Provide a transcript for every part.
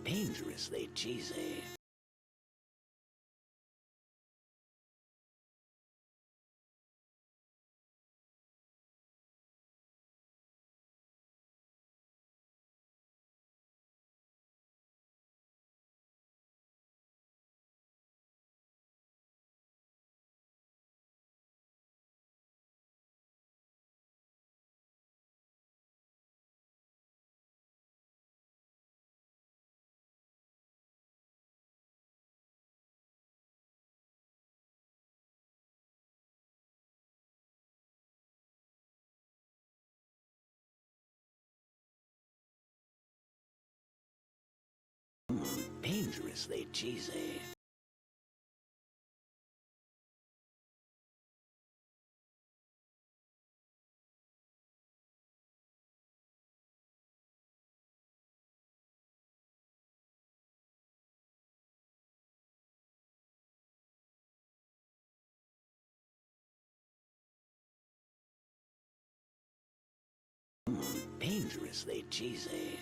Dangerously cheesy. Dangerously cheesy. Dangerously cheesy.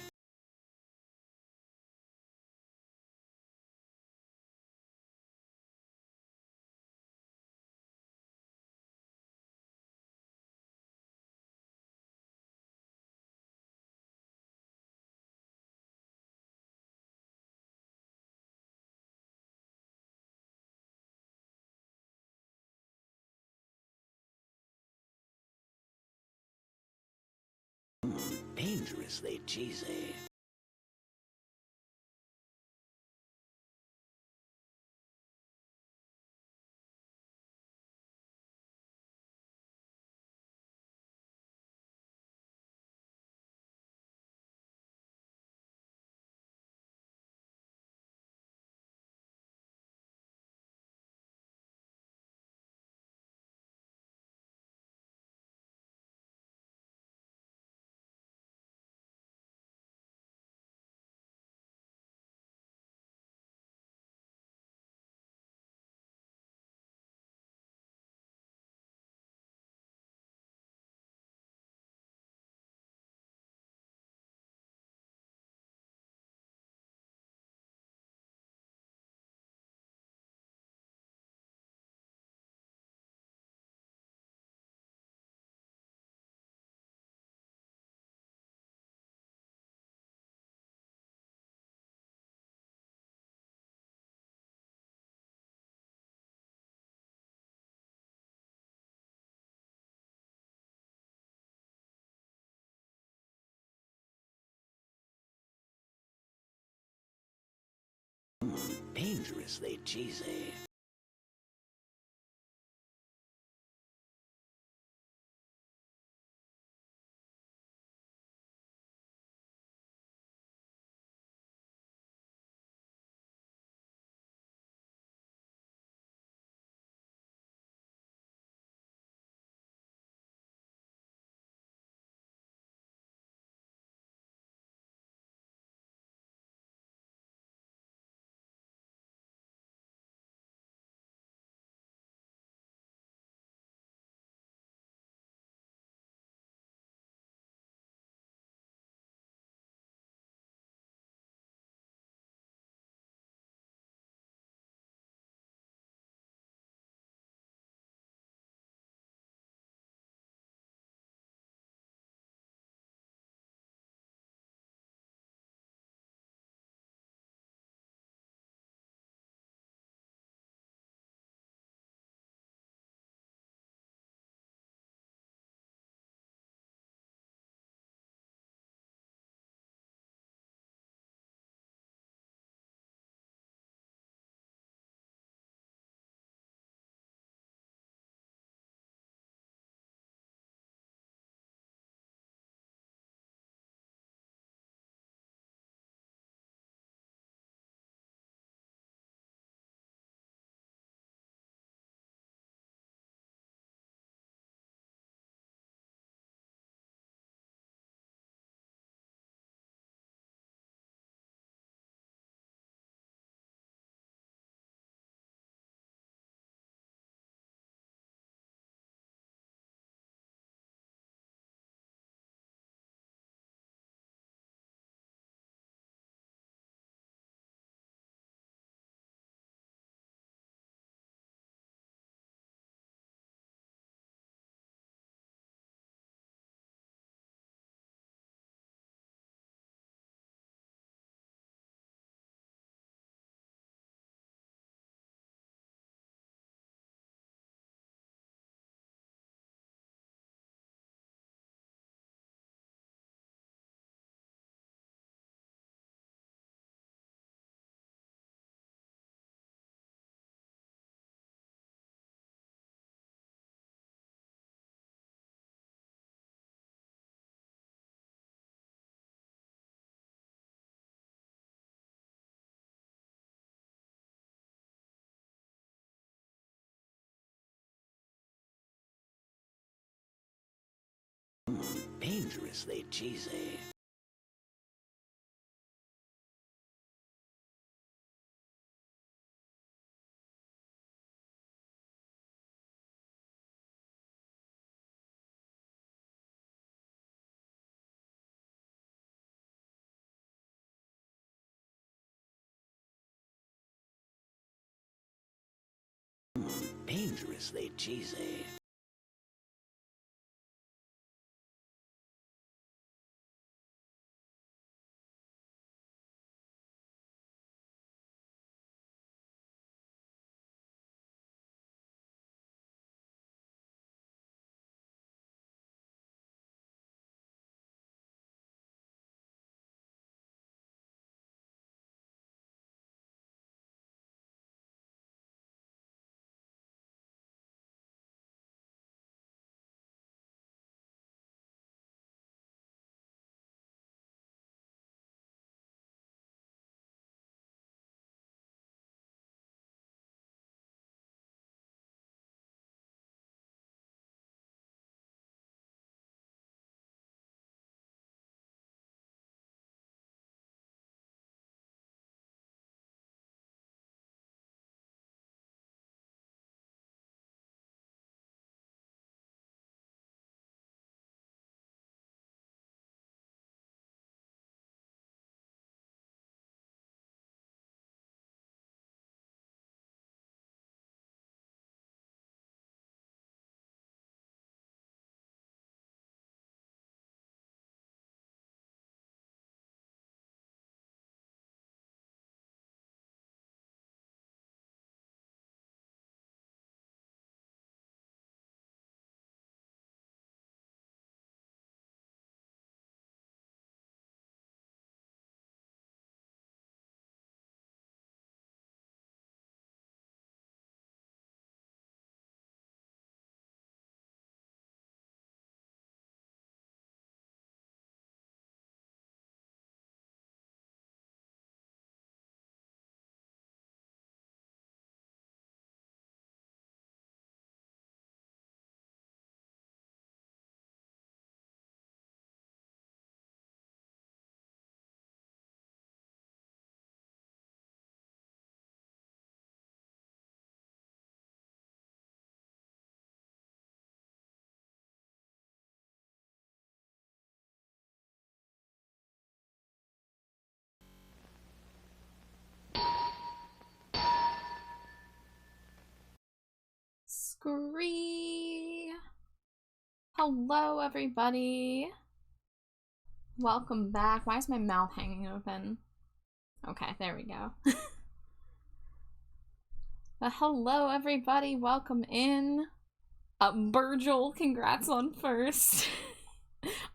Dangerously cheesy. Dangerously cheesy. Dangerously cheesy. Dangerously cheesy. Scree. Hello, everybody. Welcome back. Why is my mouth hanging open? Okay, there we go. But hello, everybody. Welcome in. Virgil, congrats on first.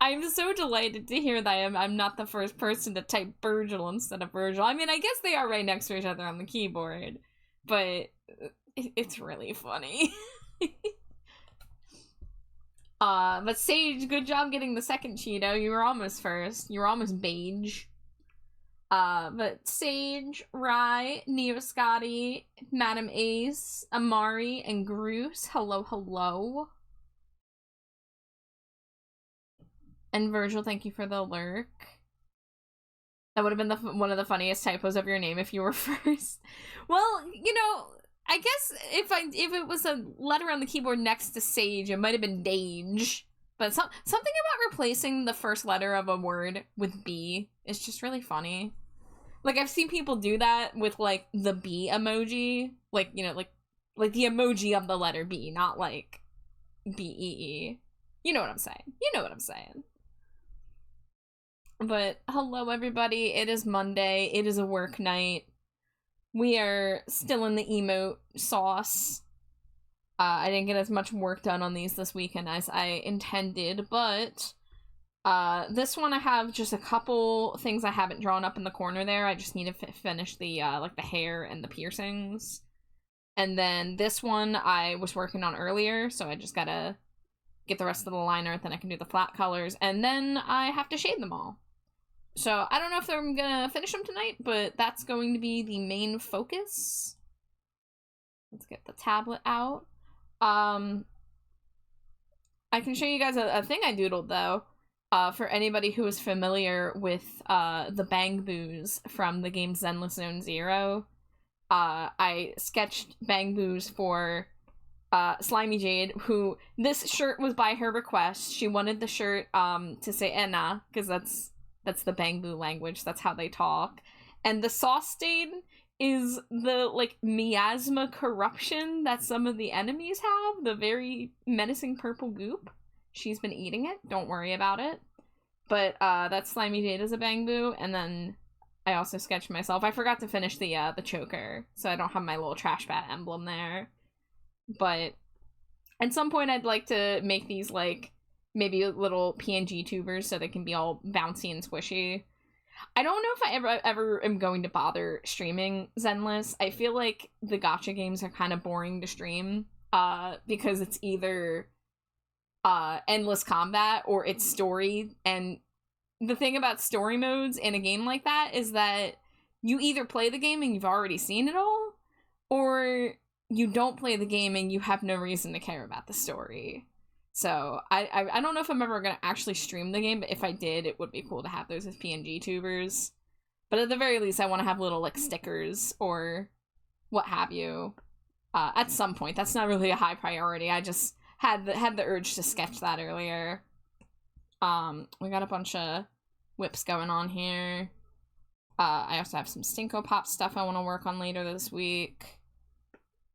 I'm so delighted to hear that I'm not the first person to type Virgil instead of Virgil. I mean, I guess they are right next to each other on the keyboard, but it's really funny. But Sage, good job getting the second Cheeto. You were almost first. You were almost beige. But Sage, Rye, Neo Scotty, Madam Ace, Amari, and Groose, hello, hello. And Virgil, thank you for the lurk. That would have been one of the funniest typos of your name if you were first. Well, you know, I guess if it was a letter on the keyboard next to Sage, it might have been Dage. But something about replacing the first letter of a word with B is just really funny. Like, I've seen people do that with, like, the B emoji. Like, you know, like the emoji of the letter B, not, like, B-E-E. You know what I'm saying. You know what I'm saying. But, hello, everybody. It is Monday. It is a work night. We are still in the emote sauce. I didn't get as much work done on these this weekend as I intended, but this one I have just a couple things I haven't drawn up in the corner there. I just need to finish the like the hair and the piercings. And then this one I was working on earlier, so I just gotta get the rest of the liner, then I can do the flat colors, and then I have to shade them all. So I don't know if I'm gonna finish them tonight, but that's going to be the main focus. Let's get the tablet out. I can show you guys a thing I doodled, though. For anybody who is familiar with the Bang Boos from the game Zenless Zone Zero, I sketched Bang Boos for Slimy Jade, who this shirt was by her request. She wanted the shirt to say Enna, because that's the Bang Boo language, that's how they talk. And the sauce stain is the, like, miasma corruption that some of the enemies have, the very menacing purple goop. She's been eating it, don't worry about it. But that's Slimy Jade as a Bang Boo, and then I also sketched myself. I forgot to finish the choker, so I don't have my little trash bat emblem there. But at some point I'd like to make these, like, maybe little PNG tubers so they can be all bouncy and squishy. I don't know if I ever am going to bother streaming Zenless. I feel like the gacha games are kind of boring to stream, because it's either endless combat or it's story. And the thing about story modes in a game like that is that you either play the game and you've already seen it all, or you don't play the game and you have no reason to care about the story. So I don't know if I'm ever going to actually stream the game, but if I did, it would be cool to have those as PNG tubers. But at the very least, I want to have little, like, stickers or what have you at some point. That's not really a high priority. I just had the urge to sketch that earlier. We got a bunch of whips going on here. I also have some Stinko Pop stuff I want to work on later this week.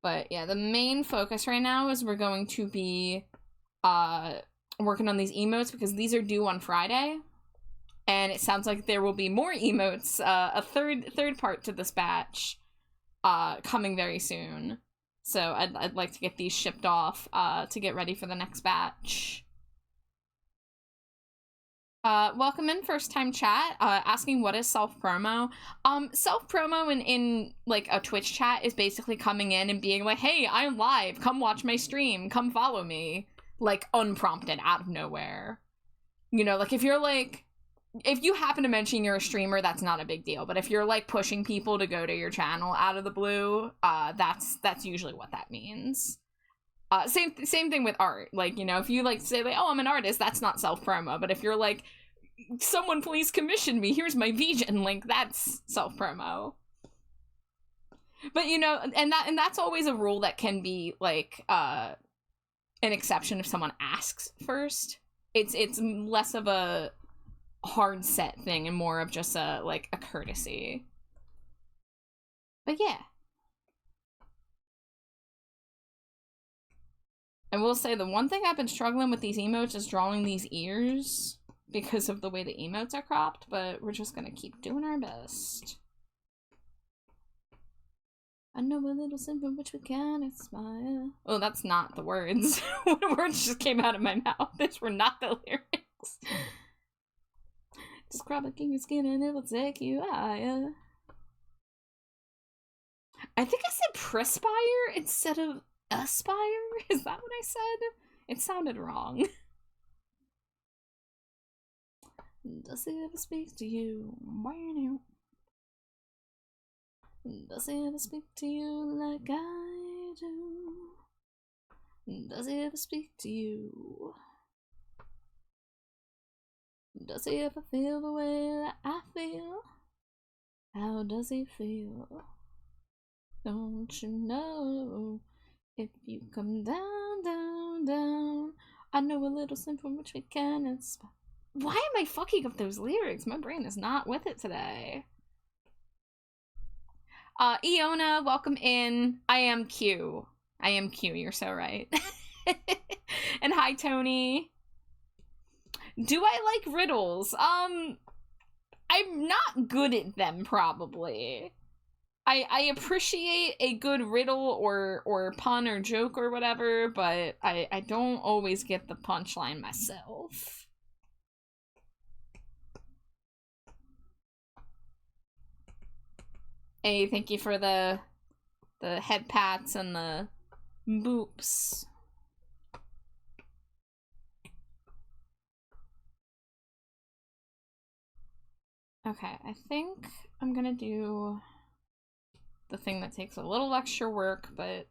But yeah, the main focus right now is we're going to be working on these emotes, because these are due on Friday, and it sounds like there will be more emotes, a third part to this batch, coming very soon. So I'd like to get these shipped off to get ready for the next batch. Welcome in, first time chat, asking what is self-promo. Self-promo in like a Twitch chat is basically coming in and being like, hey, I'm live, come watch my stream, come follow me. Like, unprompted, out of nowhere. You know, like, if you're, like, if you happen to mention you're a streamer, that's not a big deal. But if you're, like, pushing people to go to your channel out of the blue, that's usually what that means. Same thing with art. Like, you know, if you, like, say, like, oh, I'm an artist, that's not self-promo. But if you're, like, someone please commission me, here's my VGen link, that's self-promo. But, you know, and that's always a rule that can be, like, an exception if someone asks first. It's less of a hard set thing and more of just a courtesy. But yeah. I will say the one thing I've been struggling with these emotes is drawing these ears because of the way the emotes are cropped, but we're just gonna keep doing our best. I know a little sin from which we can aspire. Oh, that's not the words. What words just came out of my mouth? These were not the lyrics. Just grab a king your skin and it'll take you higher. I think I said perspire instead of aspire? Is that what I said? It sounded wrong. Does he ever speak to you? Does he ever speak to you like I do? Does he ever speak to you? Does he ever feel the way that I feel? How does he feel? Don't you know? If you come down, down, down, I know a little sin from which we can inspire. Why am I fucking up those lyrics? My brain is not with it today. Iona, welcome in. I am Q. You're so right. And hi, Tony. Do I like riddles? I'm not good at them, probably. I appreciate a good riddle or pun or joke or whatever, but I don't always get the punchline myself. Hey, thank you for the head pats and the boops. Okay, I think I'm gonna do the thing that takes a little extra work, but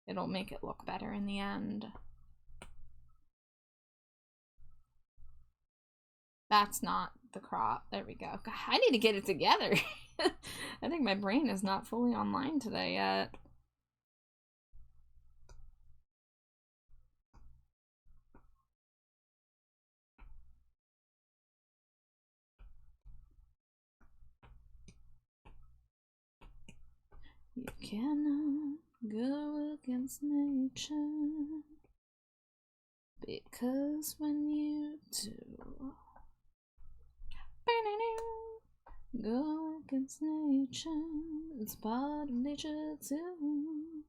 it'll make it look better in the end. That's not the crop. There we go. God, I need to get it together. I think my brain is not fully online today yet. You cannot go against nature, because when you do go against nature, it's part of nature too.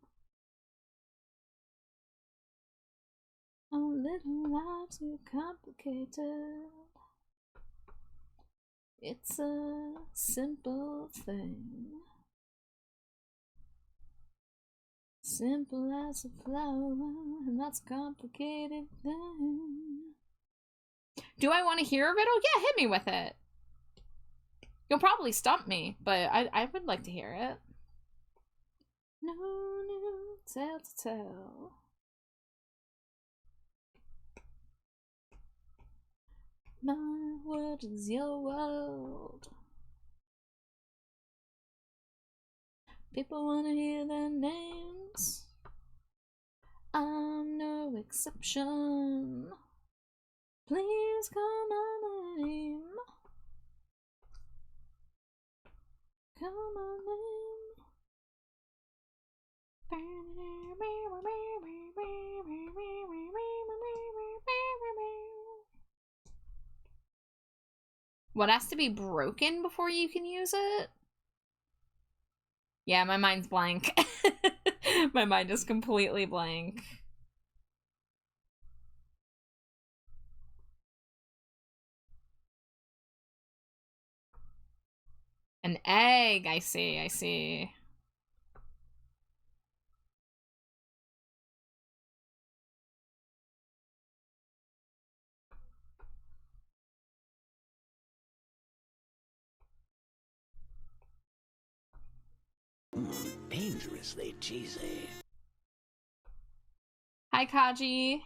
Our little lives too complicated. It's a simple thing. Simple as a flower, and that's a complicated thing. Do I want to hear a riddle? Yeah, hit me with it. You'll probably stump me, but I would like to hear it. No new tale to tell. My world is your world. People want to hear their names. I'm no exception. Please call my name. Call my name. What has to be broken before you can use it? Yeah, my mind's blank. My mind is completely blank. An egg, I see, I see. Dangerously cheesy. Hi, Kaji.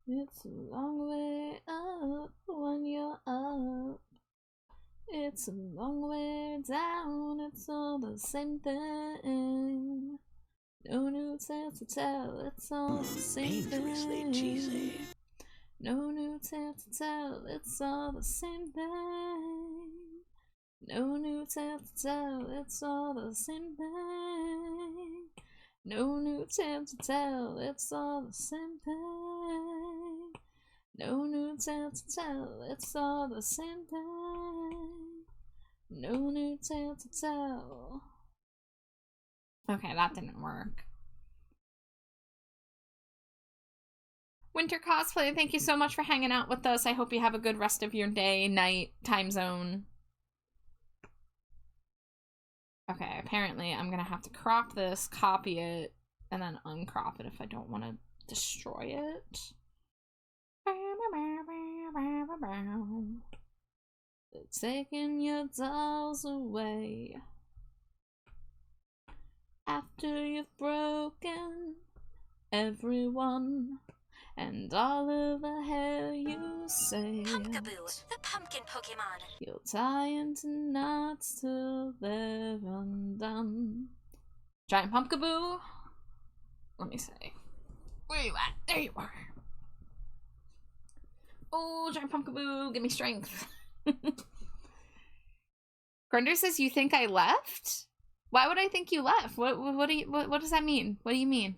It's a long way up when you're up. It's a long way down, it's all the same thing. No new tale to tell, it's all the same Dangerously thing. cheesy. No new tale to tell, it's all the same thing. No new tale to tell, it's all the same thing. No new tale to tell, it's all the same thing. No new tale to tell, it's all the same thing. No new tale to tell. Okay, that didn't work. Winter Cosplay, thank you so much for hanging out with us. I hope you have a good rest of your day, night, time zone. Okay, apparently I'm gonna have to crop this, copy it, and then uncrop it if I don't want to destroy it. Taking your dolls away after you've broken everyone and all of the hair you saved. Pumpkaboo, the pumpkin Pokemon. You'll tie into knots till they're undone. Giant Pumpkaboo. Let me see. Where you at? There you are. Oh, Giant Pumpkaboo, give me strength. Grunder says, you think I left? Why would I think you left? What does that mean? What do you mean?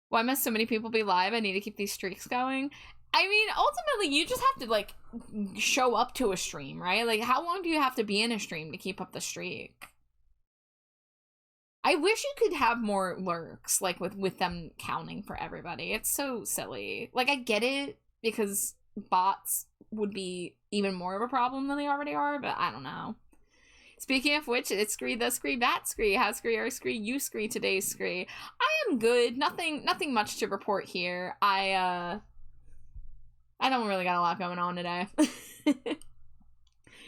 Why must so many people be live? I need to keep these streaks going. I mean, ultimately, you just have to, like, show up to a stream, right? Like, how long do you have to be in a stream to keep up the streak? I wish you could have more lurks, like, with them counting for everybody. It's so silly. Like, I get it, because bots would be even more of a problem than they already are, but I don't know. Speaking of which, it's Scree, the Scree, Bat Scree, How Scree, Our Scree, You Scree, Today's Scree. I am good. Nothing much to report here. I don't really got a lot going on today.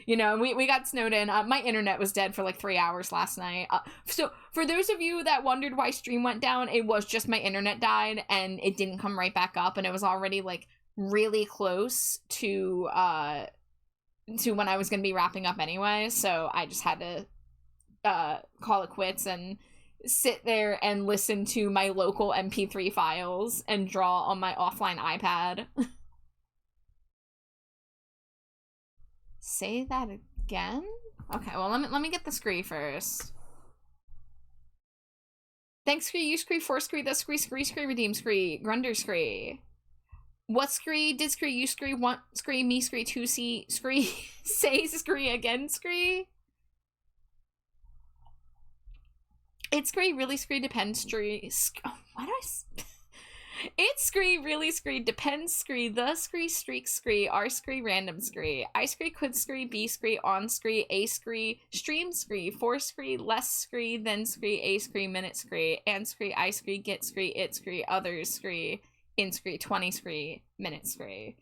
You know, we got snowed in. My internet was dead for like 3 hours last night. So for those of you that wondered why stream went down, it was just my internet died and it didn't come right back up, and it was already like really close to when I was gonna be wrapping up anyway. So I just had to call it quits and sit there and listen to my local MP3 files and draw on my offline iPad. Say that again? Okay, well, let me get the scree first. Thanks, scree, you scree, for scree, the scree, redeem scree, grunder scree. What scree, did scree, you scree, want scree, me scree, 2C scree, say scree again scree. It's scree, really scree, depends scree. Why do I... It's scree, really scree, depends scree, the scree, streak scree, r scree, random scree, I scree, quid scree, b scree, on scree, a scree, stream scree, for scree, less scree, then scree, a scree, minute scree, and scree, I scree, get scree, it scree, others scree, in scree, 20 scree, minute scree.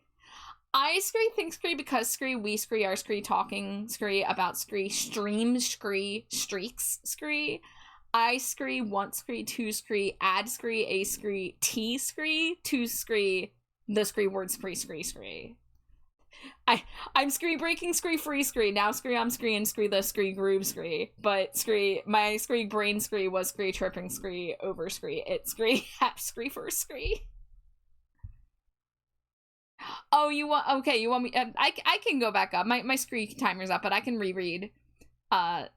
I scree, think scree, because scree, we scree, r scree, talking scree, about scree, stream scree, streaks scree, I scree, want scree, to scree, add scree, a scree, t scree, to scree, the scree, word scree, scree. I'm scree, breaking scree, free scree, now scree, I'm scree, and scree, the scree, groove scree, but scree, my scree, brain scree, was scree, tripping scree, over scree, it scree, hap scree, first scree. Oh, you want, okay, you want me, I can go back up, my scree timer's up, but I can reread,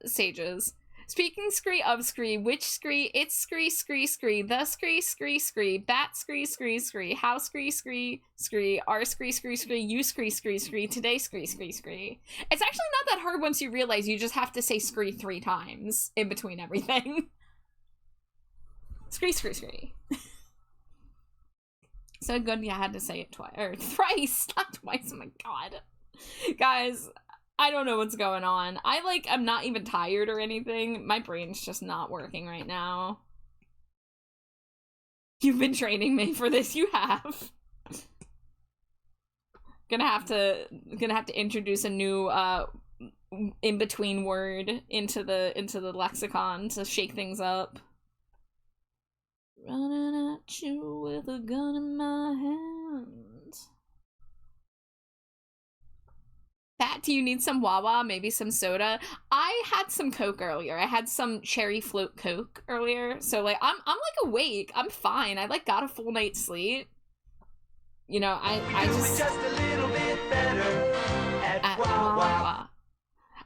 Sage's. Speaking scree, of scree, which scree, it's scree, the scree, bat scree, how scree, r scree, you scree, today scree. It's actually not that hard once you realize you just have to say scree 3 times in between everything. Scree. So good, I had to say it twice, or thrice, not twice, oh my god. Guys, I don't know what's going on. I'm not even tired or anything. My brain's just not working right now. You've been training me for this, you have. Gonna have to introduce a new in-between word into the lexicon to shake things up. Running at you with a gun in my hand. Pat, do you need some Wawa? Maybe some soda? I had some Coke earlier. I had some cherry float Coke earlier. So like I'm like awake. I'm fine. I like got a full night's sleep. You know, I just a little bit better at Wawa.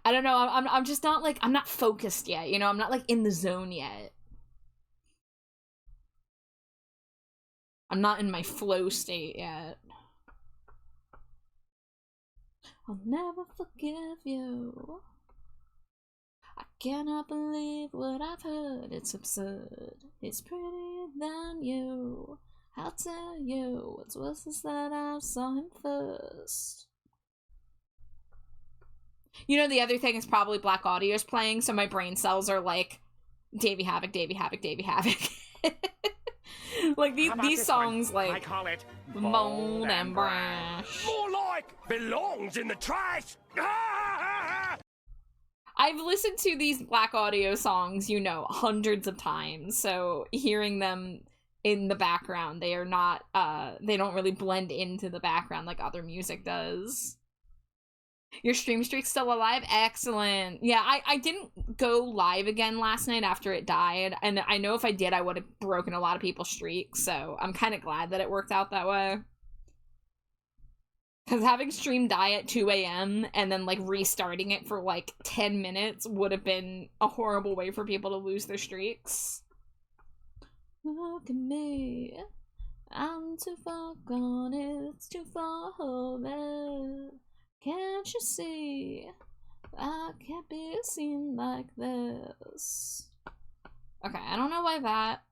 I don't know. I'm just not like, I'm not focused yet. You know, I'm not like in the zone yet. I'm not in my flow state yet. I'll never forgive you. I cannot believe what I've heard. It's absurd. It's prettier than you. I'll tell you what's worse is that I saw him first. You know, the other thing is probably Black Audio's playing, so my brain cells are like, Davey Havoc. Like these songs, like, I call it Mold and Brash. More like belongs in the trash. I've listened to these Black Audio songs, you know, hundreds of times, so hearing them in the background, they are not, they don't really blend into the background like other music does. Your stream streak's still alive? Excellent. Yeah, I didn't go live again last night after it died, and I know if I did, I would have broken a lot of people's streaks, so I'm kind of glad that it worked out that way. Because having stream die at 2 a.m. and then, like, restarting it for, like, 10 minutes would have been a horrible way for people to lose their streaks. Look at me. I'm too far gone, it's too far over. Can't you see? I can't be seen like this. Okay, I don't know why that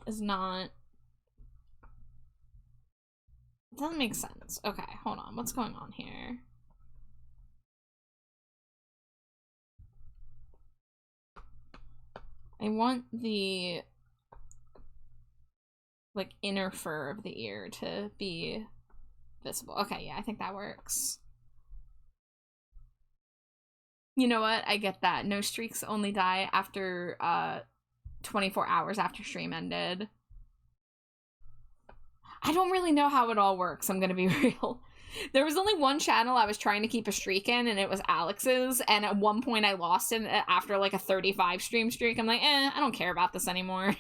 is not... It doesn't make sense. Okay, hold on. What's going on here? I want the, like, inner fur of the ear to be visible. Okay, yeah, I think that works. You know what? I get that. No streaks only die after 24 hours after stream ended. I don't really know how it all works, I'm gonna be real. There was only one channel I was trying to keep a streak in, and it was Alex's, and at one point I lost it after like a 35 stream streak. I'm like, I don't care about this anymore.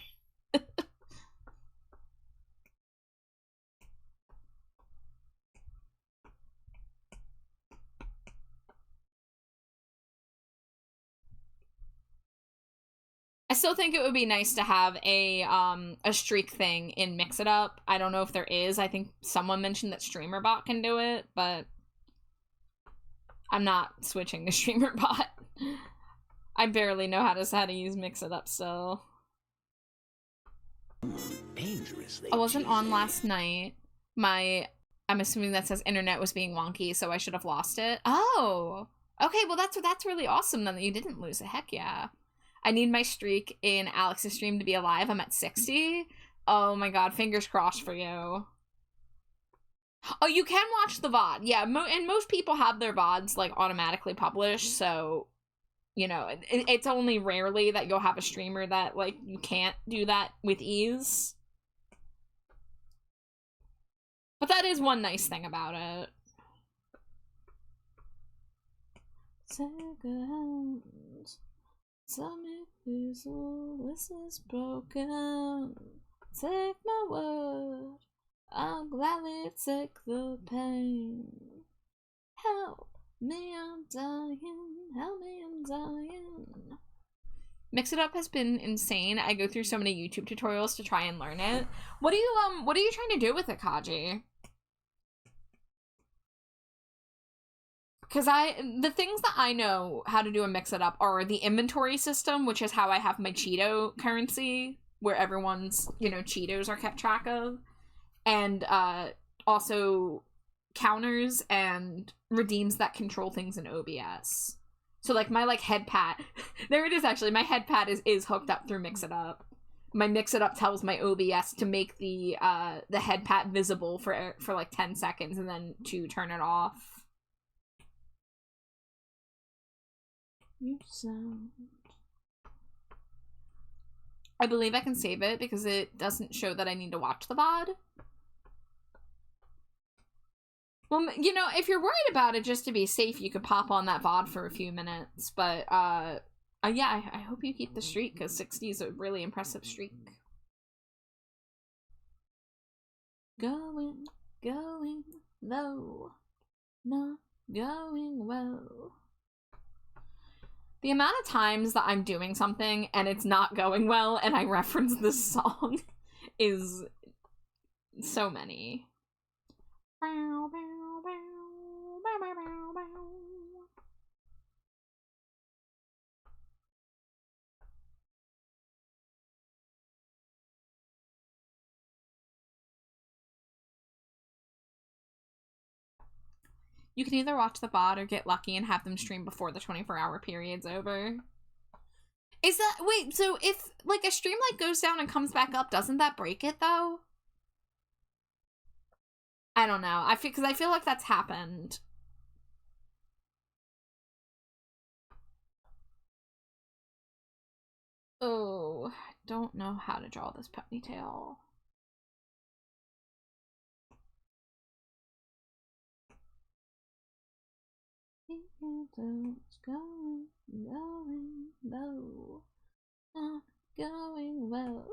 I still think it would be nice to have a streak thing in Mix It Up. I don't know if there is. I think someone mentioned that StreamerBot can do it, but I'm not switching to StreamerBot. I barely know how to use Mix It Up still. Dangerously I wasn't on cheesy. last night. I'm assuming that says internet was being wonky, so I should have lost it. Oh, okay. Well, that's really awesome then that you didn't lose it. Heck yeah. I need my streak in Alex's stream to be alive. I'm at 60. Oh my god, fingers crossed for you. Oh, you can watch the VOD. Yeah, and most people have their VODs, like, automatically published, so, you know, it's only rarely that you'll have a streamer that, like, you can't do that with ease. But that is one nice thing about it. Take a hand. Tell me if this is broken. Take my word. I'll gladly take the pain. Help me, I'm dying. Help me, I'm dying. Mix It Up has been insane. I go through so many YouTube tutorials to try and learn it. What are you trying to do with it, Kaji? Because the things that I know how to do and Mix It Up are the inventory system, which is how I have my Cheeto currency, where everyone's, you know, Cheetos are kept track of, and also counters and redeems that control things in OBS. So, like, my, like, head pat, there it is, actually, my head pat is hooked up through Mix It Up. My Mix It Up tells my OBS to make the head pat visible for like 10 seconds and then to turn it off. You sound. I believe I can save it because it doesn't show that I need to watch the VOD. Well, you know, if you're worried about it, just to be safe, you could pop on that VOD for a few minutes. But, yeah, I hope you keep the streak, because 60 is a really impressive streak. Going low, not going well. The amount of times that I'm doing something and it's not going well and I reference this song is so many. You can either watch the VOD or get lucky and have them stream before the 24-hour period's over. Is that... Wait, so if, like, a stream, like, goes down and comes back up, doesn't that break it, though? I don't know. Because I feel like that's happened. Oh, I don't know how to draw this ponytail. Going low, not going well.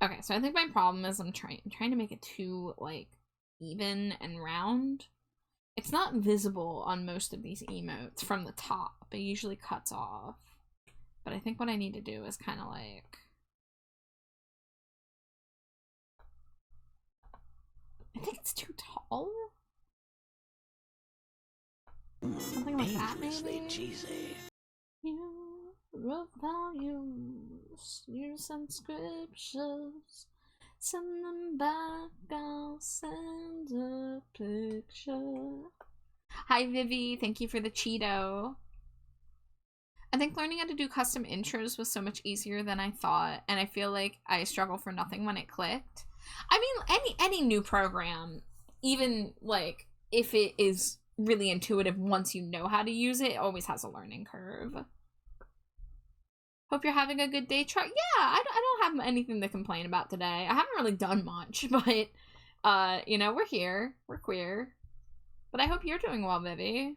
Okay, so I think my problem is I'm trying to make it too, like, even and round. It's not visible on most of these emotes from the top. It usually cuts off. But I think what I need to do is kind of like... I think it's too tall. Something like that, maybe? Cheesy. You wrote volumes, you sent scriptures, send them back, I'll send a picture. Hi Vivi, thank you for the Cheeto. I think learning how to do custom intros was so much easier than I thought, and I feel like I struggled for nothing when it clicked. I mean, any new program, even, like, if it is really intuitive once you know how to use it. It always has a learning curve. Hope you're having a good day, Char. Yeah, I don't have anything to complain about today. I haven't really done much, but, you know, we're here. We're queer. But I hope you're doing well, Vivi.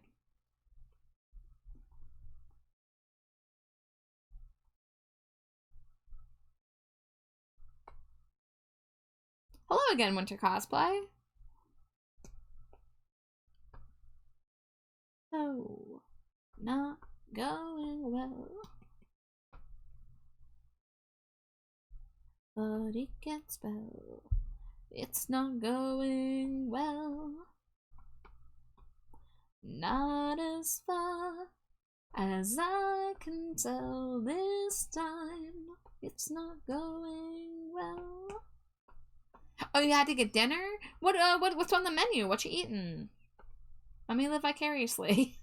Hello again, Winter Cosplay. Oh, not going well. But it can spell. It's not going well. Not as far as I can tell this time. It's not going well. Oh, you had to get dinner? What's on the menu? What you eating? Let me live vicariously.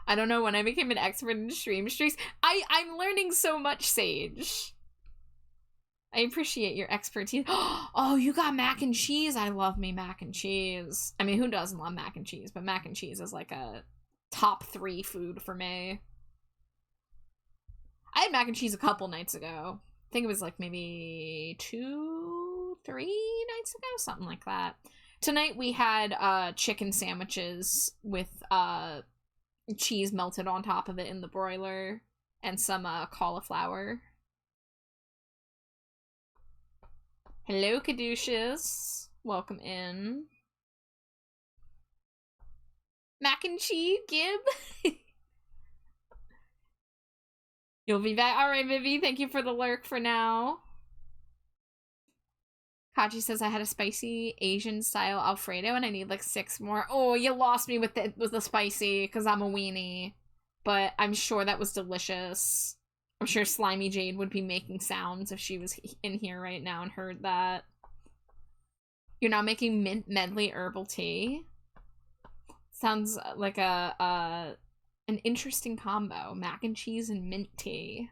I don't know when I became an expert in stream streaks. I'm learning so much, Sage. I appreciate your expertise. Oh, you got mac and cheese. I love me mac and cheese. I mean, who doesn't love mac and cheese? But mac and cheese is like a top 3 food for me. I had mac and cheese a couple nights ago. I think it was like maybe 2, 3 nights ago, something like that. Tonight we had chicken sandwiches with cheese melted on top of it in the broiler and some cauliflower. Hello, Caduceus. Welcome in. Mac and cheese, Gib. You'll be back. Alright, Vivi, thank you for the lurk for now. Kaji says I had a spicy Asian style Alfredo and I need like 6 more. Oh, you lost me with the spicy because I'm a weenie. But I'm sure that was delicious. I'm sure Slimy Jade would be making sounds if she was in here right now and heard that. You're now making mint medley herbal tea? Sounds like an interesting combo. Mac and cheese and mint tea.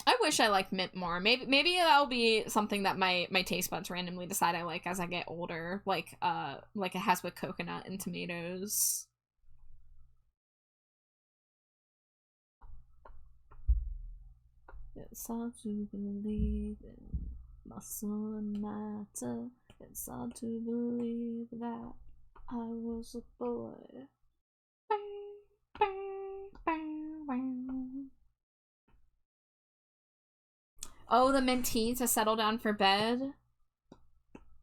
I wish I liked mint more. Maybe that'll be something that my taste buds randomly decide I like as I get older, like it has with coconut and tomatoes. It's hard to believe in muscle and matter. It's hard to believe that I was a boy. Oh, the mint tea to settle down for bed?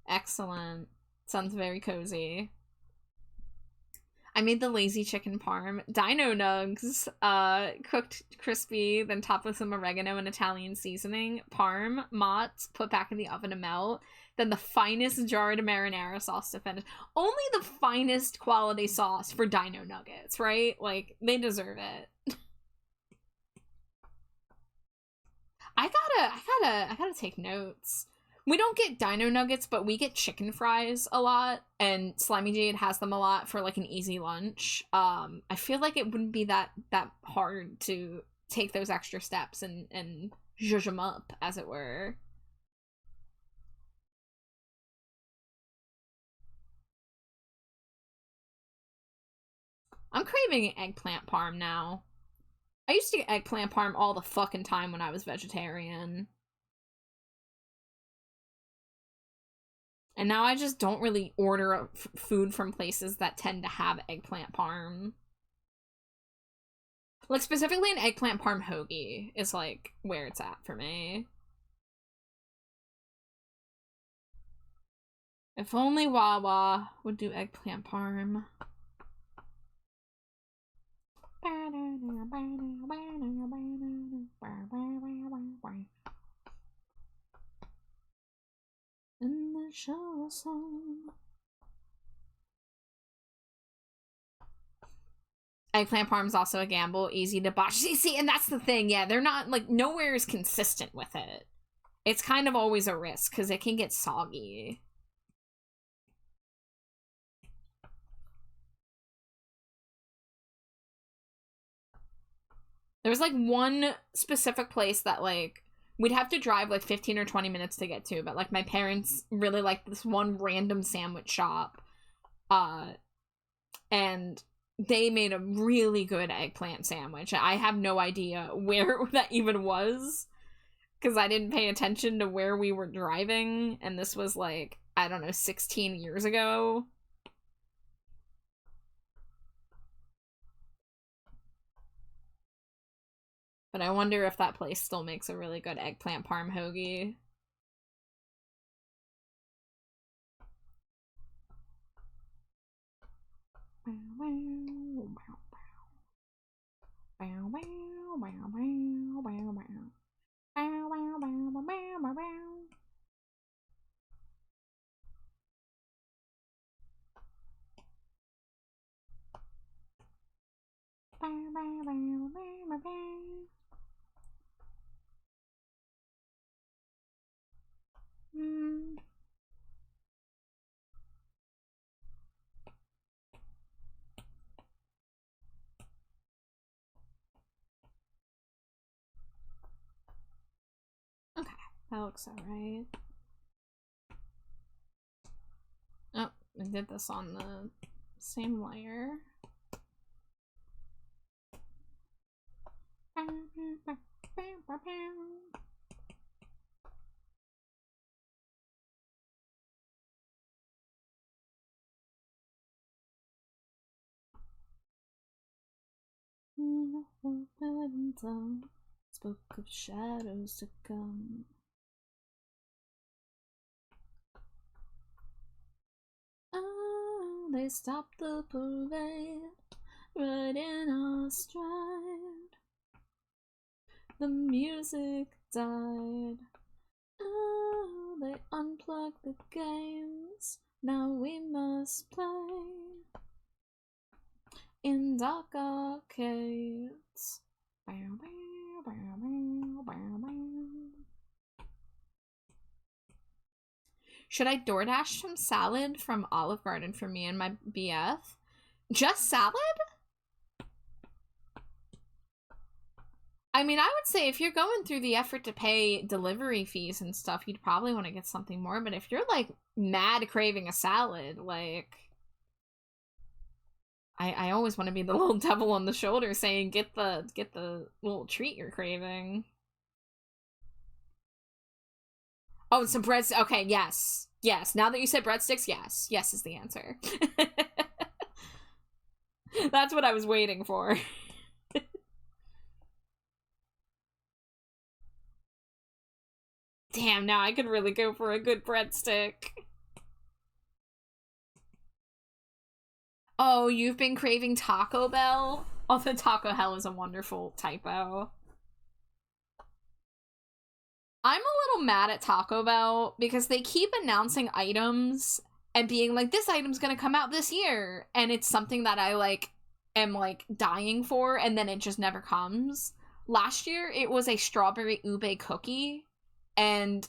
Excellent. Sounds very cozy. I made the lazy chicken parm. Dino nugs, cooked crispy, then topped with some oregano and Italian seasoning. Parm, mozz, put back in the oven to melt. Then the finest jarred marinara sauce to finish. Only the finest quality sauce for dino nuggets, right? Like, they deserve it. I gotta take notes. We don't get dino nuggets, but we get chicken fries a lot, and Slimy Jade has them a lot for like an easy lunch. I feel like it wouldn't be that hard to take those extra steps and zhuzh them up, as it were. I'm craving eggplant parm now. I used to get eggplant parm all the fucking time when I was vegetarian. And now I just don't really order food from places that tend to have eggplant parm. Like, specifically an eggplant parm hoagie is, like, where it's at for me. If only Wawa would do eggplant parm. And then show us home. Eggplant parm is also a gamble, easy to botch. See, and that's the thing, yeah, they're not, like, nowhere is consistent with it. It's kind of always a risk, because it can get soggy. There was, like, one specific place that, like, we'd have to drive, like, 15 or 20 minutes to get to, but, like, my parents really liked this one random sandwich shop, and they made a really good eggplant sandwich. I have no idea where that even was, because I didn't pay attention to where we were driving, and this was, like, I don't know, 16 years ago. But I wonder if that place still makes a really good eggplant parm hoagie. Okay, that looks alright. Oh, I did this on the same layer. Spoke of shadows to come. Oh, they stopped the parade right in our stride. The music died. Oh, they unplugged the games. Now we must play in dark arcades. Should I DoorDash some salad from Olive Garden for me and my BF? Just salad? I mean, I would say if you're going through the effort to pay delivery fees and stuff, you'd probably want to get something more. But if you're, like, mad craving a salad, like... I always want to be the little devil on the shoulder saying, get the little treat you're craving. Oh, some breadsticks. Okay, yes. Yes, now that you said breadsticks, yes. Yes is the answer. That's what I was waiting for. Damn, now I could really go for a good breadstick. Oh, you've been craving Taco Bell? Although Taco Hell is a wonderful typo. I'm a little mad at Taco Bell because they keep announcing items and being like, this item's gonna come out this year. And it's something that I, like, am, like, dying for, and then it just never comes. Last year, it was a strawberry ube cookie, and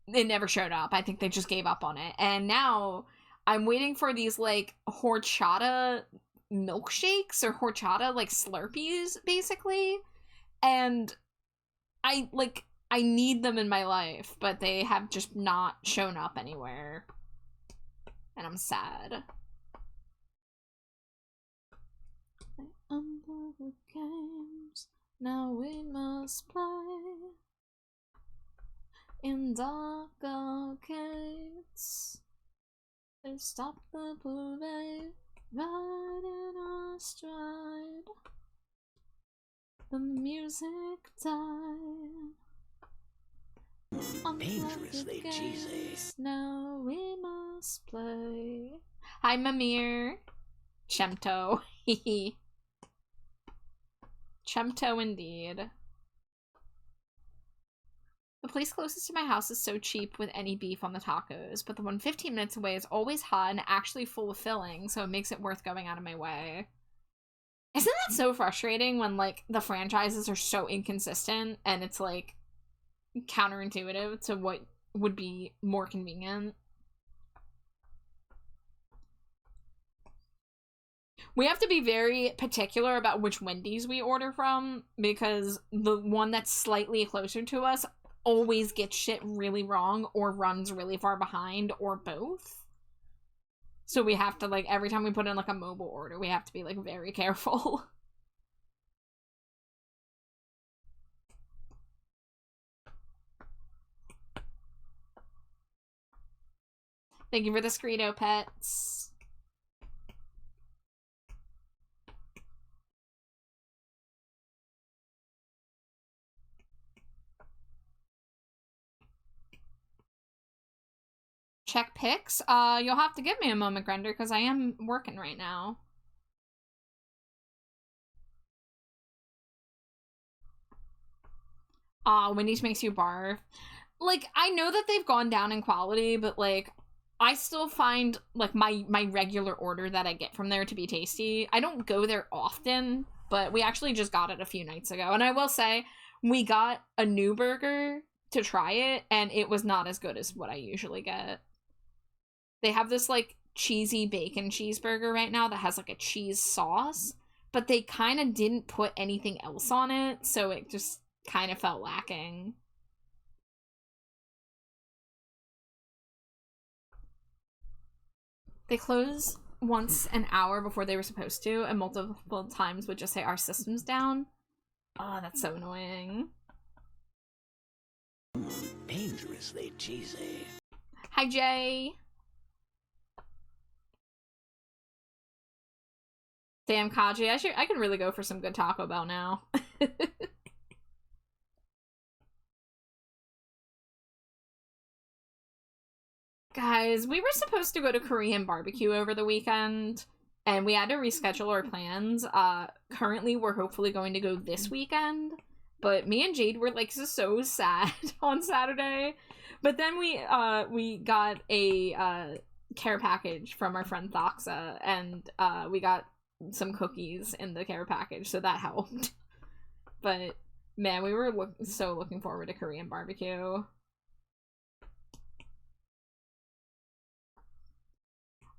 it never showed up. I think they just gave up on it. And now I'm waiting for these, like, horchata milkshakes or horchata, like, Slurpees, basically. And I need them in my life, but they have just not shown up anywhere. And I'm sad. They unplug the games, now we must play in dark arcades. They stopped the parade right in our stride. The music died. Dangerously cheesy. Now we must play. Hi, Mimir. Chemto. Hehe. Chemto indeed. The place closest to my house is so cheap with any beef on the tacos, but the one 15 minutes away is always hot and actually full of filling, so it makes it worth going out of my way. Isn't that so frustrating when, like, the franchises are so inconsistent and it's, like, counterintuitive to what would be more convenient? We have to be very particular about which Wendy's we order from, because the one that's slightly closer to us always gets shit really wrong or runs really far behind, or both. So we have to, like, every time we put in, like, a mobile order, we have to be, like, very careful. Thank you for the Screedo pets. Check pics? You'll have to give me a moment, Grender, because I am working right now. Wendy's makes you barf. Like, I know that they've gone down in quality, but, like, I still find, like, my regular order that I get from there to be tasty. I don't go there often, but we actually just got it a few nights ago. And I will say, we got a new burger to try it, and it was not as good as what I usually get. They have this, like, cheesy bacon cheeseburger right now that has, like, a cheese sauce, but they kind of didn't put anything else on it, so it just kind of felt lacking. They close once an hour before they were supposed to, and multiple times would just say, our system's down. Oh, that's so annoying. Dangerously cheesy. Hi, Jay. Damn, Kaji, I could really go for some good Taco Bell now. Guys, we were supposed to go to Korean barbecue over the weekend, and we had to reschedule our plans. Currently, we're hopefully going to go this weekend, but me and Jade were, like, so sad on Saturday. But then we got a care package from our friend Thoxa, and we got some cookies in the care package, so that helped. But man, we were so looking forward to Korean barbecue.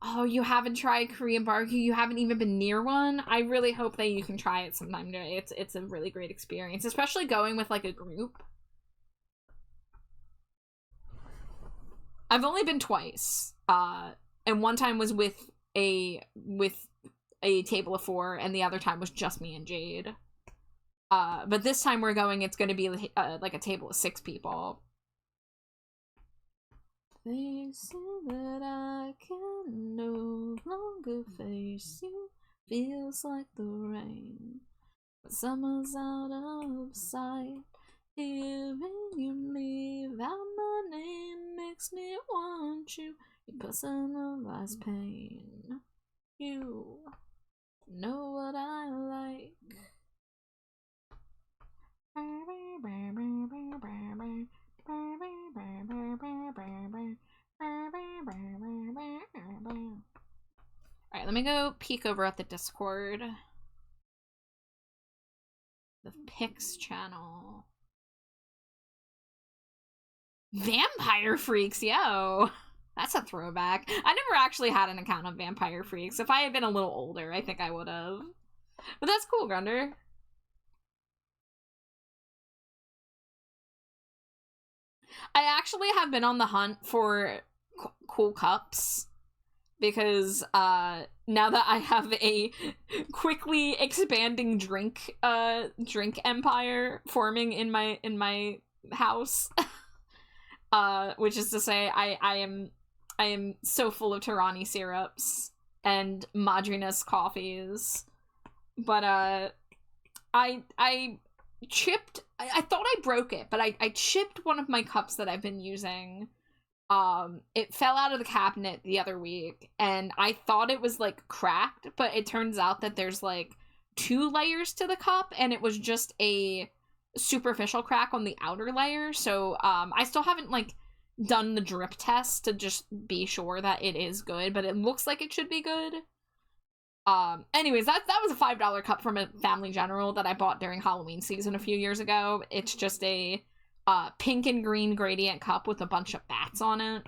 Oh, you haven't tried Korean barbecue? You haven't even been near one? I really hope that you can try it sometime today. It's a really great experience, especially going with, like, a group. I've only been twice. And one time was with a table of 4, and the other time was just me and Jade. But this time we're going, it's going to be like a table of 6 people. Facing that I can no longer face you feels like the rain. But summer's out of sight. Hearing you leave out my name makes me want you. You personalize pain. You know what I like. Alright, let me go peek over at the Discord. The Pix channel. Vampire Freaks, yo! That's a throwback. I never actually had an account on Vampire Freaks. If I had been a little older, I think I would have. But that's cool, Grunder. I actually have been on the hunt for cool cups, because now that I have a quickly expanding drink empire forming in my house, which is to say I am so full of Tirani syrups and Madrinas coffees, but I chipped, I thought I broke it, but I chipped one of my cups that I've been using. It fell out of the cabinet the other week, and I thought it was, like, cracked, but it turns out that there's, like, 2 layers to the cup, and it was just a superficial crack on the outer layer, so, I still haven't, like, done the drip test to just be sure that it is good, but it looks like it should be good. Anyways, that was a $5 cup from a Family General that I bought during Halloween season a few years ago. It's just a pink and green gradient cup with a bunch of bats on it.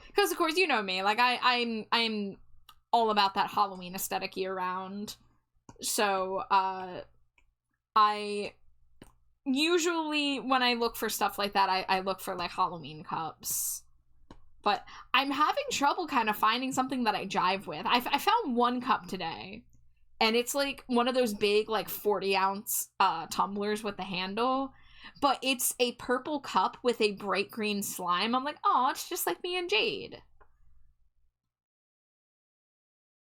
Because of course, you know me, like I'm all about that Halloween aesthetic year round. So, I usually, when I look for stuff like that, I look for, like, Halloween cups. But I'm having trouble kind of finding something that I jive with. I found one cup today, and it's, like, one of those big, like, 40-ounce tumblers with the handle, but it's a purple cup with a bright green slime. I'm like, oh, it's just like me and Jade.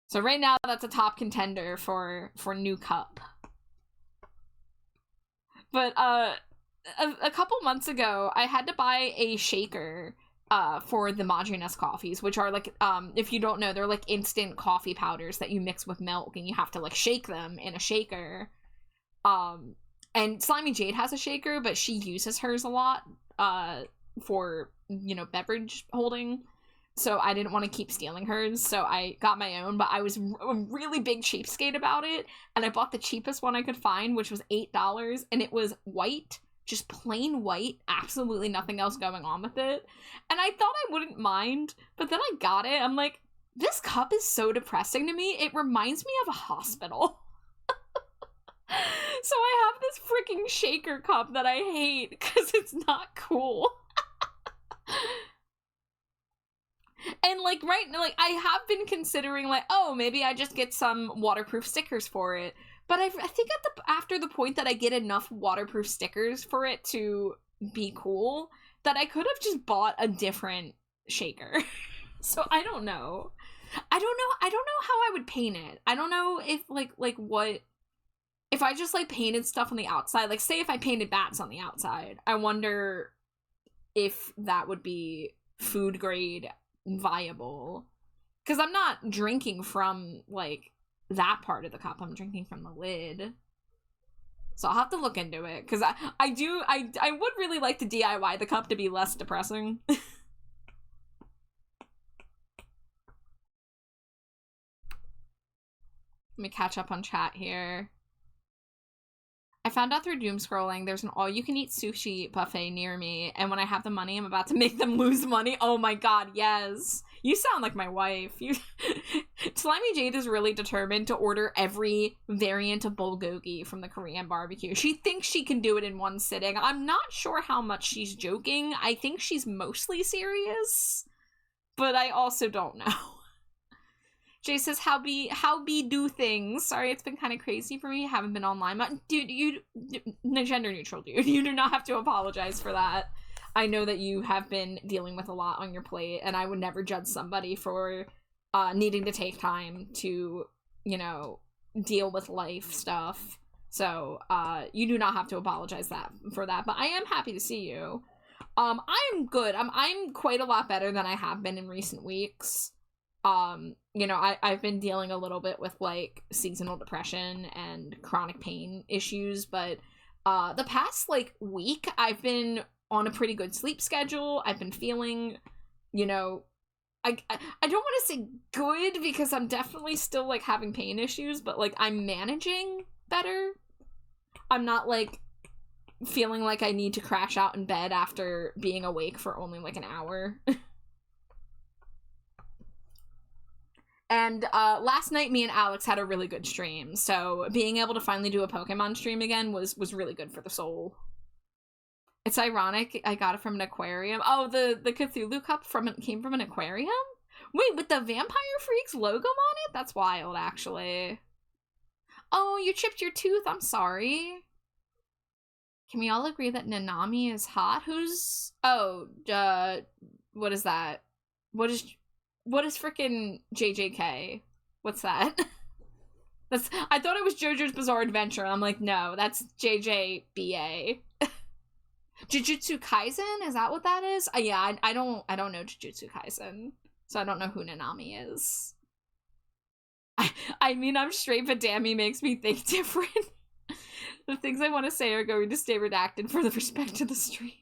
So right now, that's a top contender for new cup. But a couple months ago, I had to buy a shaker for the Madrinas coffees, which are like, if you don't know, they're like instant coffee powders that you mix with milk, and you have to like shake them in a shaker. And Slimy Jade has a shaker, but she uses hers a lot for, you know, beverage holding. So I didn't want to keep stealing hers, so I got my own, but I was a really big cheapskate about it, and I bought the cheapest one I could find, which was $8, and it was white, just plain white, absolutely nothing else going on with it, and I thought I wouldn't mind, but then I got it, I'm like, this cup is so depressing to me, it reminds me of a hospital. So I have this freaking shaker cup that I hate, because it's not cool. And, like, right now, like, I have been considering, like, oh, maybe I just get some waterproof stickers for it. But I think after the point that I get enough waterproof stickers for it to be cool, that I could have just bought a different shaker. So I don't know. I don't know how I would paint it. I don't know if, like what... If I just, like, painted stuff on the outside, like, say if I painted bats on the outside, I wonder if that would be food grade viable, because I'm not drinking from like that part of the cup, I'm drinking from the lid, so I'll have to look into it, because I would really like to DIY the cup to be less depressing. Let me catch up on chat here. I found out through doom scrolling there's an all-you-can-eat sushi buffet near me, and when I have the money, I'm about to make them lose money. Oh my god, yes. You sound like my wife. Slimy Jade is really determined to order every variant of bulgogi from the Korean barbecue. She thinks she can do it in one sitting. I'm not sure how much she's joking. I think she's mostly serious, but I also don't know. Jay says, how be do things. Sorry, it's been kind of crazy for me. Haven't been online. Dude, gender neutral, dude. You do not have to apologize for that. I know that you have been dealing with a lot on your plate, and I would never judge somebody for needing to take time to, you know, deal with life stuff. So, you do not have to apologize for that, but I am happy to see you. I'm good. I'm quite a lot better than I have been in recent weeks. You know, I've been dealing a little bit with, like, seasonal depression and chronic pain issues, but, the past, like, week, I've been on a pretty good sleep schedule. I've been feeling, you know, I don't want to say good, because I'm definitely still, like, having pain issues, but, like, I'm managing better. I'm not, like, feeling like I need to crash out in bed after being awake for only, like, an hour. And last night, me and Alex had a really good stream, so being able to finally do a Pokemon stream again was really good for the soul. It's ironic, I got it from an aquarium. Oh, the Cthulhu cup came from an aquarium? Wait, with the Vampire Freaks logo on it? That's wild, actually. Oh, you chipped your tooth, I'm sorry. Can we all agree that Nanami is hot? Who's... Oh, what is that? What is frickin' JJK? What's that? I thought it was JoJo's Bizarre Adventure. I'm like, no, that's JJBA. Jujutsu Kaisen? Is that what that is? Yeah, I don't know Jujutsu Kaisen, so I don't know who Nanami is. I mean, I'm straight, but damn, he makes me think different. The things I want to say are going to stay redacted for the respect to the stream.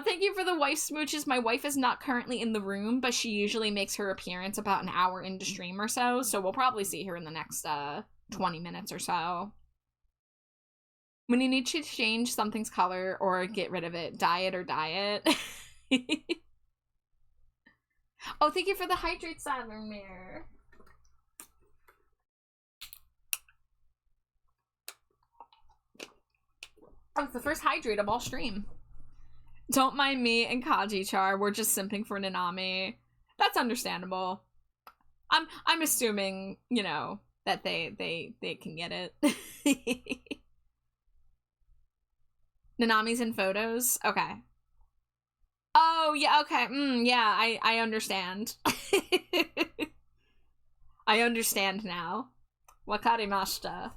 Thank you for the wife smooches. My wife is not currently in the room, but she usually makes her appearance about an hour into stream or so we'll probably see her in the next, 20 minutes or so. When you need to change something's color or get rid of it, dye it or dye it. Oh, thank you for the hydrate, Saturmere. Oh, it's the first hydrate of all stream. Don't mind me and Kaji-char. We're just simping for Nanami. That's understandable. I'm assuming, you know, that they can get it. Nanami's in photos? Okay. Oh, yeah, okay. Yeah, I understand. I understand now. Wakarimashita.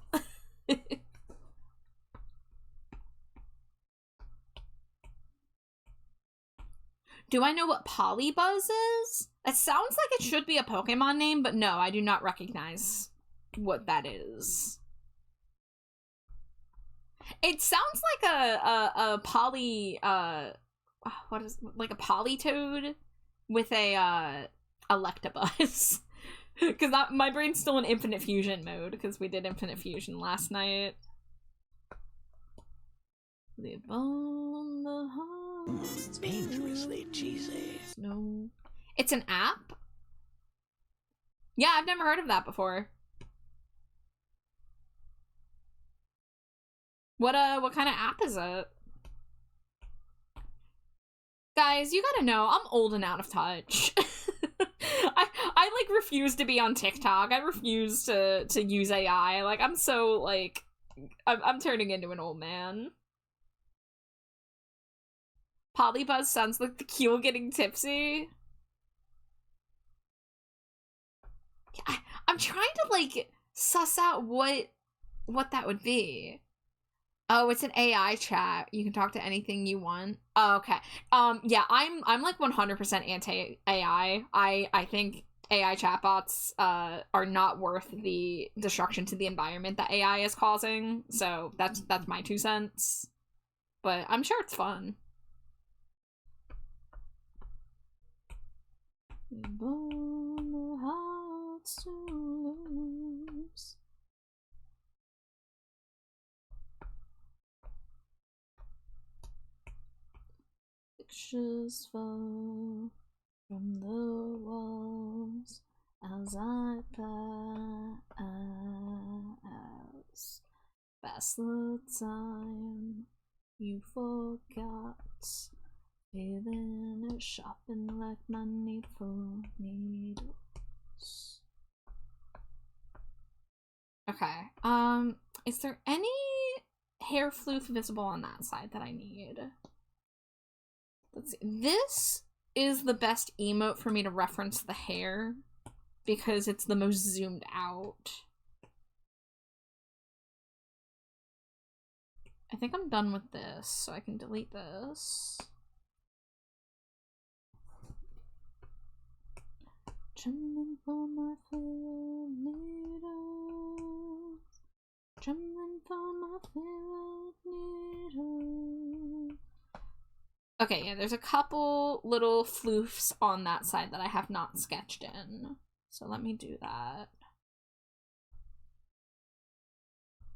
Do I know what Polybuzz is? That sounds like it should be a Pokemon name, but no, I do not recognize what that is. It sounds like a what is, like a Polytoad with a Electabuzz. Because my brain's still in Infinite Fusion mode, because we did Infinite Fusion last night. Live on the heart. Dangerously cheesy. No. It's an app? Yeah, I've never heard of that before. What kind of app is it? Guys, you gotta know, I'm old and out of touch. I like refuse to be on TikTok. I refuse to use AI. Like, I'm so like I'm turning into an old man. Polybuzz sounds like the Keel getting tipsy. I'm trying to like suss out what that would be. Oh, it's an AI chat. You can talk to anything you want. Oh, okay. Yeah, I'm like 100% anti-AI. I think AI chatbots are not worth the destruction to the environment that AI is causing. So that's my 2 cents. But I'm sure it's fun. Pictures fall from the walls as I pass. Past the time you forgot. Feeling it shopping like my needful needles. Okay. Is there any hair floof visible on that side that I need? Let's see. This is the best emote for me to reference the hair because it's the most zoomed out. I think I'm done with this, so I can delete this. Trembling for my favorite needles. Trembling for my favorite needles. Okay, yeah, there's a couple little floofs on that side that I have not sketched in. So let me do that.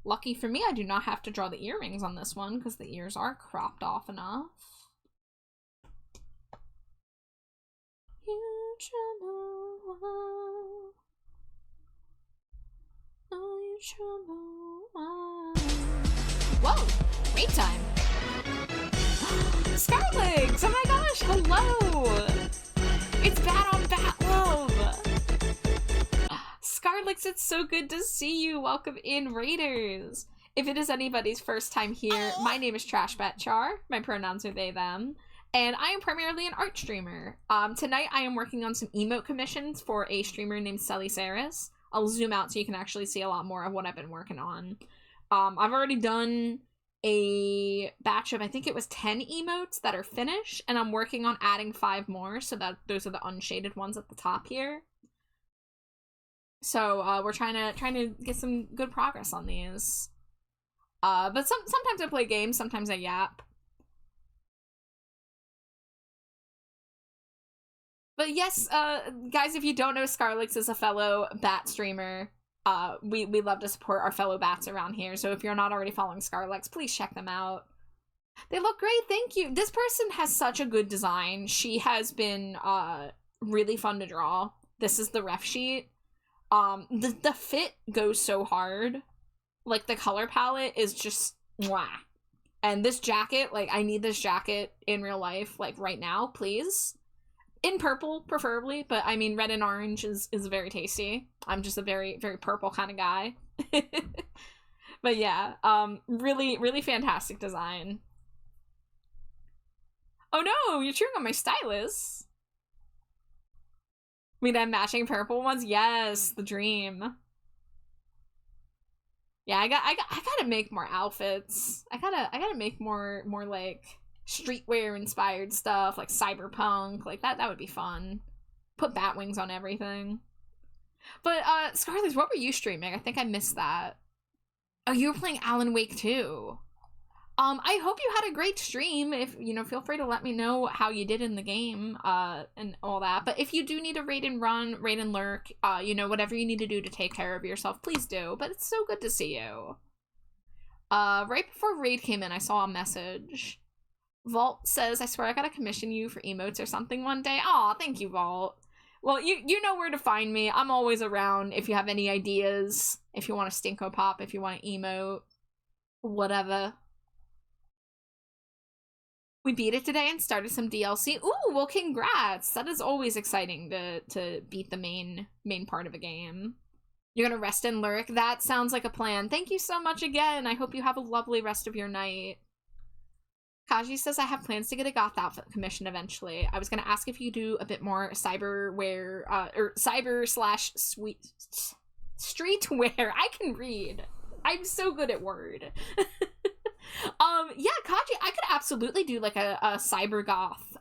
Lucky for me, I do not have to draw the earrings on this one because the ears are cropped off enough. You trouble, oh, you trouble. Whoa, great time. Scarlegs! Oh my gosh, hello! It's Bat on Bat Love! Scarlegs, it's so good to see you. Welcome in, Raiders. If it is anybody's first time here, my name is TrashBatChar. My pronouns are they, them. And I am primarily an art streamer. Tonight I am working on some emote commissions for a streamer named Selly Saris. I'll zoom out so you can actually see a lot more of what I've been working on. I've already done a batch of, I think it was 10 emotes that are finished, and I'm working on adding 5 more, so that those are the unshaded ones at the top here. So we're trying to get some good progress on these. But sometimes I play games, sometimes I yap. But yes, guys, if you don't know, Scarlegs is a fellow bat streamer. We love to support our fellow bats around here, so if you're not already following Scarlegs, please check them out. They look great, thank you. This person has such a good design. She has been really fun to draw. This is the ref sheet. The fit goes so hard. Like, the color palette is just mwah. And this jacket, like, I need this jacket in real life, like, right now, please. In purple, preferably, but I mean, red and orange is very tasty. I'm just a very, very purple kind of guy. But yeah, really, really fantastic design. Oh no, you're chewing on my stylus. We'd have matching purple ones? Yes, the dream. Yeah, I gotta make more outfits. I gotta make more like streetwear inspired stuff, like cyberpunk, like that would be fun. Put bat wings on everything. But Scarlett, what were you streaming? I think I missed that. Oh, you were playing Alan Wake 2. I hope you had a great stream. If, you know, feel free to let me know how you did in the game, and all that. But if you do need a raid and run, raid and lurk, you know, whatever you need to do to take care of yourself, please do. But it's so good to see you. Right before raid came in, I saw a message. Vault says, I swear I gotta commission you for emotes or something one day. Aw, thank you, Vault. Well, you know where to find me. I'm always around if you have any ideas. If you want a stinko pop, if you want to emote, whatever. We beat it today and started some DLC. Ooh, well, congrats. That is always exciting to beat the main part of a game. You're gonna rest and lurk? That sounds like a plan. Thank you so much again. I hope you have a lovely rest of your night. Kaji says, I have plans to get a goth outfit commission eventually. I was gonna ask if you do a bit more cyberwear, or cyber/sweet streetwear. I can read. I'm so good at word. Yeah, Kaji, I could absolutely do like a cyber goth,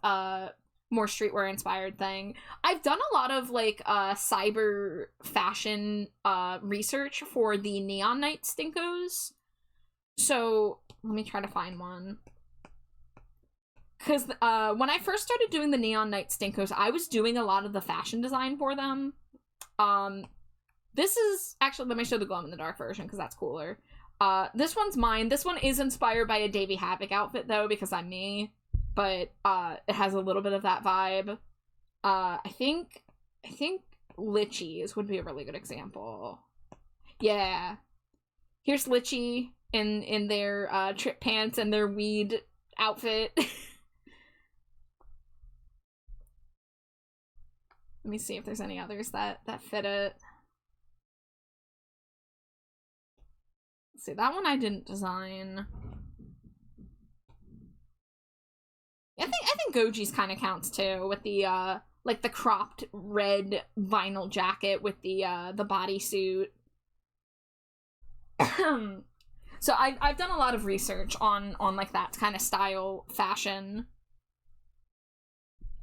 more streetwear inspired thing. I've done a lot of like cyber fashion research for the Neon Night Stinkos. So let me try to find one. Because when I first started doing the Neon Night Stinkos, I was doing a lot of the fashion design for them. This is actually, let me show the glow in the dark version because that's cooler. This one's mine. This one is inspired by a Davey Havoc outfit though, because I'm me. But it has a little bit of that vibe. I think Litchies would be a really good example. Yeah. Here's Litchie in their trip pants and their weed outfit. Let me see if there's any others that fit it. Let's see, that one I didn't design. I think Goji's kind of counts too, with the like the cropped red vinyl jacket with the bodysuit. So I've done a lot of research on like that kind of style fashion.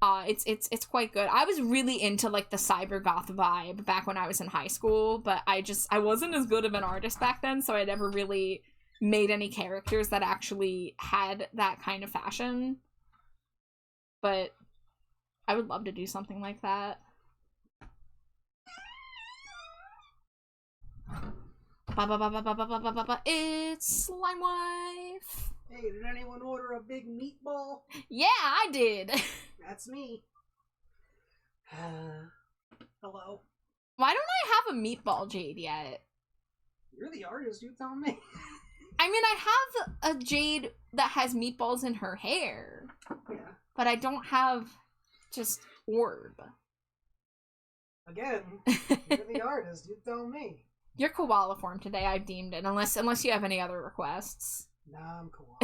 It's quite good. I was really into like the cyber goth vibe back when I was in high school, but I wasn't as good of an artist back then, so I never really made any characters that actually had that kind of fashion. But I would love to do something like that. It's Slime Wife. Hey, did anyone order a big meatball? Yeah, I did. That's me. Hello. Why don't I have a meatball Jade yet? You're the artist, you tell me. I mean, I have a Jade that has meatballs in her hair. Yeah. But I don't have just orb. Again, you're the artist, you tell me. You're koala form today, I've deemed it, unless you have any other requests. Nah, I'm koala.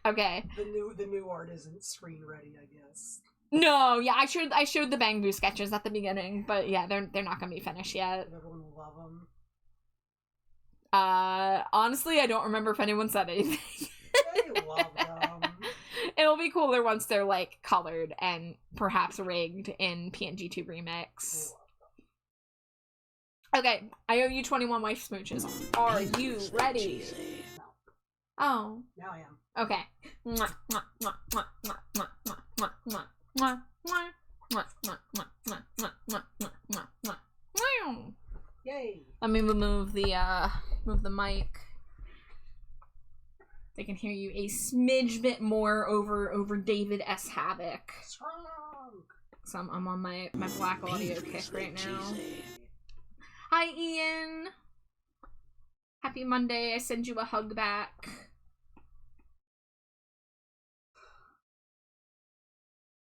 Okay. The new art isn't screen ready, I guess. No, yeah, I showed the Bang Boo sketches at the beginning, but yeah, they're not gonna be finished yet. Everyone will love them. Honestly, I don't remember if anyone said anything. They love them. It'll be cooler once they're like colored and perhaps rigged in PNG2 Remix. Okay, I owe you 21 wife smooches. Are you ready? No. Oh. Now I am. Okay. Yay. Let me move the mic. They can hear you a smidge bit more over David S. Havoc. Strong. So I'm on my black audio kick Dangerously right now. cheesy. Hi, Ian. Happy Monday. I send you a hug back.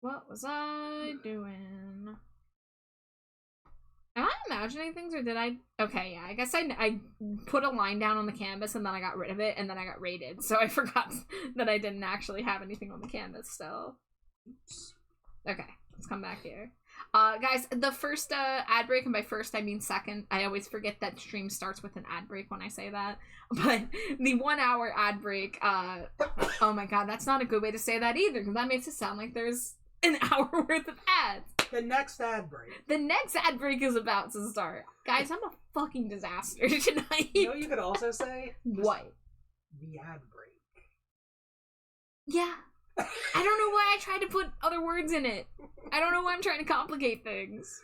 What was I doing? Am I imagining things, or did I? Okay, yeah, I guess I put a line down on the canvas and then I got rid of it and then I got raided, so I forgot that I didn't actually have anything on the canvas still. Oops. Okay, let's come back here. Guys, the first ad break, and by first I mean second. I always forget that stream starts with an ad break when I say that. But the 1 hour ad break, oh my god, that's not a good way to say that either, because that makes it sound like there's an hour worth of ads. The next ad break. The next ad break is about to start. Guys, I'm a fucking disaster tonight. You know, you could also say what? The ad break. Yeah. I don't know why I tried to put other words in it. I don't know why I'm trying to complicate things.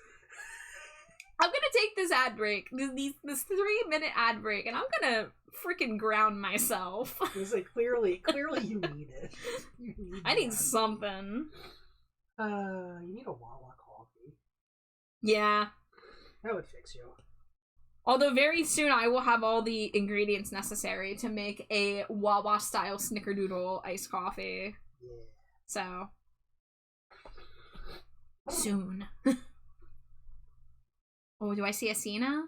I'm gonna take this ad break, this 3-minute ad break, and I'm gonna freaking ground myself. It's like clearly you need it. You need I need that. something. You need a Wawa coffee. Yeah. That would fix you. Although very soon I will have all the ingredients necessary to make a Wawa style snickerdoodle iced coffee. Yeah. So soon. Oh, do I see a Cena?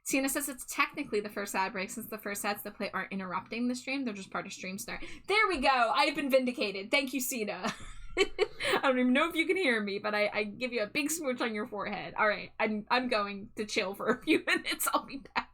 Cena says it's technically the first ad break since the first ads that play aren't interrupting the stream. They're just part of stream start. There we go. I've been vindicated. Thank you, Cena. I don't even know if you can hear me, but I give you a big smooch on your forehead. All right, I'm going to chill for a few minutes. I'll be back.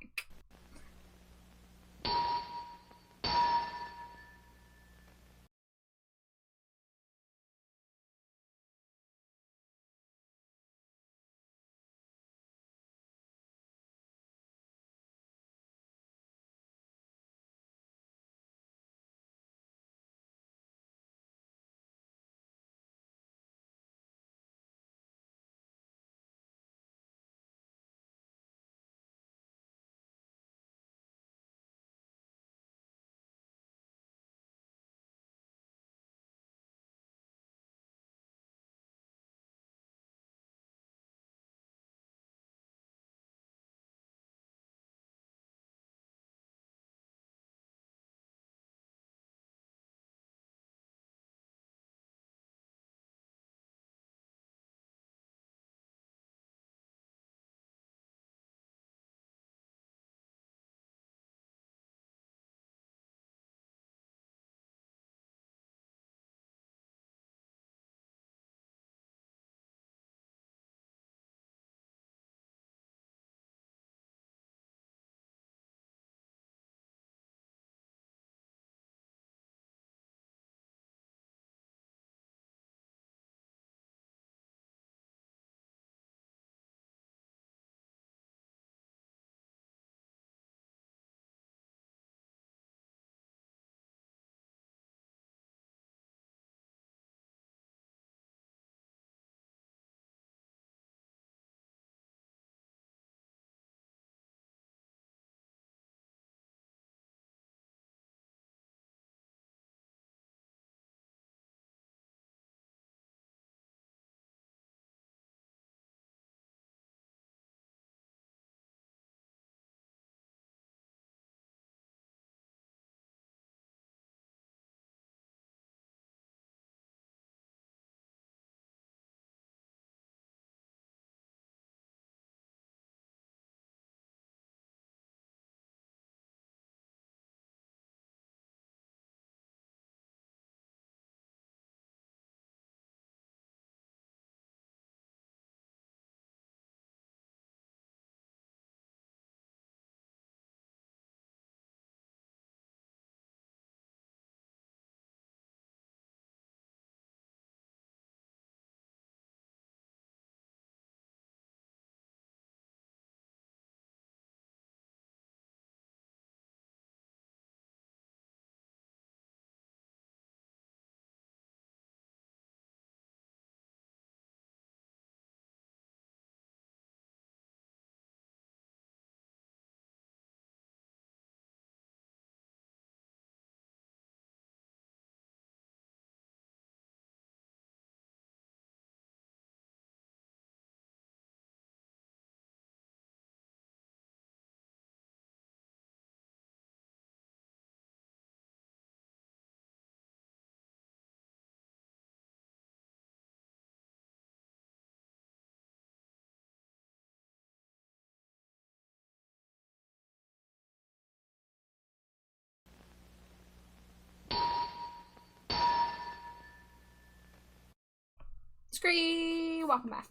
Scree, welcome back.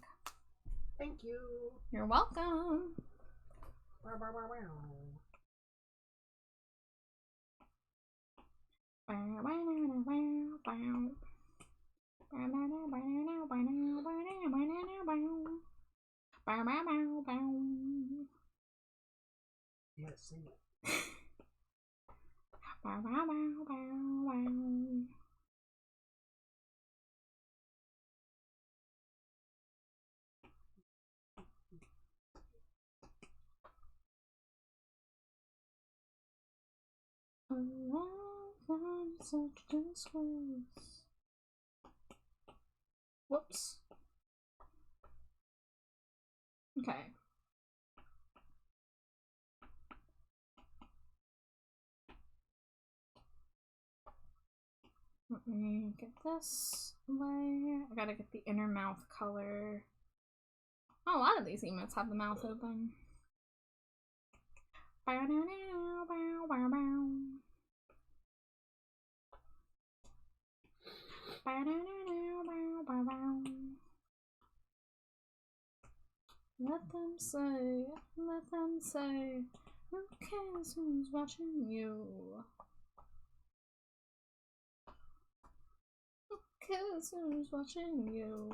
Thank you. You're welcome. Bow, bow, bow, bow. Yeah, sing it. Such disgrace. Whoops. Okay. Let me get this away. I gotta get the inner mouth color. Oh, a lot of these emotes have the mouth open. Bow, bow, bow, bow, bow. Bow, bow, bow, bow. Let them say, who cares who's watching you? Who cares who's watching you?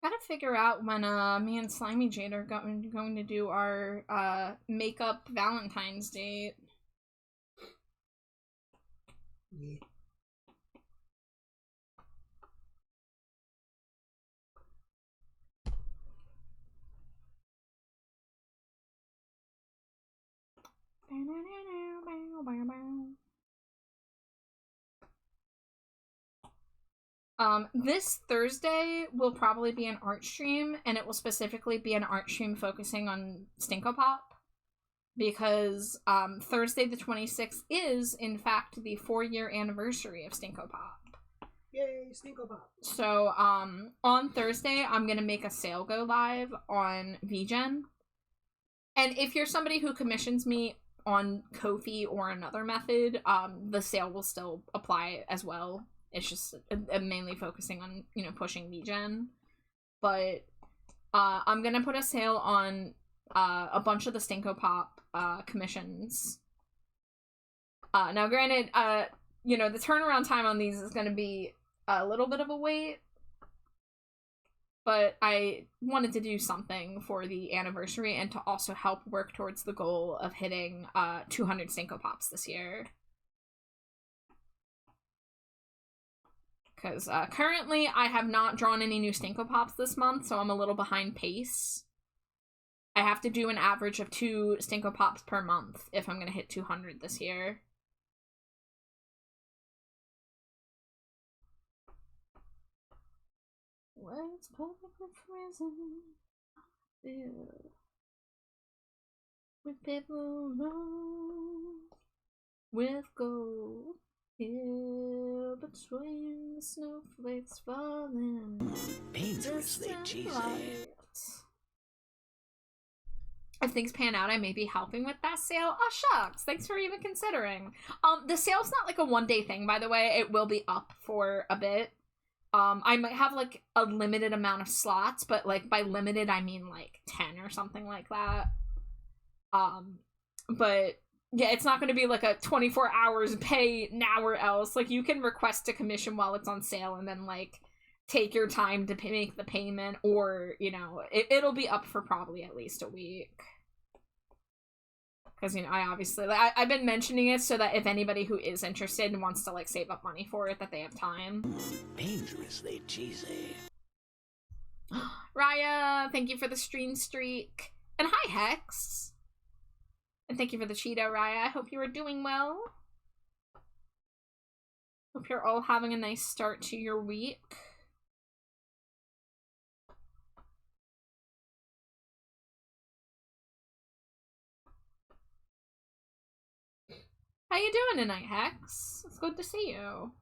Gotta figure out when me and Slimy Jade are going to do our makeup Valentine's date. Yeah. This Thursday will probably be an art stream, and it will specifically be an art stream focusing on Stinko Pop. Because Thursday the 26th is, in fact, the 4-year anniversary of Stinko Pop. Yay, Stinko Pop. So, on Thursday, I'm gonna make a sale go live on VGen. And if you're somebody who commissions me on Ko-fi or another method, the sale will still apply as well. It's just mainly focusing on, you know, pushing VGen. But I'm gonna put a sale on a bunch of the Stinko Pop commissions. Now, granted, you know, the turnaround time on these is gonna be a little bit of a wait. But I wanted to do something for the anniversary and to also help work towards the goal of hitting 200 Stinko Pops this year. Because currently I have not drawn any new Stinko Pops this month, so I'm a little behind pace. I have to do an average of 2 Stinko Pops per month if I'm going to hit 200 this year. Well, it's perfectly frozen. Yeah. With paper rolls, with gold. Here between the snowflakes falling. Dangerously cheesy. If things pan out, I may be helping with that sale. Oh, shucks. Thanks for even considering. The sale's not like a one-day thing, by the way. It will be up for a bit. I might have, like, a limited amount of slots, but, like, by limited, I mean, like, 10 or something like that. But, yeah, it's not going to be, like, a 24 hours pay now or else. Like, you can request a commission while it's on sale and then, like, take your time to make the payment, or, you know, it'll be up for probably at least a week. Because, you know, I obviously, like, I've been mentioning it so that if anybody who is interested and wants to, like, save up money for it, that they have time. Dangerously cheesy. Raya, thank you for the stream streak. And hi, Hex. And thank you for the Cheeto, Raya. I hope you are doing well. Hope you're all having a nice start to your week. How you doing tonight, Hex? It's good to see you.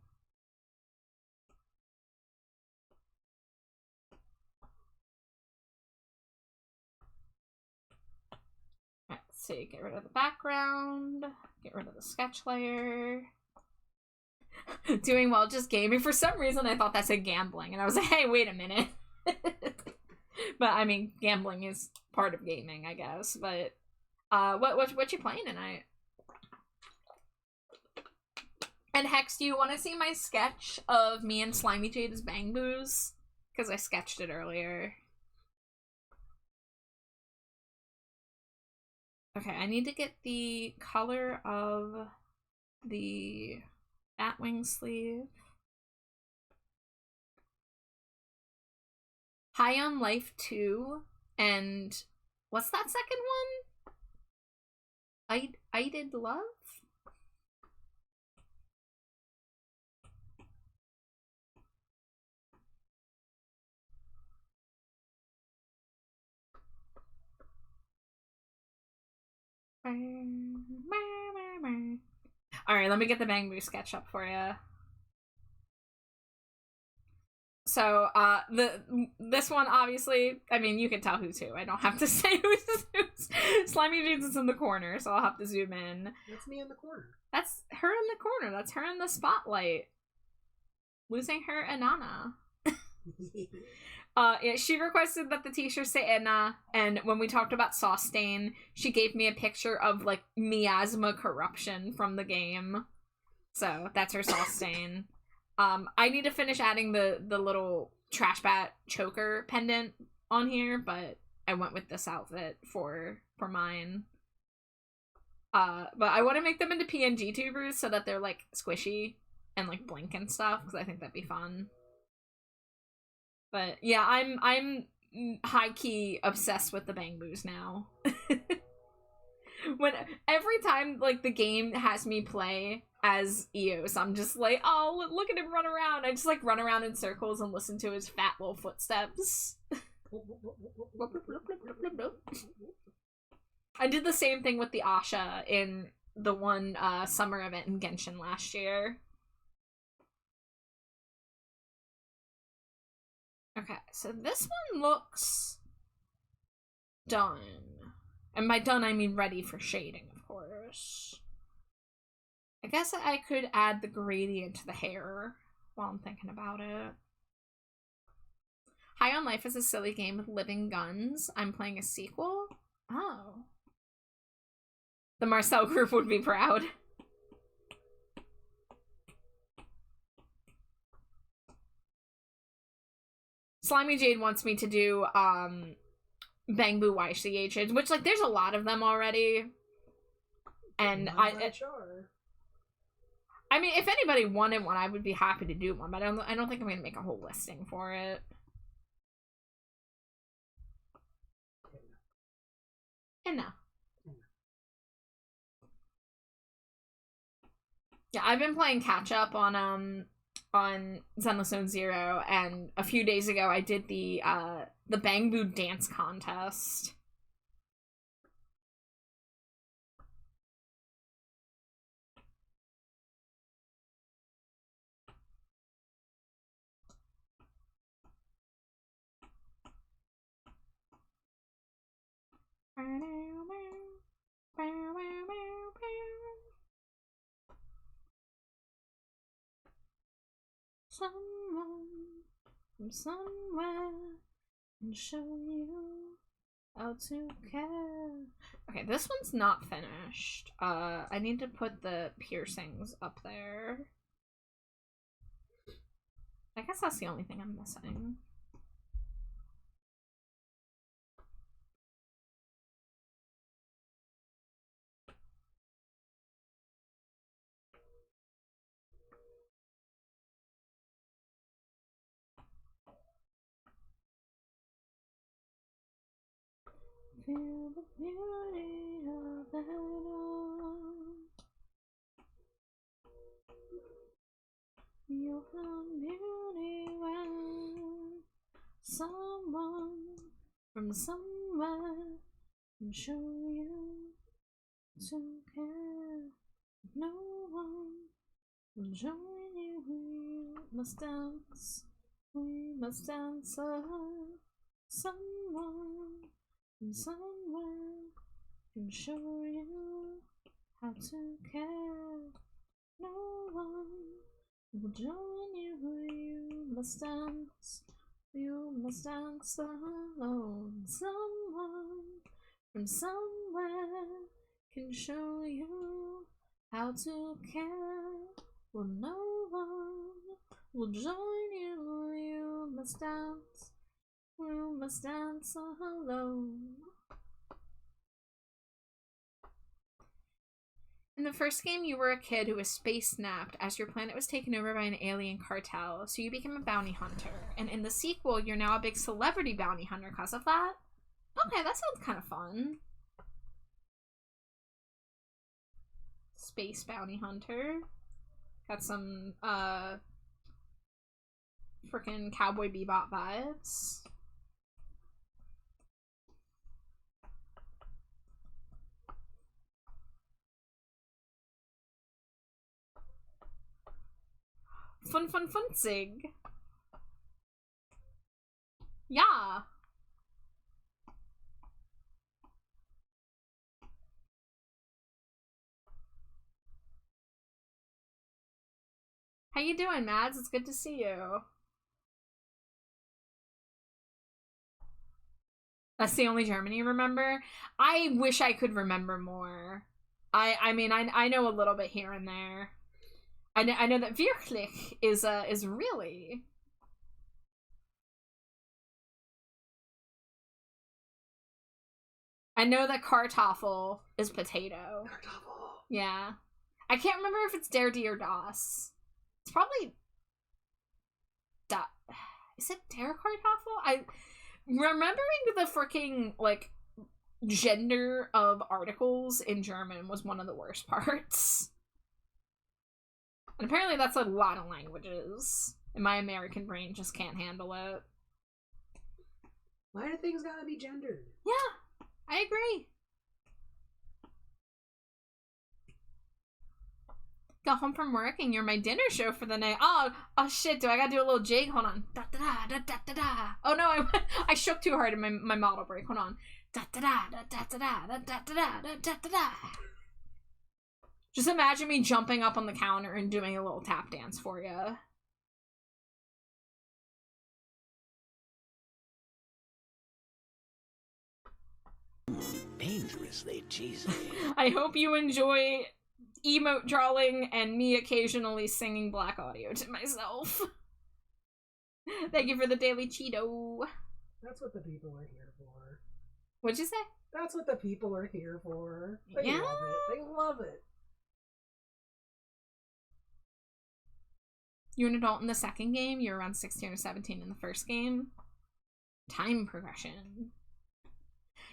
Let's see, get rid of the background, get rid of the sketch layer. Doing well, just gaming. For some reason, I thought that said gambling, and I was like, hey, wait a minute. But, I mean, gambling is part of gaming, I guess, but, what you playing tonight? And Hex, do you want to see my sketch of me and Slimy Jade as Bang Boos? Because I sketched it earlier. Okay, I need to get the color of the Batwing sleeve. High on Life 2, and what's that second one? I Did Love? Alright, let me get the Bang Boo sketch up for you. So, this one, obviously, I mean, you can tell who's who. I don't have to say who's who's. Slimy Jeans is in the corner, so I'll have to zoom in. That's me in the corner. That's her in the corner. That's her in the spotlight. Losing her Inanna. Yeah, she requested that the t-shirt say Edna, and when we talked about Sauce Stain, she gave me a picture of, like, miasma corruption from the game. So, that's her Sauce Stain. I need to finish adding the little trash bat choker pendant on here, but I went with this outfit for mine. But I want to make them into PNG tubers so that they're, like, squishy and, like, blink and stuff, because I think that'd be fun. But, yeah, I'm high-key obsessed with the Bang Boos now. When every time, like, the game has me play as Eos, I'm just like, oh, look at him run around. I just, like, run around in circles and listen to his fat little footsteps. I did the same thing with the Asha in the one summer event in Genshin last year. Okay, so this one looks done. And by done, I mean ready for shading, of course. I guess I could add the gradient to the hair while I'm thinking about it. High on Life is a silly game with living guns. I'm playing a sequel? Oh. The Marcel group would be proud. Slimy Jade wants me to do, Bang Boo YCHs, which, like, there's a lot of them already. And I mean, if anybody wanted one, I would be happy to do one, but I don't think I'm gonna make a whole listing for it. And no. Yeah, I've been playing catch up on Zenless Zone Zero, and a few days ago I did the Bang Boo dance contest. Someone from somewhere can show you how to care. Okay, this one's not finished. I need to put the piercings up there. I guess that's the only thing I'm missing. Feel the beauty of it all. You'll find beauty when someone from somewhere can show you to care. No one will join you. We must dance. We must dance. Someone from somewhere can show you how to care. No one will join you. You must dance. You must dance alone. Someone from somewhere can show you how to care. Well, no one will join you. You must dance. You must dance alone. In the first game, you were a kid who was space snapped as your planet was taken over by an alien cartel, so you became a bounty hunter. And in the sequel, you're now a big celebrity bounty hunter because of that? Okay, that sounds kind of fun. Space bounty hunter. Got some, frickin' Cowboy Bebop vibes. Funsig. Yeah. How you doing, Mads? It's good to see you. That's the only German you remember? I wish I could remember more. I mean, I know a little bit here and there. I know that wirklich is really. I know that Kartoffel is potato. Kartoffel. Yeah. I can't remember if it's Der D or Das. It's probably Da. Is it Der Kartoffel? I remembering the freaking like gender of articles in German was one of the worst parts. And apparently that's a lot of languages. And my American brain just can't handle it. Why do things gotta be gendered? Yeah, I agree. Got home from work and you're my dinner show for the night. Oh shit, do I gotta do a little jig? Hold on. Da da da da da da. Oh no, I shook too hard in my model break. Hold on. Da da da da da da da da da da da da da. Just imagine me jumping up on the counter and doing a little tap dance for you. Dangerously cheesy. I hope you enjoy emote drawing and me occasionally singing black audio to myself. Thank you for the daily Cheeto. That's what the people are here for. What'd you say? That's what the people are here for. They Yeah. love it. They love it. You're an adult in the second game. You're around 16 or 17 in the first game. Time progression.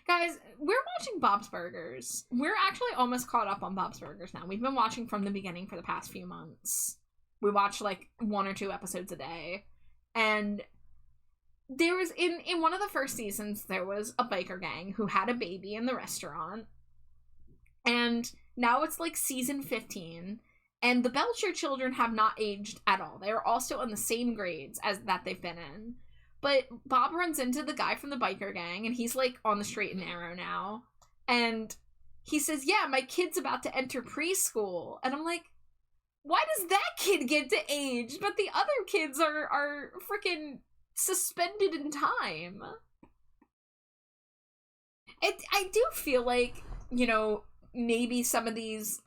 Guys, we're watching Bob's Burgers. We're actually almost caught up on Bob's Burgers now. We've been watching from the beginning for the past few months. We watch like 1 or 2 episodes a day. And there was, in one of the first seasons, there was a biker gang who had a baby in the restaurant. And now it's like season 15. And the Belcher children have not aged at all. They are all still in the same grades as that they've been in. But Bob runs into the guy from the biker gang, and he's, like, on the straight and narrow now. And he says, yeah, my kid's about to enter preschool. And I'm like, why does that kid get to age, but the other kids are freaking suspended in time? I do feel like, you know, maybe some of these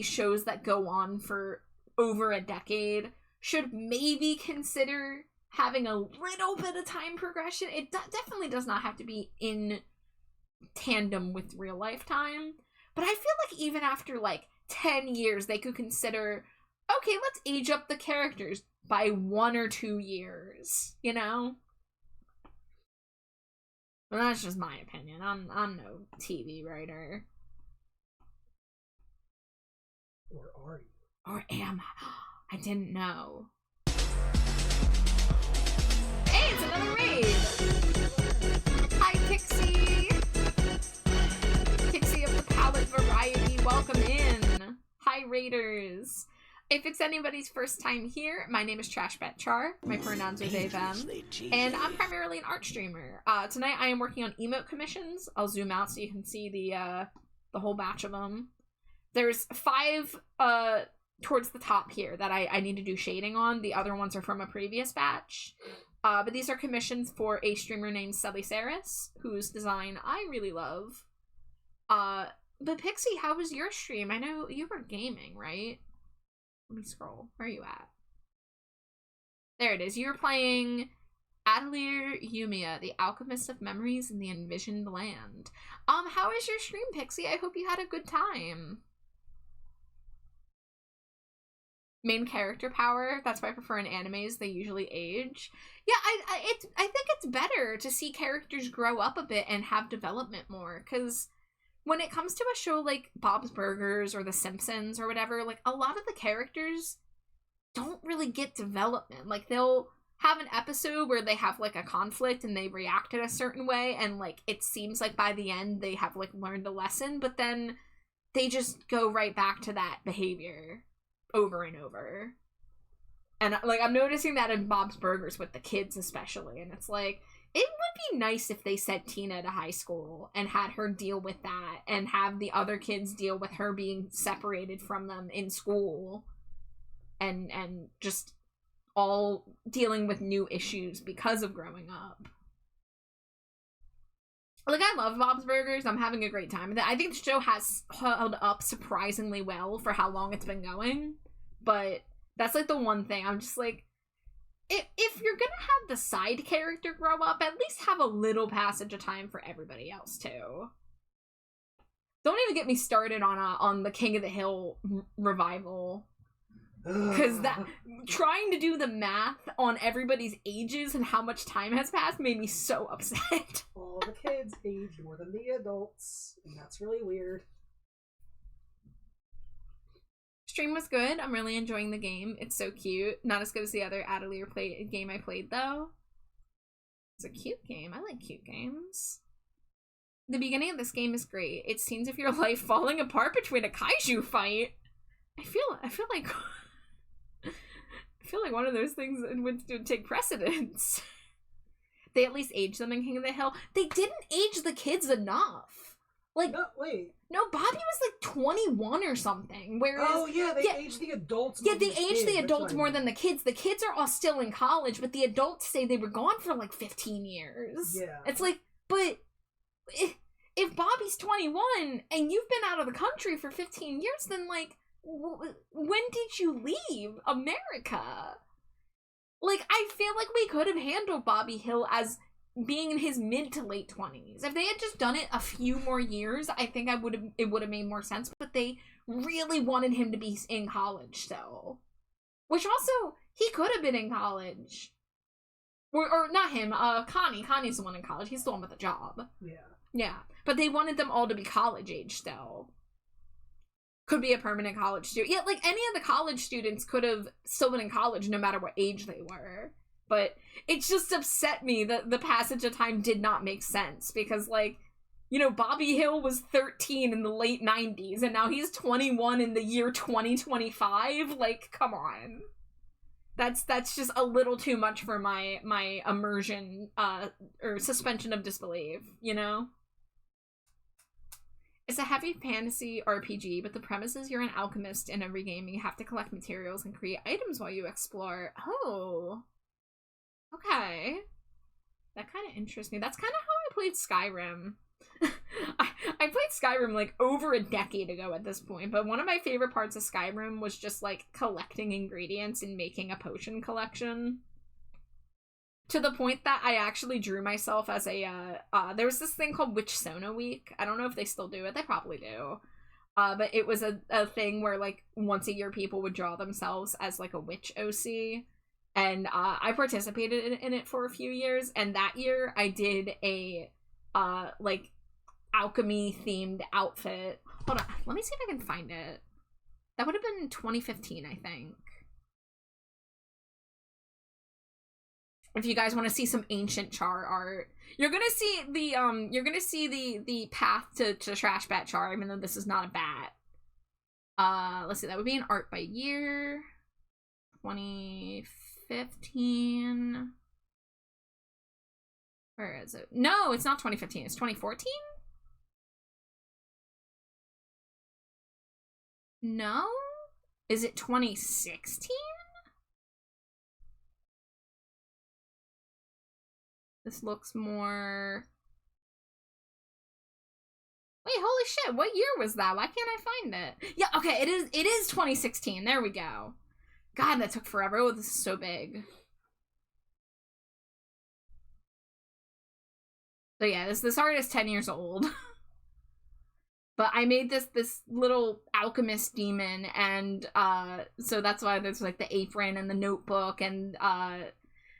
shows that go on for over a decade should maybe consider having a little bit of time progression. It definitely does not have to be in tandem with real life time. But I feel like even after like 10 years, they could consider, okay, let's age up the characters by 1 or 2 years, you know? Well, that's just my opinion. I'm no TV writer. Or are you? Or am I? I didn't know. Hey, it's another raid! Hi, Pixie! Pixie of the Palette Variety, welcome in! Hi, Raiders. If it's anybody's first time here, my name is TrashBetChar. My pronouns are they, them. Dangerously cheesy. And I'm primarily an art streamer. Tonight I am working on emote commissions. I'll zoom out so you can see the whole batch of them. There's 5 towards the top here that I need to do shading on. The other ones are from a previous batch. But these are commissions for a streamer named Celisaris, whose design I really love. But Pixie, how was your stream? I know you were gaming, right? Let me scroll. Where are you at? There it is. You were playing Atelier Yumia, the Alchemist of Memories in the Envisioned Land. How was your stream, Pixie? I hope you had a good time. Main character power. That's why I prefer in animes. They usually age. Yeah, I think it's better to see characters grow up a bit and have development more, because when it comes to a show like Bob's Burgers or The Simpsons or whatever, like, a lot of the characters don't really get development. Like, they'll have an episode where they have, like, a conflict and they react in a certain way, and, like, it seems like by the end they have, like, learned a lesson, but then they just go right back to that behavior over and over. And, like, I'm noticing that in Bob's Burgers with the kids especially, and it's like, it would be nice if they sent Tina to high school and had her deal with that and have the other kids deal with her being separated from them in school and just all dealing with new issues because of growing up. Like, I love Bob's Burgers. I'm having a great time with it. I think the show has held up surprisingly well for how long it's been going. But that's, like, the one thing. I'm just like, if you're gonna have the side character grow up, at least have a little passage of time for everybody else too. Don't even get me started on the King of the Hill revival, because that trying to do the math on everybody's ages and how much time has passed made me so upset. All the kids age more than the adults, and that's really weird. Stream was good. I'm really enjoying the game. It's so cute. Not as good as the other Atelier game I played, though. It's a cute game. I like cute games. The beginning of this game is great. It seems if your life falling apart between a kaiju fight. I feel like one of those things would take precedence. They at least aged them in King of the Hill. They didn't age the kids enough. Like, no, wait. No, Bobby was like 21 or something. Whereas, oh yeah, they aged the adults. Yeah, they aged the adults more than the kids. The kids are all still in college, but the adults say they were gone for like 15 years. Yeah, it's like, but if Bobby's 21 and you've been out of the country for 15 years, then like, when did you leave America? Like, I feel like we could have handled Bobby Hill as being in his mid to late 20s. If they had just done it a few more years, I think it would have made more sense, but they really wanted him to be in college still. Which also, he could have been in college. Or not him, Connie. Connie's the one in college. He's the one with a job. Yeah. Yeah. But they wanted them all to be college age still. Could be a permanent college student. Yeah, like any of the college students could have still been in college no matter what age they were. But it just upset me that the passage of time did not make sense, because, like, you know, Bobby Hill was 13 in the late 90s, and now he's 21 in the year 2025. Like, come on. That's just a little too much for my immersion, or suspension of disbelief, you know? It's a heavy fantasy RPG, but the premise is you're an alchemist in every game, and you have to collect materials and create items while you explore. Oh. Okay. That kind of interests me. That's kind of how I played Skyrim. I played Skyrim like over a decade ago at this point, but one of my favorite parts of Skyrim was just like collecting ingredients and making a potion collection. To the point that I actually drew myself as a, there was this thing called Witch Sona Week. I don't know if they still do it. They probably do. But it was a thing where like once a year people would draw themselves as like a witch OC. And I participated in it for a few years, and that year I did a, like, alchemy-themed outfit. Hold on, let me see if I can find it. That would have been 2015, I think. If you guys want to see some ancient Char art, you're gonna see the path to TrashBetChar, even though this is not a bat. Let's see, that would be an art by year. 2015. Where is it? No, it's not 2015. It's 2014? No? Is it 2016? This looks more... Wait, holy shit, what year was that? Why can't I find it? Yeah, okay, it is 2016. There we go. God, that took forever. Oh, this is so big. So yeah, this art is 10 years old. But I made this little alchemist demon, and so that's why there's like the apron and the notebook, and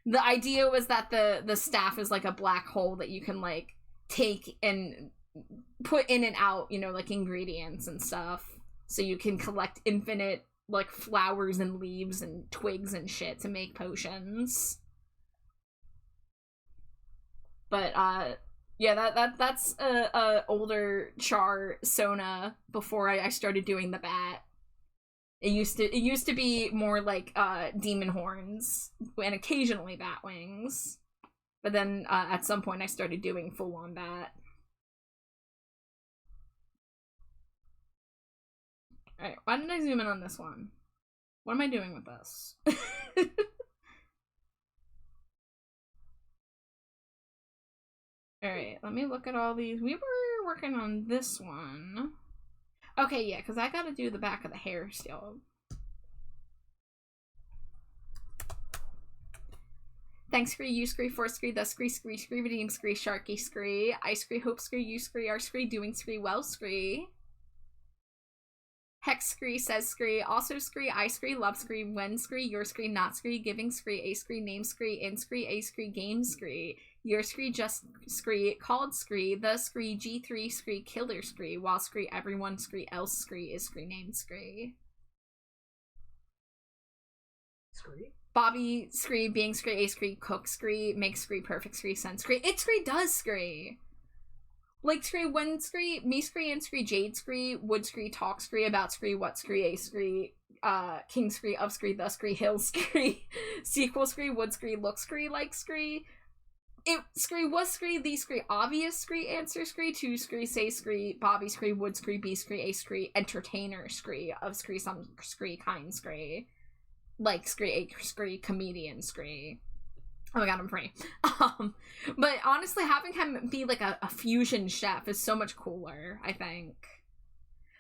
the idea was that the staff is like a black hole that you can like take and put in and out, you know, like ingredients and stuff, so you can collect infinite like flowers and leaves and twigs and shit to make potions. But yeah, that's a older Char Sona before I started doing the bat. It used to be more like demon horns and occasionally bat wings, but then at some point I started doing full on bat. Alright, why didn't I zoom in on this one? What am I doing with this? Alright, let me look at all these. We were working on this one. Okay, yeah, because I gotta do the back of the hair still. Thanks, Scree, you Scree, for Scree, the Scree, Scree, Scree, Redeem Scree, Sharky Scree, I Scree, Hope Scree, you Scree, our Scree, doing Scree, well Scree. Hex Scree, says Scree, also Scree, I Scree, love Scree, when Scree, your Scree, not Scree, giving Scree, a Scree, name Scree, in Scree, a Scree, game Scree, your Scree, just Scree, called Scree, the Scree, G3 Scree, killer Scree, while Scree, everyone Scree, else Scree, is Scree, named Scree. Scree? Bobby Scree, being Scree, a Scree, cook Scree, make Scree, perfect Scree, send Scree, it Scree, does Scree. Like Scree, when Scree, me Scree, and Scree, Jade Scree, would Scree, talk Scree, about Scree, what Scree, a Scree, king Scree, of Scree, the Scree, hill Scree, sequel Scree, would Scree, look Scree, like Scree, it Scree, was Scree, the Scree, obvious Scree, answer Scree, to Scree, say Scree, Bobby Scree, would Scree, be Scree, a Scree, entertainer Scree, of Scree, some Scree, kind Scree, like Scree, a Scree, comedian Scree. Oh my god, I'm free. But honestly, having him be like a fusion chef is so much cooler, I think.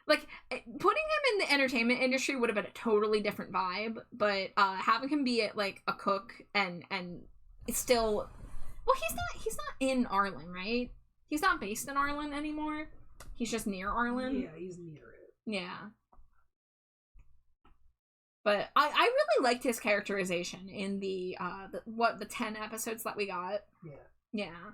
Like, putting him in the entertainment industry would have been a totally different vibe, but having him be like a cook and it's still... Well, he's not in Arlen, right? He's not based in Arlen anymore. He's just near Arlen. Yeah, he's near it. Yeah. But I really liked his characterization in the 10 episodes that we got. Yeah. Yeah.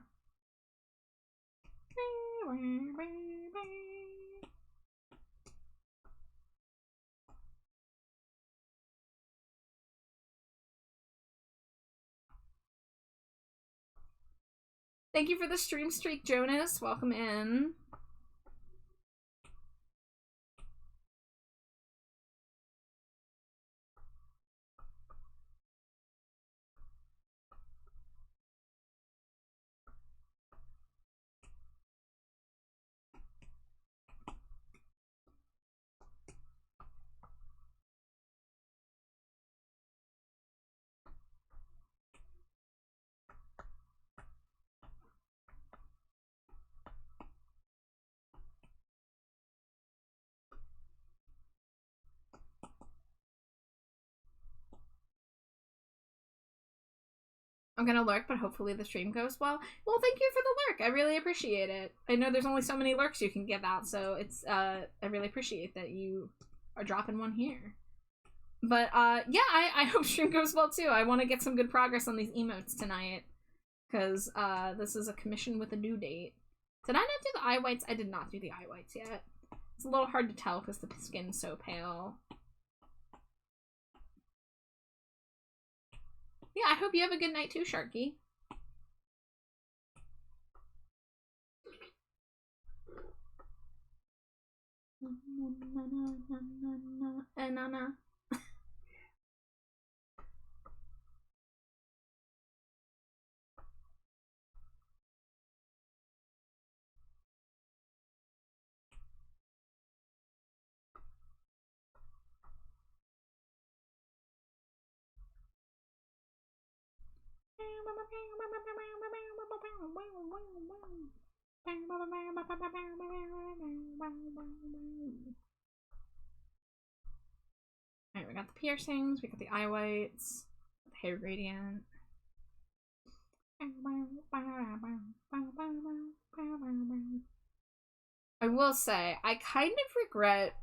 Thank you for the stream streak, Jonas. Welcome in. I'm gonna lurk, but hopefully the stream goes well. Well, thank you for the lurk. I really appreciate it. I know there's only so many lurks you can give out, so it's I really appreciate that you are dropping one here. But yeah, I hope stream goes well too. I want to get some good progress on these emotes tonight, because this is a commission with a due date. Did I not do the eye whites? I did not do the eye whites yet. It's a little hard to tell because the skin's so pale. Yeah, I hope you have a good night too, Sharky. Alright, we got the piercings, we got the eye whites, the hair gradient. I will say, I kind of regret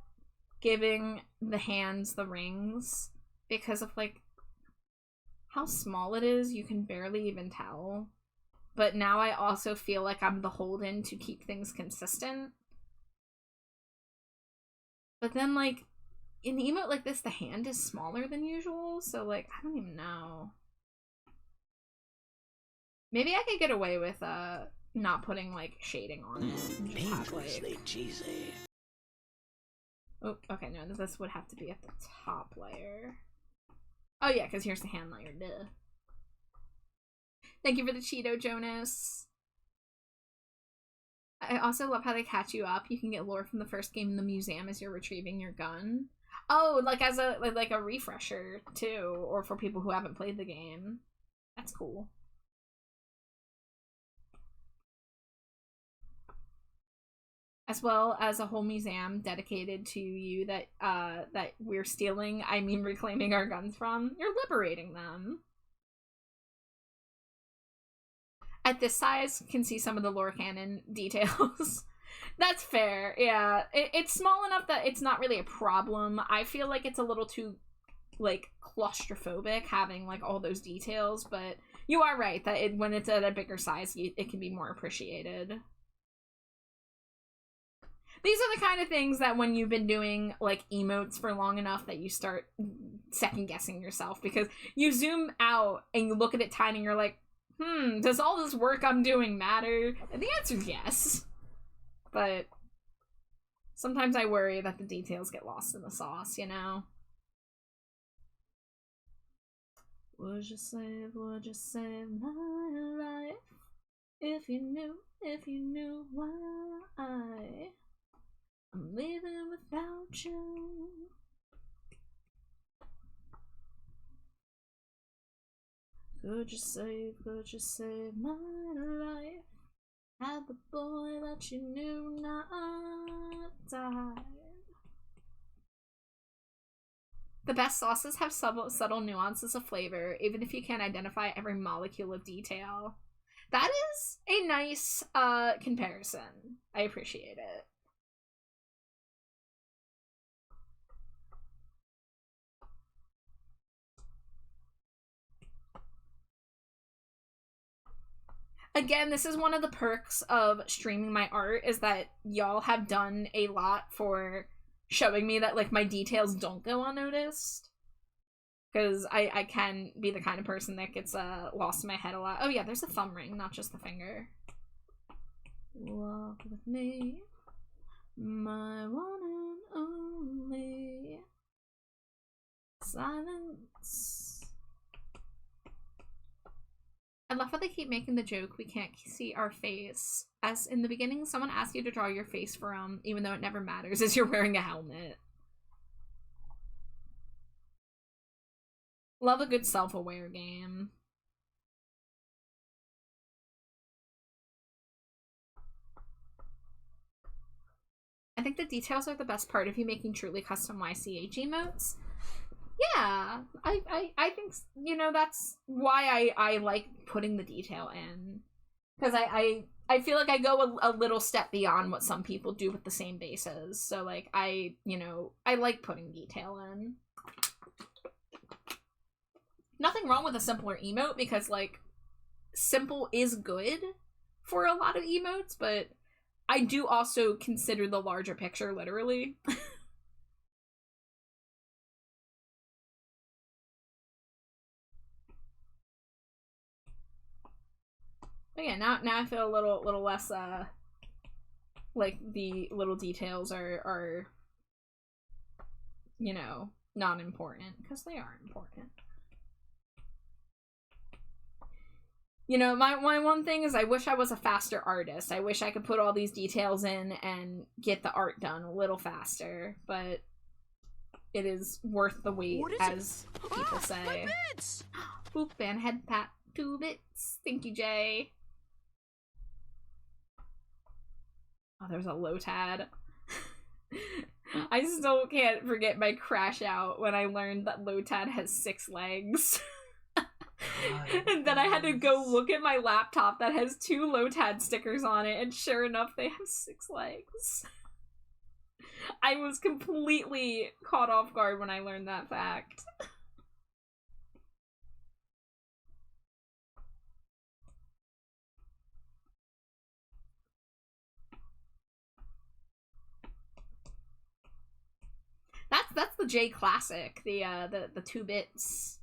giving the hands the rings because of like how small it is. You can barely even tell. But now I also feel like I'm beholden to keep things consistent. But then like in the emote like this, the hand is smaller than usual, so like I don't even know. Maybe I could get away with not putting like shading on it. And just have, Dangerously like... cheesy. Oh, okay, no, this would have to be at the top layer. Oh yeah, because here's the hand layer, duh. Thank you for the Cheeto, Jonas. I also love how they catch you up. You can get lore from the first game in the museum as you're retrieving your gun. Oh, like as a like a refresher too, or for people who haven't played the game. That's cool. As well as a whole museum dedicated to you that that we're stealing, I mean reclaiming our guns from. You're liberating them. At this size, can see some of the lore canon details. That's fair, yeah. It's small enough that it's not really a problem. I feel like it's a little too, like, claustrophobic having, like, all those details, but you are right that when it's at a bigger size, it can be more appreciated. These are the kind of things that when you've been doing, like, emotes for long enough that you start second-guessing yourself, because you zoom out and you look at it tiny and you're like, does all this work I'm doing matter? And the answer is yes. But sometimes I worry that the details get lost in the sauce, you know? Would you save my life? If you knew why I'm leaving without you. Could you save my life? Had the boy that you knew not died. The best sauces have subtle nuances of flavor, even if you can't identify every molecule of detail. That is a nice comparison. I appreciate it. Again, this is one of the perks of streaming my art, is that y'all have done a lot for showing me that, like, my details don't go unnoticed. Because I can be the kind of person that gets lost in my head a lot. Oh yeah, there's a thumb ring, not just the finger. Walk with me, my one and only. Silence. I love how they keep making the joke we can't see our face. As in the beginning, someone asks you to draw your face for them, even though it never matters as you're wearing a helmet. Love a good self-aware game. I think the details are the best part of you making truly custom YCH emotes. Yeah, I think, you know, that's why I like putting the detail in. Because I feel like I go a little step beyond what some people do with the same bases. So, like, I like putting detail in. Nothing wrong with a simpler emote, because, like, simple is good for a lot of emotes, but I do also consider the larger picture, literally. But yeah, now I feel a little less like the little details are you know, not important, because they are important. You know, my one thing is I wish I was a faster artist. I wish I could put all these details in and get the art done a little faster, but it is worth the wait, as people say. Boop and head pat 2 bits. Thank you, Jay. Oh, there's a Lotad. I still can't forget my crash out when I learned that Lotad has 6 legs. And then I had to go look at my laptop that has 2 Lotad stickers on it, and sure enough, they have 6 legs. I was completely caught off guard when I learned that fact. That's the J classic, the 2 bits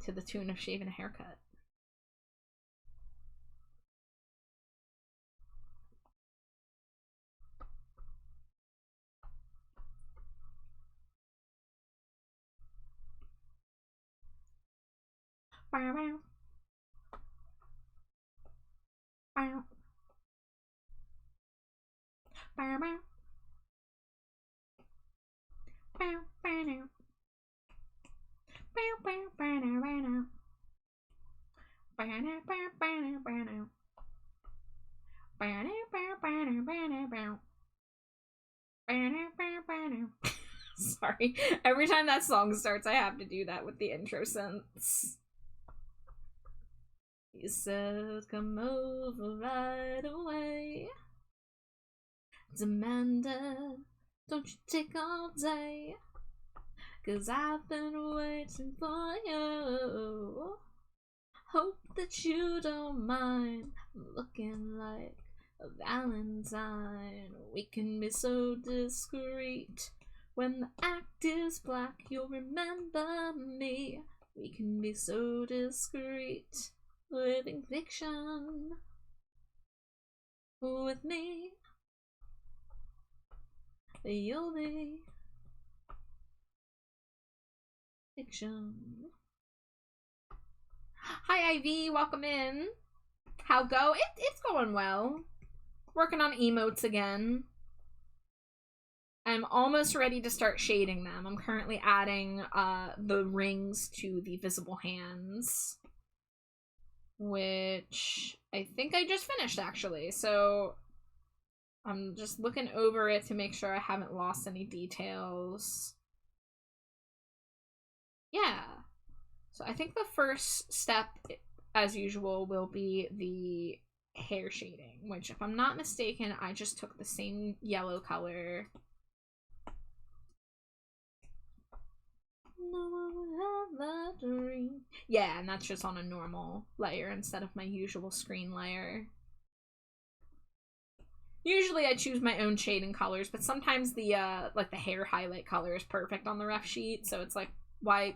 to the tune of shaving a haircut. Bow, bow. Bow. Bow, bow. Bow, bow, bow. Bow, bow, bow, bow, bow. Bow, bow, bow, bow, bow. Bow, bow, bow, bow, bow. Bow, bow, bow. Sorry. Every time that song starts, I have to do that with the intro synths. He said, come over right away. Demanded, don't you take all day, 'cause I've been waiting for you. Hope that you don't mind looking like a Valentine. We can be so discreet. When the act is black, you'll remember me. We can be so discreet. Living fiction with me. You'll be fiction. Hi Ivy, welcome in. How go? It's going well. Working on emotes again. I'm almost ready to start shading them. I'm currently adding the rings to the visible hands, which I think I just finished actually, so I'm just looking over it to make sure I haven't lost any details. Yeah. So I think the first step, as usual, will be the hair shading, which, if I'm not mistaken, I just took the same yellow color. No one would have a dream. Yeah, and that's just on a normal layer instead of my usual screen layer. Usually I choose my own shading colors, but sometimes the like the hair highlight color is perfect on the ref sheet, so it's like why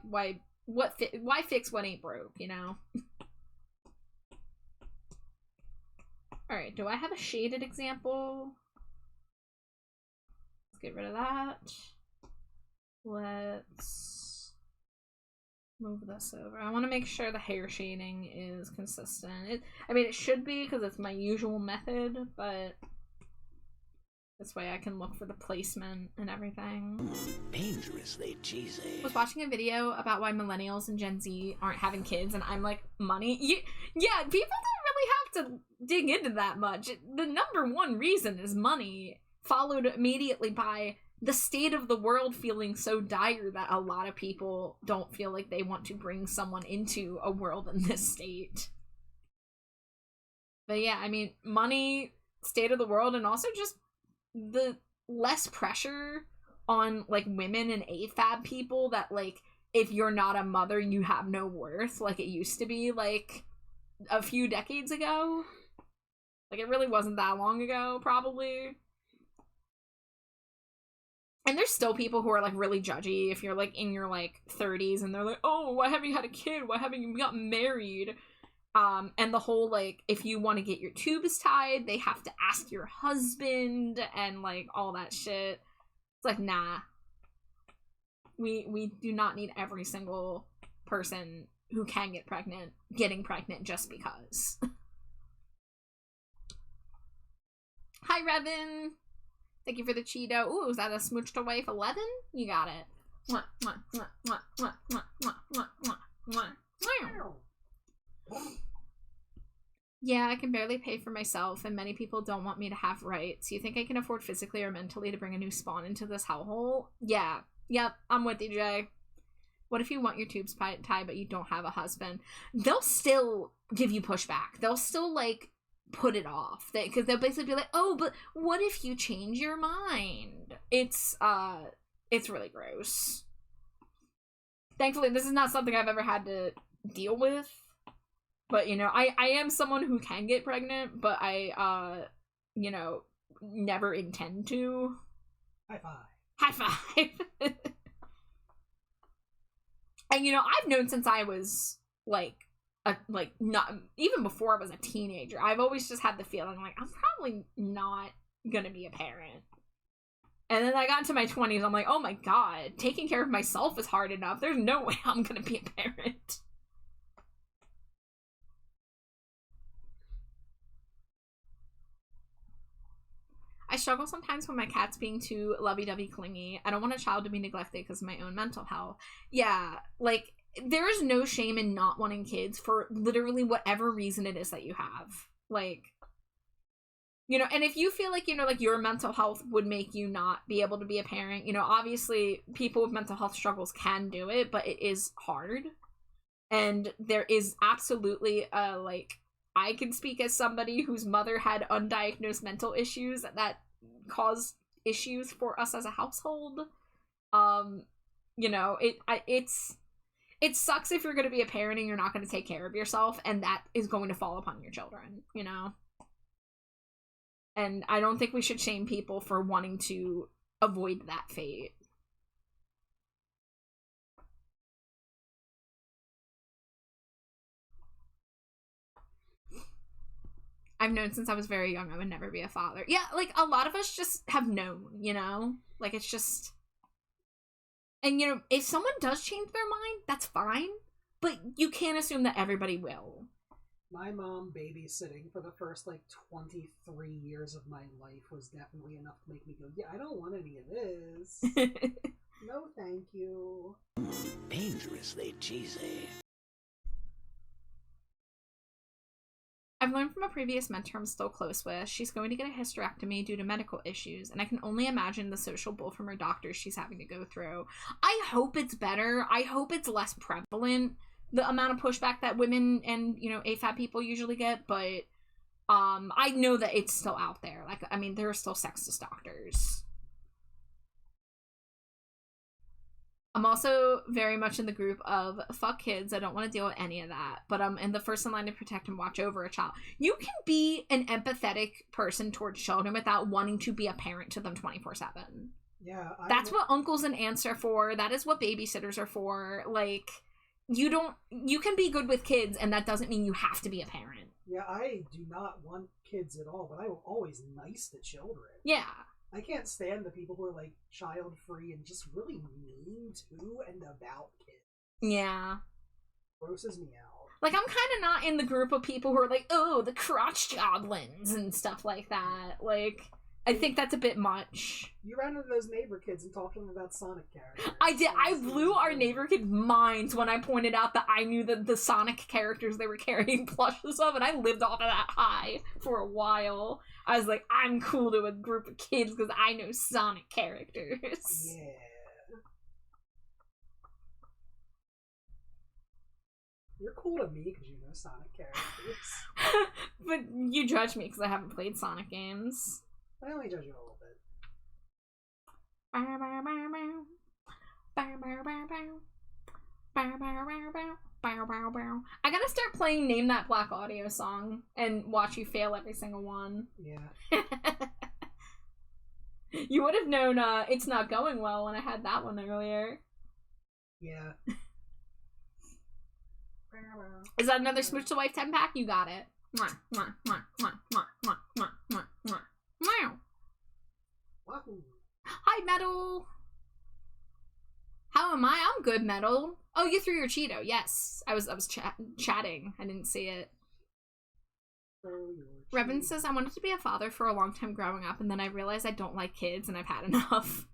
fix what ain't broke, you know? Alright, do I have a shaded example? Let's get rid of that. Let's move this over. I want to make sure the hair shading is consistent. I mean, it should be because it's my usual method, but this way I can look for the placement and everything. Dangerously cheesy. I was watching a video about why millennials and Gen Z aren't having kids, and I'm like, money? Yeah, people don't really have to dig into that much. The number one reason is money, followed immediately by the state of the world feeling so dire that a lot of people don't feel like they want to bring someone into a world in this state. But yeah, I mean, money, state of the world, and also just the less pressure on, like, women and AFAB people that, like, if you're not a mother, you have no worth, like it used to be, like, a few decades ago. Like, it really wasn't that long ago, probably. And there's still people who are, like, really judgy if you're, like, in your, like, 30s, and they're like, oh, why haven't you had a kid? Why haven't you gotten married? And the whole, like, if you want to get your tubes tied, they have to ask your husband and, like, all that shit. It's like, nah. We do not need every single person who can get pregnant getting pregnant just because. Hi, Revan. Thank you for the Cheeto. Ooh, is that a smooch to wife 11? You got it. Mwah, mwah, mwah, mwah, mwah, mwah, mwah, mwah, mwah, mwah. Yeah, I can barely pay for myself, and many people don't want me to have rights. You think I can afford physically or mentally to bring a new spawn into this hellhole? Yeah. Yep, I'm with you, Jay. What if you want your tubes tied, but you don't have a husband? They'll still give you pushback. They'll still, like, put it off. Because they'll basically be like, oh, but what if you change your mind? It's really gross. Thankfully, this is not something I've ever had to deal with. But, you know, I am someone who can get pregnant, but I, you know, never intend to. High five. High five. And, you know, I've known since I was, like, not, even before I was a teenager, I've always just had the feeling, like, I'm probably not gonna be a parent. And then I got into my 20s, I'm like, oh my god, taking care of myself is hard enough. There's no way I'm gonna be a parent. I struggle sometimes when my cat's being too lovey-dovey clingy. I don't want a child to be neglected because of my own mental health. Yeah, like, there is no shame in not wanting kids for literally whatever reason it is that you have. Like, you know, and if you feel like, you know, like, your mental health would make you not be able to be a parent, you know, obviously people with mental health struggles can do it, but it is hard. And there is absolutely like, I can speak as somebody whose mother had undiagnosed mental issues that caused issues for us as a household. You know, it sucks if you're going to be a parent and you're not going to take care of yourself, and that is going to fall upon your children, you know? And I don't think we should shame people for wanting to avoid that fate. I've known since I was very young I would never be a father. Yeah, like, a lot of us just have known, you know? Like, it's just... And, you know, if someone does change their mind, that's fine. But you can't assume that everybody will. My mom babysitting for the first, like, 23 years of my life was definitely enough to make me go, yeah, I don't want any of this. No, thank you. Dangerously cheesy. I've learned from a previous mentor I'm still close with, she's going to get a hysterectomy due to medical issues, and I can only imagine the social bull from her doctors she's having to go through. I hope it's better. I hope it's less prevalent, the amount of pushback that women and, you know, AFAB people usually get, but I know that it's still out there. Like, I mean, there are still sexist doctors. I'm also very much in the group of fuck kids. I don't want to deal with any of that. But I'm in the first in line to protect and watch over a child. You can be an empathetic person towards children without wanting to be a parent to them 24/7. Yeah. That's what uncles and aunts are for. That is what babysitters are for. Like, you can be good with kids, and that doesn't mean you have to be a parent. Yeah, I do not want kids at all, but I will always nice to children. Yeah. I can't stand the people who are, like, child-free and just really mean to and about kids. Yeah. Grosses me out. Like, I'm kind of not in the group of people who are like, oh, the crotch goblins and stuff like that. Like, I think that's a bit much. You ran into those neighbor kids and talked to them about Sonic characters. I did. I blew our neighbor kids' minds when I pointed out that I knew the Sonic characters they were carrying plushes of, and I lived off of that high for a while. I was like, I'm cool to a group of kids because I know Sonic characters. Yeah. You're cool to me because you know Sonic characters. But you judge me because I haven't played Sonic games. I only judge you a little bit. I gotta start playing Name That Black audio song and watch you fail every single one. Yeah. You would have known It's Not Going Well when I had that one earlier. Yeah. Is that another Smooch the Wife 10-pack? You got it. Mwah, mwah, mwah, mwah, mwah, mwah, mwah, mwah, mwah. Meow. Wahoo. Hi, Metal. How am I? I'm good, Metal. Oh, you threw your Cheeto. Yes. I was chatting. I didn't see it. Revan says, I wanted to be a father for a long time growing up, and then I realized I don't like kids, and I've had enough.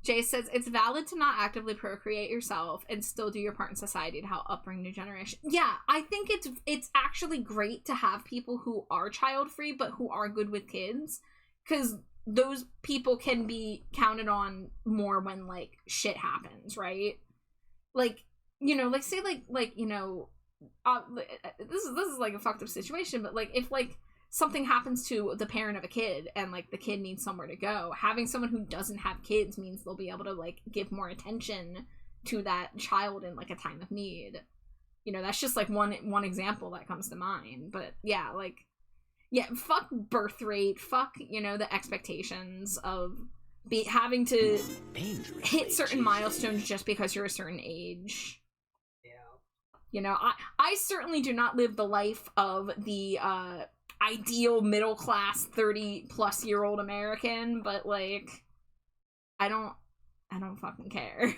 Jay says, it's valid to not actively procreate yourself and still do your part in society to help upbring new generation. Yeah, I think it's actually great to have people who are child-free, but who are good with kids, because those people can be counted on more when, like, shit happens, right? Like, you know, like, say, like, you know, this is like a fucked up situation, but like if like something happens to the parent of a kid and like the kid needs somewhere to go, having someone who doesn't have kids means they'll be able to like give more attention to that child in like a time of need. You know, that's just like one example that comes to mind. But yeah, like, yeah, fuck birth rate, fuck, you know, the expectations of having to hit certain milestones just because you're a certain age. You know, I certainly do not live the life of the ideal middle class 30+ year old American, but like I don't fucking care.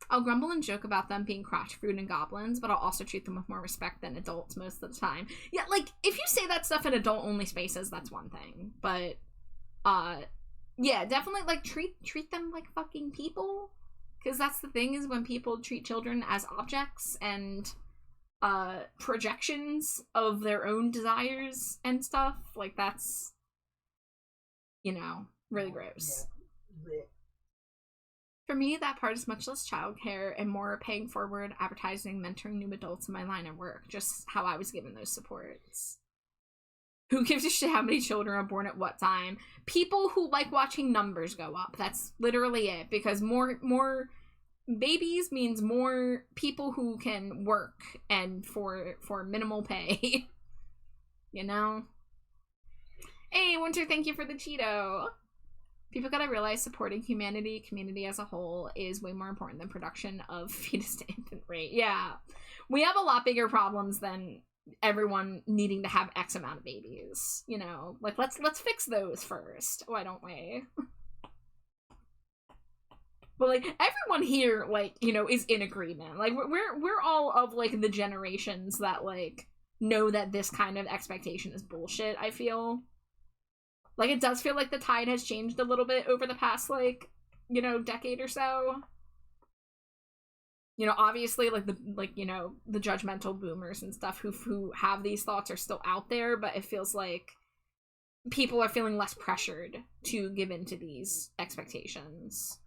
I'll grumble and joke about them being crotch food and goblins, but I'll also treat them with more respect than adults most of the time. Yeah, like if you say that stuff in adult only spaces, that's one thing, but yeah, definitely, like, treat them like fucking people, because that's the thing, is when people treat children as objects and projections of their own desires and stuff, like, that's, you know, really gross. Yeah. For me, that part is much less childcare and more paying forward, advertising, mentoring new adults in my line of work, just how I was given those supports. Who gives a shit how many children are born at what time? People who like watching numbers go up. That's literally it. Because more babies means more people who can work and for minimal pay. You know? Hey, Winter, thank you for the Cheeto. People gotta realize supporting community as a whole is way more important than production of fetus to infant rate. Yeah. We have a lot bigger problems than everyone needing to have X amount of babies, you know, like let's fix those first. Why don't we? But like everyone here, like, you know, is in agreement. Like we're all of like the generations that like know that this kind of expectation is bullshit. I feel like it does feel like the tide has changed a little bit over the past like, you know, decade or so. You know, obviously, like you know, the judgmental boomers and stuff who have these thoughts are still out there, but it feels like people are feeling less pressured to give in to these expectations.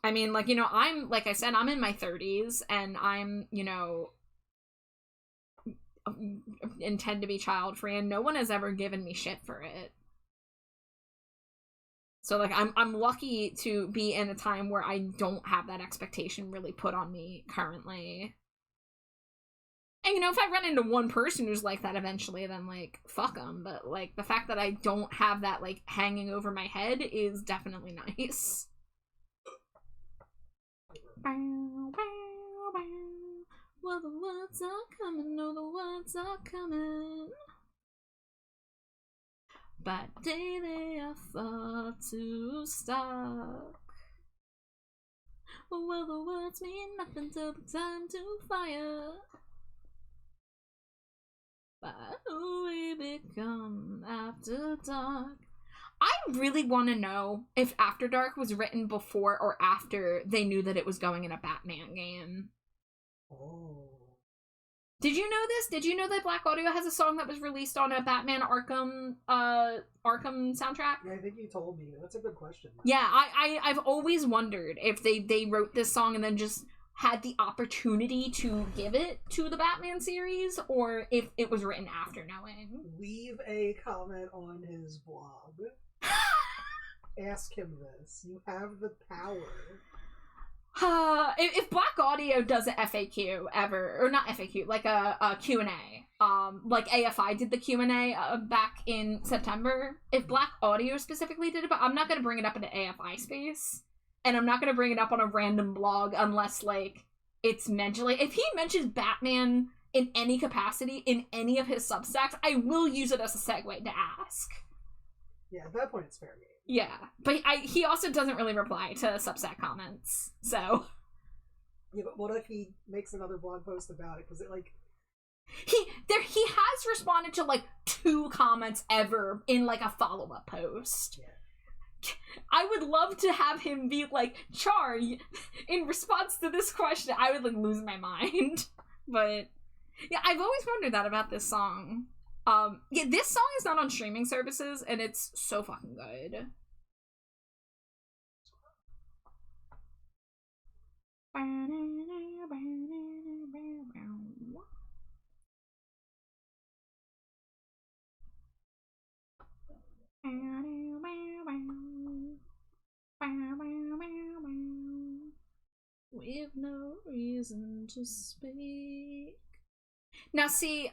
I mean, like, you know, like I said, I'm in my 30s, and I'm, you know, intend to be child-free, and no one has ever given me shit for it. So, like, I'm lucky to be in a time where I don't have that expectation really put on me currently. And, you know, if I run into one person who's like that eventually, then, like, fuck them. But, like, the fact that I don't have that, like, hanging over my head is definitely nice. Bow, bow, bow. Well, the words are coming, no, the words are coming. But daily I thought to stop. Well, the words mean nothing till the time to fire. But who we become after dark. I really want to know if After Dark was written before or after they knew that it was going in a Batman game. Oh. Did you know this? Did you know that Black Audio has a song that was released on a Batman Arkham soundtrack? Yeah, I think you told me. That's a good question. Yeah, I've always wondered if they wrote this song and then just had the opportunity to give it to the Batman series, or if it was written after knowing. Leave a comment on his blog. Ask him this. You have the power. If Black Audio does an FAQ ever, or not FAQ, like a Q&A, like AFI did the Q&A back in September, if Black Audio specifically did it, but I'm not going to bring it up in an AFI space, and I'm not going to bring it up on a random blog unless, like, it's mentioned. Like, if he mentions Batman in any capacity, in any of his Substacks, I will use it as a segue to ask. Yeah, at that point it's fair game. Yeah, but he also doesn't really reply to Substack comments, so... Yeah, but what if he makes another blog post about it? Because it, like... He has responded to, like, 2 comments ever in, like, a follow-up post. Yeah. I would love to have him be like, Char, in response to this question, I would, like, lose my mind. But, yeah, I've always wondered that about this song. Yeah, this song is not on streaming services, and it's so fucking good. With no reason to speak. Now, see,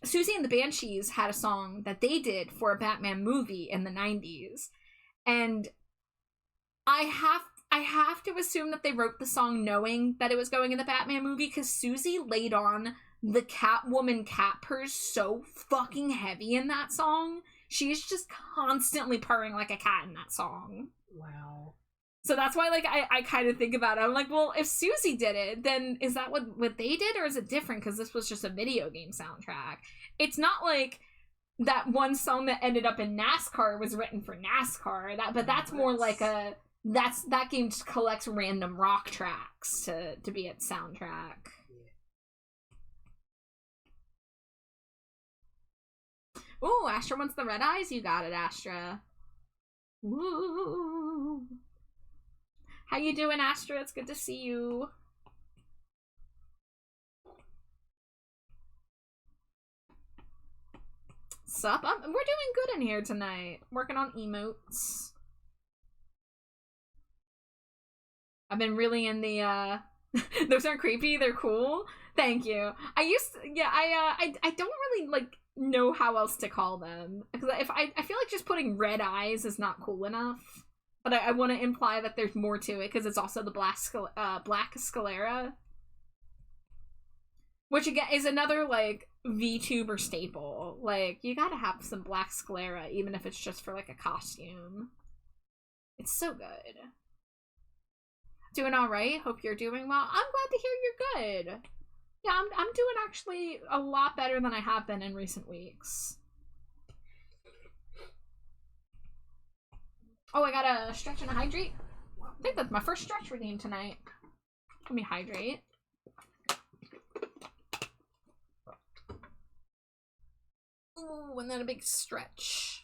Susie and the Banshees had a song that they did for a Batman movie in the 90s, and I have to assume that they wrote the song knowing that it was going in the Batman movie, because Susie laid on the Catwoman cat purrs so fucking heavy in that song. She's just constantly purring like a cat in that song. Wow. So that's why, like, I kind of think about it. I'm like, well, if Susie did it, then is that what they did, or is it different because this was just a video game soundtrack? It's not like that one song that ended up in NASCAR was written for NASCAR. But that's more like that game just collects random rock tracks to be its soundtrack. Yeah. Ooh, Astra wants the red eyes. You got it, Astra. Woo. How you doing, Astra? It's good to see you. Sup? We're doing good in here tonight. Working on emotes. I've been really in the, those aren't creepy, they're cool. Thank you. I don't really, like, know how else to call them. Because I feel like just putting red eyes is not cool enough. But I want to imply that there's more to it, because it's also the black sclera. Which, again, is another, like, VTuber staple. Like, you gotta have some black sclera, even if it's just for, like, a costume. It's so good. Doing alright? Hope you're doing well. I'm glad to hear you're good. Yeah, I'm doing actually a lot better than I have been in recent weeks. Oh, I gotta stretch and hydrate? I think that's my first stretch routine tonight. Let me hydrate. Ooh, and then a big stretch.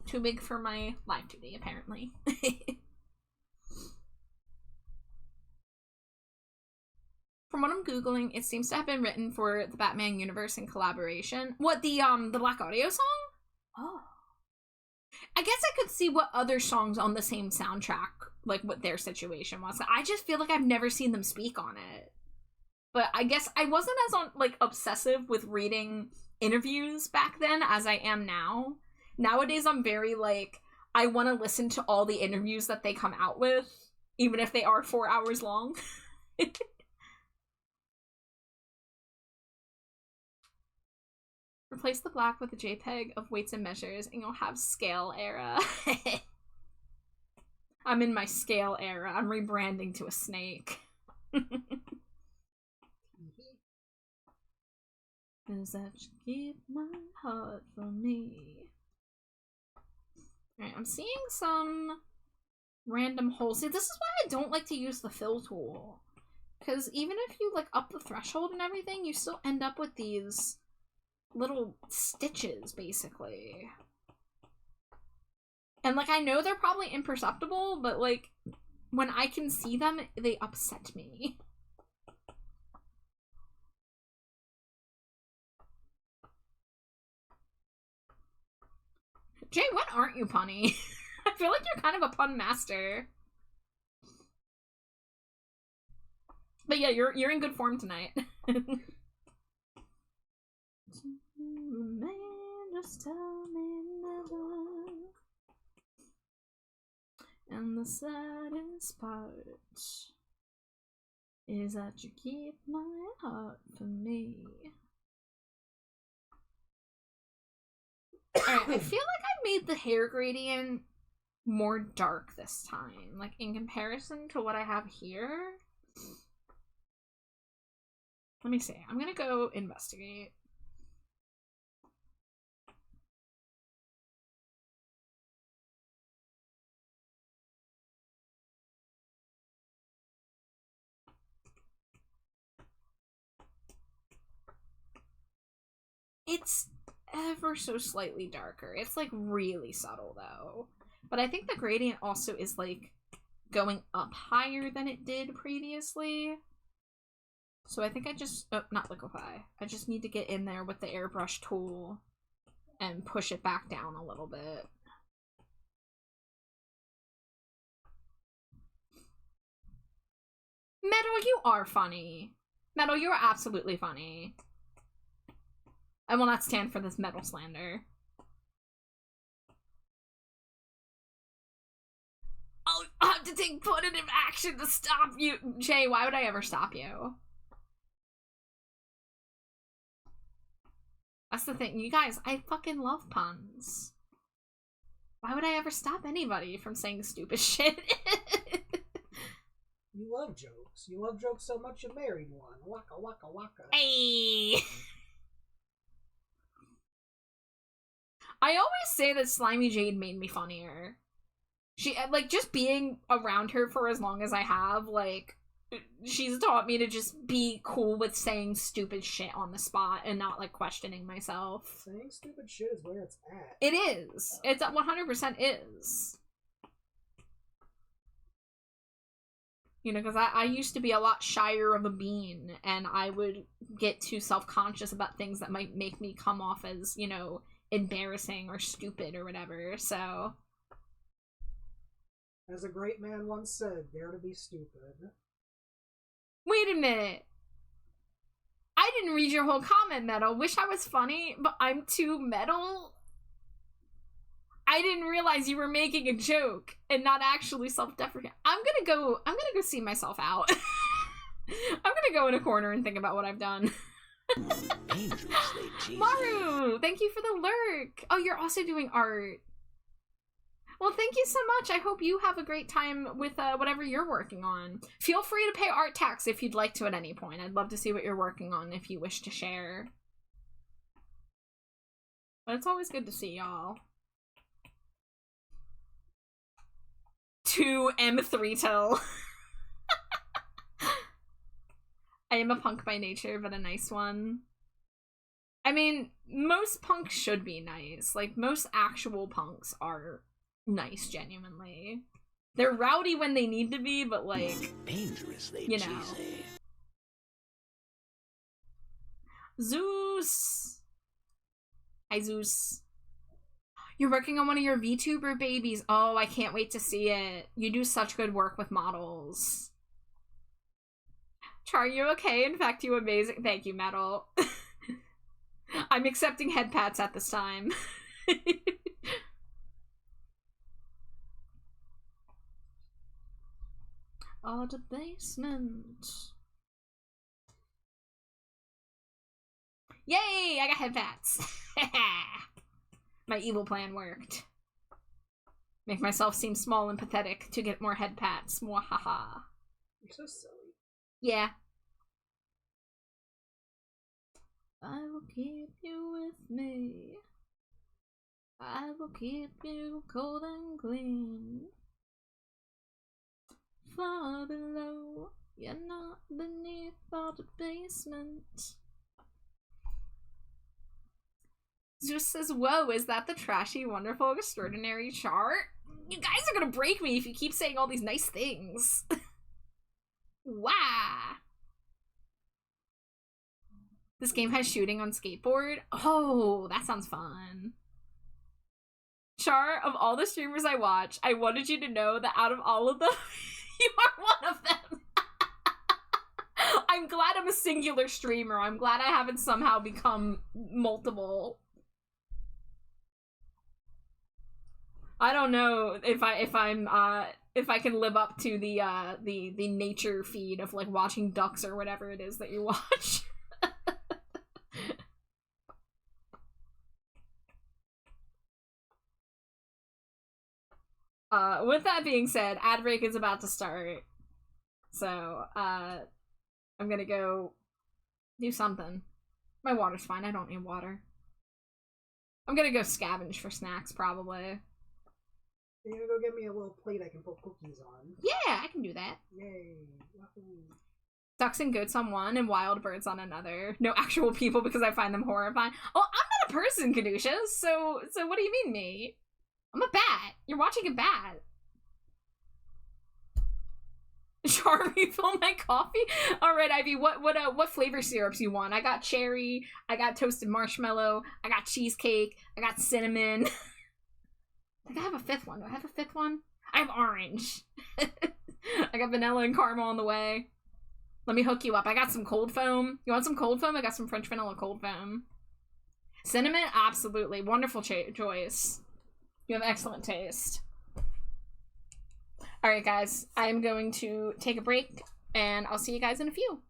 Too big for my live today, apparently. From what I'm Googling, it seems to have been written for the Batman universe in collaboration. What, the Black Audio song? Oh. I guess I could see what other songs on the same soundtrack, like, what their situation was. I just feel like I've never seen them speak on it. But I guess I wasn't as, obsessive with reading interviews back then as I am now. Nowadays, I'm very, like, I want to listen to all the interviews that they come out with, even if they are 4 hours long. Replace the black with a JPEG of weights and measures, and you'll have scale era. I'm in my scale era. I'm rebranding to a snake. Cause I should keep my heart for me. Alright, I'm seeing some random holes. See, this is why I don't like to use the fill tool. Because even if you, like, up the threshold and everything, you still end up with these little stitches, basically. And, like, I know they're probably imperceptible, but, like, when I can see them, they upset me. Jay, what aren't you punny? I feel like you're kind of a pun master. But yeah, you're in good form tonight. Just tell me never. And the saddest part is that you keep my heart for me. Alright, I feel like I made the hair gradient more dark this time. Like, in comparison to what I have here. Let me see. I'm gonna go investigate. It's ever so slightly darker. It's like really subtle though. But I think the gradient also is like going up higher than it did previously. So I think I just, not liquefy. I just need to get in there with the airbrush tool and push it back down a little bit. Metal, you are funny. Metal, you are absolutely funny. I will not stand for this metal slander. I'll have to take punitive action to stop you. Jay, why would I ever stop you? That's the thing. You guys, I fucking love puns. Why would I ever stop anybody from saying stupid shit? You love jokes. You love jokes so much you married one. Waka waka waka. Hey. I always say that Slimy Jade made me funnier. She, like, just being around her for as long as I have, like, she's taught me to just be cool with saying stupid shit on the spot and not, like, questioning myself. Saying stupid shit is where it's at. It is. It's 100% is. You know, because I used to be a lot shyer of a bean, and I would get too self-conscious about things that might make me come off as, you know, embarrassing or stupid or whatever, so. As a great man once said, dare to be stupid. Wait a minute. I didn't read your whole comment, Metal. Wish I was funny, but I'm too metal? I didn't realize you were making a joke and not actually self-deprecating. I'm gonna go see myself out. I'm gonna go in a corner and think about what I've done. Dangerously cheesy. Maru, thank you for the lurk. Oh, you're also doing art. Well, thank you so much. I hope you have a great time with whatever you're working on. Feel free to pay art tax if you'd like to at any point. I'd love to see what you're working on if you wish to share. But it's always good to see y'all. 2 M3 till. I am a punk by nature, but a nice one. I mean, most punks should be nice. Like, most actual punks are nice, genuinely. They're rowdy when they need to be, but, like, dangerously you know. cheesy. Zeus! Hi, Zeus. You're working on one of your VTuber babies. Oh, I can't wait to see it. You do such good work with models. Char, you okay? In fact, you amazing. Thank you, Metal. I'm accepting head pats at this time. Oh, the basement. Yay! I got head pats. My evil plan worked. Make myself seem small and pathetic to get more head pats. Mwahaha. You're so silly. Yeah. I will keep you with me. I will keep you cold and clean. Far below, you're not beneath all the basement. Zeus says, whoa, is that the trashy, wonderful, extraordinary chart? You guys are gonna break me if you keep saying all these nice things. Wow. This game has shooting on skateboard? Oh, that sounds fun. Char, of all the streamers I watch, I wanted you to know that out of all of them, you are one of them. I'm glad I'm a singular streamer. I'm glad I haven't somehow become multiple. I don't know if I can live up to the nature feed of like watching ducks or whatever it is that you watch. With that being said, ad break is about to start. So, I'm gonna go do something. My water's fine, I don't need water. I'm gonna go scavenge for snacks, probably. You're gonna go get me a little plate I can put cookies on. Yeah, I can do that. Yay. Wahoo. Ducks and goats on one and wild birds on another. No actual people because I find them horrifying. Oh, I'm not a person, Caduceus, so what do you mean me? I'm a bat. You're watching a bat. Char, refill my coffee? Alright, Ivy, what flavor syrups you want? I got cherry, I got toasted marshmallow, I got cheesecake, I got cinnamon. I think I have a fifth one. Do I have a fifth one? I have orange. I got vanilla and caramel on the way. Let me hook you up. I got some cold foam. You want some cold foam? I got some French vanilla cold foam. Cinnamon? Absolutely. Wonderful choice. You have excellent taste. Alright, guys. I'm going to take a break, and I'll see you guys in a few.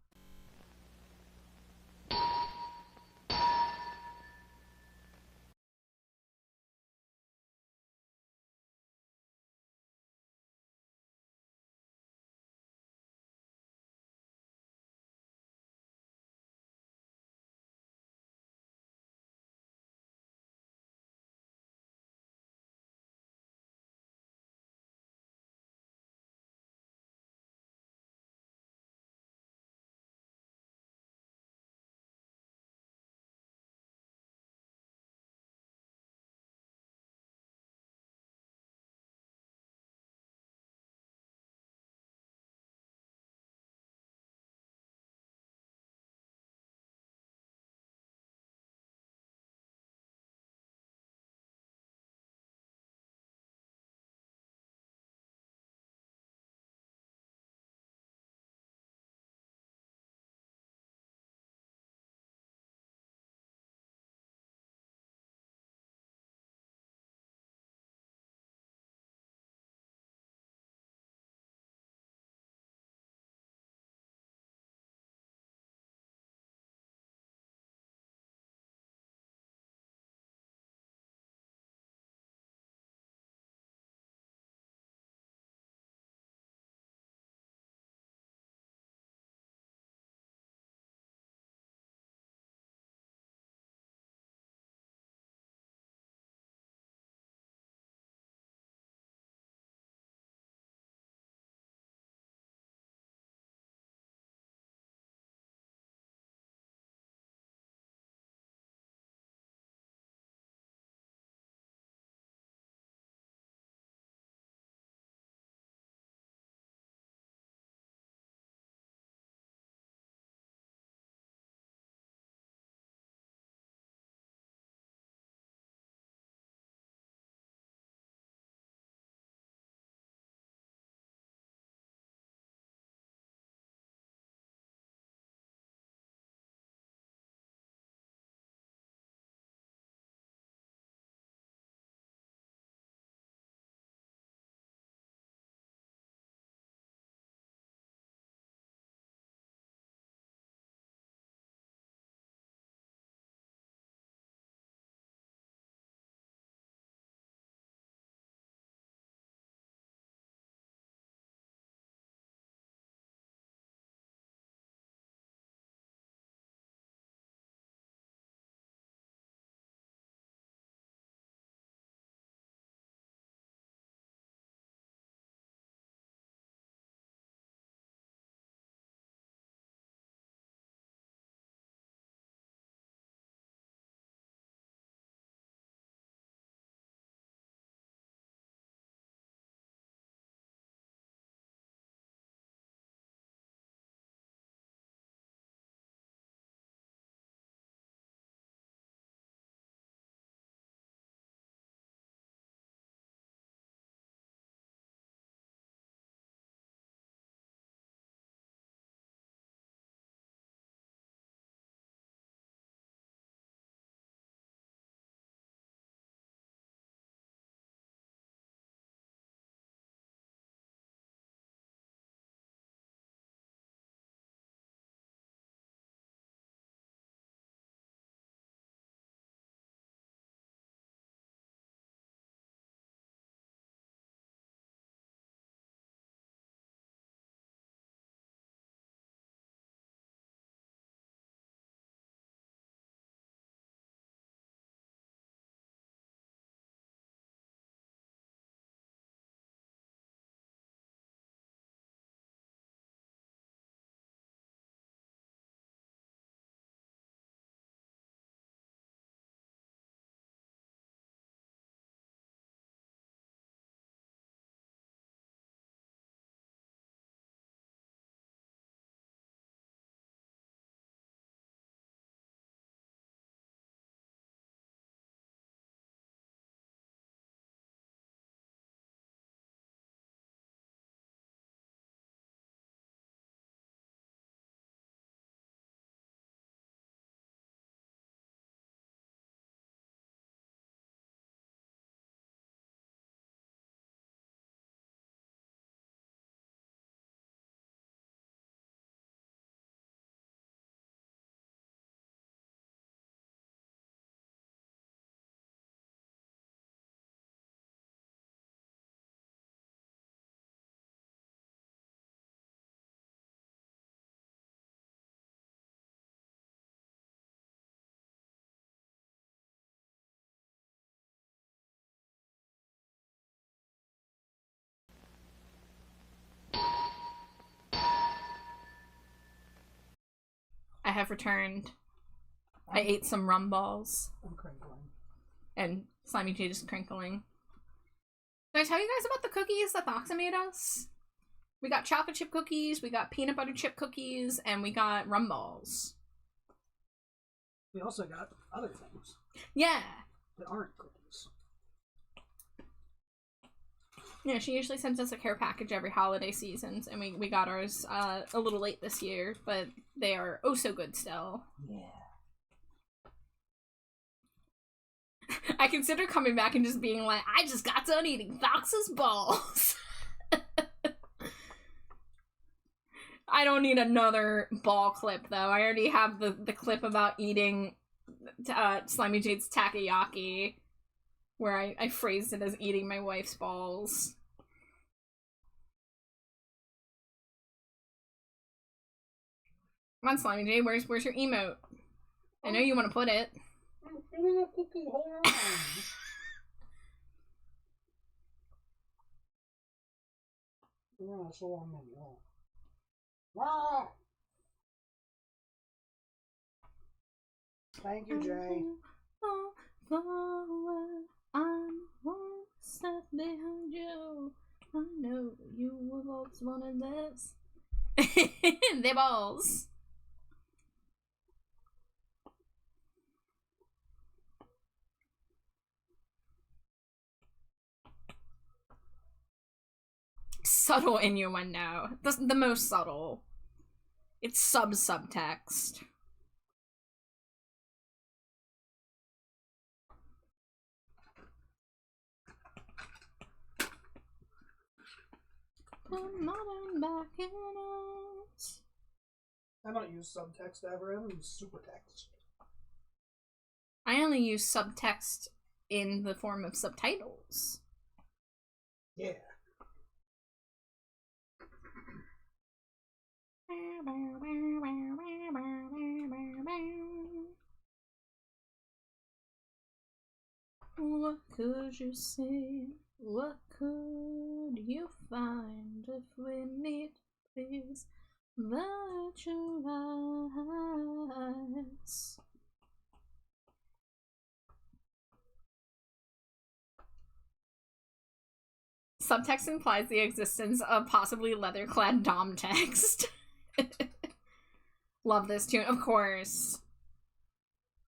I have returned. I ate some rum balls. I'm crinkling. And Slimy Jade is crinkling. Did I tell you guys about the cookies that Thoxa made us? We got chocolate chip cookies, we got peanut butter chip cookies, and we got rum balls. We also got other things. Yeah. That aren't cookies. Yeah, she usually sends us a care package every holiday season, and we got ours a little late this year, but they are oh so good still. Yeah. I consider coming back and just being like, I just got done eating Thoxa's balls. I don't need another ball clip, though. I already have the clip about eating Slimy Jade's takoyaki, where I phrased it as eating my wife's balls. Come on, Slimy Jade, where's your emote? I know you want to put it. I'm eating a cookie, hold on. Yeah, so I'm in love. Wow! Thank you, Jay. Forward, I'm one step behind you. I know you would always wanted this. They balls. Subtle innuendo. The most subtle. It's subtext. Put modern back in it. I don't use subtext ever, I only use supertext. I only use subtext in the form of subtitles. Yeah. What could you say? What could you find if we meet? Please visualize. Subtext implies the existence of possibly leather-clad dom text. Love this tune, of course.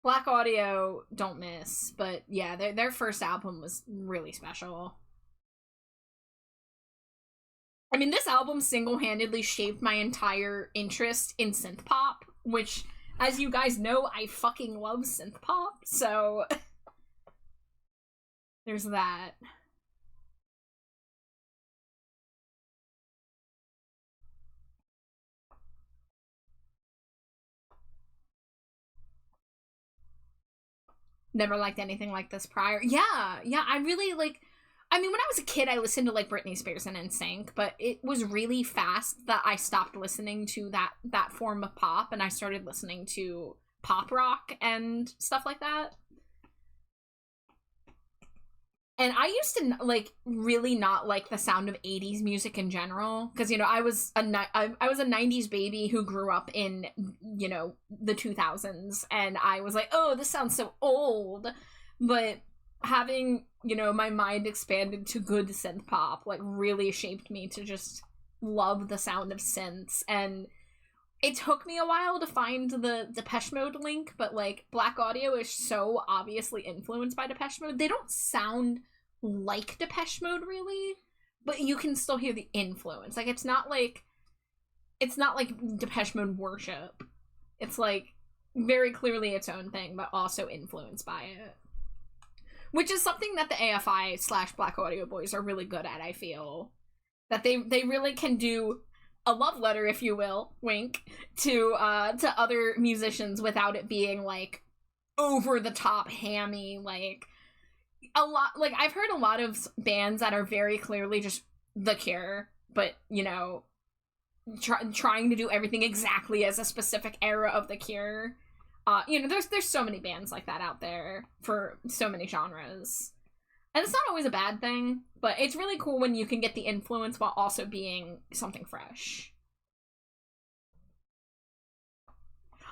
Black Audio, don't miss, but yeah, their first album was really special. I mean, this album single-handedly shaped my entire interest in synth pop, which, as you guys know, I fucking love synth pop, so there's that. Never liked anything like this prior. Yeah, I really, like, I mean, when I was a kid, I listened to, like, Britney Spears and NSYNC, but it was really fast that I stopped listening to that form of pop, and I started listening to pop rock and stuff like that. And I used to, like, really not like the sound of 80s music in general, because, you know, I was a 90s baby who grew up in, you know, the 2000s, and I was like, oh, this sounds so old, but having, you know, my mind expanded to good synth pop, like, really shaped me to just love the sound of synths, and it took me a while to find the Depeche Mode link, but, like, Black Audio is so obviously influenced by Depeche Mode. They don't sound like Depeche Mode, really, but you can still hear the influence. Like, it's not like Depeche Mode worship. It's, like, very clearly its own thing, but also influenced by it. Which is something that the AFI / Black Audio boys are really good at, I feel. That they really can do a love letter, if you will, wink, to other musicians without it being, like, over the top hammy, like, a lot, like, I've heard a lot of bands that are very clearly just The Cure, but, you know, trying to do everything exactly as a specific era of The Cure. You know, there's so many bands like that out there for so many genres. And it's not always a bad thing, but it's really cool when you can get the influence while also being something fresh.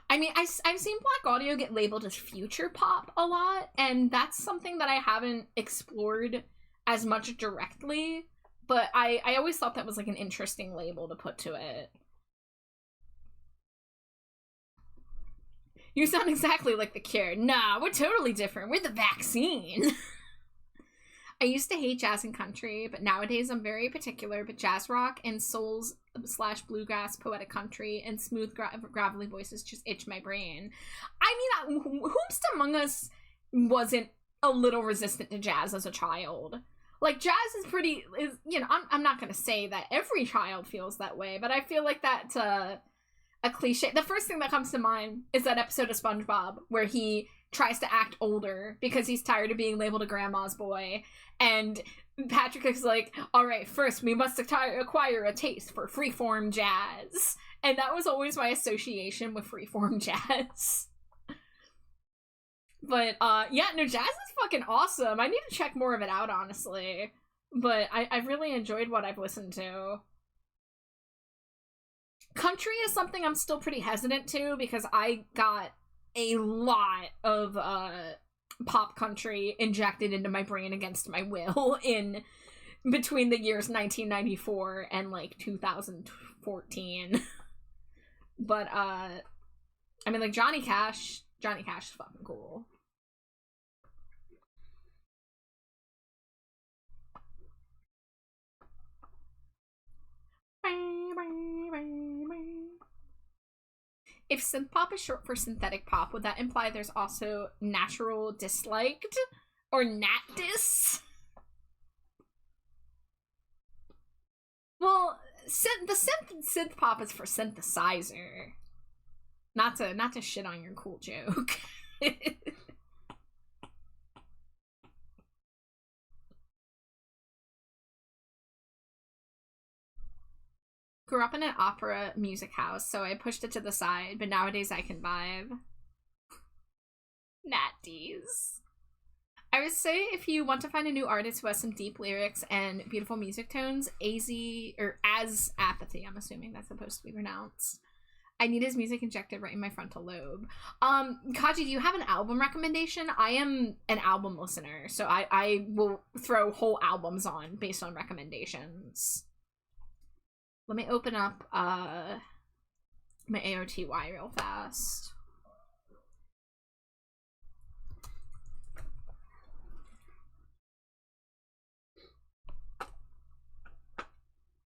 I mean, I've seen Black Audio get labeled as future pop a lot, and that's something that I haven't explored as much directly, but I always thought that was like an interesting label to put to it. You sound exactly like The Cure. Nah, we're totally different. We're the vaccine. I used to hate jazz and country, but nowadays I'm very particular, but jazz rock and souls / bluegrass, poetic country, and smooth gravelly voices just itch my brain. I mean, whomst among us wasn't a little resistant to jazz as a child? Like, jazz is you know, I'm not gonna say that every child feels that way, but I feel like that's a cliche. The first thing that comes to mind is that episode of SpongeBob where he tries to act older because he's tired of being labeled a grandma's boy, and Patrick is like, all right, first we must acquire a taste for freeform jazz. And that was always my association with freeform jazz. But, yeah, no, jazz is fucking awesome. I need to check more of it out, honestly. But I've really enjoyed what I've listened to. Country is something I'm still pretty hesitant to because I got a lot of, pop country injected into my brain against my will in between the years 1994 and like 2014. But I mean, like, Johnny Cash is fucking cool. If synth pop is short for synthetic pop, would that imply there's also natural disliked? Or nat-dis? Well, synth pop is for synthesizer. Not to shit on your cool joke. Grew up in an opera music house, so I pushed it to the side, but nowadays I can vibe. Natties. I would say if you want to find a new artist who has some deep lyrics and beautiful music tones, As Apathy, I'm assuming that's supposed to be pronounced. I need his music injected right in my frontal lobe. Kaji, do you have an album recommendation? I am an album listener, so I will throw whole albums on based on recommendations. Let me open up my AOTY real fast.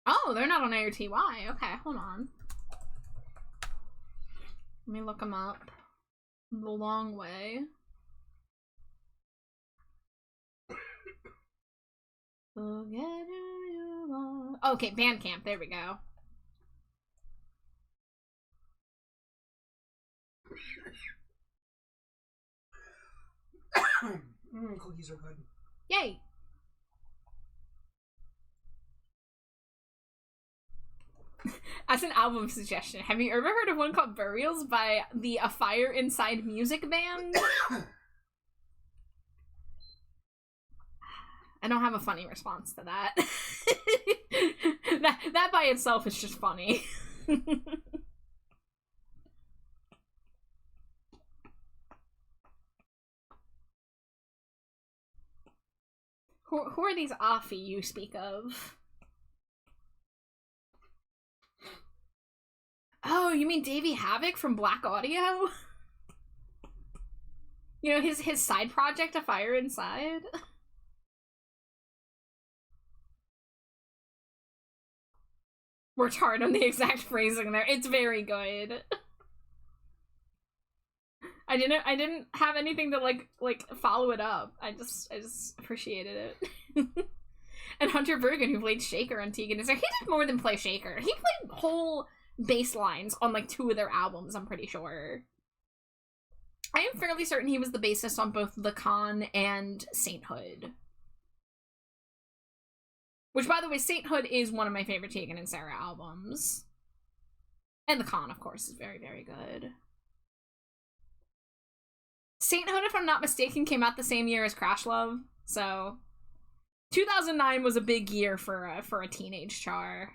Oh, they're not on AOTY. Okay, hold on. Let me look them up the long way. Forget who you are. Okay, Bandcamp. There we go. Cookies are good. Yay! As an album suggestion, have you ever heard of one called Burials by the A Fire Inside music band? I don't have a funny response to that. that by itself is just funny. Who are these Offie you speak of? Oh, you mean Davey Havoc from Black Audio? You know, his side project, A Fire Inside? Worked hard on the exact phrasing there. It's very good. I didn't have anything to like follow it up. I just appreciated it. And Hunter Bergen, who played Shaker on Tegan, is there. He did more than play Shaker. He played whole bass lines on like 2 of their albums, I'm pretty sure. I am fairly certain he was the bassist on both The Con and Sainthood. Which, by the way, Sainthood is one of my favorite Tegan and Sarah albums. And The Con, of course, is very, very good. Sainthood, if I'm not mistaken, came out the same year as Crash Love, so 2009 was a big year for a teenage char.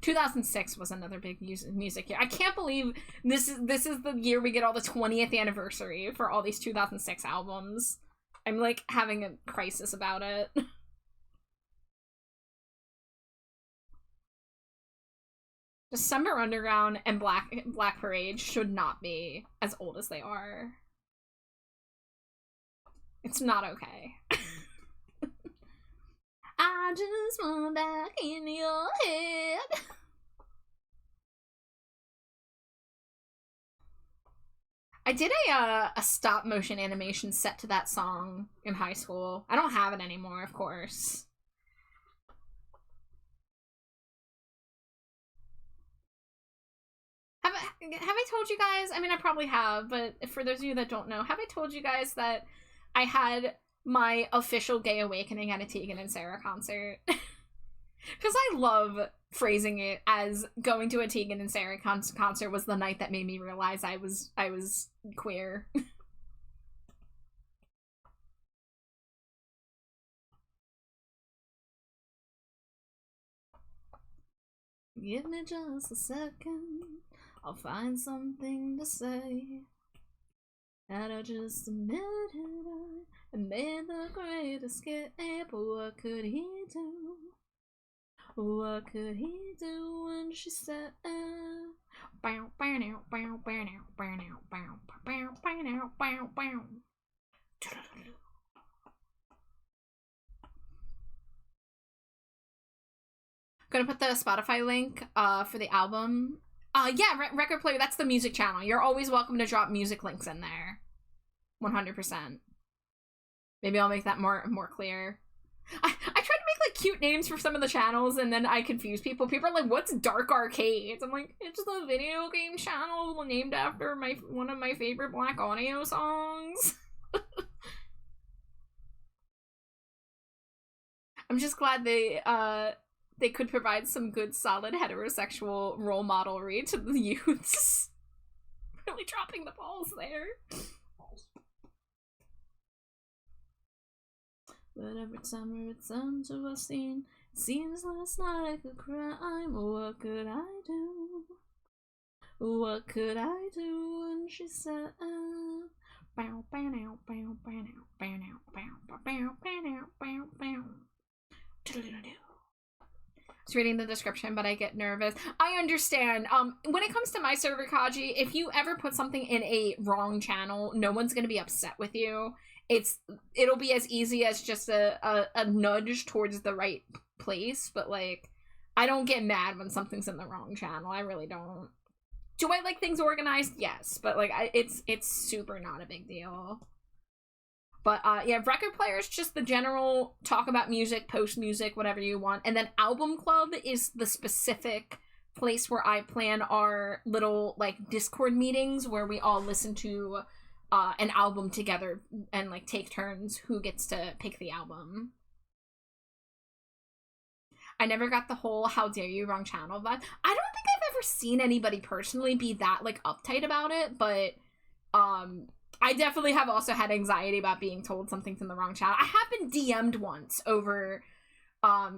2006 was another big music year. I can't believe this is the year we get all the 20th anniversary for all these 2006 albums. I'm like having a crisis about it. December Underground and Black Parade should not be as old as they are. It's not okay. I just want back in your head. I did a stop motion animation set to that song in high school. I don't have it anymore, of course. Have I told you guys? I mean, I probably have, but for those of you that don't know, have I told you guys that I had my official gay awakening at a Tegan and Sarah concert? Because I love phrasing it as going to a Tegan and Sarah concert was the night that made me realize I was queer. Give me just a second, I'll find something to say. And I just admitted I made the great escape. What could he do? What could he do when she said, bow, bow, now, bow, bow, now, bow, now, bow, bow, bow, now, bow, bow. Gonna put the Spotify link for the album. Yeah, Record Player, that's the music channel. You're always welcome to drop music links in there. 100%. Maybe I'll make that more clear. I tried to make like cute names for some of the channels and then I confuse people. People are like, what's Dark Arcades? I'm like, it's the video game channel named after one of my favorite Black Audio songs. I'm just glad they could provide some good solid heterosexual role modelry to the youths. Really dropping the balls there. But every time we return to a scene, it seems less like a crime. What could I do? What could I do when she said, bow, bow, now, bow, bow, now, bow, now, bow, bow, bow, now, bow, bow. I was reading the description, but I get nervous. I understand. When it comes to my server, Kaji, if you ever put something in a wrong channel, no one's gonna be upset with you. It'll be as easy as just a nudge towards the right place, but like I don't get mad when something's in the wrong channel. I really don't. Do I like things organized? Yes, but like it's super not a big deal. But yeah, Record Player is just the general talk about music, post music, whatever you want, and then Album Club is the specific place where I plan our little like Discord meetings where we all listen to an album together and like take turns who gets to pick the album. I never got the whole how dare you wrong channel vibe. I don't think I've ever seen anybody personally be that like uptight about it, but I definitely have also had anxiety about being told something's in the wrong channel. I have been DM'd once over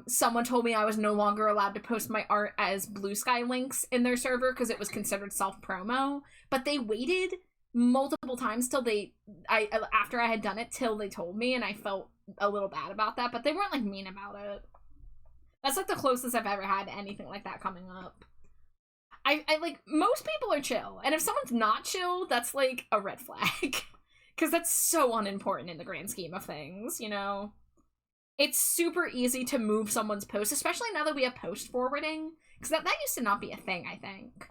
someone told me I was no longer allowed to post my art as Blue Sky links in their server because it was considered self-promo, but they waited multiple times till after I had done it till they told me, and I felt a little bad about that, but they weren't like mean about it. That's like the closest I've ever had to anything like that coming up. I like, most people are chill, and if someone's not chill, that's like a red flag. Because that's so unimportant in the grand scheme of things, you know? It's super easy to move someone's post, especially now that we have post forwarding, because that used to not be a thing, I think.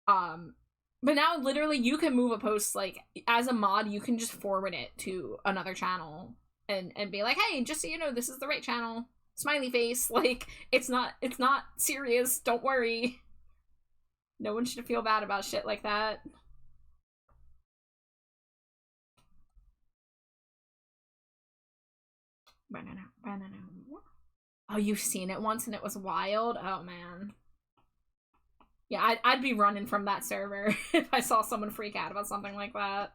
But now, literally, you can move a post, like, as a mod, you can just forward it to another channel and be like, hey, just so you know, this is the right channel. Smiley face. Like, it's not serious. Don't worry. No one should feel bad about shit like that. Oh, you've seen it once and it was wild? Oh, man. Yeah, I'd be running from that server if I saw someone freak out about something like that.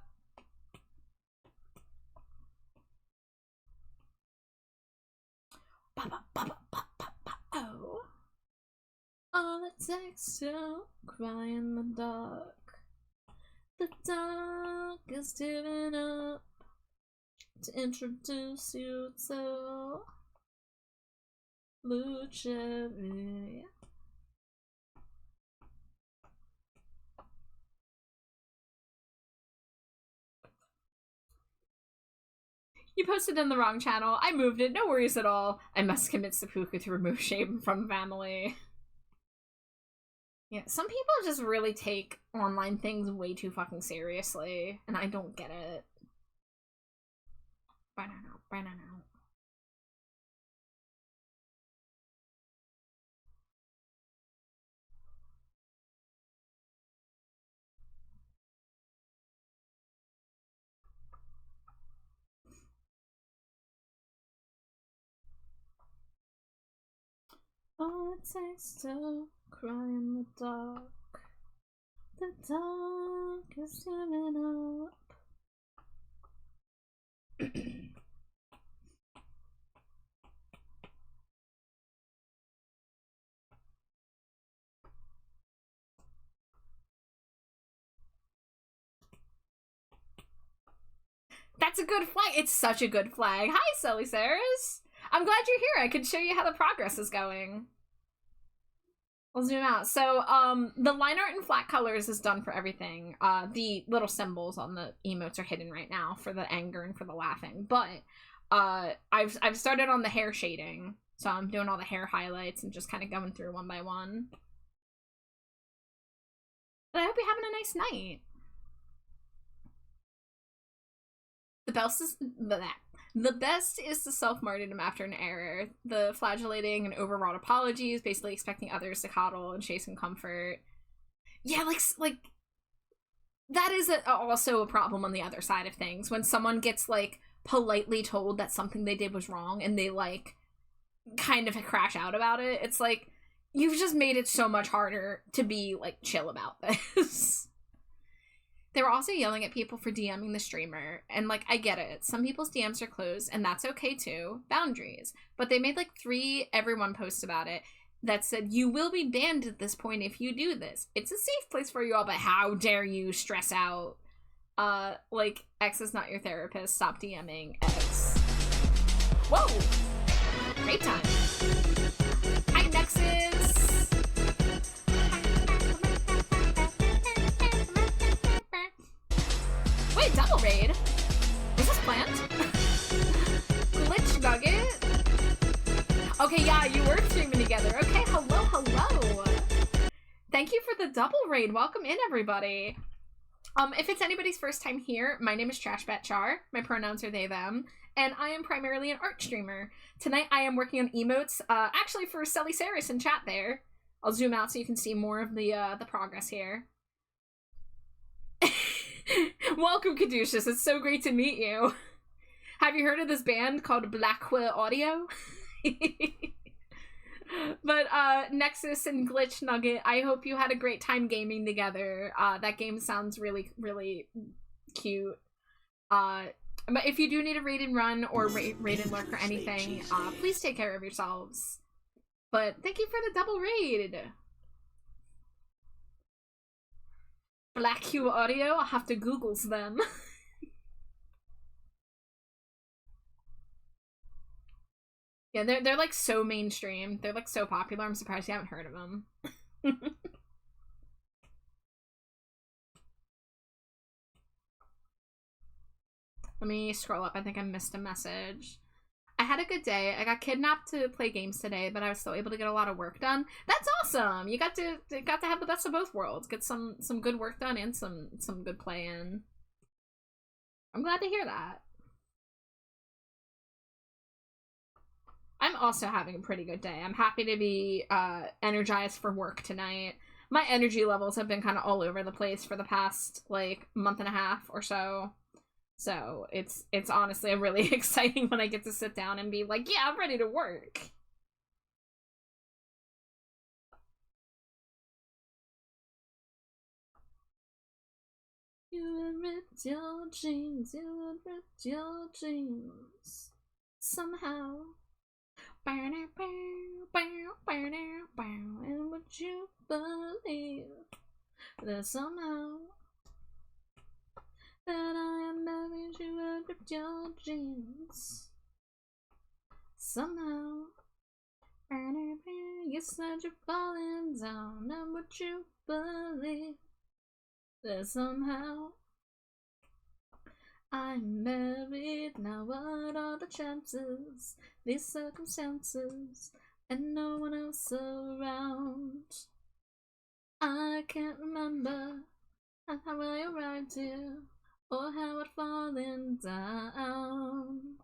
Oh. All it takes to cry in the dark. The dark is tearing up to introduce you to Blue Cherry. You posted in the wrong channel. I moved it. No worries at all. I must commit seppuku to remove shame from family. Yeah, some people just really take online things way too fucking seriously, and I don't get it. Banana. All it takes to cry in the dark. The dark is tearing up. That's a good flag. It's such a good flag. Hi, Sully Saris. I'm glad you're here. I can show you how the progress is going. I'll zoom out. So, the line art in flat colors is done for everything. The little symbols on the emotes are hidden right now for the anger and for the laughing. But, I've started on the hair shading. So I'm doing all the hair highlights and just kind of going through one by one. But I hope you're having a nice night. The best is the self-martyrdom after an error. The flagellating and overwrought apologies, basically expecting others to coddle and chase some comfort. Yeah, like that is also a problem on the other side of things. When someone gets, like, politely told that something they did was wrong and they, like, kind of crash out about it, it's like, you've just made it so much harder to be, like, chill about this. They were also yelling at people for DMing the streamer, and, like, I get it. Some people's DMs are closed, and that's okay too. Boundaries. But they made, like, 3 everyone posts about it that said, you will be banned at this point if you do this. It's a safe place for you all, but how dare you stress out? Like, X is not your therapist. Stop DMing X. Whoa! Great time. Hi, Nexus! Wait, double raid? Was this planned? Glitch Nugget? Okay, yeah, you were streaming together. Okay, hello. Thank you for the double raid. Welcome in, everybody. If it's anybody's first time here, my name is TrashBatChar. My pronouns are they, them. And I am primarily an art streamer. Tonight I am working on emotes, actually for Sully Saris in chat there. I'll zoom out so you can see more of the progress here. Welcome, Caduceus. It's so great to meet you. Have you heard of this band called Blackwell Audio? But Nexus and Glitch Nugget, I hope you had a great time gaming together. That game sounds really, really cute. But if you do need a raid and run or raid and lurk or anything, please take care of yourselves. But thank you for the double raid. Black Hue Audio, I'll have to Google's them. Yeah, they're like so mainstream. They're like so popular. I'm surprised you haven't heard of them. Let me scroll up. I think I missed a message. I had a good day. I got kidnapped to play games today, but I was still able to get a lot of work done. That's awesome! You got to have the best of both worlds. Get some good work done and some good play in. I'm glad to hear that. I'm also having a pretty good day. I'm happy to be energized for work tonight. My energy levels have been kind of all over the place for the past, like, month and a half or so. So it's honestly really exciting when I get to sit down and be like, yeah, I'm ready to work. You ripped your jeans, somehow. And would you believe that somehow that I am having you with your jeans? Somehow you said you're falling down, and would you believe that somehow I'm married now? What are the chances? These circumstances and no one else around. I can't remember how I arrived here or how I'd fallen down.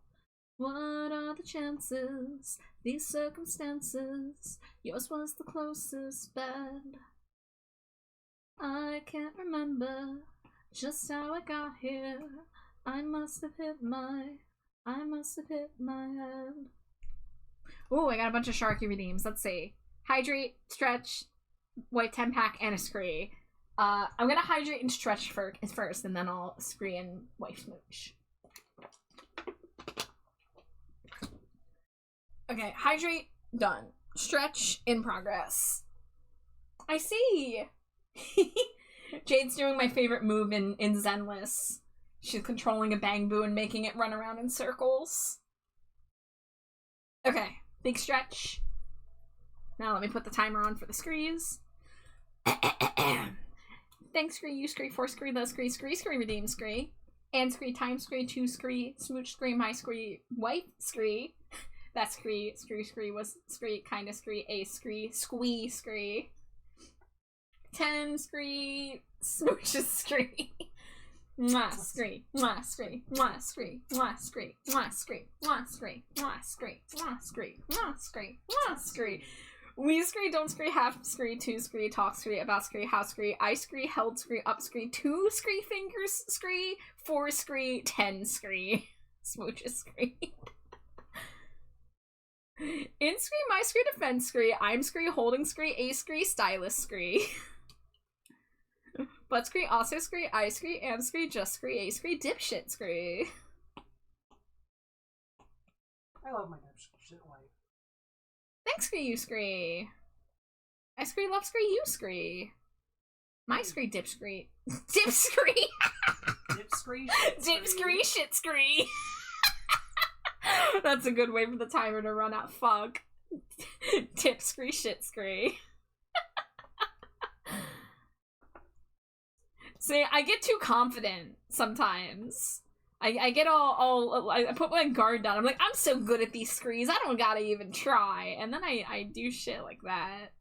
What are the chances? These circumstances, yours was the closest bed. I can't remember just how I got here. I must have hit my head. Ooh, I got a bunch of Sharky redeems. Let's see. Hydrate, stretch, white 10-pack, and a scree. I'm gonna hydrate and stretch first, and then I'll scree and wife smooch. Okay, hydrate, done. Stretch, in progress. I see! Jade's doing my favorite move in Zenless. She's controlling a bang boo and making it run around in circles. Okay, big stretch. Now let me put the timer on for the screes. Thanks, scree, you scree, for scree, the scree, redeem scree. And scree, time scree, two scree, smooch scree, my scree, wife scree. That scree, was scree, kinda scree, a scree, squee scree. 10 scree, smooches scree. Mwah scree, mwah scree, mwah scree, mwah scree, mwah scree, mwah scree, mwah scree, mwah scree, mwah scree, mwah scree. We scree, don't scree, half scree, two scree, talk scree, about scree, house scree, I scree, held scree, up scree, two scree, fingers scree, 4 scree, 10 scree. Smooches scree. In scree, my scree, defense scree, I'm scree, holding scree, a scree, stylist scree. Butt scree, also scree, I scree, am scree, just scree, a scree, dipshit scree. I love my dipshit wife. Thanks scree, you scree. I scree, love scree, you scree. My scree, dip scree. Dip scree! Dip scree, Dip scree, shit scree. That's a good way for the timer to run out. Fuck. Tip scree, shit scree. See, I get too confident sometimes. I get all I put my guard down. I'm like, I'm so good at these screes, I don't gotta even try. And then I do shit like that.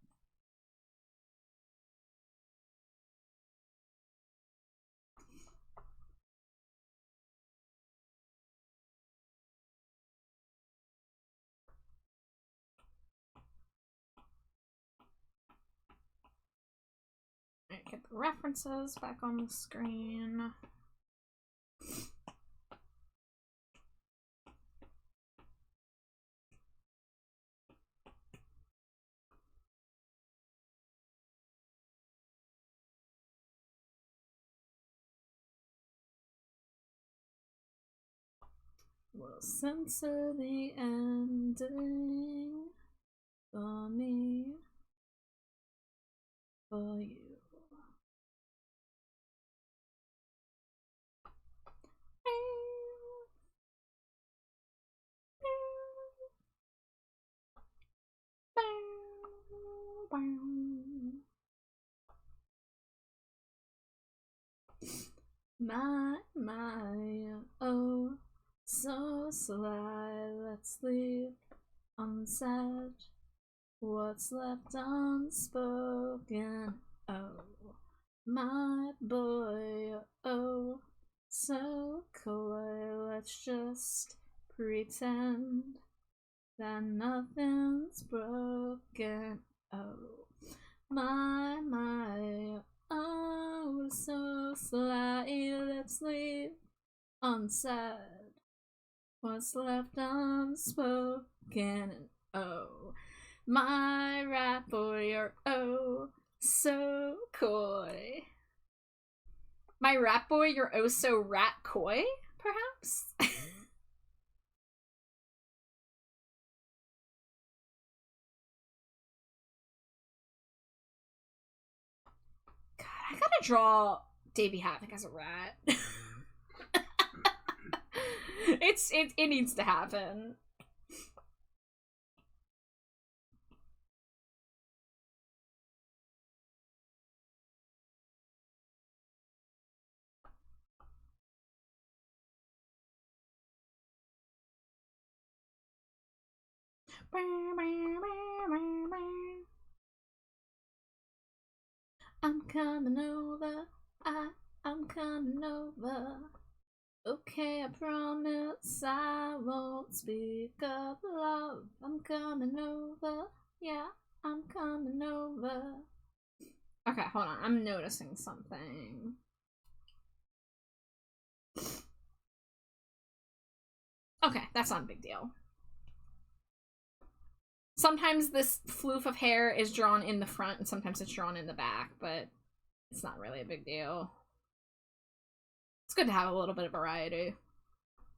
Get the references back on the screen. We'll censor the ending for me, for you. My, oh, so sly, let's leave unsaid what's left unspoken. Oh, my boy, oh, so coy, let's just pretend that nothing's broken. Oh, my, oh, so sly, let's leave unsaid what's left unspoken. Oh, my rat boy, you're oh so coy. My rat boy, you're oh so rat coy, perhaps? gotta draw Davey Havoc as a rat. It needs to happen. I'm coming over. I'm coming over. Okay, I promise I won't speak up love. I'm coming over. Yeah, I'm coming over. Okay, hold on. I'm noticing something. Okay, that's not a big deal. Sometimes this floof of hair is drawn in the front and sometimes it's drawn in the back, but it's not really a big deal. It's good to have a little bit of variety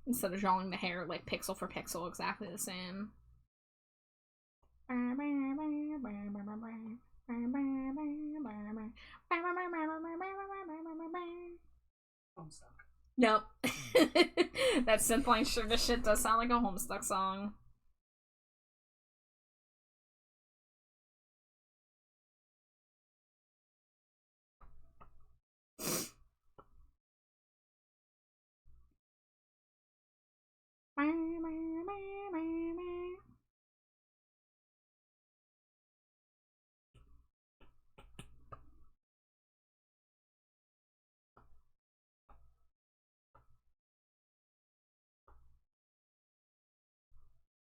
instead of drawing the hair like pixel for pixel exactly the same. Homestuck. Nope. That synthline sugar shit does sound like a Homestuck song.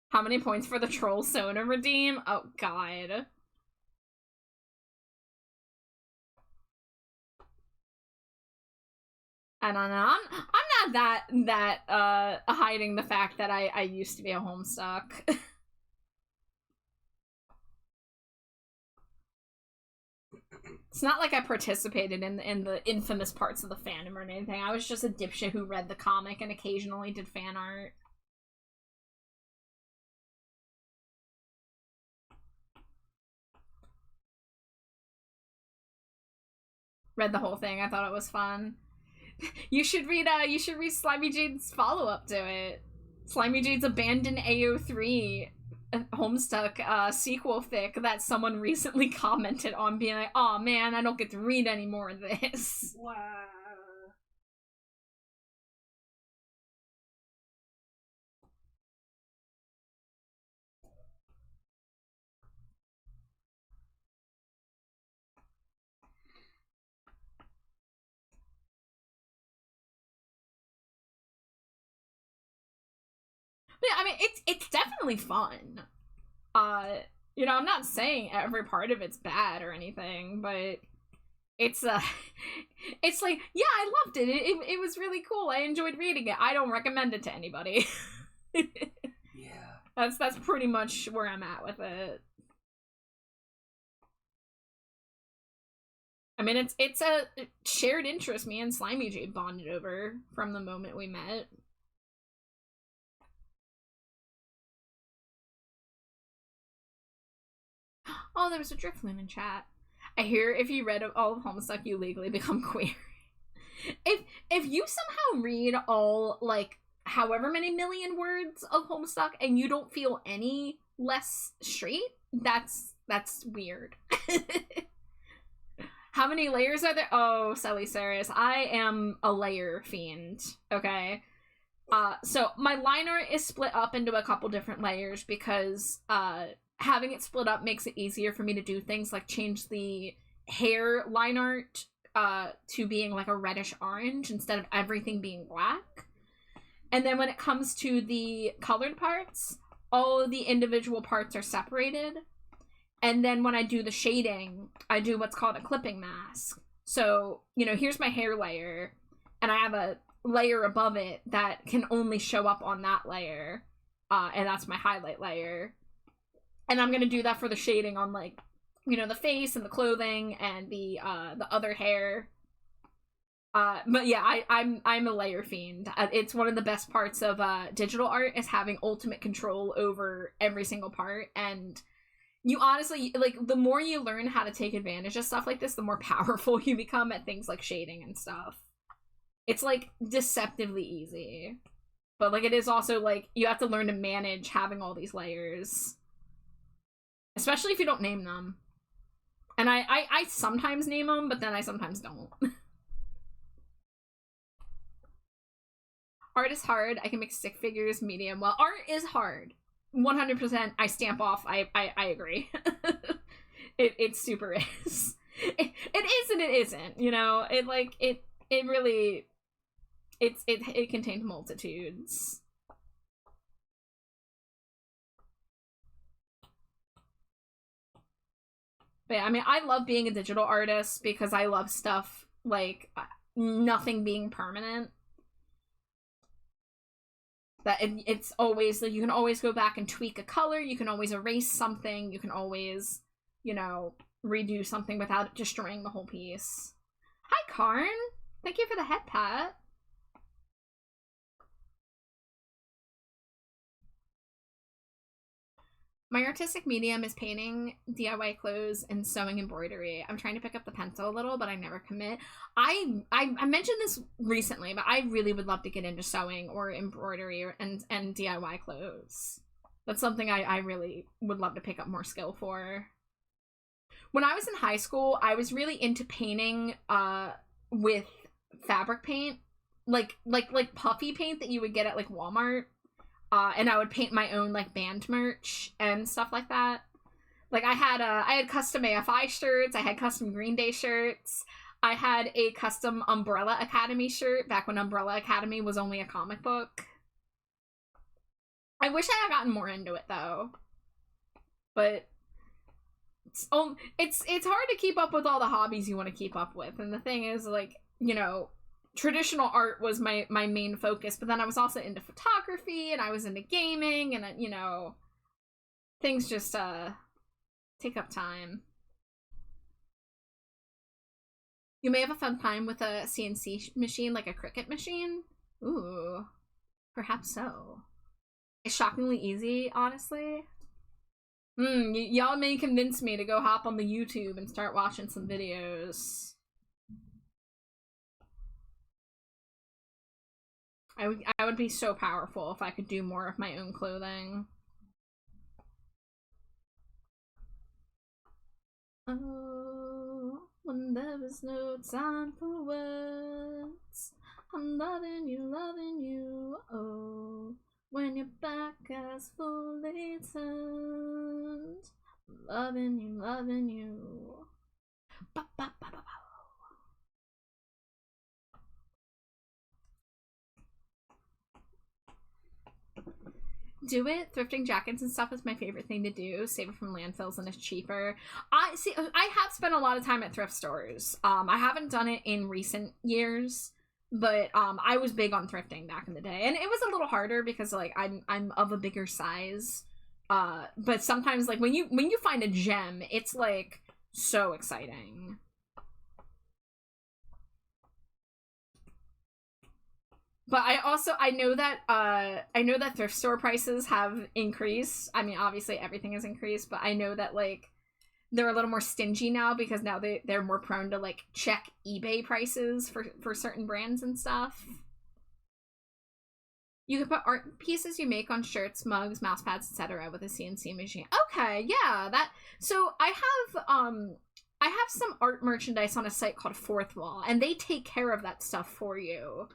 How many points for the troll Sona redeem? Oh god. I don't know. I'm not that hiding the fact that I used to be a Homestuck. It's not like I participated in the infamous parts of the fandom or anything. I was just a dipshit who read the comic and occasionally did fan art. Read the whole thing. I thought it was fun. You should read Slimy Jade's follow-up to it. Slimy Jade's Abandoned AO3 Homestuck sequel fic that someone recently commented on, being like, "Aw, man, I don't get to read any more of this." Wow. Yeah, I mean, it's definitely fun. You know, I'm not saying every part of it's bad or anything, but it's it's like, yeah, I loved it. It was really cool. I enjoyed reading it. I don't recommend it to anybody. Yeah. That's pretty much where I'm at with it. I mean, it's a shared interest me and Slimy Jade bonded over from the moment we met. Oh, there was a Driftloon in chat. I hear if you read all of Homestuck, you legally become queer. If you somehow read all, like, however many million words of Homestuck and you don't feel any less straight, that's weird. How many layers are there? Oh, Sally Saris, I am a layer fiend, okay? So my line art is split up into a couple different layers because, having it split up makes it easier for me to do things like change the hair line art to being like a reddish orange instead of everything being black. And then when it comes to the colored parts, all of the individual parts are separated. And then when I do the shading, I do what's called a clipping mask. So, you know, here's my hair layer, and I have a layer above it that can only show up on that layer, and that's my highlight layer. And I'm gonna do that for the shading on, like, you know, the face and the clothing and the other hair. But yeah, I'm a layer fiend. It's one of the best parts of digital art is having ultimate control over every single part. And You honestly, like, the more you learn how to take advantage of stuff like this, the more powerful you become at things like shading and stuff. It's, like, deceptively easy. But, like, it is also, like, you have to learn to manage having all these layers. Especially if you don't name them. And I sometimes name them, but then I sometimes don't. Art is hard. I can make stick figures medium well. Art is hard. 100%. I stamp off. I agree. it super is. It is and it isn't. You know. It like it really. It contains multitudes. But yeah, I mean, I love being a digital artist because I love stuff like nothing being permanent. That it's always like you can always go back and tweak a color, you can always erase something, you can always, you know, redo something without destroying the whole piece. Hi, Karn! Thank you for the head pat. My artistic medium is painting, DIY clothes, and sewing embroidery. I'm trying to pick up the pencil a little, but I never commit. I mentioned this recently, but I really would love to get into sewing or embroidery and DIY clothes. That's something I really would love to pick up more skill for. When I was in high school, I was really into painting with fabric paint. Like puffy paint that you would get at like Walmart. And I would paint my own like band merch and stuff like that. Like I had custom AFI shirts, I had custom Green Day shirts, I had a custom Umbrella Academy shirt back when Umbrella Academy was only a comic book. I wish I had gotten more into it though. But it's hard to keep up with all the hobbies you want to keep up with. And the thing is, like, you know, traditional art was my main focus, but then I was also into photography and I was into gaming and, you know, things just take up time. You may have a fun time with a CNC machine, like a Cricut machine. Ooh, perhaps so. It's shockingly easy, honestly. Y'all may convince me to go hop on the YouTube and start watching some videos. I would be so powerful if I could do more of my own clothing. Oh, when there was no time for words, I'm loving you, oh, when your back has fully turned, I'm loving you. Ba, ba, ba, ba, ba. Do it. Thrifting jackets and stuff is my favorite thing to do. Save it from landfills and it's cheaper. I have spent a lot of time at thrift stores. I haven't done it in recent years, but I was big on thrifting back in the day, and it was a little harder because like I'm of a bigger size. But sometimes like when you find a gem, it's like so exciting. But I know that thrift store prices have increased. I mean, obviously everything has increased, but I know that like they're a little more stingy now because now they're more prone to like check eBay prices for certain brands and stuff. You can put art pieces you make on shirts, mugs, mouse pads, etc. with a CNC machine. Okay, yeah, that. So I have some art merchandise on a site called Fourth Wall, and they take care of that stuff for you.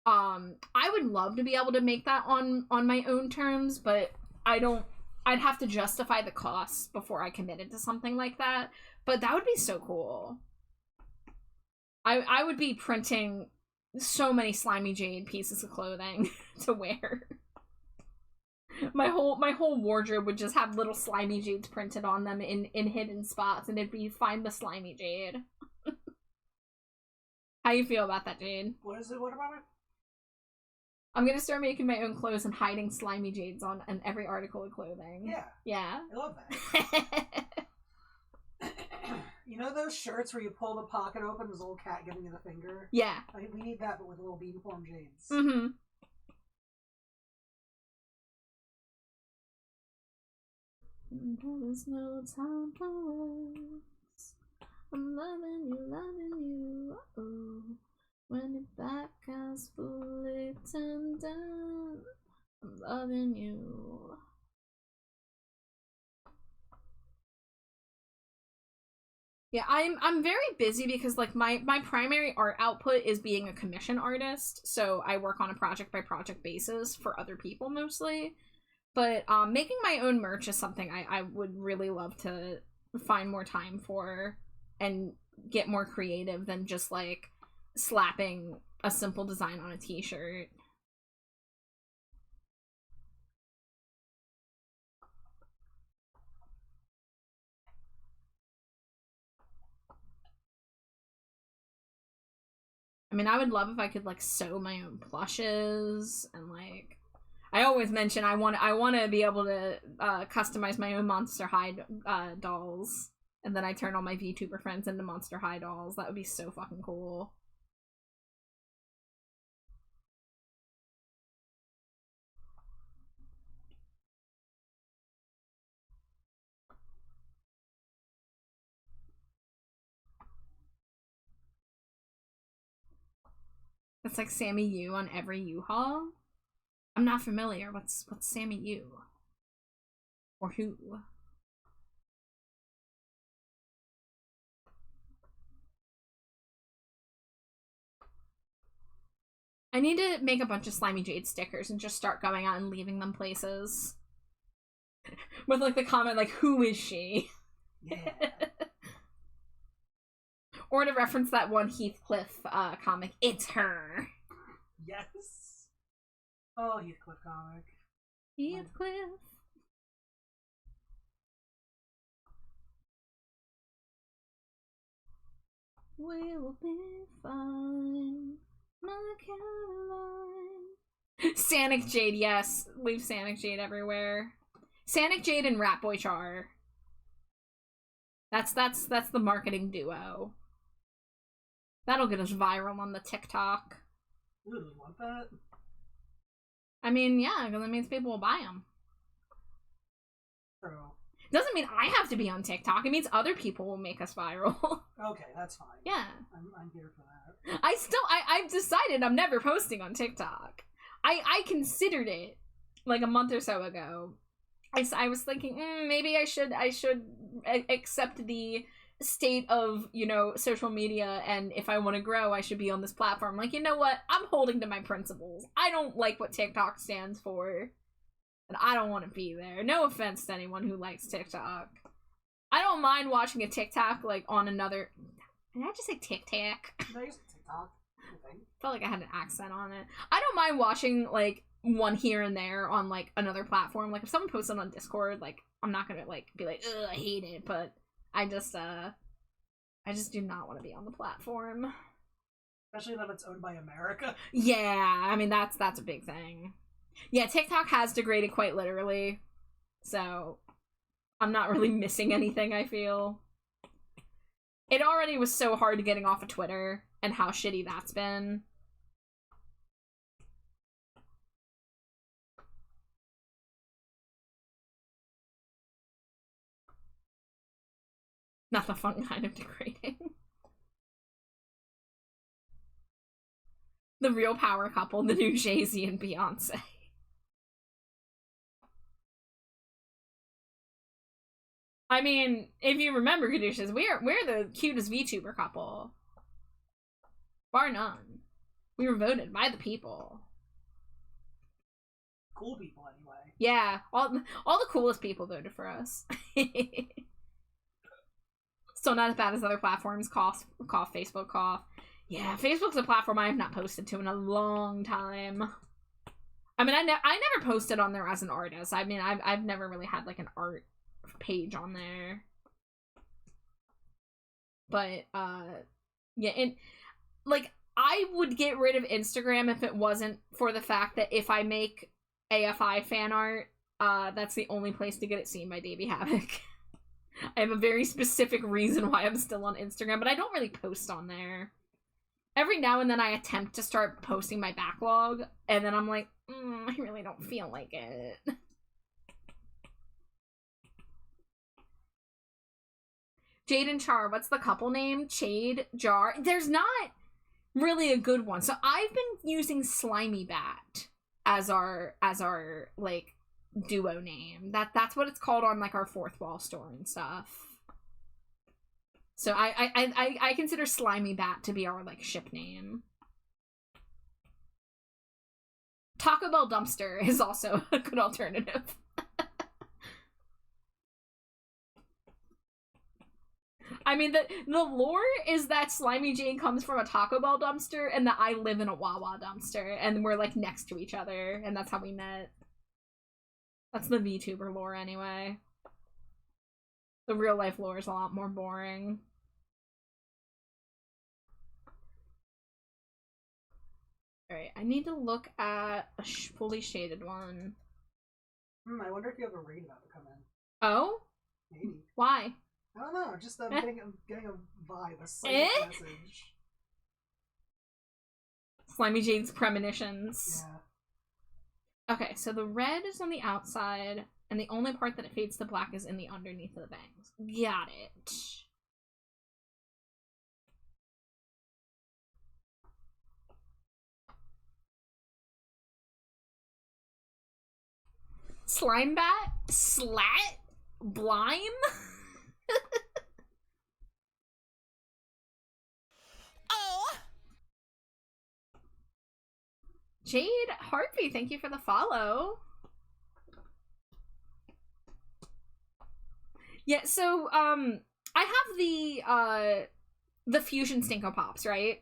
I would love to be able to make that on my own terms, but I'd have to justify the costs before I committed to something like that. But that would be so cool. I would be printing so many Slimy Jade pieces of clothing to wear. My whole wardrobe would just have little Slimy Jades printed on them in hidden spots, and it'd be find the Slimy Jade. How you feel about that, Jade? What is it? What about it? I'm gonna start making my own clothes and hiding Slimy Jades on every article of clothing. Yeah. Yeah. I love that. You know those shirts where you pull the pocket open, there's a little cat giving you the finger? Yeah. We need that, but with little beanform jades. Mm-hmm. There is no time for words. I'm loving you, oh. When your back has fully turned down, I'm loving you. Yeah, I'm very busy because like my primary art output is being a commission artist, so I work on a project by project basis for other people mostly. But making my own merch is something I would really love to find more time for and get more creative than just like slapping a simple design on a t-shirt. I mean, I would love if I could like sew my own plushes and like I always mention I want to be able to customize my own Monster High dolls, and then I turn all my VTuber friends into Monster High dolls. That would be so fucking cool. It's like Sammy U on every U-Haul. I'm not familiar. What's Sammy U? Or who? I need to make a bunch of Slimy Jade stickers and just start going out and leaving them places. With like the comment like, who is she? Yeah. Or to reference that one Heathcliff comic, it's her. Yes. Oh, Heathcliff comic. Heathcliff. We'll be fine, my Caroline. Sanic Jade, yes. Leave Sanic Jade everywhere. Sanic Jade and Ratboy Char. That's the marketing duo. That'll get us viral on the TikTok. You really want that? I mean, yeah, because that means people will buy them. True. Doesn't mean I have to be on TikTok. It means other people will make us viral. Okay, that's fine. Yeah. I'm here for that. I've decided I'm never posting on TikTok. I considered it like a month or so ago. I was thinking, maybe I should accept the state of, you know, social media, and if I want to grow, I should be on this platform. Like, you know what? I'm holding to my principles. I don't like what TikTok stands for, and I don't want to be there. No offense to anyone who likes TikTok. I don't mind watching a TikTok, like, on another... Did I just say TikTok? No, I use TikTok. I Felt like I had an accent on it. I don't mind watching, like, one here and there on, like, another platform. Like, if someone posts it on Discord, like, I'm not gonna, like, be like, ugh, I hate it, but I just do not want to be on the platform. Especially if it's owned by America. Yeah, I mean, that's a big thing. Yeah, TikTok has degraded quite literally, so I'm not really missing anything, I feel. It already was so hard getting off of Twitter, and how shitty that's been. Not the fun kind of degrading. The real power couple, the new Jay-Z and Beyonce. I mean, if you remember, Caduceus, we're the cutest VTuber couple. Bar none. We were voted by the people. Cool people, anyway. Yeah, all the coolest people voted for us. Still not as bad as other platforms. Cough, Facebook, cough. Yeah, Facebook's a platform I have not posted to in a long time. I mean, I never posted on there as an artist. I mean, I've never really had, like, an art page on there. But, yeah, and, like, I would get rid of Instagram if it wasn't for the fact that if I make AFI fan art, that's the only place to get it seen by Davey Havoc. I have a very specific reason why I'm still on Instagram, but I don't really post on there. Every now and then I attempt to start posting my backlog, and then I'm like, I really don't feel like it. Jade and Char, what's the couple name? Chade, Jar. There's not really a good one. So I've been using Slimy Bat as our like duo name. That's what it's called on like our fourth wall store and stuff. So I consider Slimy Bat to be our like ship name. Taco Bell Dumpster is also a good alternative. I mean, the lore is that Slimy Jane comes from a Taco Bell dumpster and that I live in a Wawa dumpster and we're like next to each other and that's how we met. That's the VTuber lore anyway. The real life lore is a lot more boring. Alright, I need to look at a fully shaded one. I wonder if you have a raid about to come in. Oh? Maybe. Why? I don't know, just I'm getting a vibe, a psychic message. Slimy Jade's premonitions. Yeah. Okay, so the red is on the outside, and the only part that it fades to black is in the underneath of the bangs. Got it. Slime Bat? Slat? Blime? Oh! Jade Harpy, thank you for the follow. Yeah, so I have the Fusion Stinko Pops, right?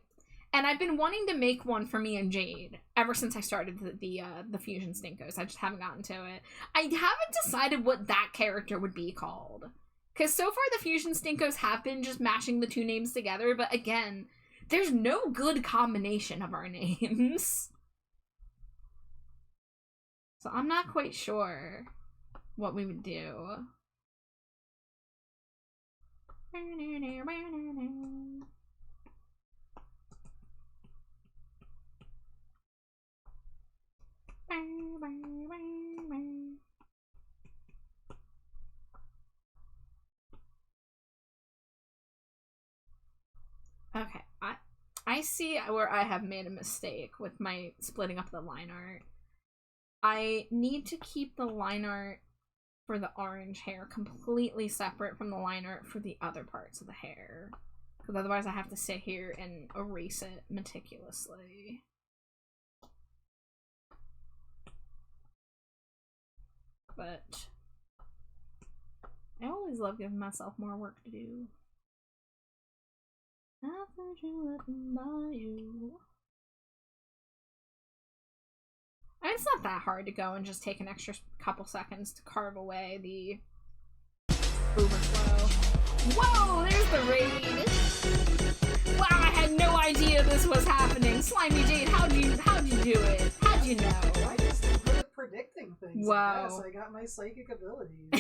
And I've been wanting to make one for me and Jade ever since I started the Fusion Stinkos. I just haven't gotten to it. I haven't decided what that character would be called. Because so far the Fusion Stinkos have been just mashing the two names together, but again, there's no good combination of our names. So I'm not quite sure what we would do. Okay, I see where I have made a mistake with my splitting up the line art. I need to keep the line art for the orange hair completely separate from the line art for the other parts of the hair. Because otherwise I have to sit here and erase it meticulously. But I always love giving myself more work to do. After you let them by you. I mean, it's not that hard to go and just take an extra couple seconds to carve away the overflow. Whoa, there's the raid! Wow, I had no idea this was happening. Slimy Jade, how'd you do it? How'd you know? I just good at predicting things. Wow. Yes, I got my psychic abilities.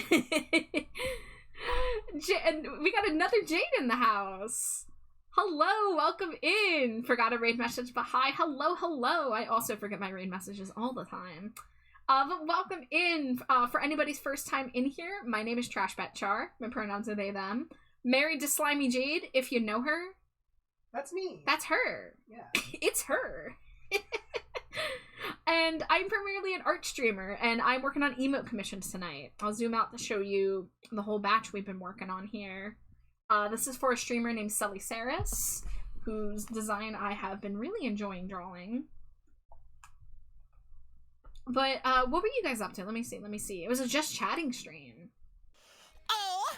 And we got another Jade in the house. Hello, welcome in. Forgot a raid message, but hi, hello. I also forget my raid messages all the time. But welcome in. For anybody's first time in here, my name is Trashbat Char. My pronouns are they, them. Married to Slimy Jade, if you know her. That's me. That's her. Yeah. It's her. And I'm primarily an art streamer, and I'm working on emote commissions tonight. I'll zoom out to show you the whole batch we've been working on here. This is for a streamer named Sully Saris, whose design I have been really enjoying drawing. But, what were you guys up to? Let me see. It was a just chatting stream. Oh!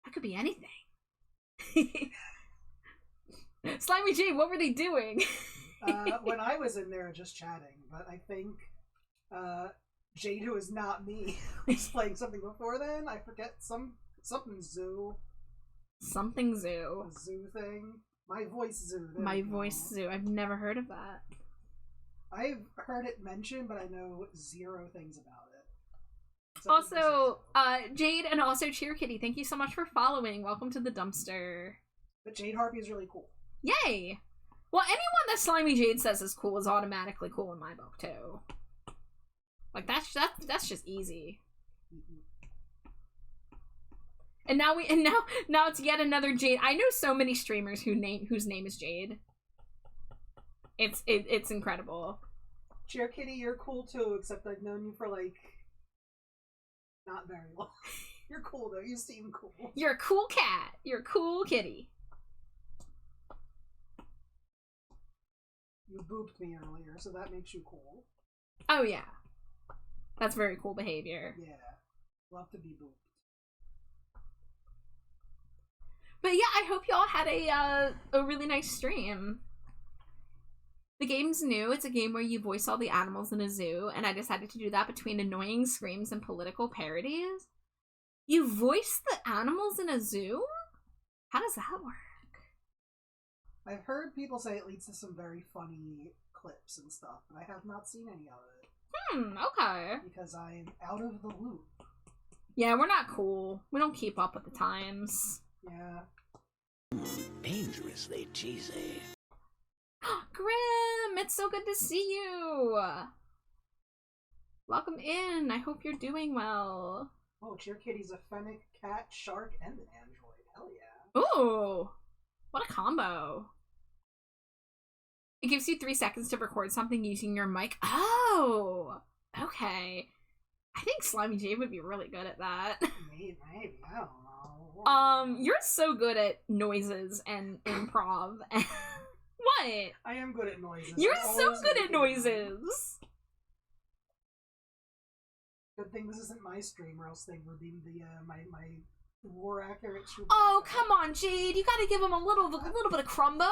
That could be anything. Slimy J, what were they doing? When I was in there just chatting, but I think Jade, who is not me, was playing something before then. I forget something zoo. Something zoo. A zoo thing. My voice zoo. My voice zoo. I've never heard of that. I've heard it mentioned, but I know zero things about it. Also, Jade and also Cheer Kitty, thank you so much for following. Welcome to the dumpster. But Jade Harpy is really cool. Yay! Well, anyone that Slimy Jade says is cool is automatically cool in my book too. Like that's just easy. And now now it's yet another Jade. I know so many streamers whose name is Jade. It's incredible. Cheer Kitty, you're cool too, except I've known you for like not very long. You're cool though, you seem cool. You're a cool cat. You're a cool kitty. You booped me earlier, so that makes you cool. Oh yeah. That's very cool behavior. Yeah. Love to be booped. But yeah, I hope y'all had a really nice stream. The game's new. It's a game where you voice all the animals in a zoo, and I decided to do that between annoying screams and political parodies. You voice the animals in a zoo? How does that work? I've heard people say it leads to some very funny clips and stuff, but I have not seen any of it. Okay. Because I am out of the loop. Yeah, we're not cool. We don't keep up with the times. Yeah. Dangerously cheesy. Grim, it's so good to see you. Welcome in. I hope you're doing well. Oh, Cheer Kitty's a fennec, cat, shark, and an android. Hell yeah. Ooh, what a combo. It gives you 3 seconds to record something using your mic. Oh, okay. I think Slimy J would be really good at that. Maybe, I don't know. You're so good at noises and improv. What? I am good at noises. You're I'm so always good at making noises. Good thing this isn't my stream, or else they would be my war accurate Chewbacca. Oh, come on, Jade. You gotta give them a little bit of crumbo.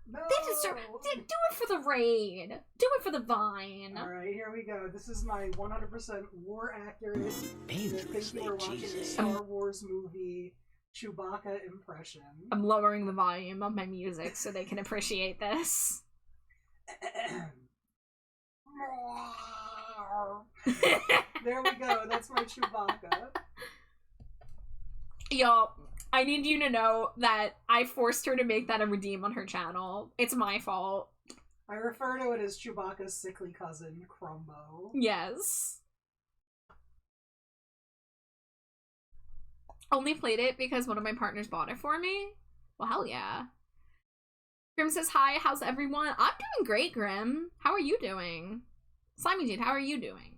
No! They deserve. Do it for the raid. Do it for the vine. Alright, here we go. This is my 100% war accurate. Dangerously We're watching a cheesy. Star Wars movie Chewbacca impression. I'm lowering the volume of my music so they can appreciate this. There we go. That's my Chewbacca. Y'all, I need you to know that I forced her to make that a redeem on her channel. It's my fault. I refer to it as Chewbacca's sickly cousin, Crumbo. Yes. Only played it because one of my partners bought it for me? Well, hell yeah. Grim says, hi, how's everyone? I'm doing great, Grim. How are you doing? Slimy Jade, how are you doing?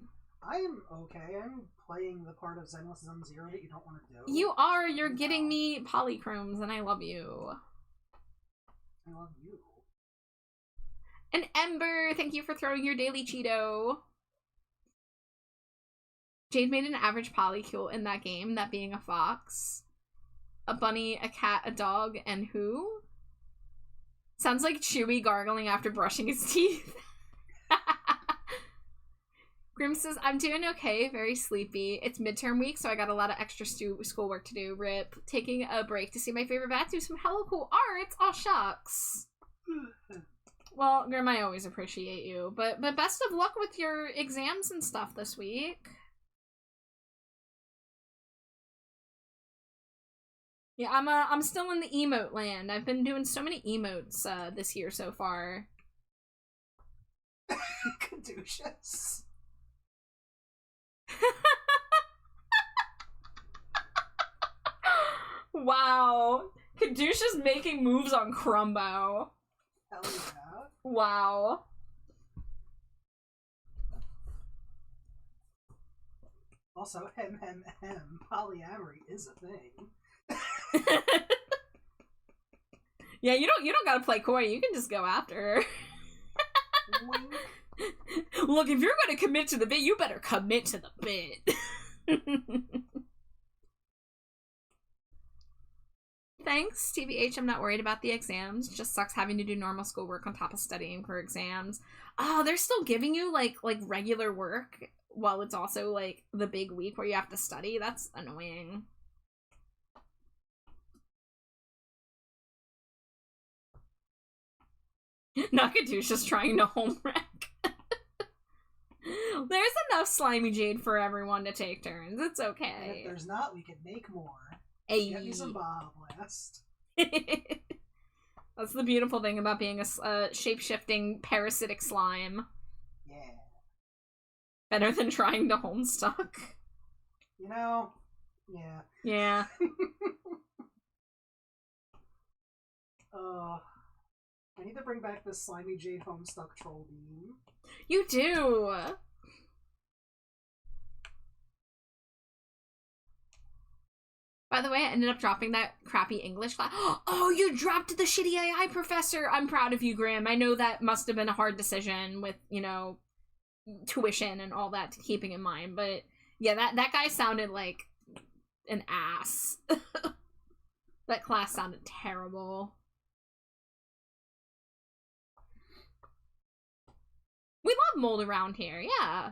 I am okay. I'm playing the part of Zenless Zone Zero that you don't want to do. You are. You're getting me polychromes, and I love you. I love you. And Ember, thank you for throwing your daily Cheeto. Jade made an average polycule in that game, that being a fox, a bunny, a cat, a dog, and who? Sounds like Chewy gargling after brushing his teeth. Grim says, I'm doing okay, very sleepy. It's midterm week, so I got a lot of extra schoolwork to do. Rip. Taking a break to see my favorite bats do some hella cool art. Aw, shucks. Well, Grim, I always appreciate you. But best of luck with your exams and stuff this week. Yeah, I'm still in the emote land. I've been doing so many emotes this year so far. Caduceus. Wow. Caduceus making moves on Crumbo. Hell yeah. Wow. Also, polyamory is a thing. Yeah, you don't gotta play coy. You can just go after her. Wink. Look, if you're gonna commit to the bit, you better commit to the bit. Thanks, TBH. I'm not worried about the exams. Just sucks having to do normal schoolwork on top of studying for exams. Oh, they're still giving you like regular work while it's also like the big week where you have to study. That's annoying. Nakadush's trying to home wreck. There's enough Slimy Jade for everyone to take turns. It's And okay. if there's not, we could make more. Hey. Get me some Baja Blast. That's the beautiful thing about being a shape-shifting parasitic slime. Yeah. Better than trying to homestuck. You know, Yeah. Yeah. I need to bring back this slimy Jade Homestuck troll beam. You do! By the way, I ended up dropping that crappy English class. Oh, you dropped the shitty AI professor! I'm proud of you, Grim. I know that must have been a hard decision with, you know, tuition and all that keeping in mind, but yeah, that guy sounded like an ass. That class sounded terrible. We love mold around here, yeah.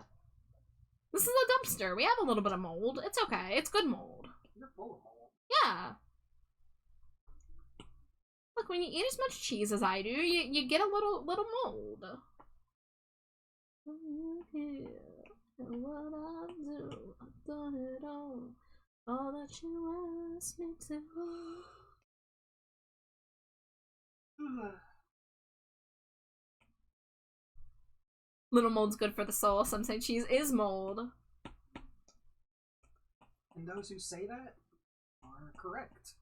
This is a dumpster. We have a little bit of mold. It's okay. It's good mold. You're full of mold. Yeah. Look, when you eat as much cheese as I do, you get a little mold. What I do, I've done it all that you asked me to. Little mold's good for the soul. Some say cheese is mold. And those who say that are correct.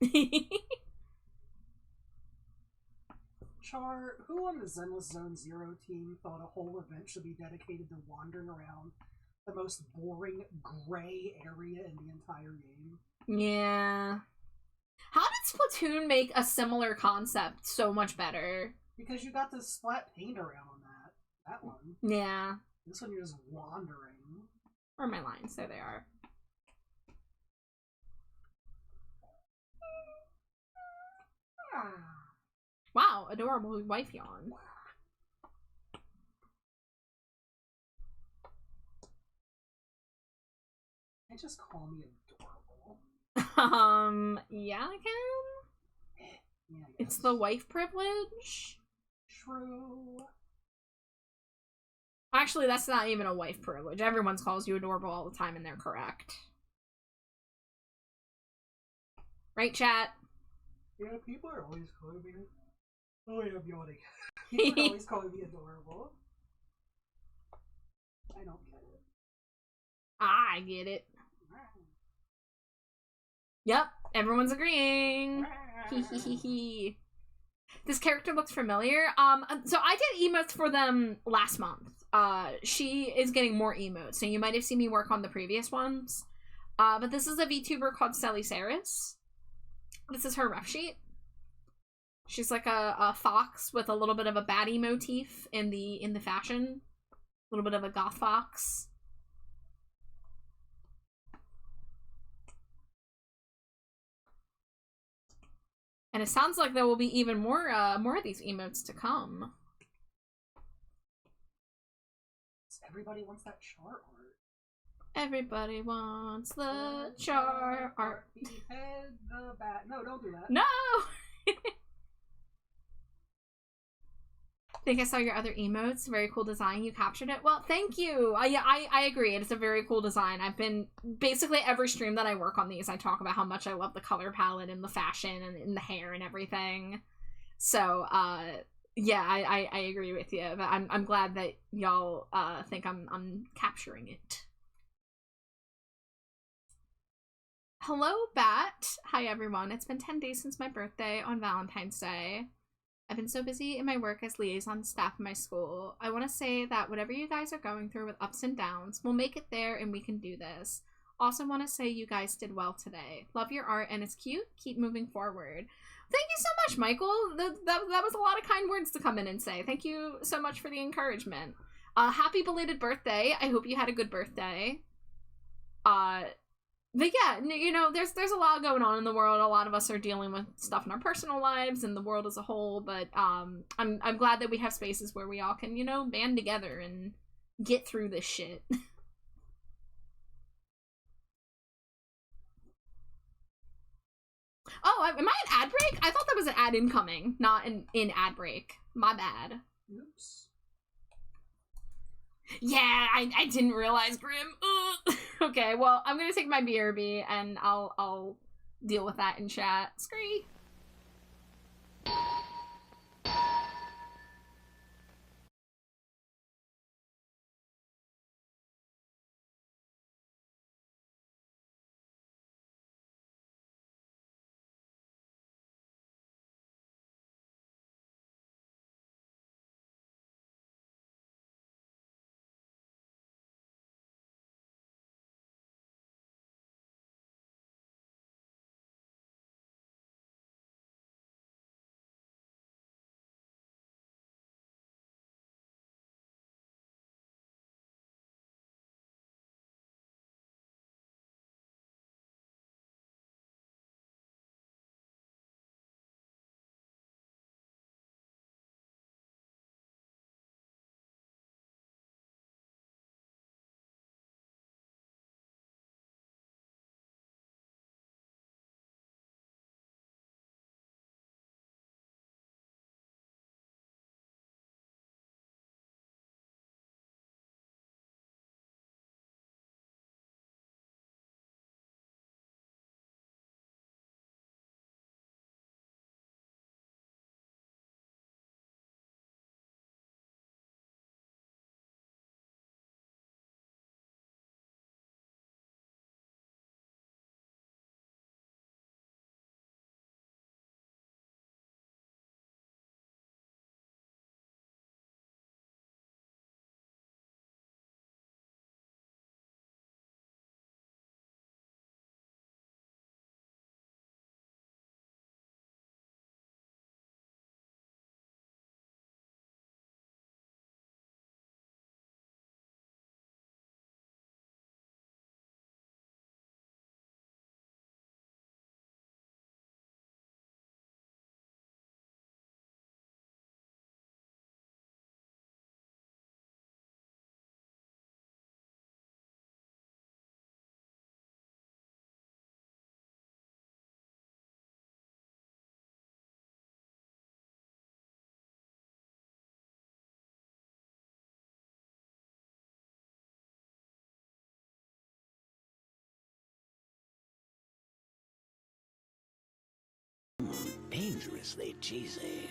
Char, who on the Zenless Zone Zero team thought a whole event should be dedicated to wandering around the most boring gray area in the entire game? Yeah. How did Splatoon make a similar concept so much better? Because you got to splat paint around on that one. Yeah. This one you're just wandering. Where are my lines? There they are. Wow, adorable wife yawn. And just call me adorable. Yeah, I can. Yeah, I It's guess. the wife privilege. True. Actually, that's not even a wife privilege. Everyone calls you adorable all the time, and they're correct. Right, chat? Yeah, people are always calling me. Oh, yeah, I'm yawning. People are always calling me adorable. I don't get it. I get it. Yep, everyone's agreeing. Hee. This character looks familiar. So I did emotes for them last month. She is getting more emotes, so you might have seen me work on the previous ones. But this is a VTuber called Sally Saris. This is her ref sheet. She's like a fox with a little bit of a baddie motif in the fashion. A little bit of a goth fox. And it sounds like there will be even more of these emotes to come. Everybody wants that char art. Everybody wants the char art. Behead the bat. No, don't do that. No! I think I saw your other emotes. Very cool design. You captured it. Well, thank you. Yeah, I agree. It's a very cool design. I've been... Basically, every stream that I work on these, I talk about how much I love the color palette and the fashion and the hair and everything. So, yeah, I agree with you. But I'm glad that y'all think I'm capturing it. Hello, Bat. Hi, everyone. It's been 10 days since my birthday on Valentine's Day. I've been so busy in my work as liaison staff in my school. I want to say that whatever you guys are going through with ups and downs, we'll make it there and we can do this. Also want to say you guys did well today. Love your art and it's cute. Keep moving forward. Thank you so much, Michael. That was a lot of kind words to come in and say. Thank you so much for the encouragement. Happy belated birthday. I hope you had a good birthday. But yeah, you know, there's a lot going on in the world. A lot of us are dealing with stuff in our personal lives and the world as a whole. But I'm glad that we have spaces where we all can, you know, band together and get through this shit. Oh, am I an ad break? I thought that was an ad incoming, not an in ad break. My bad. Oops. Yeah, I didn't realize, Grim. Ugh. Okay, well, I'm gonna take my BRB and I'll deal with that in chat. Scree. dangerously cheesy.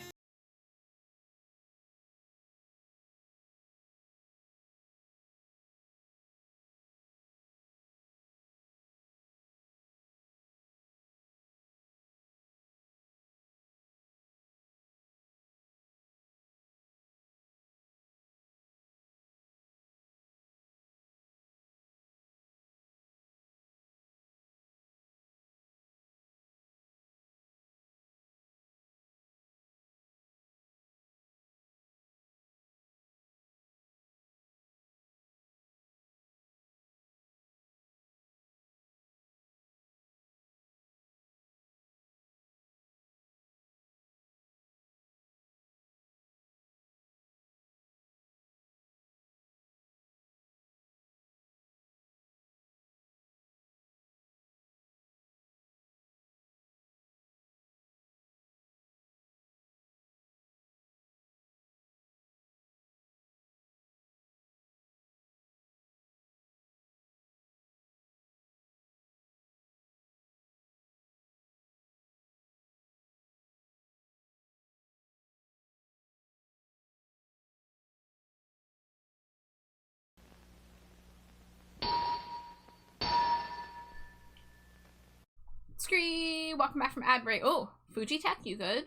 Scree! Welcome back from ad break. Oh, Fuji Tech, you good?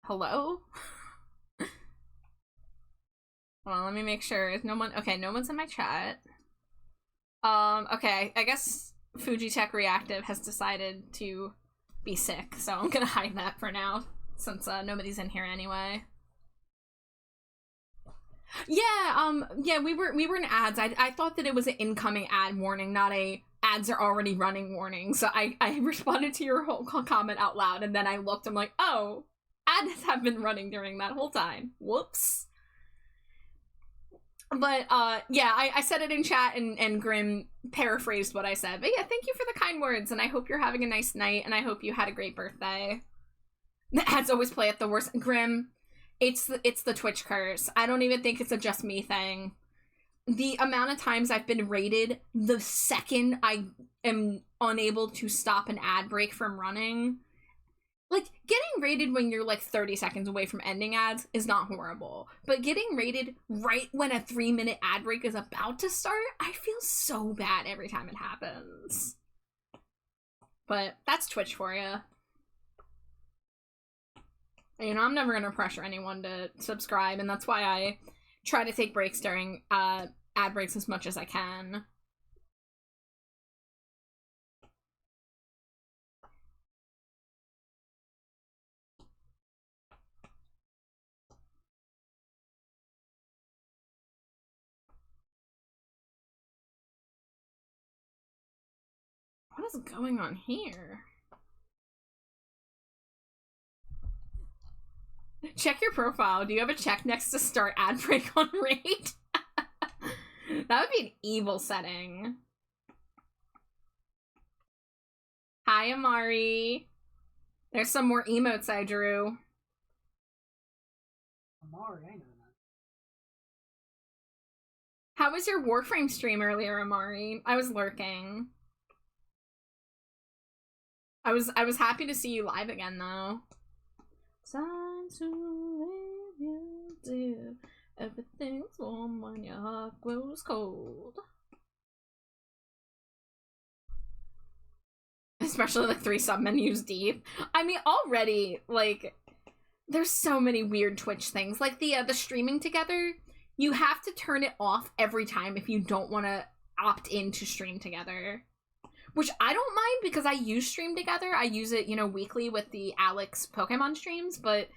Hello? Hold on, let me make sure. Is no one... Okay, no one's in my chat. Okay, I guess Fuji Tech Reactive has decided to be sick, so I'm gonna hide that for now, since nobody's in here anyway. Yeah, we were in ads. I thought that it was an incoming ad warning, not a ads are already running warning. So I responded to your whole comment out loud, and then I looked, I'm like, oh, ads have been running during that whole time. Whoops. But, yeah, I said it in chat, and Grim paraphrased what I said. But yeah, thank you for the kind words, and I hope you're having a nice night, and I hope you had a great birthday. The ads always play at the worst. Grim, it's the Twitch curse. I don't even think it's a just me thing. The amount of times I've been rated the second I am unable to stop an ad break from running. Like, getting rated when you're like 30 seconds away from ending ads is not horrible. But getting rated right when a 3-minute ad break is about to start, I feel so bad every time it happens. But that's Twitch for you. You know, I'm never going to pressure anyone to subscribe, and that's why I try to take breaks during ad breaks as much as I can. What is going on here? Check your profile. Do you have a check next to start ad break on raid? That would be an evil setting. Hi, Amari. There's some more emotes I drew. Amari, I know that. How was your Warframe stream earlier, Amari? I was lurking. I was happy to see you live again, though. Time to leave you, dear. Everything's warm when your heart grows cold. Especially like 3 sub-menus deep. I mean, already, like, there's so many weird Twitch things. Like the streaming together, you have to turn it off every time if you don't want to opt in to stream together. Which I don't mind because I use Stream Together. I use it, you know, weekly with the Alex Pokemon streams, but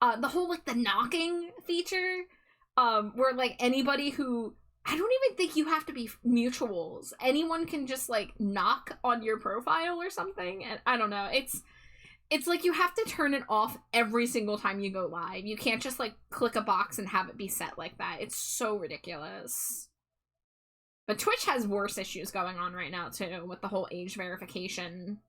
the whole, like, the knocking feature, where, like, anybody who... I don't even think you have to be mutuals. Anyone can just, like, knock on your profile or something, and I don't know. It's like you have to turn it off every single time you go live. You can't just, like, click a box and have it be set like that. It's so ridiculous. But Twitch has worse issues going on right now, too, with the whole age verification.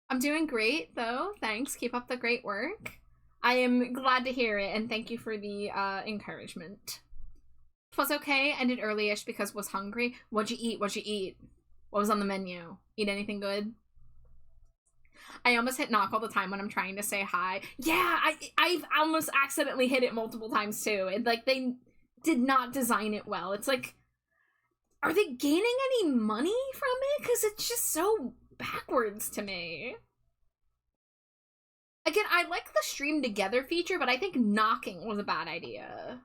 I'm doing great, though. Thanks. Keep up the great work. I am glad to hear it, and thank you for the encouragement. was okay. Ended early-ish because was hungry. What'd you eat? What'd you eat? What was on the menu? Eat anything good? I almost hit knock all the time when I'm trying to say hi. Yeah, I've almost accidentally hit it multiple times too. And like they did not design it well. It's like, are they gaining any money from it? Because it's just so backwards to me. Again, I like the stream together feature, but I think knocking was a bad idea.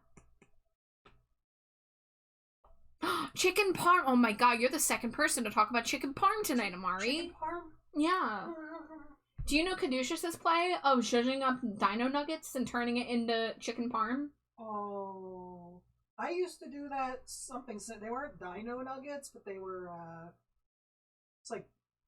Chicken parm. Oh my god, you're the second person to talk about chicken parm tonight, Amari. Chicken parm? Yeah. Do you know Caduceus's play of zhuzhing up dino nuggets and turning it into chicken parm? Oh, I used to do that. Something. They weren't dino nuggets, but they were. It's like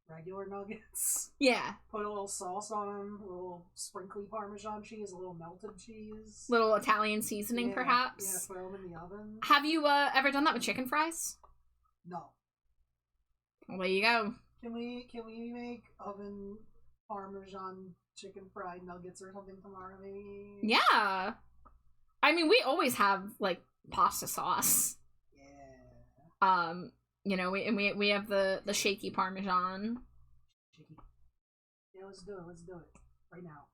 regular nuggets. Yeah. Put a little sauce on them, a little sprinkly Parmesan cheese, a little melted cheese, Little Italian seasoning, perhaps. Yeah, throw them in the oven. Have you ever done that with chicken fries? No. Well, there you go. Can we make oven Parmesan chicken fried nuggets or something tomorrow, maybe? Yeah. I mean, we always have like pasta sauce. Yeah. You know, we have the shaky Parmesan. Shaky. Yeah, let's do it. Let's do it right now.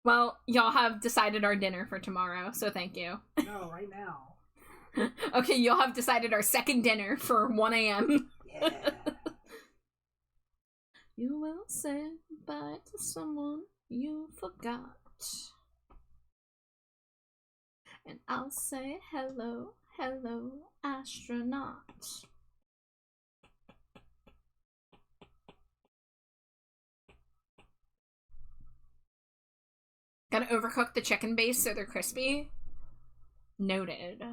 Well, y'all have decided our dinner for tomorrow, so thank you. No, right now. Okay, y'all have decided our second dinner for 1 a.m. Yeah. You will say bye to someone you forgot. And I'll say hello, hello, astronaut. Gotta overcook the chicken base so they're crispy. Noted.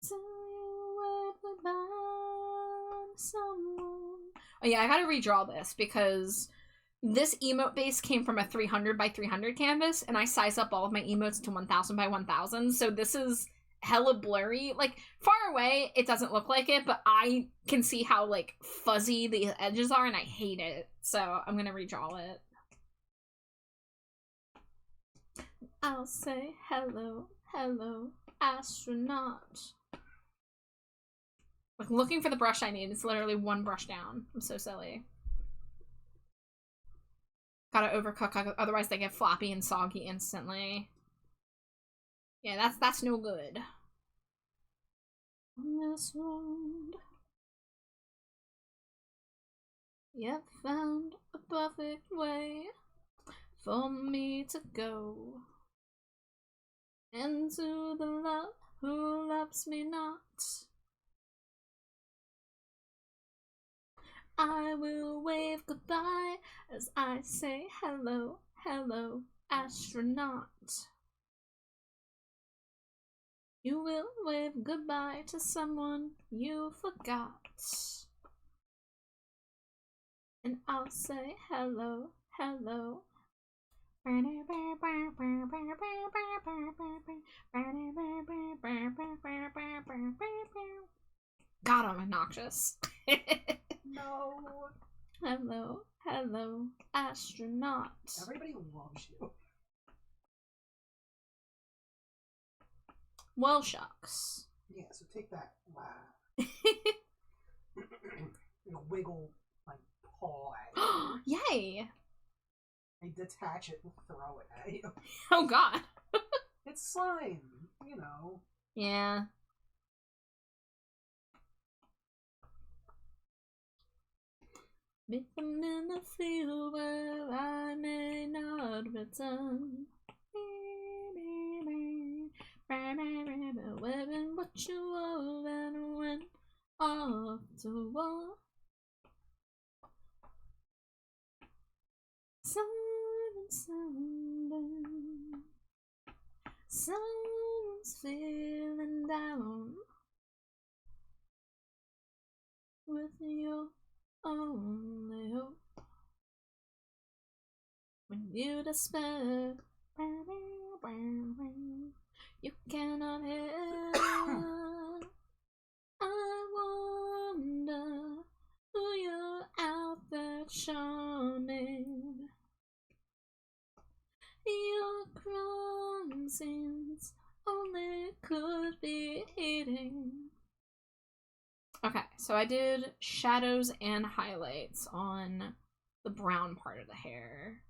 Tell you what goodbye to someone. Oh yeah, I gotta redraw this because this emote base came from a 300 by 300 canvas, and I size up all of my emotes to 1000 by 1000, so this is hella blurry. Like, far away, it doesn't look like it, but I can see how, like, fuzzy the edges are, and I hate it. So I'm gonna redraw it. I'll say hello, hello, astronaut. Like, looking for the brush I need. It's literally one brush down. I'm so silly. Gotta overcook, otherwise they get floppy and soggy instantly. Yeah, that's no good. On this road, yet found a perfect way for me to go into the love who loves me not. I will wave goodbye as I say hello, hello, astronaut. You will wave goodbye to someone you forgot. And I'll say hello, hello. God, I'm obnoxious. No. Hello, hello, astronaut. Everybody loves you. Well, shucks. Yeah, so take that. Wow. You wiggle my paw at you. Yay! I detach it and throw it at you. Oh god. It's slime, you know. Yeah. Meet them in the field where I may not return. Wearing what you wore and went off to war. Someone's feeling down with your only hope. When you despair, you cannot help I wonder who you're out there charming. Your crime scenes only could be hitting. Okay, so I did shadows and highlights on the brown part of the hair.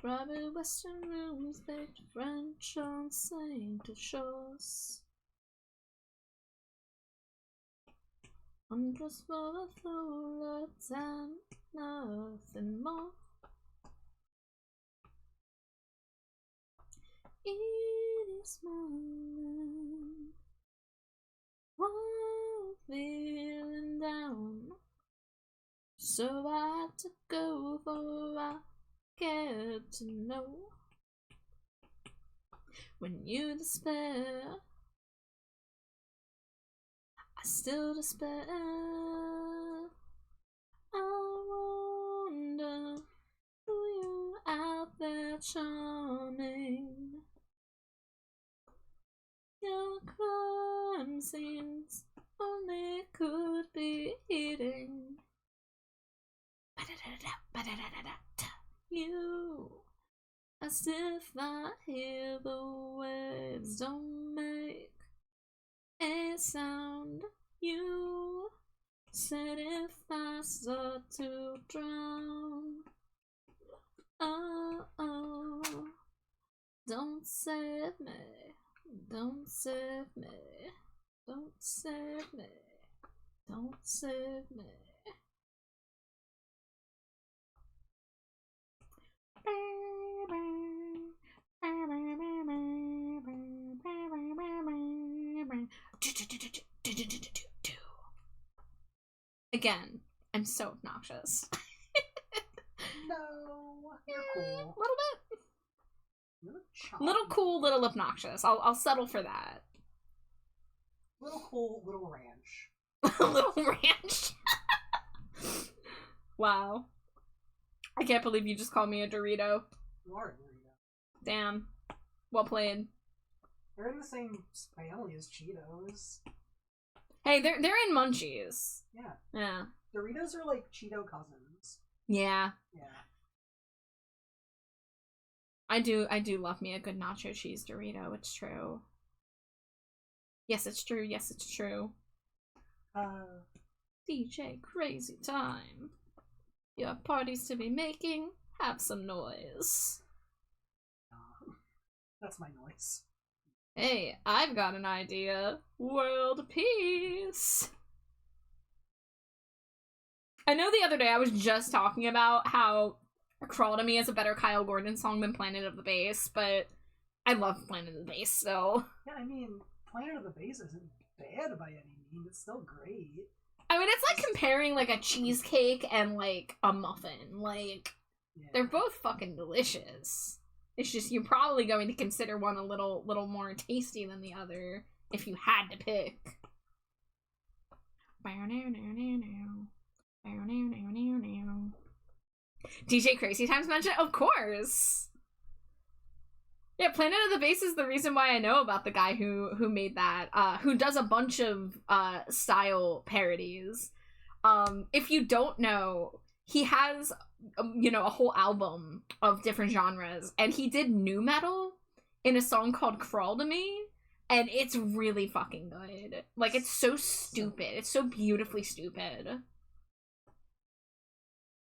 Private Western rooms baked French on sainted shores. Undressed for the flowers and nothing more. It is morning while feeling down, so I had to go for I get to know. When you despair, I still despair. I wonder who you out there charming. Your crime scenes only could be hitting. You, as if I hear the waves don't make a sound. You said if I start to drown, oh, don't save me, don't save me, don't save me, don't save me. Again, I'm so obnoxious. No, you're cool. A little bit. Little Little cool, little obnoxious. I'll settle for that. Little cool, little ranch. Little ranch. Wow. I can't believe you just called me a Dorito. You are a Dorito. Damn. Well played. They're in the same family as Cheetos. Hey, they're in Munchies. Yeah. Yeah. Doritos are like Cheeto cousins. Yeah. Yeah. I do love me a good nacho cheese Dorito. It's true. Yes, it's true. Yes, it's true. DJ Crazy Time. You have parties to be making. Have some noise. That's my noise. Hey, I've got an idea. World peace. I know the other day I was just talking about how Crawl to Me is a better Kyle Gordon song than Planet of the Bass, but I love Planet of the Bass still. Yeah, I mean, Planet of the Bass isn't bad by any means. It's still great. I mean, it's like comparing like a cheesecake and like a muffin. Like, Yeah. they're both fucking delicious. It's just you're probably going to consider one a little more tasty than the other if you had to pick. DJ Crazy Time's mentioned? Of course! Yeah, Planet of the Bass is the reason why I know about the guy who made that, who does a bunch of style parodies. If you don't know, he has, a whole album of different genres, and he did nu metal in a song called Crawl to Me, and it's really fucking good. Like, it's so stupid. It's so beautifully stupid.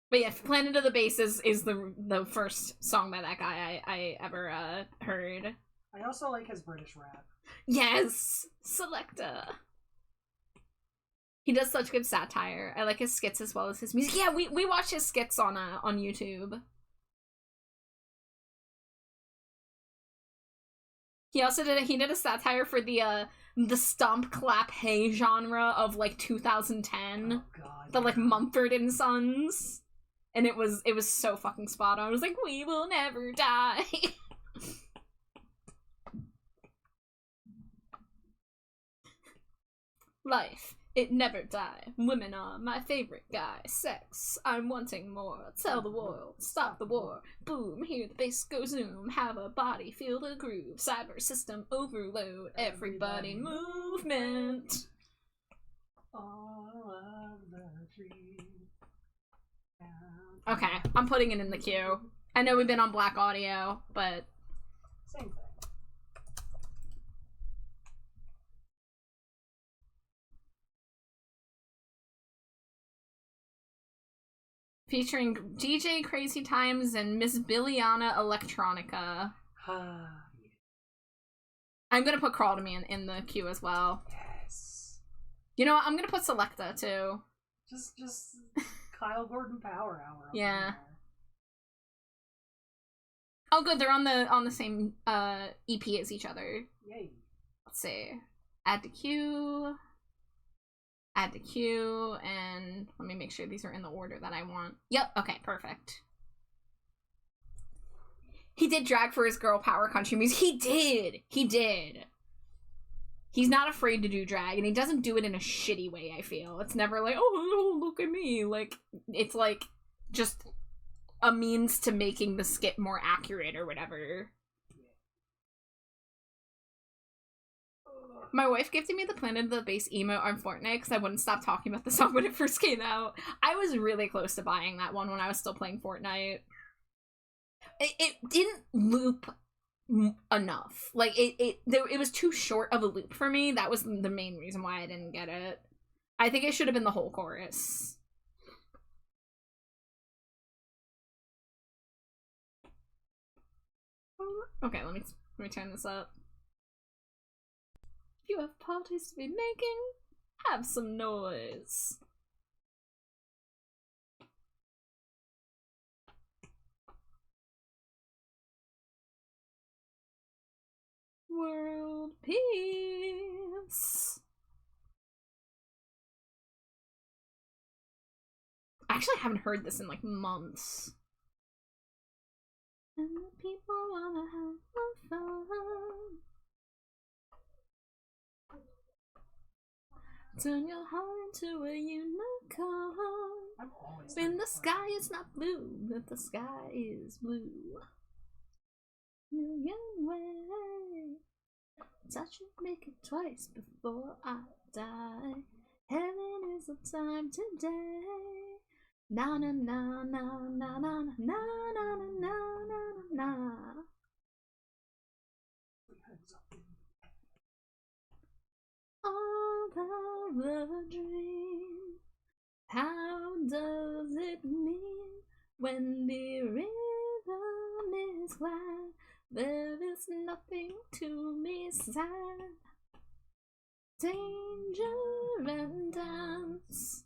But yeah, Planet of the Bass is the first song by that guy I ever heard. I also like his British rap. Yes! Selector. He does such good satire. I like his skits as well as his music. Yeah, we watch his skits on YouTube. He also did a satire for the stomp clap hey genre of like 2010. Oh god. The like Mumford and Sons. And it was so fucking spot on. I was like, we will never die. Life it never die. Women are my favorite guy. Sex, I'm wanting more. Tell the world, stop the war. Boom, hear the bass go zoom. Have a body, feel the groove. Cyber system overload. Everybody movement. All of the trees. Okay, I'm putting it in the queue. I know we've been on Black Audio, but... Same thing. Featuring DJ Crazy Times and Miss Billiana Electronica. I'm gonna put Crawl to Me in the queue as well. Yes. You know what? I'm gonna put Selecta too. Just Kyle Gordon Power Hour. Yeah. Oh, good. They're on the same EP as each other. Yay. Let's see. Add to queue. Add to queue, and let me make sure these are in the order that I want. Yep. Okay. Perfect. He did drag for his girl power country music. He did. He did. He's not afraid to do drag, and he doesn't do it in a shitty way, I feel. It's never like, oh, look at me. Like, it's like just a means to making the skit more accurate or whatever. My wife gifted me the Planet of the Bass emote on Fortnite because I wouldn't stop talking about the song when it first came out. I was really close to buying that one when I was still playing Fortnite. It didn't loop enough. Like, it was too short of a loop for me. That was the main reason why I didn't get it. I think it should have been the whole chorus. Okay, let me turn this up. If you have parties to be making, have some noise. World peace. I actually haven't heard this in like months. And the people wanna have fun. Turn your heart into a unicorn. When the sky is not blue, but the sky is blue. Million ways. Touch it, make it twice before I die. Heaven is the time today. Na na na na na na na na na na na na. All of a dream. How does it mean when the rhythm is glad? There is nothing to be sad. Danger and dance,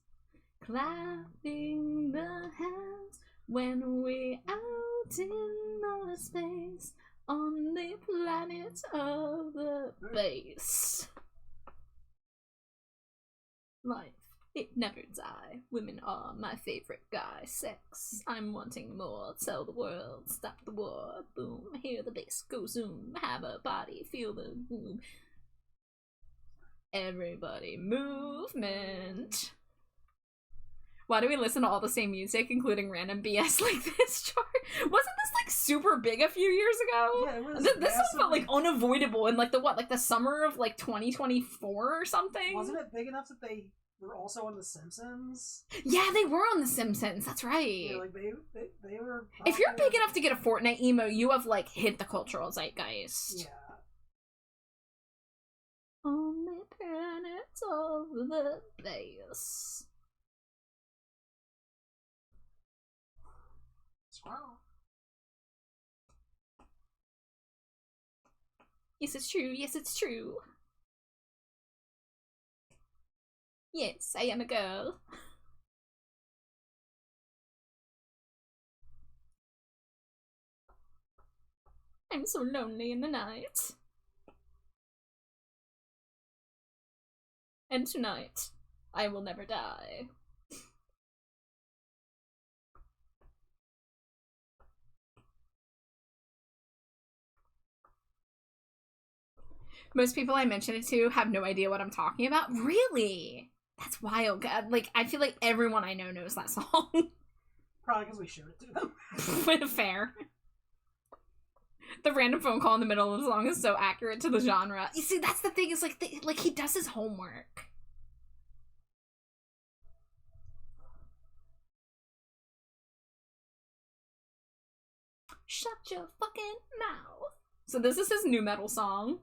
clapping the hands when we're out in outer space on the planet of the base. Life, it never die. Women are my favorite guy. Sex, I'm wanting more. Tell the world, stop the war. Boom, hear the bass go zoom. Have a body, feel the boom. Everybody movement. Why do we listen to all the same music, including random BS like this, chart? Wasn't this like super big a few years ago? Yeah, it was. This song felt like unavoidable in like the summer of like 2024 or something. Wasn't it big enough that they were also on The Simpsons? Yeah, they were on The Simpsons. That's right. Yeah, like they were. If you're big enough to get a Fortnite emo, you have like hit the cultural zeitgeist. Yeah. On the planet of the base. Wow. Yes, it's true. Yes, it's true. Yes, I am a girl. I'm so lonely in the night. And tonight, I will never die. Most people I mention it to have no idea what I'm talking about. Really? That's wild. God, like, I feel like everyone I know knows that song. Probably because we showed it to them. Fair. The random phone call in the middle of the song is so accurate to the genre. You see, that's the thing, is like he does his homework. Shut your fucking mouth. So this is his new metal song.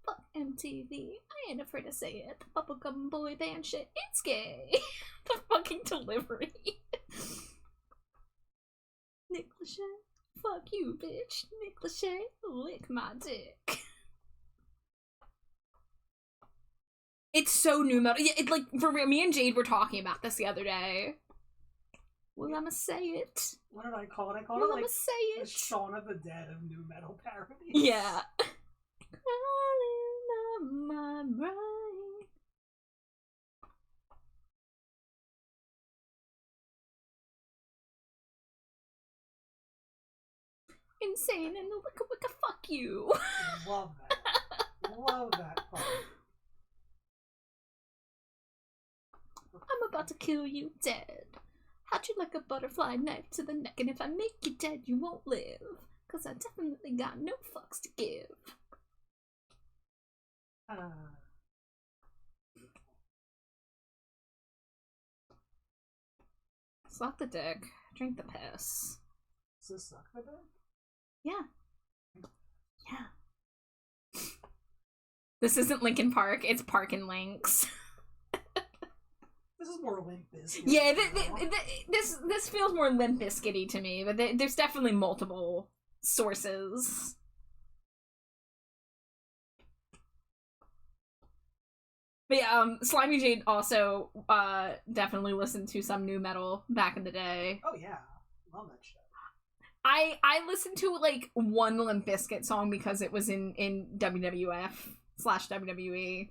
Fuck MTV. I ain't afraid to say it. The bubblegum boy band shit, it's gay. The fucking delivery. Nick Lachey. Fuck you, bitch. Nick Lachey, lick my dick. It's so new metal. Yeah, it, like, for real, me and Jade were talking about this the other day. Well, I'ma say it. What did I call it? I called Well, it I'ma like say the it. Shaun of the Dead of new metal parodies. Yeah. Crawling up my brain. Insane and the wicka wicka fuck you. Love that. Love that part. I'm about to kill you dead. How'd you like a butterfly knife to the neck? And if I make you dead, you won't live. Cause I definitely got no fucks to give. Suck the dick. Drink the piss. Does this suck the dick? Yeah. Yeah. This isn't Linkin Park, it's Park and Links. This is more Limp Bizkit. Yeah, this feels more Limp Bizkit-y to me, but there's definitely multiple sources. But yeah, Slimy Jade also definitely listened to some new metal back in the day. Oh yeah, love that shit. I listened to like one Limp Bizkit song because it was in WWF/WWE.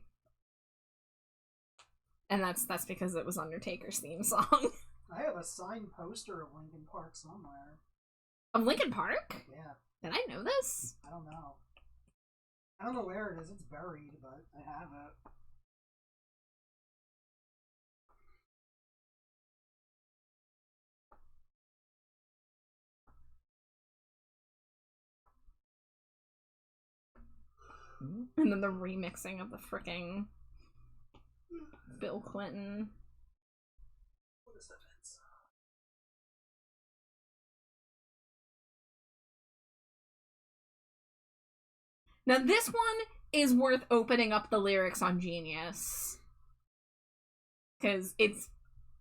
And that's because it was Undertaker's theme song. I have a signed poster of Linkin Park somewhere. Of Linkin Park? Yeah. Did I know this? I don't know. I don't know where it is. It's buried, but I have it. And then the remixing of the fricking Bill Clinton. What is that? Now this one is worth opening up the lyrics on Genius. Because it's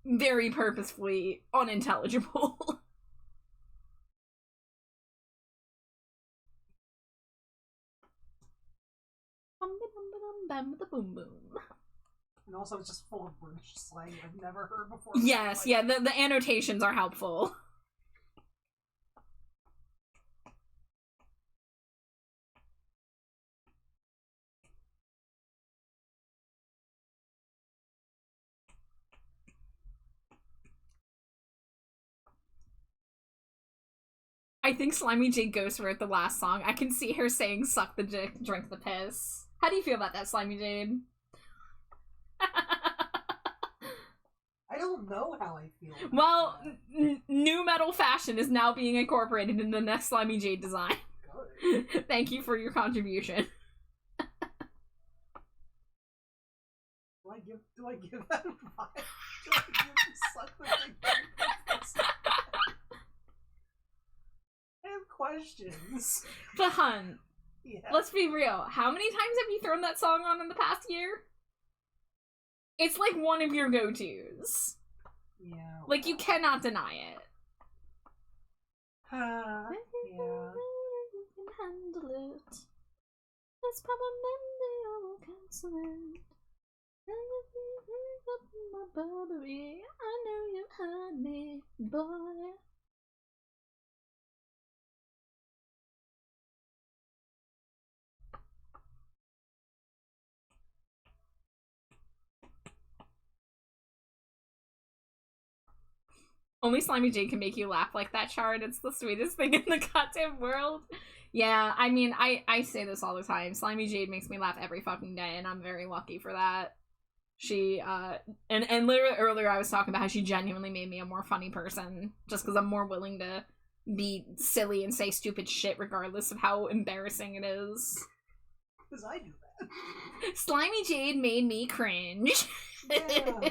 very purposefully unintelligible. Boom boom. And also it's just full of British slang I've never heard before. Yes, yeah, the annotations are helpful. I think Slimy J Ghost wrote the last song. I can see her saying suck the dick, drink the piss. How do you feel about that, Slimy Jade? I don't know how I feel about Well, that. new metal fashion is now being incorporated in the next Slimy Jade design. Good. Thank you for your contribution. Do I give that vibe? Do I give suck the dick? I have questions. But hun, Yeah. let's be real. How many times have you thrown that song on in the past year? It's like one of your go-tos. Yeah. Like, you cannot deny it. Yeah. You can handle it. Let's pop a Monday, I will cancel it. Up my Burberry, I know you heard me, boy. Only Slimy Jade can make you laugh like that, Shard. It's the sweetest thing in the goddamn world. Yeah, I mean, I say this all the time. Slimy Jade makes me laugh every fucking day, and I'm very lucky for that. She, and literally earlier I was talking about how she genuinely made me a more funny person, just because I'm more willing to be silly and say stupid shit regardless of how embarrassing it is. Because I do that. Slimy Jade made me cringe. Yeah.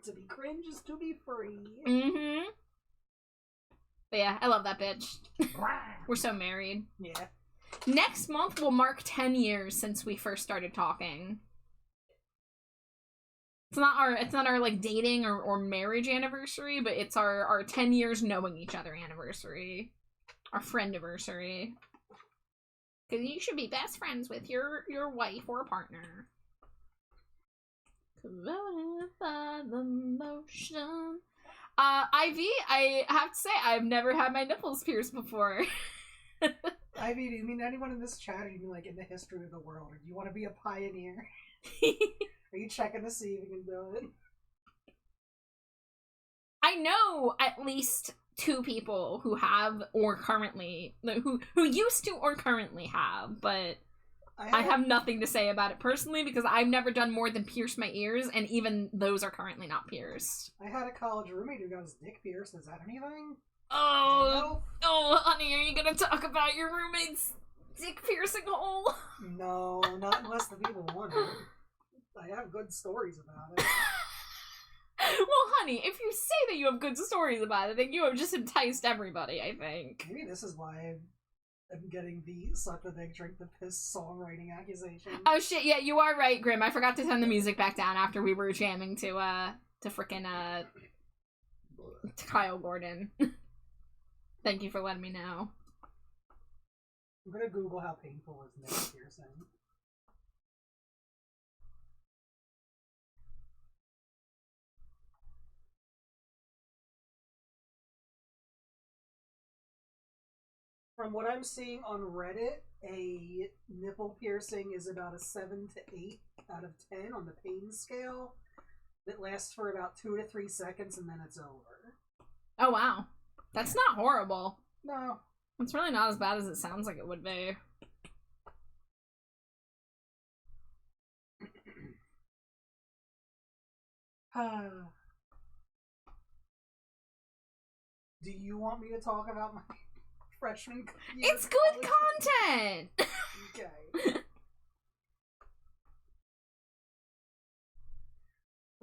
To be cringe is to be free. Mm-hmm. But yeah, I love that bitch. We're so married. Yeah. Next month will mark 10 years since we first started talking. It's not our like dating or marriage anniversary, but it's our 10 years knowing each other anniversary. Our friendiversary. Because you should be best friends with your wife or partner. By the motion. Ivy, I have to say, I've never had my nipples pierced before. Ivy, do you mean anyone in this chat, or do you mean like in the history of the world? Or do you want to be a pioneer? Are you checking to see if you can do it? I know at least 2 people who have or currently who used to or currently have, but I have nothing to say about it personally because I've never done more than pierce my ears, and even those are currently not pierced. I had a college roommate who got his dick pierced. Is that anything? Oh, honey, are you gonna talk about your roommate's dick piercing hole? No, not unless the people want it. I have good stories about it. Well, honey, if you say that you have good stories about it, then you have just enticed everybody, I think. Maybe this is why I'm getting the suck the dick, drink the piss songwriting accusation. Oh shit, yeah, you are right, Grim. I forgot to turn the music back down after we were jamming to frickin' Kyle Gordon. Thank you for letting me know. I'm gonna Google how painful is nipple piercing. From what I'm seeing on Reddit, a nipple piercing is about a 7 to 8 out of 10 on the pain scale. It lasts for about 2 to 3 seconds and then it's over. Oh wow. That's not horrible. No. It's really not as bad as it sounds like it would be. Do you want me to talk about my freshman year? It's good content! Okay.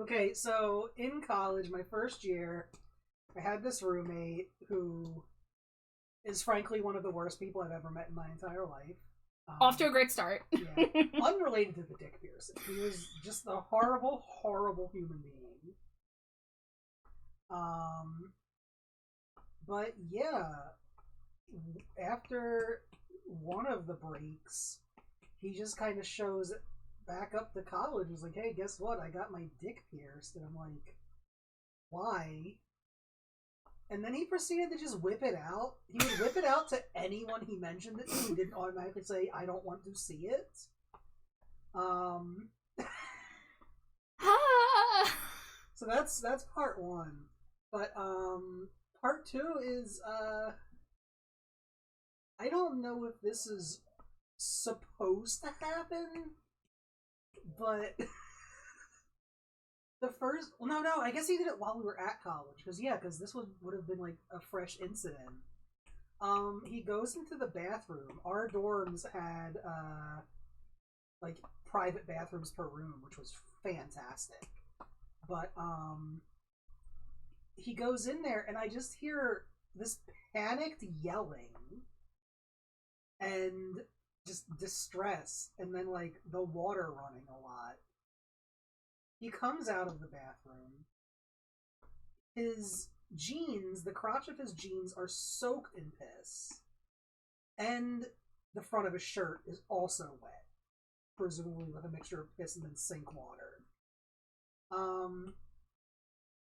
Okay, so in college, my first year, I had this roommate who is frankly one of the worst people I've ever met in my entire life. Off to a great start. Yeah, unrelated to the dick piercing. He was just a horrible, horrible human being. But yeah, after one of the breaks, he just kind of shows back up to college. He's like, hey, guess what? I got my dick pierced. And I'm like, why? And then he proceeded to just whip it out. He would whip it out to anyone he mentioned it to. He didn't automatically say, I don't want to see it. So that's part one. But part two is I don't know if this is supposed to happen, but the first... Well, no, I guess he did it while we were at college. Because this would have been, like, a fresh incident. He goes into the bathroom. Our dorms had, like, private bathrooms per room, which was fantastic. But, he goes in there, and I just hear this panicked yelling. And just distress. And then, like, the water running a lot. He comes out of the bathroom. His jeans, the crotch of his jeans are soaked in piss. And the front of his shirt is also wet. Presumably with a mixture of piss and then sink water.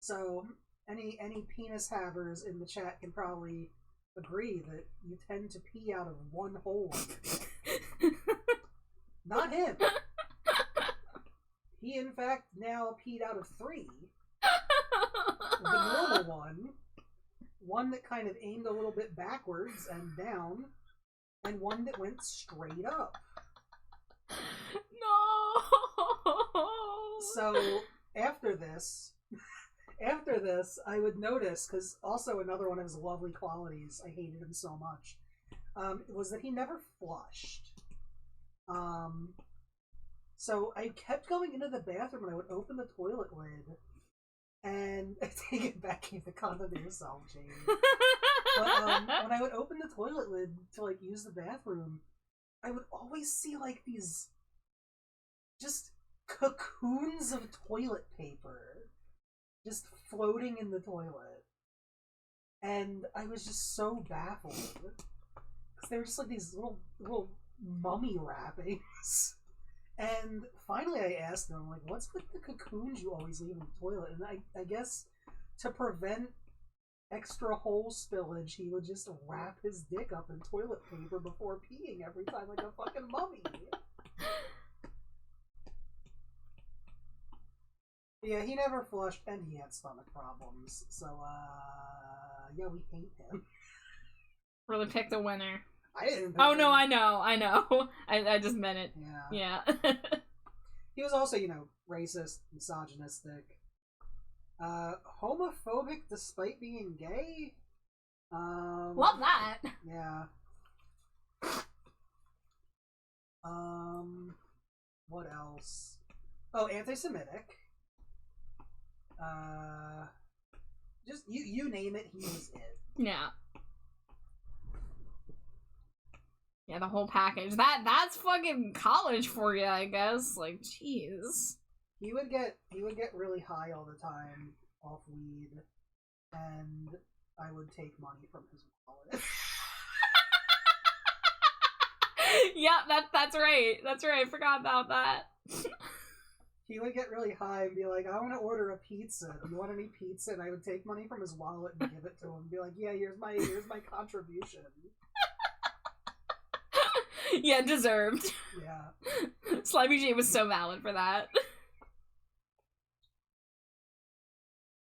So, any penis havers in the chat can probably agree that you tend to pee out of one hole. Not him. He, in fact, now peed out of 3. normal one that kind of aimed a little bit backwards and down, and one that went straight up. No. So after this, I would notice, because also another one of his lovely qualities, I hated him so much, was that he never flushed. So I kept going into the bathroom and I would open the toilet lid and take it back, keep the condom to yourself, Jane. But when I would open the toilet lid to like use the bathroom, I would always see like these just cocoons of toilet paper just floating in the toilet. And I was just so baffled. Because they were just like these little mummy wrappings. And finally I asked him, like, what's with the cocoons you always leave in the toilet? And I guess to prevent extra hole spillage, he would just wrap his dick up in toilet paper before peeing every time like a fucking mummy. Yeah, he never flushed, and he had stomach problems. So, yeah, we hate him. Really picked a winner. I didn't think Oh, no, him. I know. I just meant it. Yeah. Yeah. He was also, racist, misogynistic, homophobic despite being gay. Love that. Yeah. What else? Oh, anti-Semitic. Just you name it, he was it. Yeah. Yeah, the whole package. That's fucking college for you, I guess. Like, jeez. He would get really high all the time off weed, and I would take money from his wallet. Yeah, that's right. That's right. I forgot about that. He would get really high and be like, I want to order a pizza. Do you want any pizza? And I would take money from his wallet and give it to him and be like, yeah, here's my contribution. Yeah, deserved. Yeah. Slimy J was so valid for that.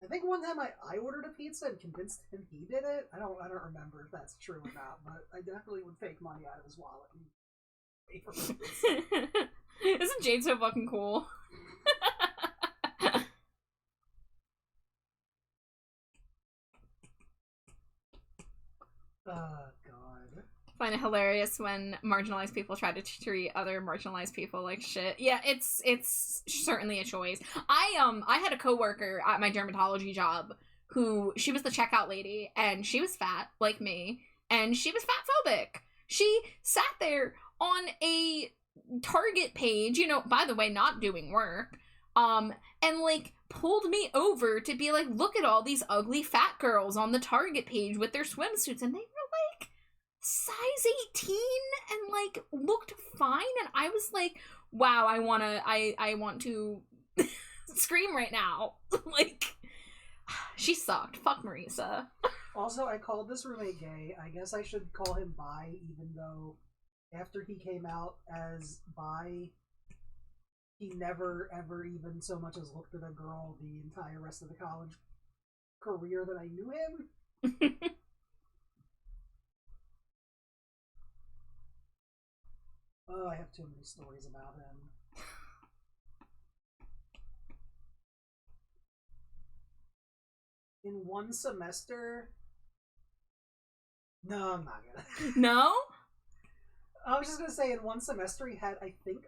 I think one time I ordered a pizza and convinced him he did it. I don't remember if that's true or not, but I definitely would take money out of his wallet and pay for pizza. Isn't Jade so fucking cool? Oh, God. Find it hilarious when marginalized people try to treat other marginalized people like shit. Yeah, it's certainly a choice. I had a coworker at my dermatology job who, she was the checkout lady, and she was fat like me, and she was fat phobic. She sat there on a Target page, by the way, not doing work, and like pulled me over to be like, look at all these ugly fat girls on the Target page with their swimsuits, and they were like size 18 and like looked fine, and I was like, wow, I want to scream right now. Like, she sucked. Fuck Marisa. Also, I called this roommate gay. I guess I should call him bi, even though after he came out as bi, he never ever even so much as looked at a girl the entire rest of the college career that I knew him. Oh, I have too many stories about him. In one semester... No, I'm not gonna. No? I was just gonna say, in one semester he had, I think,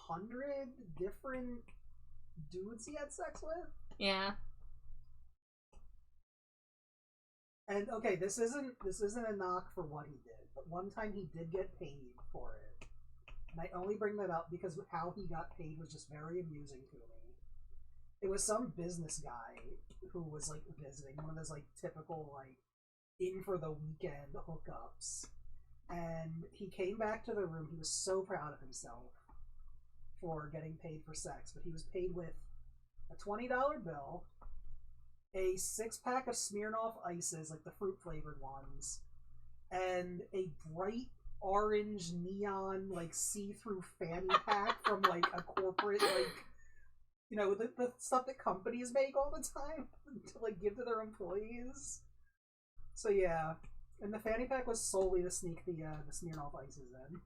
100 different dudes he had sex with. Yeah. And okay, this isn't a knock for what he did, but one time he did get paid for it. And I only bring that up because how he got paid was just very amusing to me. It was some business guy who was like visiting, one of those like typical like in for the weekend hookups. And he came back to the room. He was so proud of himself for getting paid for sex, but he was paid with a $20 bill, a 6-pack of Smirnoff Ices, like the fruit flavored ones, and a bright orange neon like see-through fanny pack from like a corporate like You know, the stuff that companies make all the time to, like, give to their employees. So, yeah. And the fanny pack was solely to sneak the Smirnoff Ices in.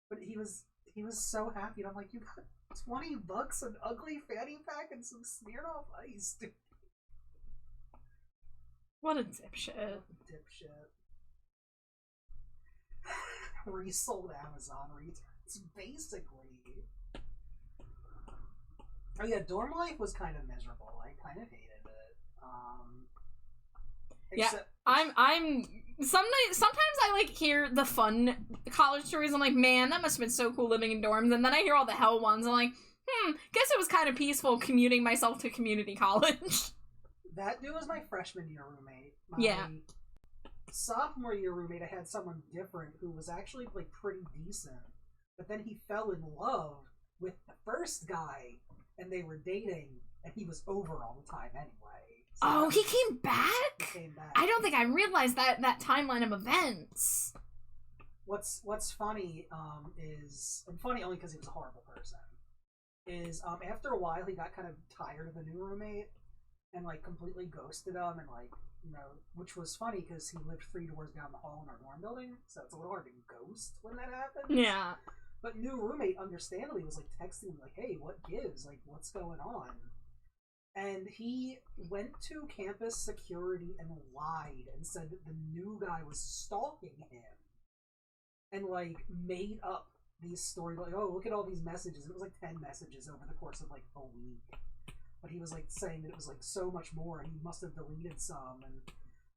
But he was so happy, and I'm like, you got $20, an ugly fanny pack, and some Smirnoff Ice, dude. What a dipshit. What a dipshit. Resold Amazon returns, basically. Oh yeah, dorm life was kind of miserable. I kind of hated it. Yeah, I'm sometimes I like hear the fun college stories. I'm like, man, that must have been so cool living in dorms. And then I hear all the hell ones. I'm like, guess it was kind of peaceful commuting myself to community college. That dude was my freshman year roommate. Yeah. Sophomore year roommate, I had someone different who was actually like pretty decent, but then he fell in love with the first guy, and they were dating, and he was over all the time anyway. So he came back? He came back. I don't think I realized that timeline of events. What's funny is, and funny only because he was a horrible person, is after a while he got kind of tired of the new roommate and like completely ghosted him, and like, you know, which was funny because he lived 3 doors down the hall in our dorm building, so it's a little hard to ghost when that happens. Yeah. But new roommate understandably was like texting me like, hey, what gives? Like, what's going on? And he went to campus security and lied and said that the new guy was stalking him, and like made up these stories like, oh, look at all these messages. And it was like 10 messages over the course of like a week. But he was like saying that it was like so much more, and he must have deleted some and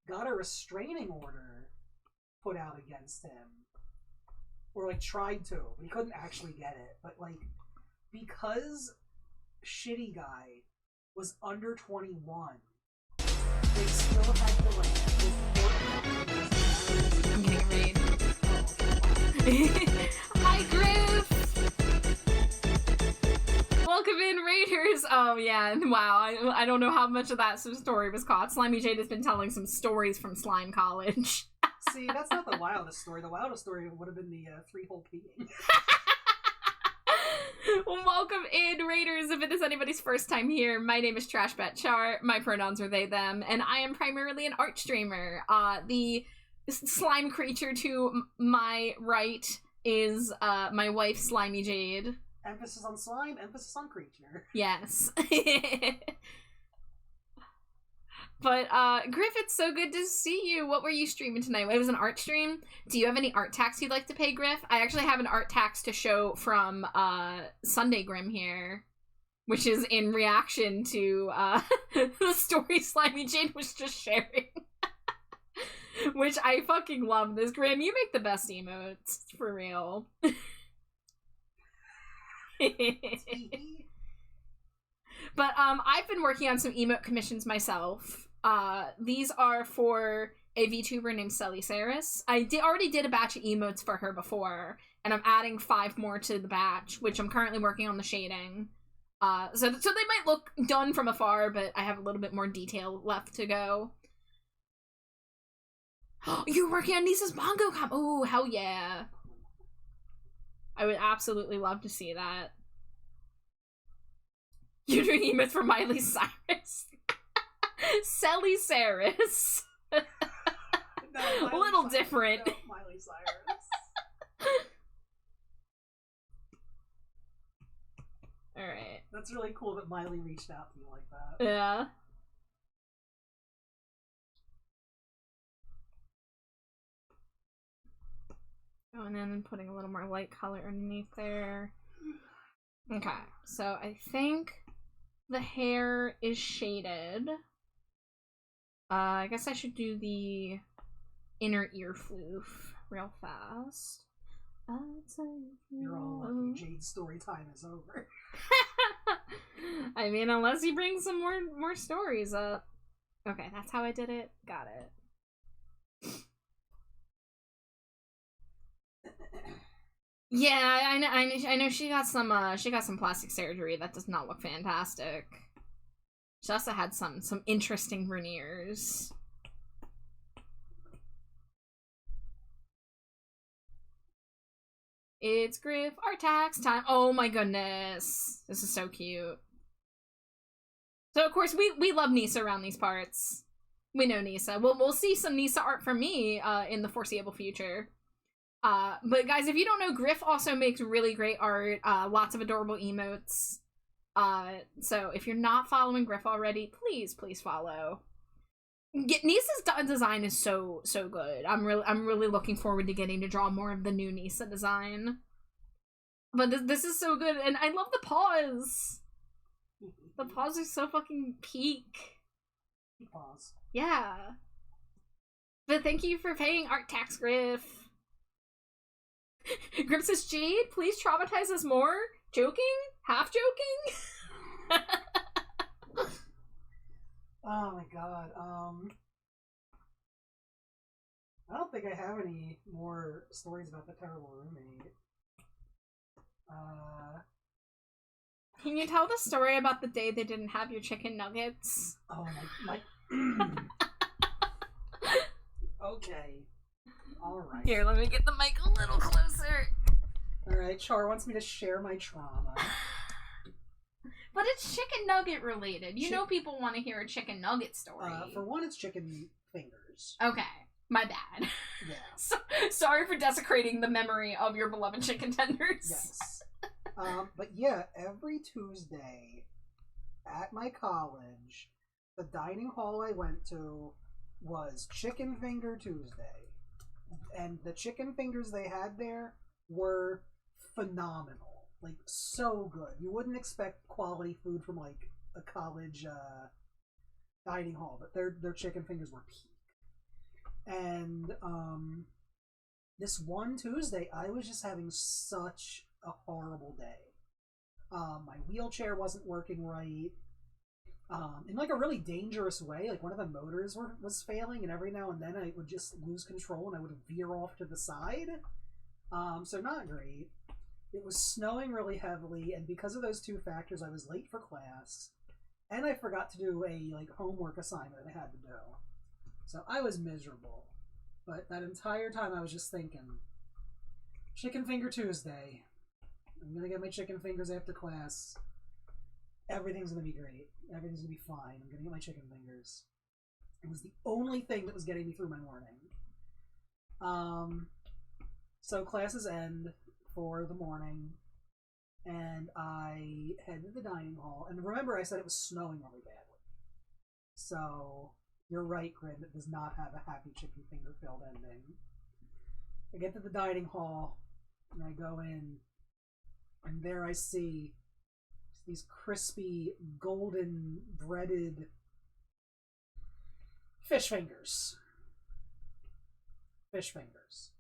got a restraining order put out against him. Or like tried to, but he couldn't actually get it. But like, because Shitty Guy was under 21, they still had to like report him. I'm getting raid. Hi, Griff! Welcome in, Raiders! Oh, yeah, wow, I don't know how much of that story was caught. Slimy Jade has been telling some stories from Slime College. See, that's not the wildest story. The wildest story would have been the 3-hole peeing. Well, welcome in, Raiders. If it is anybody's first time here, my name is Trashbat Char. My pronouns are they, them, and I am primarily an art streamer. The slime creature to my right is my wife, Slimy Jade. Emphasis on slime, emphasis on creature. Yes. But, Griff, it's so good to see you. What were you streaming tonight? It was an art stream. Do you have any art tax you'd like to pay, Griff? I actually have an art tax to show from, Sunday Grim here, which is in reaction to, the story Slimy Jane was just sharing. Which I fucking love this. Grim, you make the best emotes, for real. But, I've been working on some emote commissions myself. These are for a VTuber named Selly Saris. I already did a batch of emotes for her before, and I'm adding 5 more to the batch, which I'm currently working on the shading. So they might look done from afar, but I have a little bit more detail left to go. You're working on Nisa's Bongo Comp! Oh, hell yeah. I would absolutely love to see that. You're doing emotes for Miley Cyrus. Selly Saris. No, A little Cyrus, different. No, Miley Cyrus. Alright. That's really cool that Miley reached out to you like that. Yeah. Going in and putting a little more light color underneath there. Okay, so I think the hair is shaded. I guess I should do the inner ear floof real fast. You're all lucky Jade's story time is over. I mean, unless you bring some more stories up. Okay, that's how I did it. Got it. Yeah, I know she got some plastic surgery that does not look fantastic. She also had some interesting veneers. It's Griff, our tax time. Oh my goodness. This is so cute. So, of course, we love Nisa around these parts. We know Nisa. We'll see some Nisa art from me in the foreseeable future. But guys, if you don't know, Griff also makes really great art. Lots of adorable emotes. So if you're not following Griff already, please follow. Nisa's design is so good. I'm really looking forward to getting to draw more of the new Nisa design. But this is so good, and I love the paws. The paws are so fucking peak. Paws. Yeah. But thank you for paying art tax, Griff. Griff says, Jade, please traumatize us more. Joking? Half joking? Oh my god. I don't think I have any more stories about the terrible roommate. Can you tell the story about the day they didn't have your chicken nuggets? Oh my. Okay. Alright. Here, let me get the mic a little closer. Alright, Char wants me to share my trauma. But it's chicken nugget related. You know people want to hear a chicken nugget story. For one, it's chicken fingers. Okay. My bad. Yeah. Sorry for desecrating the memory of your beloved chicken tenders. Yes. But yeah, every Tuesday at my college, the dining hall I went to was Chicken Finger Tuesday. And the chicken fingers they had there were phenomenal. Like, so good. You wouldn't expect quality food from, like, a college dining hall, but their chicken fingers were peak. And this one Tuesday, I was just having such a horrible day. My wheelchair wasn't working right. In like a really dangerous way. Like one of the motors was failing, and every now and then I would just lose control and I would veer off to the side. So not great. It was snowing really heavily, and because of those two factors, I was late for class, and I forgot to do a like homework assignment I had to do. So I was miserable. But that entire time I was just thinking, Chicken Finger Tuesday. I'm gonna get my chicken fingers after class. Everything's gonna be great. Everything's gonna be fine. I'm gonna get my chicken fingers. It was the only thing that was getting me through my morning. So classes end for the morning, and I head to the dining hall. And remember, I said it was snowing really badly. So you're right, Grin. It does not have a happy chicken finger filled ending. I get to the dining hall, and I go in, and there I see these crispy, golden, breaded fish fingers. Fish fingers.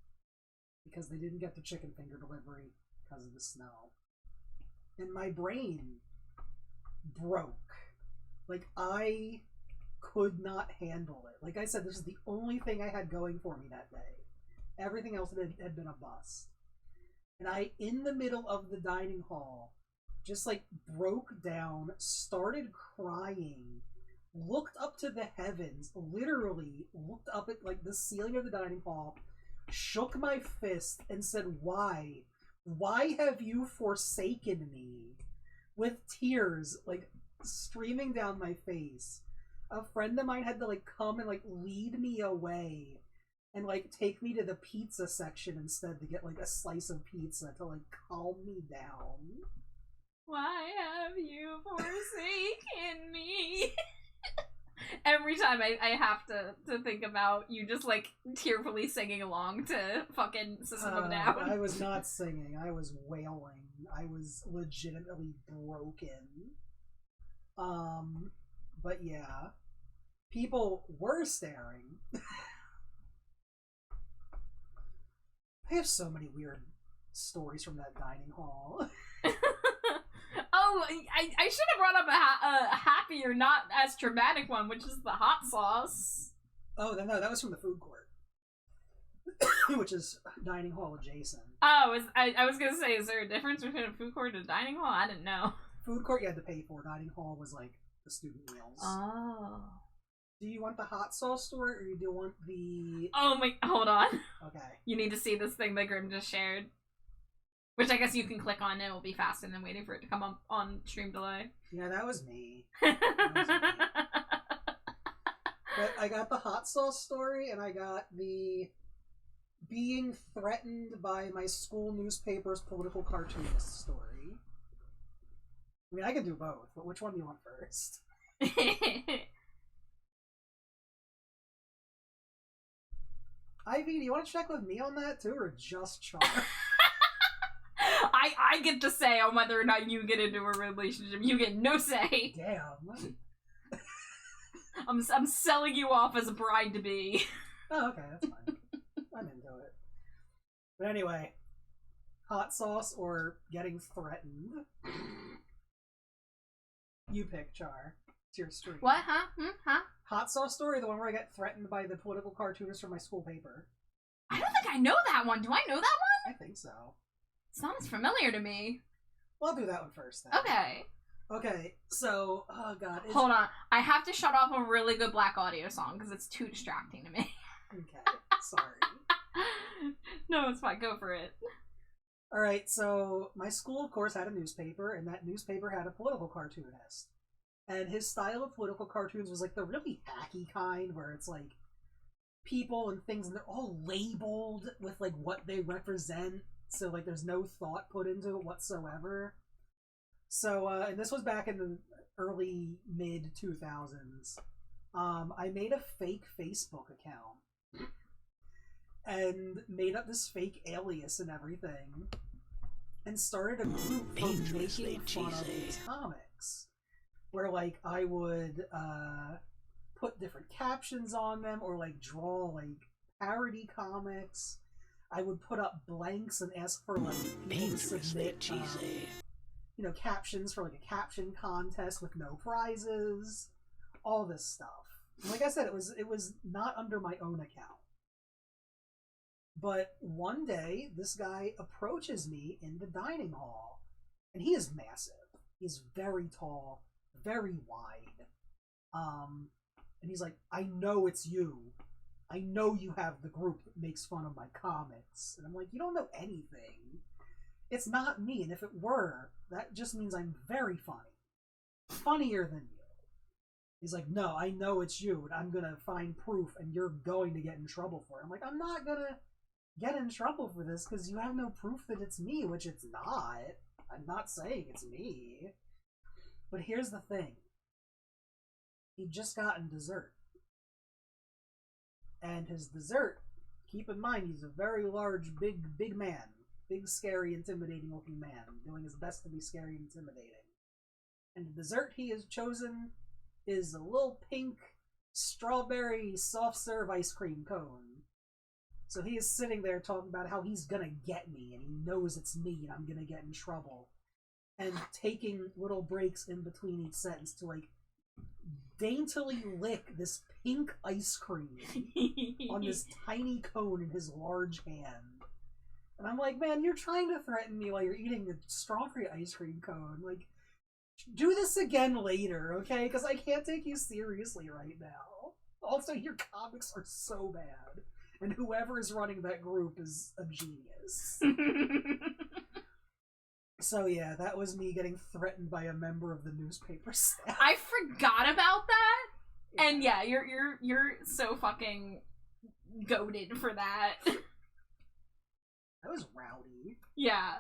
Because they didn't get the chicken finger delivery because of the snow. And my brain broke. Like, I could not handle it. Like I said, this is the only thing I had going for me that day. Everything else had been a bust. And I, in the middle of the dining hall, just like broke down, started crying, looked up to the heavens, literally looked up at like the ceiling of the dining hall, shook my fist and said, why? Why have you forsaken me? With tears like streaming down my face. A friend of mine had to like come and like lead me away and like take me to the pizza section instead to get like a slice of pizza to like calm me down. Why have you forsaken me? Every time I have to think about you just like tearfully singing along to fucking System of a Down. I was not singing. I was wailing. I was legitimately broken. But yeah. People were staring. I have so many weird stories from that dining hall. Oh, I should have brought up a happier, not as traumatic one, which is the hot sauce. Oh, no, that was from the food court. Which is dining hall adjacent. Oh, I was gonna say, is there a difference between a food court and a dining hall? I didn't know. Food court you had to pay for. Dining hall was like the student meals. Oh. Do you want the hot sauce story, or do you want the... Oh my, hold on. Okay. You need to see this thing that Grim just shared. Which I guess you can click on and it'll be faster than waiting for it to come up on stream delay. Yeah, that was me. But I got the hot sauce story, and I got the being threatened by my school newspaper's political cartoonist story. I mean, I can do both, but which one do you want first? Ivy, do you want to check with me on that too, or just Char? I get the say on whether or not you get into a relationship. You get no say. Damn. I'm selling you off as a bride to be. Oh, okay, that's fine. I'm into it. But anyway, hot sauce or getting threatened? You pick, Char. It's your stream. What? Huh? Huh? Hot sauce story, the one where I get threatened by the political cartoonist from my school paper. I don't think I know that one. Do I know that one? I think so. It's not as familiar to me. Well, I'll do that one first then. Okay. Okay, so, oh god. Hold on. I have to shut off a really good Black Audio song because it's too distracting to me. Okay, sorry. No, it's fine. Go for it. Alright, so my school, of course, had a newspaper, and that newspaper had a political cartoonist. And his style of political cartoons was like the really hacky kind, where it's like people and things, and they're all labeled with like what they represent, so like there's no thought put into it whatsoever. So, and this was back in the early mid-2000s. I made a fake Facebook account and made up this fake alias and everything, and started a group for making fun of these comics, where like I would put different captions on them, or like draw like parody comics. I would put up blanks and ask for like people to submit you know, captions for like a caption contest with no prizes, all this stuff. And like I said, it was not under my own account. But one day, this guy approaches me in the dining hall, and he is massive. He's very tall, very wide. And he's like, I know it's you. I know you have the group that makes fun of my comics. And I'm like, you don't know anything. It's not me, and if it were, that just means I'm very funny. Funnier than you. He's like, no, I know it's you, and I'm gonna find proof, and you're going to get in trouble for it. I'm like, I'm not gonna get in trouble for this, because you have no proof that it's me, which it's not. I'm not saying it's me. But here's the thing. He'd just gotten dessert. And his dessert, keep in mind, he's a very large, big man. Big, scary, intimidating looking man, doing his best to be scary and intimidating. And the dessert he has chosen is a little pink strawberry soft serve ice cream cone. So he is sitting there talking about how he's gonna get me, and he knows it's me, and I'm gonna get in trouble. And taking little breaks in between each sentence to like daintily lick this pink ice cream on this tiny cone in his large hand. And I'm like, man, you're trying to threaten me while you're eating a strawberry ice cream cone. Like, do this again later, okay? Because I can't take you seriously right now. Also, your comics are so bad. And whoever is running that group is a genius. So yeah, that was me getting threatened by a member of the newspaper staff. I forgot about that. Yeah. And yeah, you're so fucking goated for that. That was rowdy. Yeah.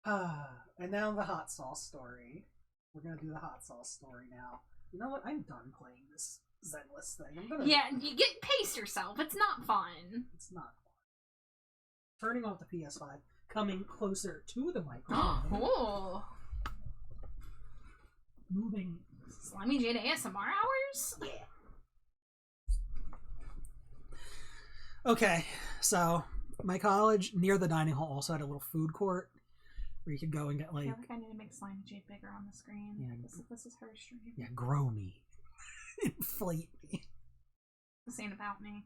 And now the hot sauce story. We're gonna do the hot sauce story now. You know what? I'm done playing this Zenless thing. I'm gonna. Yeah, you get pace yourself. It's not fun. It's not fun. Turning off the PS5, coming closer to the microphone. Oh. Moving. Slimy Jada ASMR hours? Yeah. Okay, so my college near the dining hall also had a little food court where you could go and get like. I feel like I need to make Slimy Jade bigger on the screen. Yeah. This is her stream. Yeah, grow me, inflate me. This ain't about me.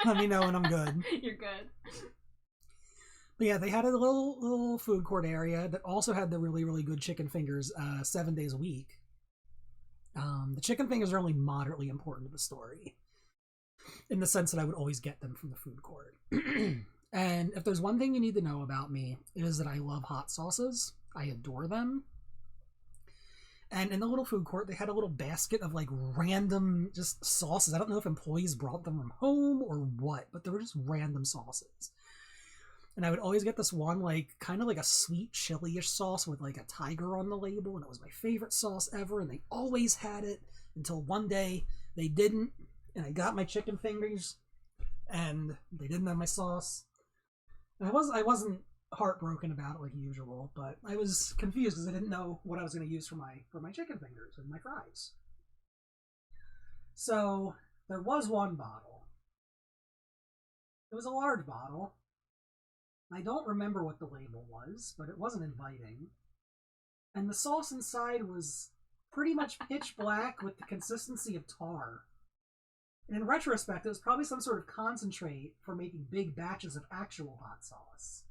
Let me know when I'm good. You're good. But yeah, they had a little food court area that also had the really good chicken fingers 7 days a week. The chicken fingers are only moderately important to the story, in the sense that I would always get them from the food court. And if there's one thing you need to know about me, it is that I love hot sauces. I adore them. And in the little food court, they had a little basket of like random just sauces. I don't know if employees brought them from home or what, but they were just random sauces. And I would always get this one, like, kind of like a sweet chili-ish sauce with like a tiger on the label, and it was my favorite sauce ever, and they always had it until one day they didn't, and I got my chicken fingers, and they didn't have my sauce. And I wasn't heartbroken about it like usual, but I was confused because I didn't know what I was going to use for my chicken fingers and my fries. So there was one bottle. It was a large bottle. I don't remember what the label was, but it wasn't inviting. And the sauce inside was pretty much pitch black with the consistency of tar. And in retrospect, it was probably some sort of concentrate for making big batches of actual hot sauce.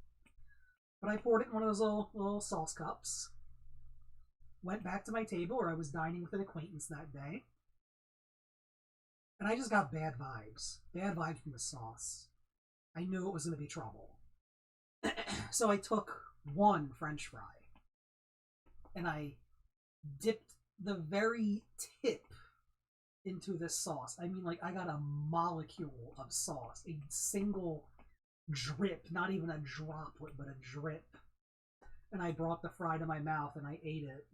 But I poured it in one of those little sauce cups, went back to my table where I was dining with an acquaintance that day, and I just got bad vibes. Bad vibes from the sauce. I knew it was going to be trouble. So I took one French fry, and I dipped the very tip into this sauce. I mean, like, I got a molecule of sauce, a single drip, not even a droplet, but a drip. And I brought the fry to my mouth and I ate it,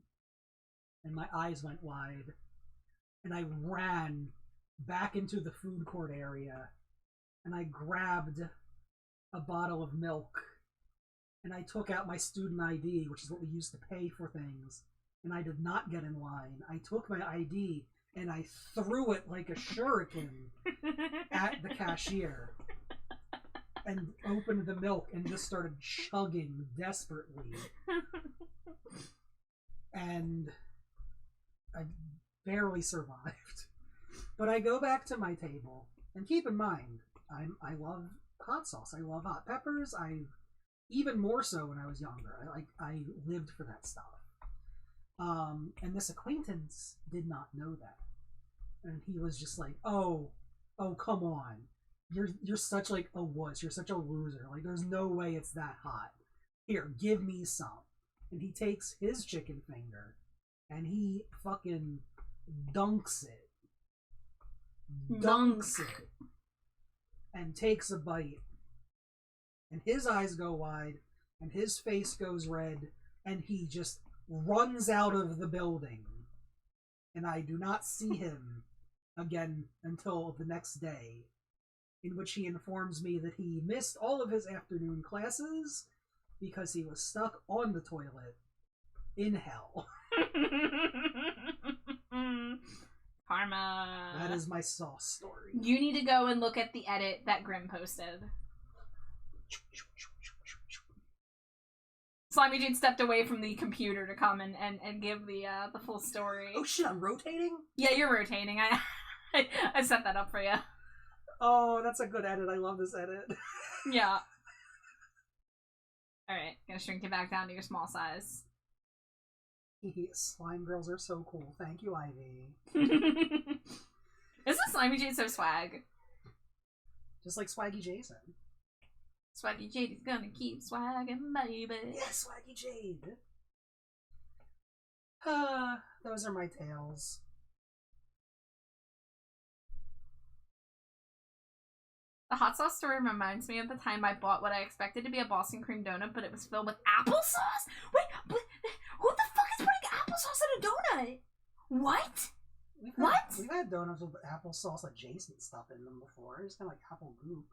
and my eyes went wide, and I ran back into the food court area, and I grabbed a bottle of milk, and I took out my student ID, which is what we used to pay for things, and I did not get in line. I took my ID and I threw it like a shuriken at the cashier and opened the milk and just started chugging desperately. And I barely survived. But I go back to my table, and keep in mind, I love hot sauce. I love hot peppers. Even more so when I was younger. I lived for that stuff. And this acquaintance did not know that. And he was just like, oh, come on. You're such like a wuss. You're such a loser. Like, there's no way it's that hot. Here, give me some. And he takes his chicken finger and he fucking dunks it. Dunks it. And takes a bite. And his eyes go wide, and his face goes red, and he just runs out of the building. And I do not see him again until the next day, in which he informs me that he missed all of his afternoon classes because he was stuck on the toilet in hell. Karma. That is my sauce story. You need to go and look at the edit that Grim posted. Slimy Jade stepped away from the computer to come and give the full story. Oh shit, I'm rotating? Yeah, you're rotating. I set that up for you. Oh, that's a good edit. I love this edit. Yeah. Alright, gonna shrink you back down to your small size. Slime girls are so cool. Thank you, Ivy. Isn't Slimy Jade so swag? Just like Swaggy Jason. Swaggy Jade is gonna keep swagging, baby. Yeah, Swaggy Jade. Those are my tales. The hot sauce story reminds me of the time I bought what I expected to be a Boston cream donut, but it was filled with applesauce? Wait, who the fuck is putting applesauce in a donut? What? We've had donuts with applesauce adjacent stuff in them before. It's kind of like apple goop.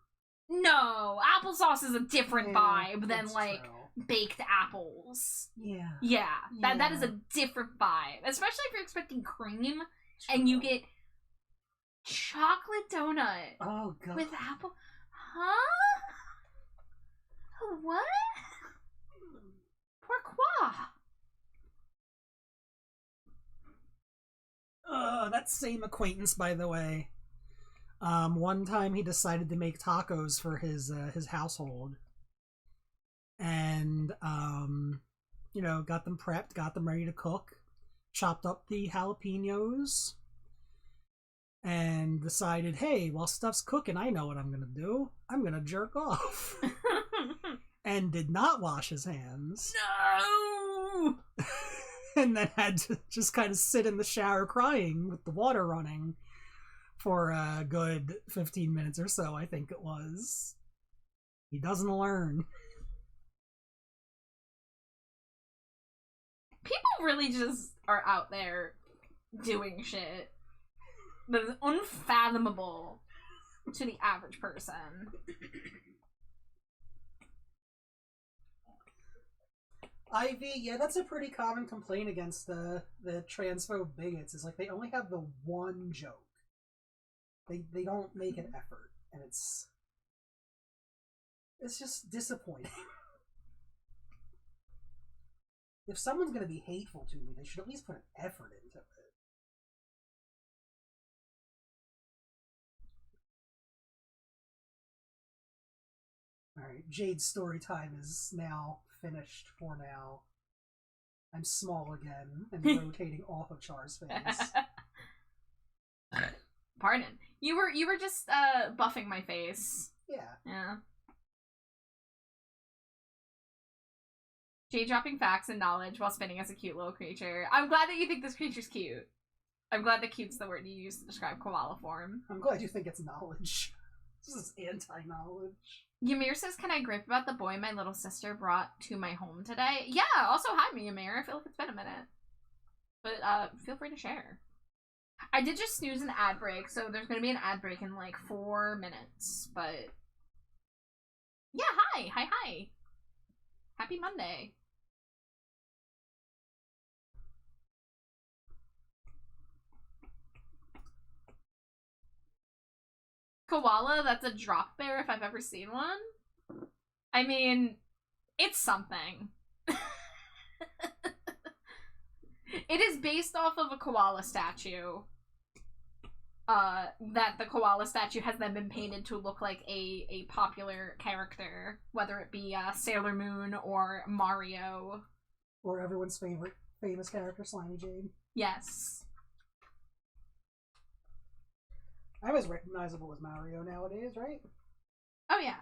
No, applesauce is a different vibe than like true. baked apples. Yeah. Yeah, that is a different vibe, especially if you're expecting cream and you get chocolate donut. Oh god. With apple, huh? What? Pourquoi? That same acquaintance, by the way. One time he decided to make tacos for his household, and got them prepped, got them ready to cook, chopped up the jalapenos, and decided, hey, while stuff's cooking, I know what I'm gonna do. I'm gonna jerk off. and did not wash his hands. No! And then had to just kind of sit in the shower crying with the water running for a good 15 minutes or so, I think it was. He doesn't learn. People really just are out there doing shit that is unfathomable to the average person. Ivy, yeah, that's a pretty common complaint against the transphobe bigots, is like they only have the one joke. They don't make an effort, and it's just disappointing. If someone's gonna be hateful to me, they should at least put an effort into it. Alright, Jade's story time is now finished for now. I'm small again and rotating off of Char's face. Pardon. You were just buffing my face. Yeah. Yeah. Jade dropping facts and knowledge while spinning as a cute little creature. I'm glad that you think this creature's cute. I'm glad that cute's the word you use to describe koala form. I'm glad you think it's knowledge. This is anti-knowledge. Ymir says, can I gripe about the boy my little sister brought to my home today? Yeah, also hi me, Ymir. I feel like it's been a minute. But feel free to share. I did just snooze an ad break, so there's gonna be an ad break in like 4 minutes, but yeah, hi. Happy Monday. Koala, that's a drop bear if I've ever seen one. I mean, it's something. It is based off of a koala statue. That the koala statue has then been painted to look like a popular character, whether it be Sailor Moon or Mario. Or everyone's favorite famous character, Slimy Jade. Yes. I'm as recognizable as Mario nowadays, right? Oh, yeah.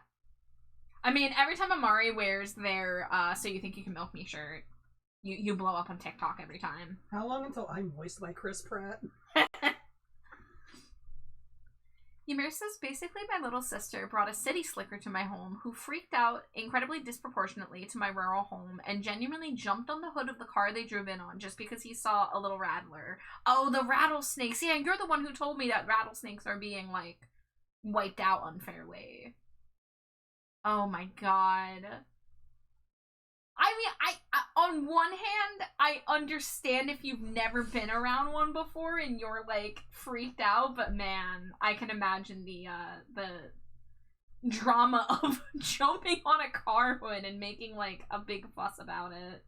I mean, every time Amari wears their So You Think You Can Milk Me shirt, you blow up on TikTok every time. How long until I'm voiced by Chris Pratt? Ymir says, basically my little sister brought a city slicker to my home who freaked out incredibly disproportionately to my rural home and genuinely jumped on the hood of the car they drove in on just because he saw a little rattler. Oh, the rattlesnakes. Yeah, you're the one who told me that rattlesnakes are being, like, wiped out unfairly. Oh my god. I mean, on one hand, I understand if you've never been around one before and you're, like, freaked out, but man, I can imagine the drama of jumping on a car hood and making, like, a big fuss about it.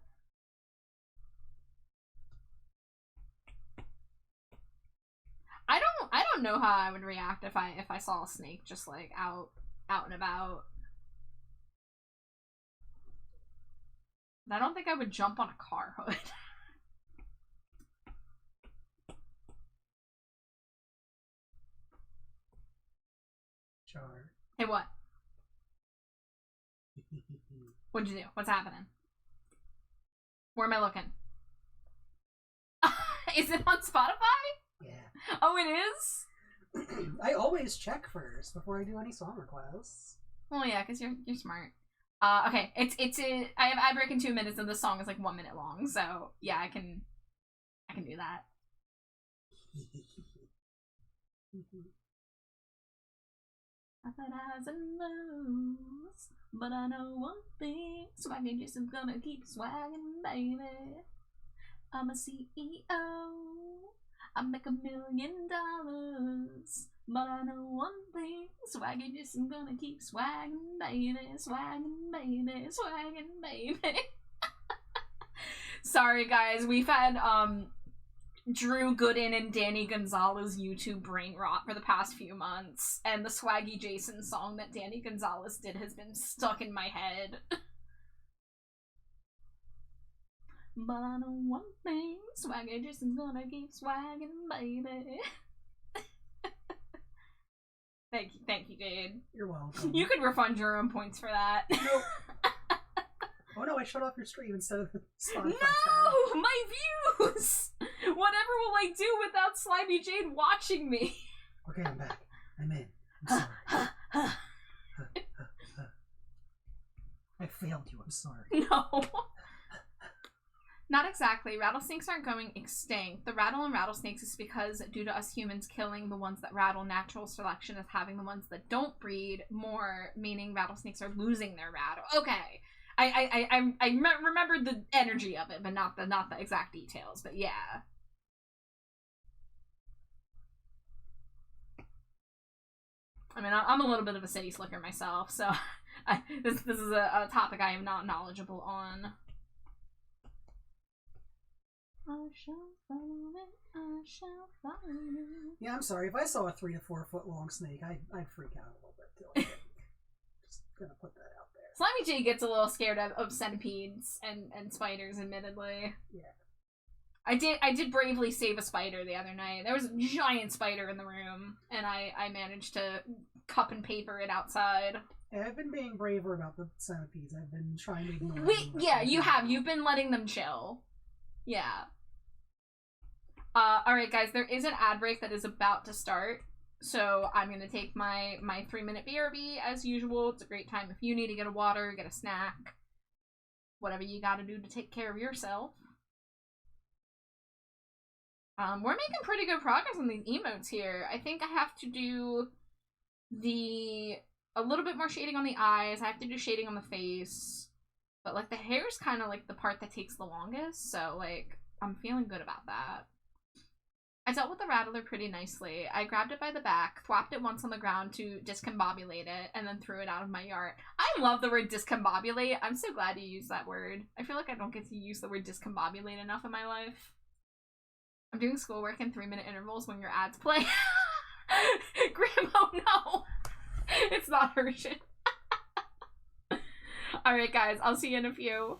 I don't know how I would react if I saw a snake just, like, out and about. I don't think I would jump on a car hood. Char. Hey, what? What'd you do? What's happening? Where am I looking? Is it on Spotify? Yeah. Oh, it is? I always check first before I do any song requests. Well, yeah, because you're smart. Okay, I have ad break in 2 minutes and the song is like 1 minute long, so yeah, I can do that. I thought I was in moves, but I know one thing, swagging just is gonna keep swagging, baby. I'm a CEO, I make $1 million, but I know one thing, swagging just is gonna keep swagging, baby, swagging, baby, swagging, baby. Sorry guys, we've had Drew Gooden and Danny Gonzalez YouTube brain rot for the past few months, and the Swaggy Jason song that Danny Gonzalez did has been stuck in my head. But I know one thing, Swaggy Jason's gonna keep swagging, baby. Thank you, Jade. You're welcome. You could refund your own points for that. Nope. Oh no, I shut off your stream instead of the Spotify tab. No! My views! Whatever will I do without Slimy Jade watching me? Okay, I'm back. I'm in. I'm sorry. I failed you, I'm sorry. No. Not exactly. Rattlesnakes aren't going extinct. The rattle in rattlesnakes is because due to us humans killing the ones that rattle, natural selection is having the ones that don't breed more, meaning rattlesnakes are losing their rattle. Okay. I remembered the energy of it, but not the exact details. But yeah. I mean, I'm a little bit of a city slicker myself, so this is a topic I am not knowledgeable on. I shall follow it, I shall follow you. Yeah, I'm sorry. If I saw a 3 to 4 foot long snake, I'd freak out a little bit too. I think. Just gonna put that out there. Slimy J gets a little scared of centipedes and spiders, admittedly. Yeah. I did bravely save a spider the other night. There was a giant spider in the room, and I managed to cup and paper it outside. Yeah, I've been being braver about the centipedes. I've been trying to ignore them. Yeah, you have. You've been letting them chill. Yeah. Alright guys, there is an ad break that is about to start. So I'm going to take my 3-minute BRB as usual. It's a great time if you need to get a water, get a snack. Whatever you gotta do to take care of yourself. We're making pretty good progress on these emotes here. I think I have to do a little bit more shading on the eyes. I have to do shading on the face. But, like, the hair is kind of, like, the part that takes the longest. So, like, I'm feeling good about that. I dealt with the rattler pretty nicely. I grabbed it by the back, thwapped it once on the ground to discombobulate it, and then threw it out of my yard. I love the word discombobulate. I'm so glad you used that word. I feel like I don't get to use the word discombobulate enough in my life. I'm doing schoolwork in 3-minute intervals when your ads play. Graham, oh no! It's not urgent. Alright guys, I'll see you in a few.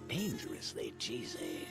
Dangerously cheesy.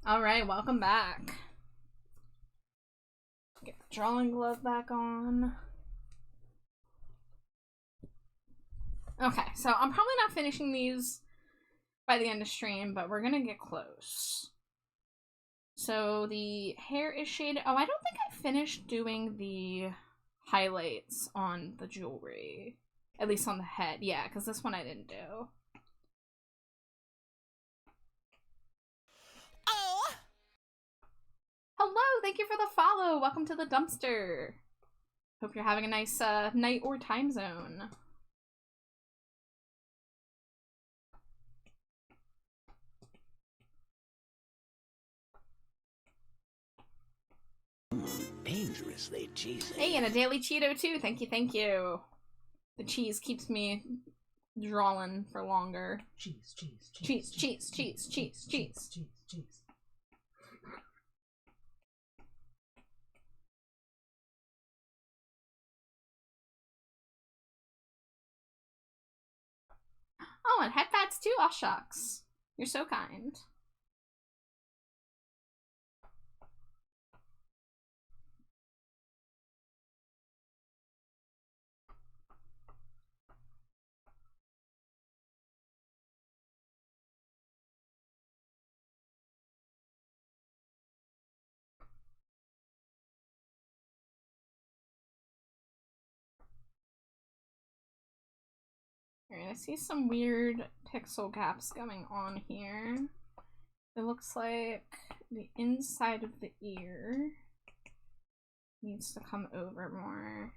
Alright, welcome back. Get the drawing glove back on. Okay, so I'm probably not finishing these by the end of stream, but we're gonna get close. So the hair is shaded. Oh, I don't think I finished doing the highlights on the jewelry. At least on the head. Yeah, because this one I didn't do. Oh! Hello, thank you for the follow. Welcome to the dumpster. Hope you're having a nice night or time zone. Dangerously cheesy. Hey, and a daily Cheeto too. Thank you, thank you. The cheese keeps me drawing for longer. Cheese. Cheese, cheese, cheese, cheese, cheese. Cheese. Oh, and head fats too. Oh, shucks. You're so kind. Alright, I see some weird pixel gaps going on here. It looks like the inside of the ear needs to come over more.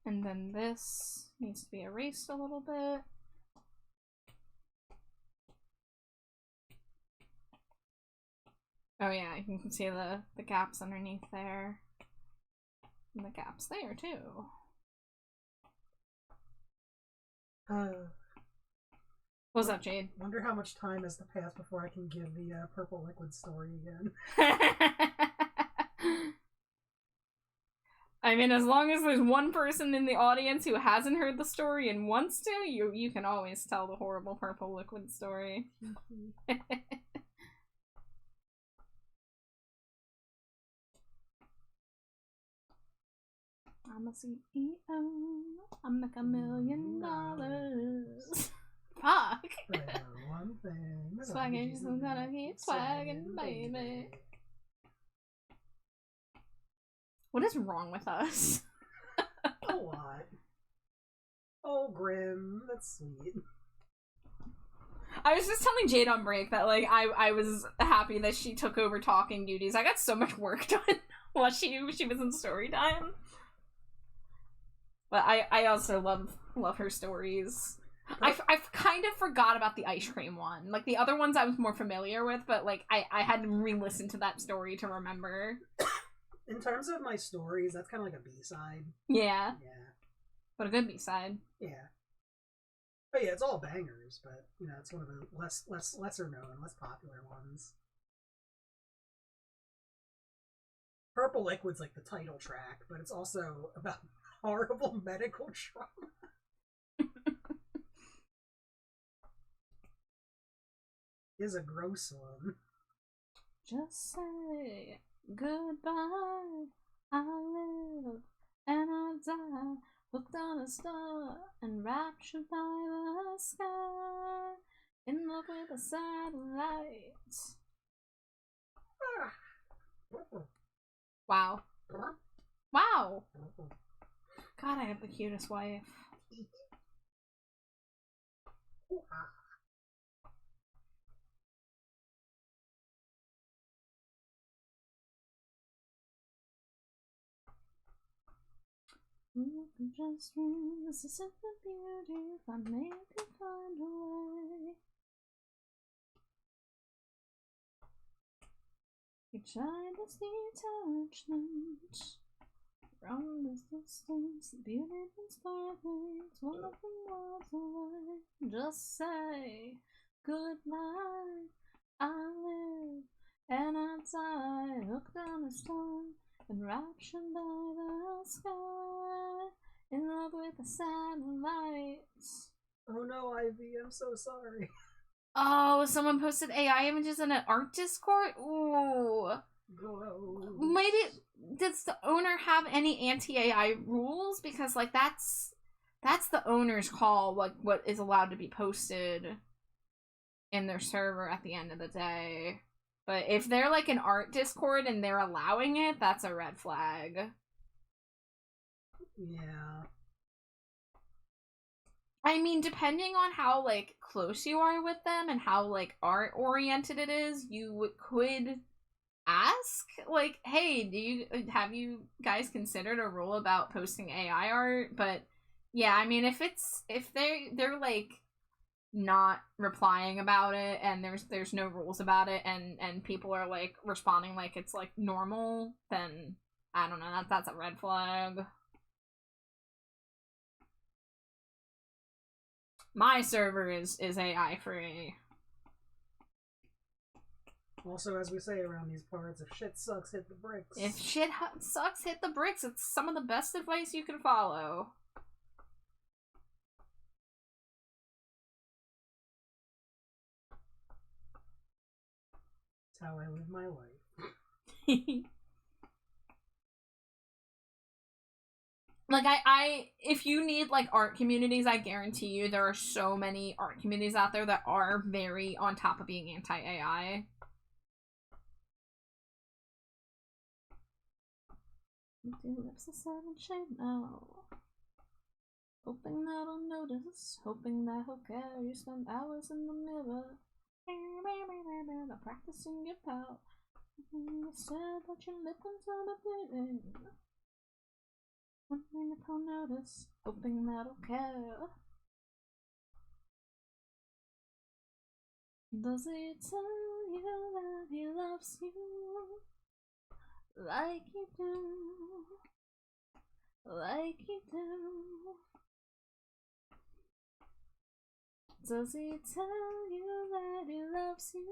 And then this needs to be erased a little bit. Oh yeah, you can see the gaps underneath there. And the gaps there too. What was up, Jade? Wonder how much time has to pass before I can give the purple liquid story again. I mean, as long as there's one person in the audience who hasn't heard the story and wants to, you can always tell the horrible purple liquid story. I'm a CEO. I make $1 million. Fuck. But I know one thing. Swagging, I'm gonna keep swagging, baby. What is wrong with us? A lot. Oh, Grim, that's sweet. I was just telling Jade on break that, like, I was happy that she took over talking duties. I got so much work done while she was in story time. But I also love her stories. I've kind of forgot about the ice cream one. Like, the other ones I was more familiar with, but, like, I had to re-listen to that story to remember. In terms of my stories, that's kind of like a B-side. Yeah. Yeah. But a good B-side. Yeah. But yeah, it's all bangers, but, you know, it's one of the lesser known, less popular ones. Purple Liquid's like the title track, but it's also about horrible medical trauma. Is a gross one. Just say goodbye. I live and I die, hooked on a star and raptured by the sky, in love with a satellite. Wow. Wow. God, I have the cutest wife. You can just dream this is simple beauty if I make you find a way. Each eye does detachment from this distance, the beauty and sparkling, it's one of the worlds away. Just say goodnight. I live and I die, hooked on a stone, enraptured by the sky, in love with the satellites. Oh no, Ivy, I'm so sorry. Oh, someone posted AI images in an art Discord? Ooh. Gross. Maybe, does the owner have any anti-AI rules? Because, like, that's the owner's call, like, what is allowed to be posted in their server at the end of the day. But if they're, like, an art Discord and they're allowing it, that's a red flag. Yeah. I mean, depending on how, like, close you are with them and how, like, art-oriented it is, you could ask, like, hey, have you guys considered a rule about posting AI art? But, yeah, I mean, if they're, like, not replying about it and there's no rules about it and people are, like, responding like it's, like, normal, then, I don't know, that's a red flag. My server is AI free. Also, as we say around these parts, if shit sucks, hit the bricks. If shit sucks, hit the bricks. It's some of the best advice you can follow. That's how I live my life. Like, if you need, like, art communities, I guarantee you there are so many art communities out there that are very on top of being anti-AI. Lips a seven shade now. Hoping that I'll notice, hoping that he'll care. You spend hours in the mirror, practicing your pout. You said that your lip until the bleeding. Hoping that he'll notice, hoping that he'll care. Does he tell you that he loves you like you do? Like you do. Does he tell you that he loves you?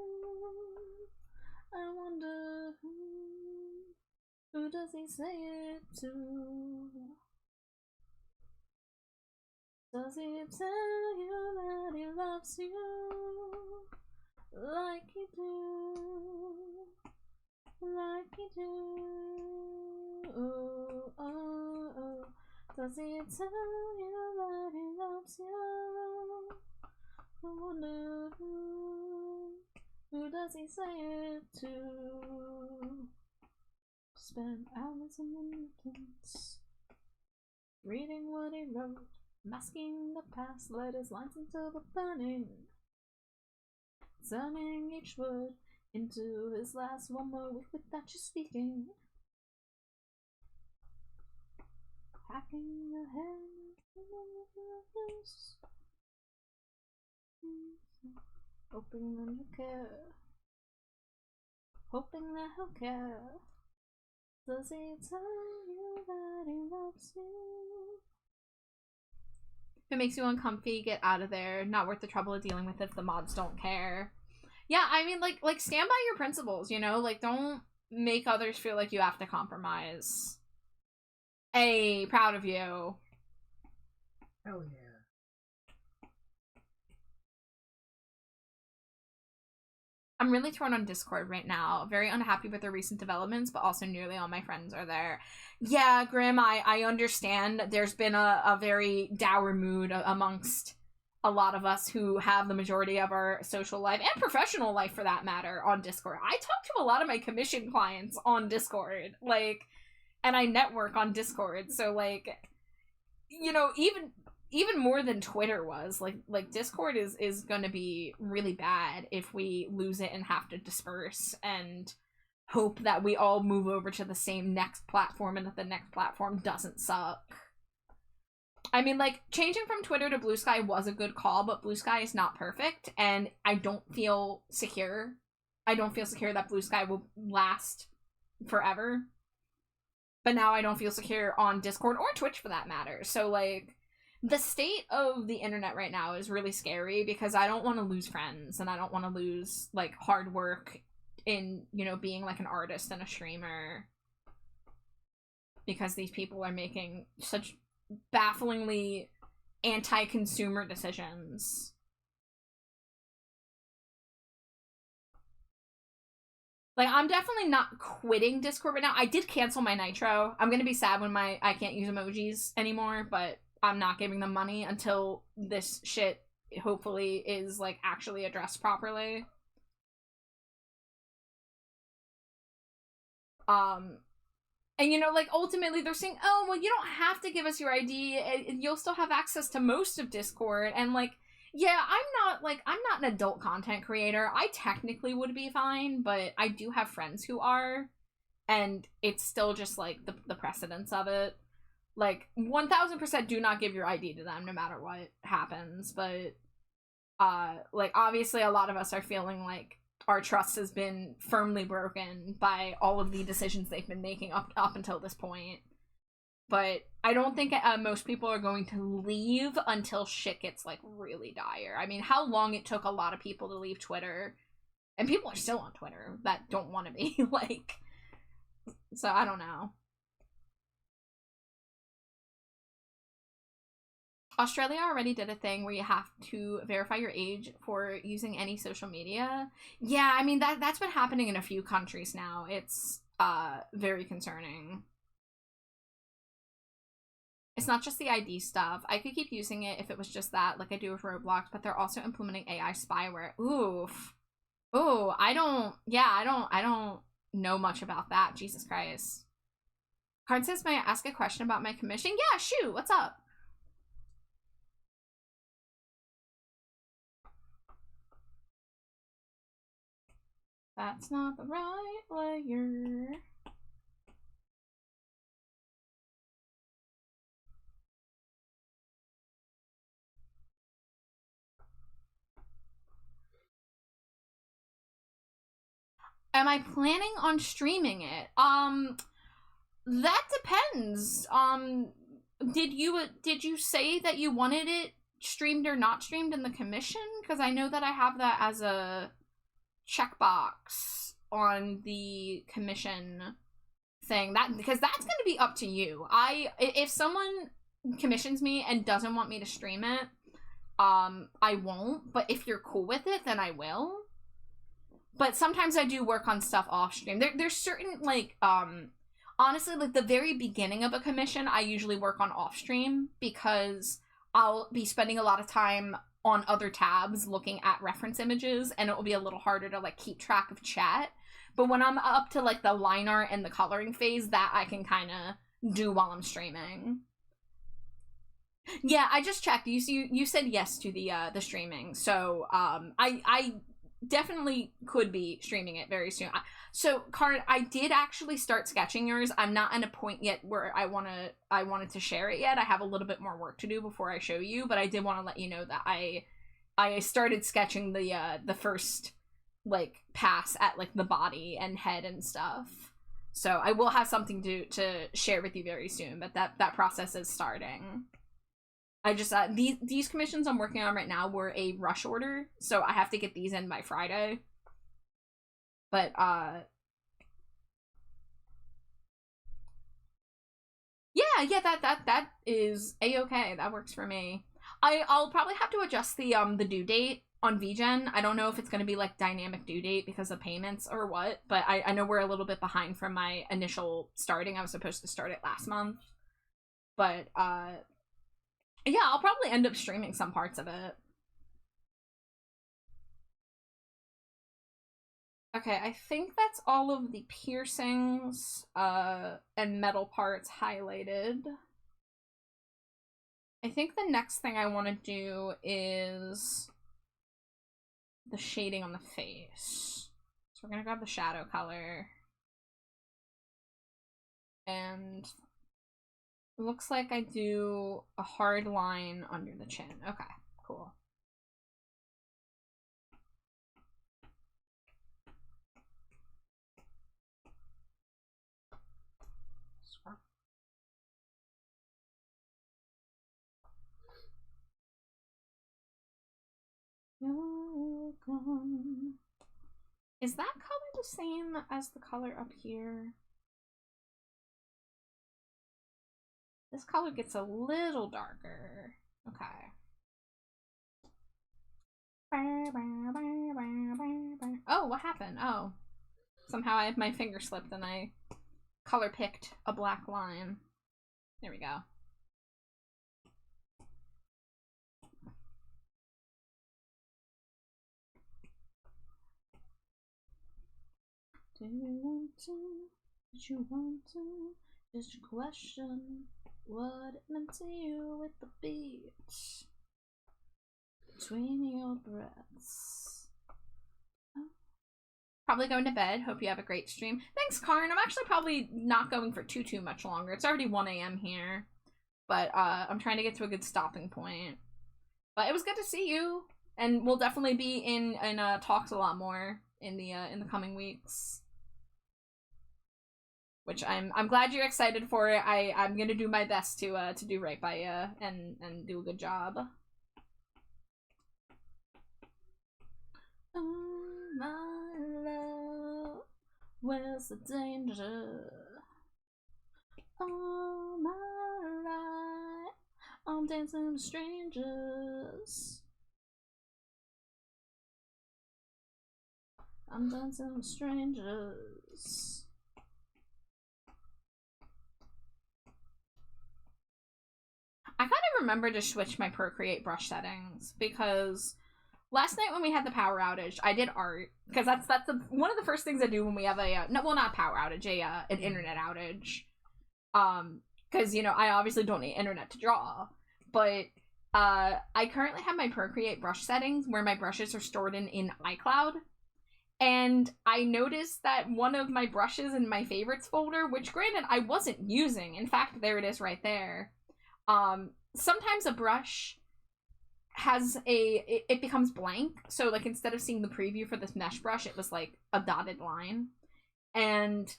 I wonder who does he say it to? Does he tell you that he loves you like you do? Like you do? Oh, oh, oh. Does he tell you that he loves you? I wonder who does he say it to? Spend hours in the mutants, reading what he wrote, masking the past, let his lines until the burning, turning each word into his last. One more week without you speaking, hacking your head. Hoping that he'll care. Hoping that he'll care. Does he tell you that he loves you? If it makes you uncomfy, get out of there. Not worth the trouble of dealing with if the mods don't care. Yeah, I mean, like stand by your principles, you know? Like, don't make others feel like you have to compromise. Hey, proud of you. Hell yeah. I'm really torn on Discord right now. Very unhappy with the recent developments, but also nearly all my friends are there. Yeah, Grim, I understand. There's been a very dour mood amongst a lot of us who have the majority of our social life, and professional life for that matter, on Discord. I talk to a lot of my commission clients on Discord, like, and I network on Discord, so, like, you know, even more than Twitter was, like Discord is gonna be really bad if we lose it and have to disperse and hope that we all move over to the same next platform and that the next platform doesn't suck. I mean, like, changing from Twitter to Blue Sky was a good call, but Blue Sky is not perfect, and I don't feel secure. I don't feel secure that Blue Sky will last forever. But now I don't feel secure on Discord or Twitch for that matter. So, like, the state of the internet right now is really scary because I don't want to lose friends and I don't want to lose, like, hard work in, you know, being, like, an artist and a streamer because these people are making such bafflingly anti-consumer decisions. Like, I'm definitely not quitting Discord right now. I did cancel my Nitro. I'm gonna be sad when I can't use emojis anymore, but I'm not giving them money until this shit hopefully is, like, actually addressed properly. And, you know, like, ultimately they're saying, oh, well, you don't have to give us your ID, and you'll still have access to most of Discord, and, like, yeah, I'm not an adult content creator. I technically would be fine, but I do have friends who are, and it's still just, like, the precedence of it. Like, 1000% do not give your ID to them no matter what happens, but, like, obviously a lot of us are feeling like our trust has been firmly broken by all of the decisions they've been making up until this point. But I don't think most people are going to leave until shit gets, like, really dire. I mean, how long it took a lot of people to leave Twitter, and people are still on Twitter that don't want to be, like, so I don't know. Australia already did a thing where you have to verify your age for using any social media. Yeah, I mean, that's been happening in a few countries now. It's very concerning. It's not just the ID stuff. I could keep using it if it was just that, like I do with Roblox, but they're also implementing AI spyware. Oof. Ooh, I don't know much about that. Jesus Christ. Card says, may I ask a question about my commission? Yeah, shoot, what's up? That's not the right layer. Am I planning on streaming it? That depends. Did you say that you wanted it streamed or not streamed in the commission? Because I know that I have that as a checkbox on the commission thing. Because that's going to be up to you. If someone commissions me and doesn't want me to stream it, I won't. But if you're cool with it, then I will. But sometimes I do work on stuff off stream. There's certain, like, honestly, like, the very beginning of a commission, I usually work on off stream because I'll be spending a lot of time on other tabs looking at reference images, and it will be a little harder to, like, keep track of chat. But when I'm up to, like, the line art and the coloring phase, that I can kind of do while I'm streaming. Yeah, I just checked. You said yes to the streaming, so I definitely could be streaming it very soon. So, Card, I did actually start sketching yours. I'm not at a point yet where I wanted to share it yet. I have a little bit more work to do before I show you, but I did want to let you know that I started sketching the first, like, pass at, like, the body and head and stuff. So I will have something to share with you very soon, but that process is starting. I just, these commissions I'm working on right now were a rush order, so I have to get these in by Friday. But, yeah, that is a-okay. That works for me. I'll probably have to adjust the due date on VGen. I don't know if it's going to be, like, dynamic due date because of payments or what, but I know we're a little bit behind from my initial starting. I was supposed to start it last month. But, yeah, I'll probably end up streaming some parts of it. Okay, I think that's all of the piercings and metal parts highlighted. I think the next thing I want to do is the shading on the face. So we're going to grab the shadow color. And it looks like I do a hard line under the chin. Okay, cool. You're gone. Is that color the same as the color up here? This color gets a little darker. Okay. Oh, what happened? Oh. Somehow my finger slipped and I color picked a black line. There we go. Do you want to? Did you want to? Just a question. What it meant to you with the beat between your breaths. Oh. Probably going to bed. Hope you have a great stream. Thanks, Karn. I'm actually probably not going for too much longer. It's already 1 a.m. here. But I'm trying to get to a good stopping point. But it was good to see you. And we'll definitely be in talks a lot more in the coming weeks. Which I'm glad you're excited for it. I'm gonna do my best to do right by you and do a good job. Oh my love, where's the danger? All my life, I'm dancing with strangers. I'm dancing with strangers. I kind of remember to switch my Procreate brush settings because last night when we had the power outage, I did art because that's one of the first things I do when we have a not power outage, an internet outage. Because you know I obviously don't need internet to draw, but I currently have my Procreate brush settings where my brushes are stored in iCloud, and I noticed that one of my brushes in my favorites folder, which granted I wasn't using, in fact there it is right there. Sometimes a brush has it becomes blank. So like instead of seeing the preview for this mesh brush, it was like a dotted line. And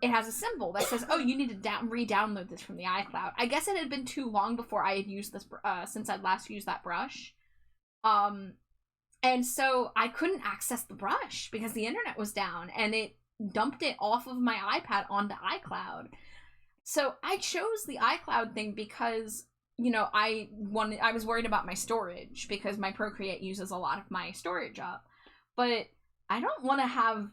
it has a symbol that says, oh, you need to re-download this from the iCloud. I guess it had been too long before I had used this, since I'd last used that brush. And so I couldn't access the brush because the internet was down and it dumped it off of my iPad onto iCloud. So I chose the iCloud thing because, you know, I was worried about my storage because my Procreate uses a lot of my storage up. But I don't want to have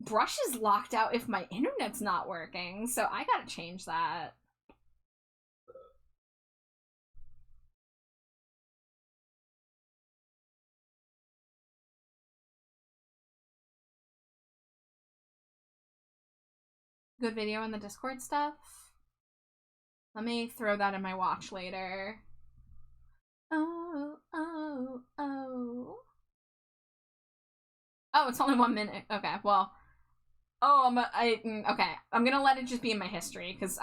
brushes locked out if my internet's not working, so I gotta change that. Good video in the Discord stuff. Let me throw that in my watch later. Oh. Oh, it's only 1 minute. Okay, well. Okay. I'm gonna let it just be in my history, because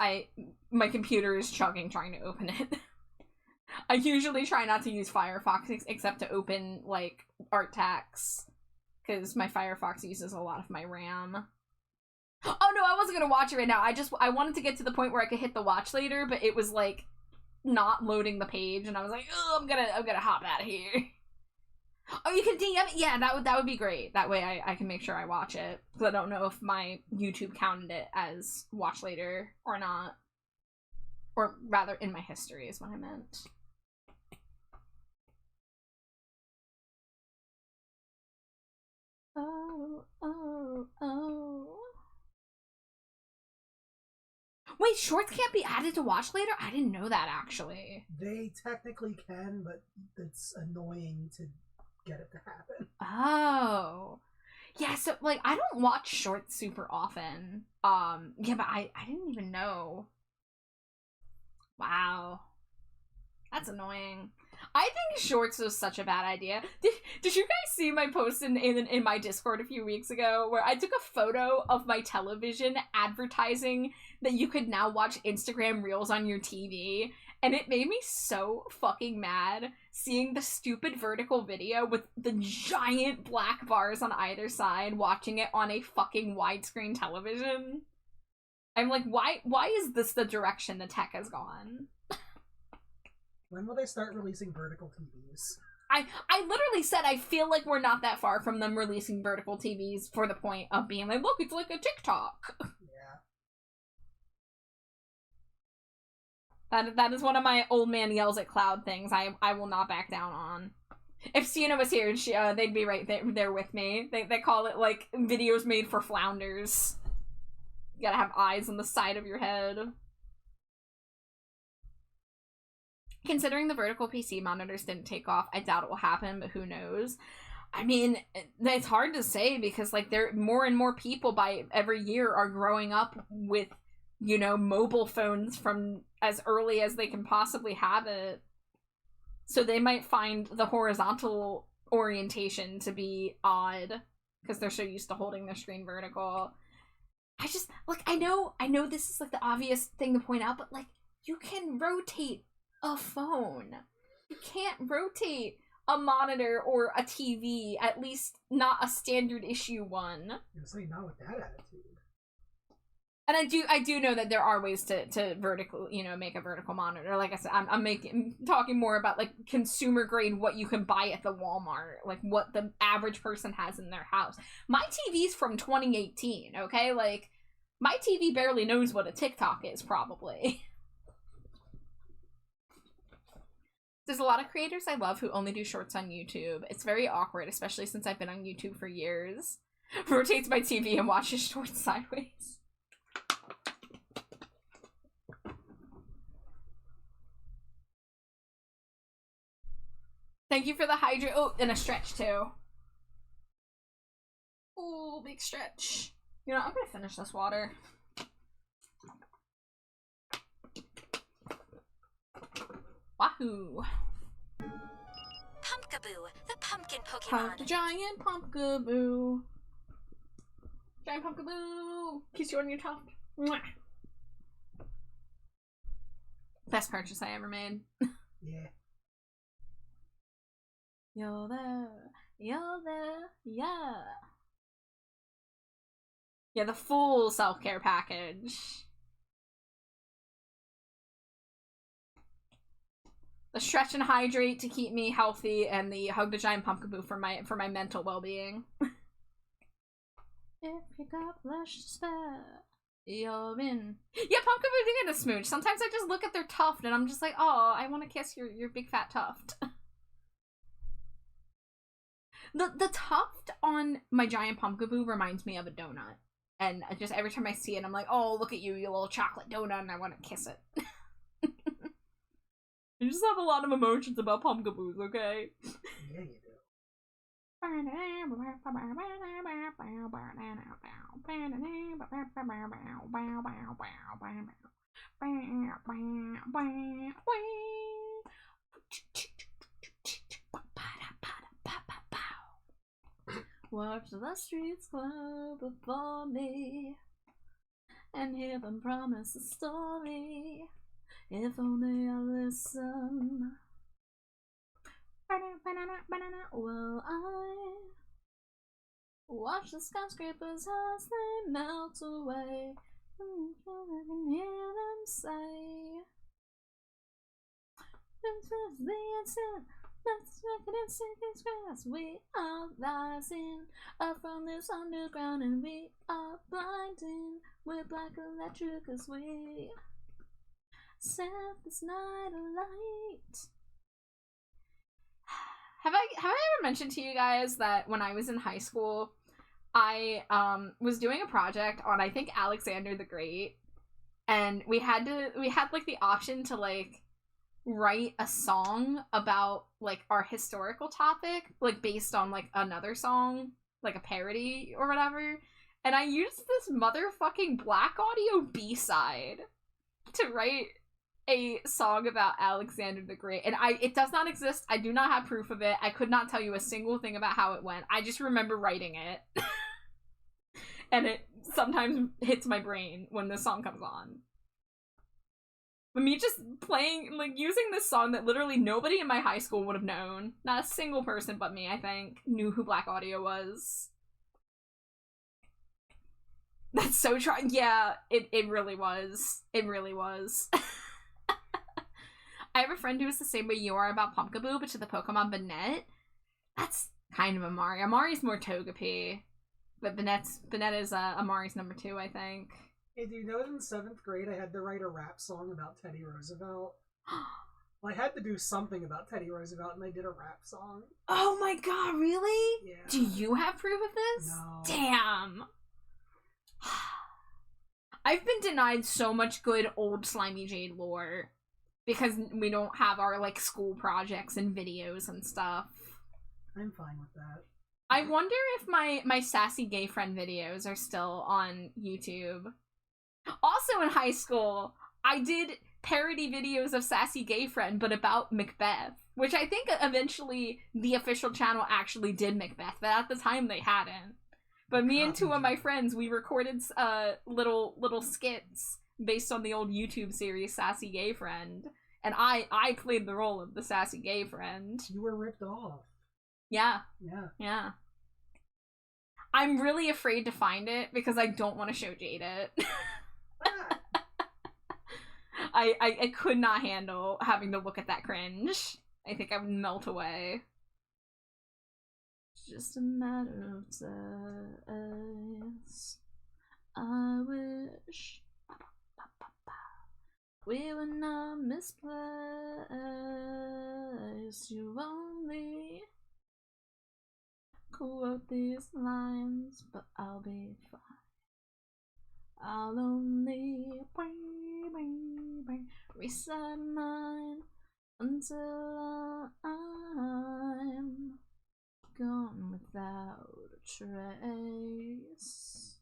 my computer is chugging trying to open it. I usually try not to use Firefox except to open, like, art tags, because my Firefox uses a lot of my RAM. Oh no, I wasn't gonna watch it right now. I wanted to get to the point where I could hit the watch later, but it was like not loading the page, and I was like, oh, I'm gonna hop out of here. Oh, you can DM it? Yeah, that would be great. That way I can make sure I watch it, because I don't know if my YouTube counted it as watch later or not, or rather in my history is what I meant. Oh. Wait, shorts can't be added to watch later? I didn't know that, actually. They technically can, but it's annoying to get it to happen. Oh. Yeah, so, like, I don't watch shorts super often. Yeah, but I didn't even know. Wow. That's annoying. I think shorts was such a bad idea. Did you guys see my post in my Discord a few weeks ago where I took a photo of my television advertising that you could now watch Instagram Reels on your TV, and it made me so fucking mad seeing the stupid vertical video with the giant black bars on either side watching it on a fucking widescreen television. I'm like, why is this the direction the tech has gone? When will they start releasing vertical TVs? I literally said I feel like we're not that far from them releasing vertical TVs for the point of being like, look, it's like a TikTok. Yeah. That is one of my old man yells at cloud things I will not back down on. If Sienna was here, they'd be right there with me. They call it, like, videos made for flounders. You gotta have eyes on the side of your head. Considering the vertical PC monitors didn't take off, I doubt it will happen, but who knows? I mean, it's hard to say because, like, there more and more people by every year are growing up with, you know, mobile phones from as early as they can possibly have it. So they might find the horizontal orientation to be odd because they're so used to holding their screen vertical. I just, like, I know this is, like, the obvious thing to point out, but, like, you can rotate a phone. You can't rotate a monitor or a TV, at least not a standard issue one. You're saying not with that attitude. And I do know that there are ways to vertical, you know, make a vertical monitor. Like I said, I'm talking more about, like, consumer grade, what you can buy at the Walmart, like what the average person has in their house. My TV's from 2018, okay? Like, my TV barely knows what a TikTok is, probably. There's a lot of creators I love who only do shorts on YouTube. It's very awkward, especially since I've been on YouTube for years. Rotates my TV and watches shorts sideways. Thank you for the hydrate. Oh, and a stretch too. Oh, big stretch. You know, I'm gonna finish this water. Wahoo! Pumpkaboo, the pumpkin Pokemon. Giant Pumpkaboo. Giant Pumpkaboo. Kiss you on your top. Mwah. Best purchase I ever made. Yeah. You're there. You're there. Yeah. Yeah, the full self-care package. The stretch and hydrate to keep me healthy, and the hug the giant pumpkaboo for my mental well-being. If you got flesh to spare, you're in. Yeah, pumpkaboo do get a smooch. Sometimes I just look at their tuft and I'm just like, oh, I want to kiss your big fat tuft. The tuft on my giant pumpkaboo reminds me of a donut. And just every time I see it, I'm like, oh, look at you, you little chocolate donut, and I want to kiss it. You just have a lot of emotions about pumpkaboos, okay? Yeah, you do. Watch the streets glow before me, and hear them promise a story. If only I listen. Well, I watch the skyscrapers as they melt away. I can hear them say, "This is the instant. Let's make it in seconds grass. We are rising up from this underground, and we are blinding with black electric as we set this night alight." Have I ever mentioned to you guys that when I was in high school, I was doing a project on, I think, Alexander the Great, and we had like the option to like write a song about like our historical topic, like based on like another song, like a parody or whatever. And I used this motherfucking Black Audio B-side to write a song about Alexander the Great. And it does not exist. I do not have proof of it. I could not tell you a single thing about how it went. I just remember writing it. And it sometimes hits my brain when this song comes on. But me just playing, like, using this song that literally nobody in my high school would have known. Not a single person but me, I think, knew who Black Audio was. That's so yeah, it really was. It really was. I have a friend who is the same way you are about Pumpkaboo, but to the Pokemon Banette. That's kind of Amari. Amari's more Togepi. But Banette is Amari's number 2, I think. Hey, do you know in 7th grade I had to write a rap song about Teddy Roosevelt? Well, I had to do something about Teddy Roosevelt, and I did a rap song. Oh my god, really? Yeah. Do you have proof of this? No. Damn. I've been denied so much good old Slimy Jade lore because we don't have our, like, school projects and videos and stuff. I'm fine with that. I wonder if my sassy gay friend videos are still on YouTube. Also in high school, I did parody videos of Sassy Gay Friend, but about Macbeth, which I think eventually the official channel actually did Macbeth, but at the time they hadn't. But me and two of my friends, we recorded little skits based on the old YouTube series Sassy Gay Friend, and I played the role of the Sassy Gay Friend. You were ripped off. Yeah. Yeah. Yeah. I'm really afraid to find it because I don't want to show Jade it. I could not handle having to look at that cringe. I think I would melt away. It's just a matter of size. I wish we were not misplaced. You only quote these lines, but I'll be fine. I'll only reset mine until I'm gone without a trace.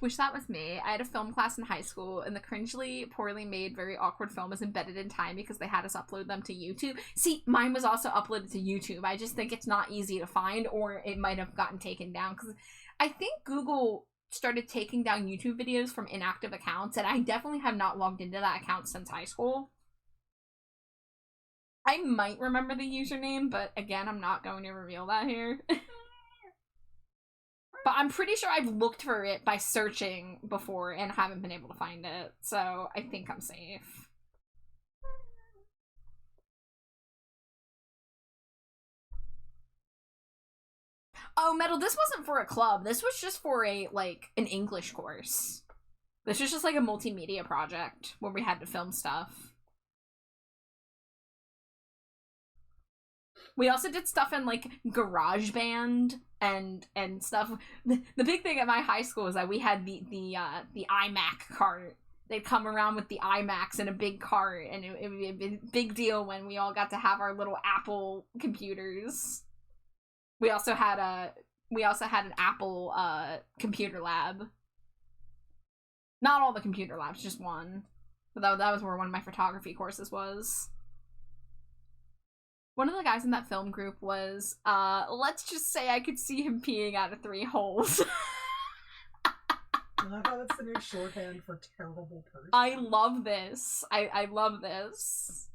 Wish that was me. I had a film class in high school, and the cringely, poorly made, very awkward film was embedded in time because they had us upload them to YouTube. See, mine was also uploaded to YouTube. I just think it's not easy to find, or it might have gotten taken down, because I think Google started taking down YouTube videos from inactive accounts, and I definitely have not logged into that account since high school. I might remember the username, but again, I'm not going to reveal that here. But I'm pretty sure I've looked for it by searching before and haven't been able to find it, so I think I'm safe. Oh, Metal, this wasn't for a club. This was just for an English course. This was just like a multimedia project where we had to film stuff. We also did stuff in, like, GarageBand and stuff. The big thing at my high school is that we had the iMac cart. They'd come around with the iMacs in a big cart, and it would be a big deal when we all got to have our little Apple computers. We also had an Apple computer lab. Not all the computer labs, just one. But that was where one of my photography courses was. One of the guys in that film group was, let's just say I could see him peeing out of 3 holes. I love how that's the new shorthand for terrible person. I love this. I love this.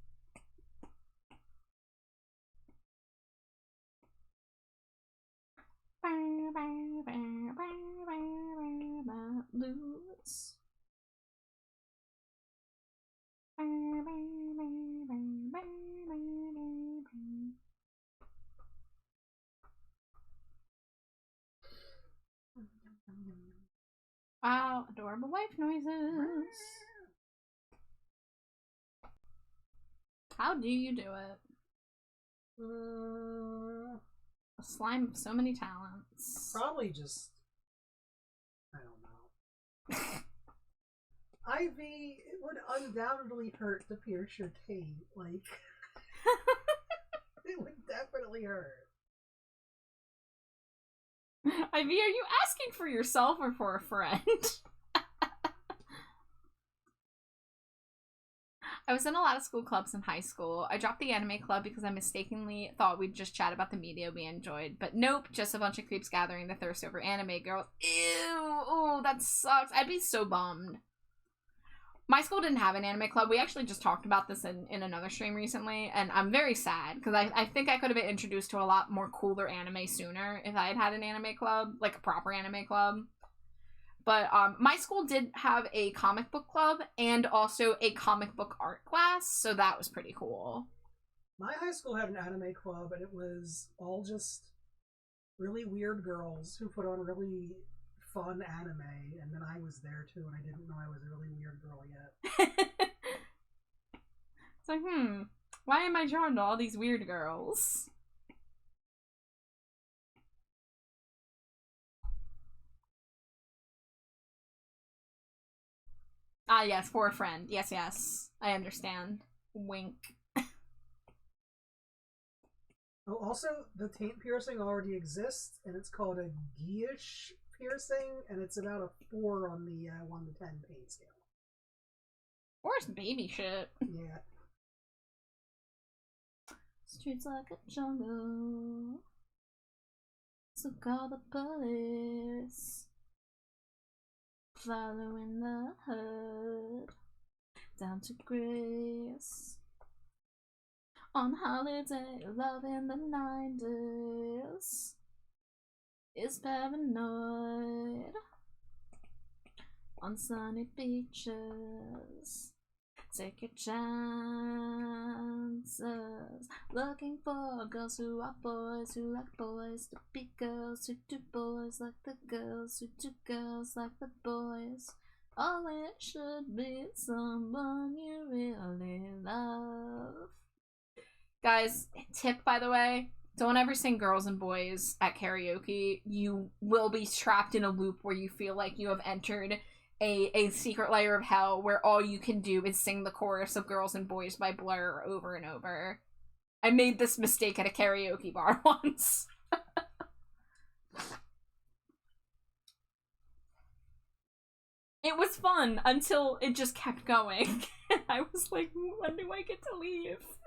Lose. Wow, adorable wife noises. How do you do it? A slime of so many talents. Probably just, I don't know. Ivy, it would undoubtedly hurt to pierce your taint. Like, it would definitely hurt. Ivy, are you asking for yourself or for a friend? I was in a lot of school clubs in high school. I dropped the anime club because I mistakenly thought we'd just chat about the media we enjoyed. But nope, just a bunch of creeps gathering the thirst over anime girls. Ew, oh, that sucks. I'd be so bummed. My school didn't have an anime club. We actually just talked about this in another stream recently, and I'm very sad, because I think I could have been introduced to a lot more cooler anime sooner if I had had an anime club, like a proper anime club. But my school did have a comic book club and also a comic book art class, so that was pretty cool. My high school had an anime club, and it was all just really weird girls who put on really fun anime, and then I was there too, and I didn't know I was a really weird girl yet. It's like, why am I drawn to all these weird girls? Ah, yes, for a friend. Yes, yes. I understand. Wink. Oh, also, the taint piercing already exists, and it's called a guilloche piercing, and it's about a 4 on the 1 to 10 pain scale. Where's baby shit? Yeah. Streets like a jungle. So call the police. Following the hood. Down to Greece. On holiday, love in the 90s. Is paranoid. On sunny beaches. Take your chances. Looking for girls who are boys, who like boys to be girls, who do boys like the girls, who do girls like the boys. Oh, it should be someone you really love. Guys, tip by the way, don't ever sing girls and boys at karaoke. You will be trapped in a loop where you feel like you have entered a secret layer of hell where all you can do is sing the chorus of Girls and Boys by Blur over and over. I made this mistake at a karaoke bar once. It was fun until it just kept going. I was like, when do I get to leave?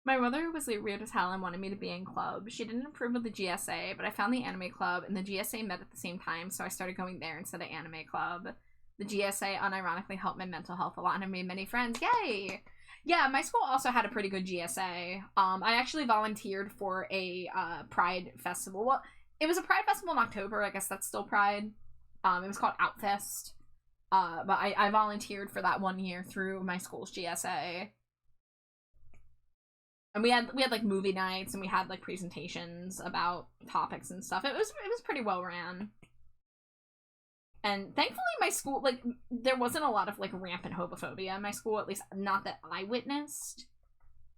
My mother was like weird as hell and wanted me to be in club. She didn't approve of the GSA, but I found the anime club and the GSA met at the same time, so I started going there instead of anime club. The GSA unironically helped my mental health a lot and I made many friends. Yay! Yeah, my school also had a pretty good GSA. I actually volunteered for a Pride festival. Well, it was a Pride festival in October. I guess that's still Pride. It was called Outfest. But I volunteered for that 1 year through my school's GSA. And we had like movie nights and we had like presentations about topics and stuff. It was pretty well ran. And thankfully my school, like, there wasn't a lot of like rampant homophobia in my school, at least not that I witnessed.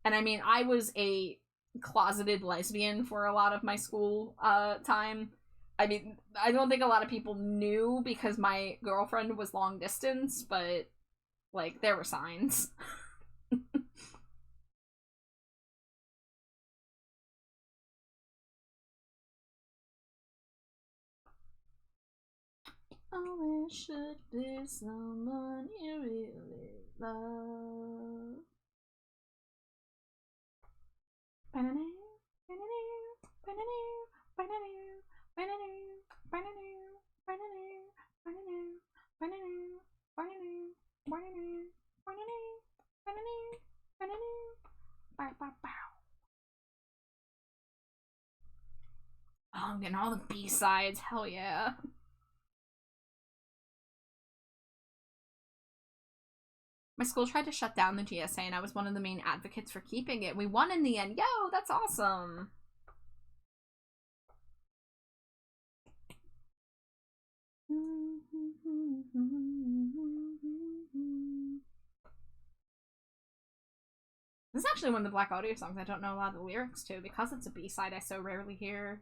And I mean, I was a closeted lesbian for a lot of my school time. I mean, I don't think a lot of people knew because my girlfriend was long distance, but like there were signs. Oh, it should be someone you really love. Oh, I'm getting all the B-sides, hell yeah. My school tried to shut down the GSA and I was one of the main advocates for keeping it. We won in the end. Yo, that's awesome. This is actually one of the Black Audio songs I don't know a lot of the lyrics to because it's a B-side I so rarely hear.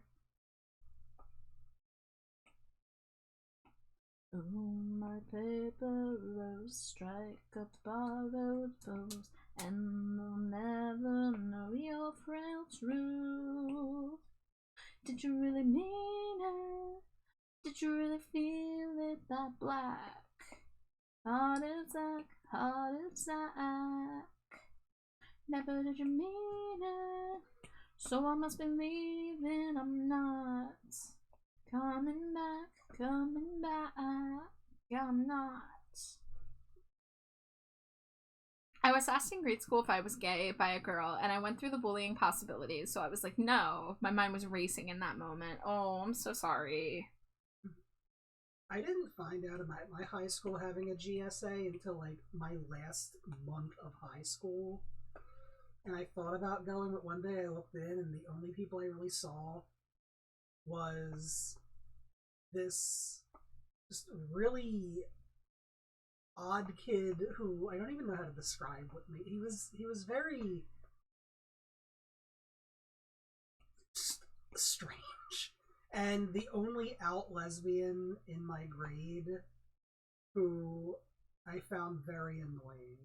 Oh, my paper rose, strike up borrowed foes, and they'll never know your frail truth. Did you really mean it? Did you really feel it that black? Heart attack, heart attack. Never did you mean it, so I must be leaving, I'm not coming back. Coming back, I'm not. I was asked in grade school if I was gay by a girl, and I went through the bullying possibilities, so I was like, no. My mind was racing in that moment. Oh, I'm so sorry. I didn't find out about my high school having a GSA until, like, my last month of high school. And I thought about going, but one day I looked in, and the only people I really saw was this just really odd kid who I don't even know how to describe what he was very strange, and the only out lesbian in my grade who I found very annoying.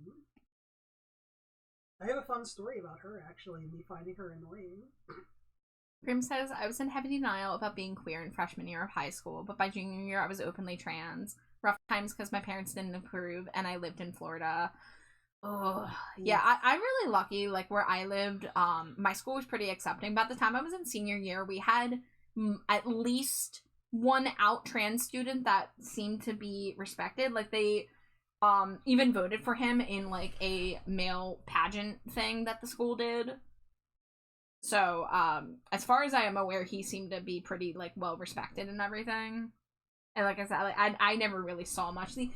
I have a fun story about her, actually, me finding her annoying. Grim says, I was in heavy denial about being queer in freshman year of high school, but by junior year I was openly trans. Rough times because my parents didn't approve, and I lived in Florida. Oh, yeah, I'm really lucky, like, where I lived, my school was pretty accepting. By the time I was in senior year, we had at least one out trans student that seemed to be respected. Like, they even voted for him in, like, a male pageant thing that the school did. So, as far as I am aware, he seemed to be pretty, like, well respected and everything. And like I said, like, I never really saw much. The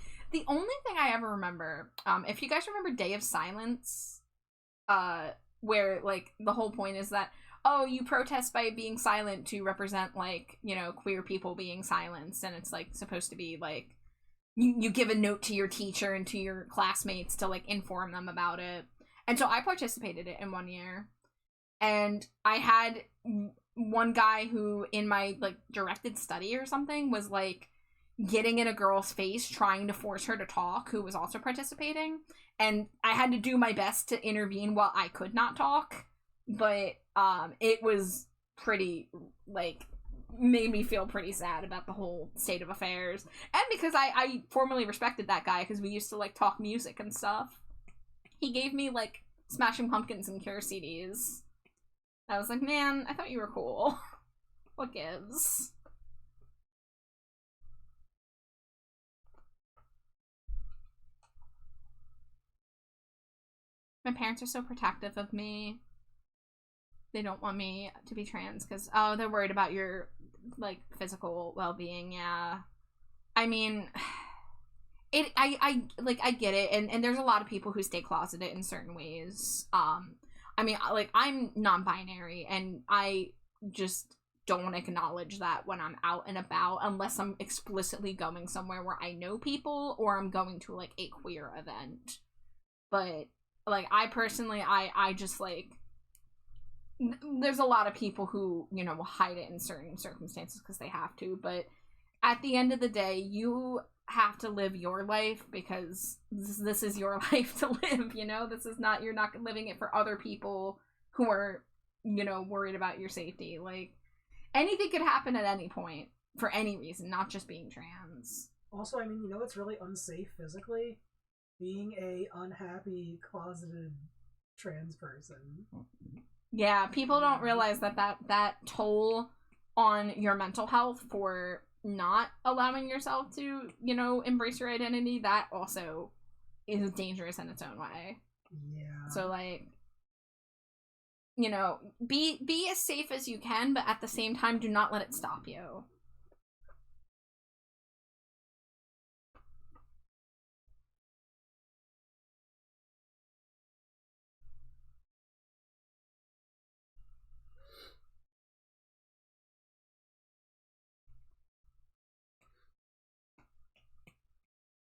only thing I ever remember, if you guys remember Day of Silence, where, like, the whole point is that, oh, you protest by being silent to represent, like, you know, queer people being silenced, and it's, like, supposed to be, like, you give a note to your teacher and to your classmates to, like, inform them about it. And so I participated in one year. And I had one guy who, in my, like, directed study or something, was, like, getting in a girl's face, trying to force her to talk, who was also participating. And I had to do my best to intervene while I could not talk. But, it was pretty, like, made me feel pretty sad about the whole state of affairs. And because I formerly respected that guy, because we used to, like, talk music and stuff. He gave me, like, Smashing Pumpkins and Cure CDs. I was like, man, I thought you were cool. What gives? My parents are so protective of me. They don't want me to be trans because, oh, they're worried about your, like, physical well-being, yeah. I mean, I get it, and there's a lot of people who stay closeted in certain ways. I mean, like, I'm non-binary, and I just don't acknowledge that when I'm out and about, unless I'm explicitly going somewhere where I know people, or I'm going to, like, a queer event. But, like, I personally, I just, like, there's a lot of people who, you know, will hide it in certain circumstances because they have to, but at the end of the day, you have to live your life because this is your life to live, you know? This is not, you're not living it for other people who are, you know, worried about your safety. Like, anything could happen at any point for any reason, not just being trans. Also, I mean, you know, it's really unsafe physically being a unhappy, closeted trans person. Yeah, people don't realize that toll on your mental health for not allowing yourself to, you know, embrace your identity, that also is dangerous in its own way. Yeah. So, like, you know, be as safe as you can, but at the same time, do not let it stop you.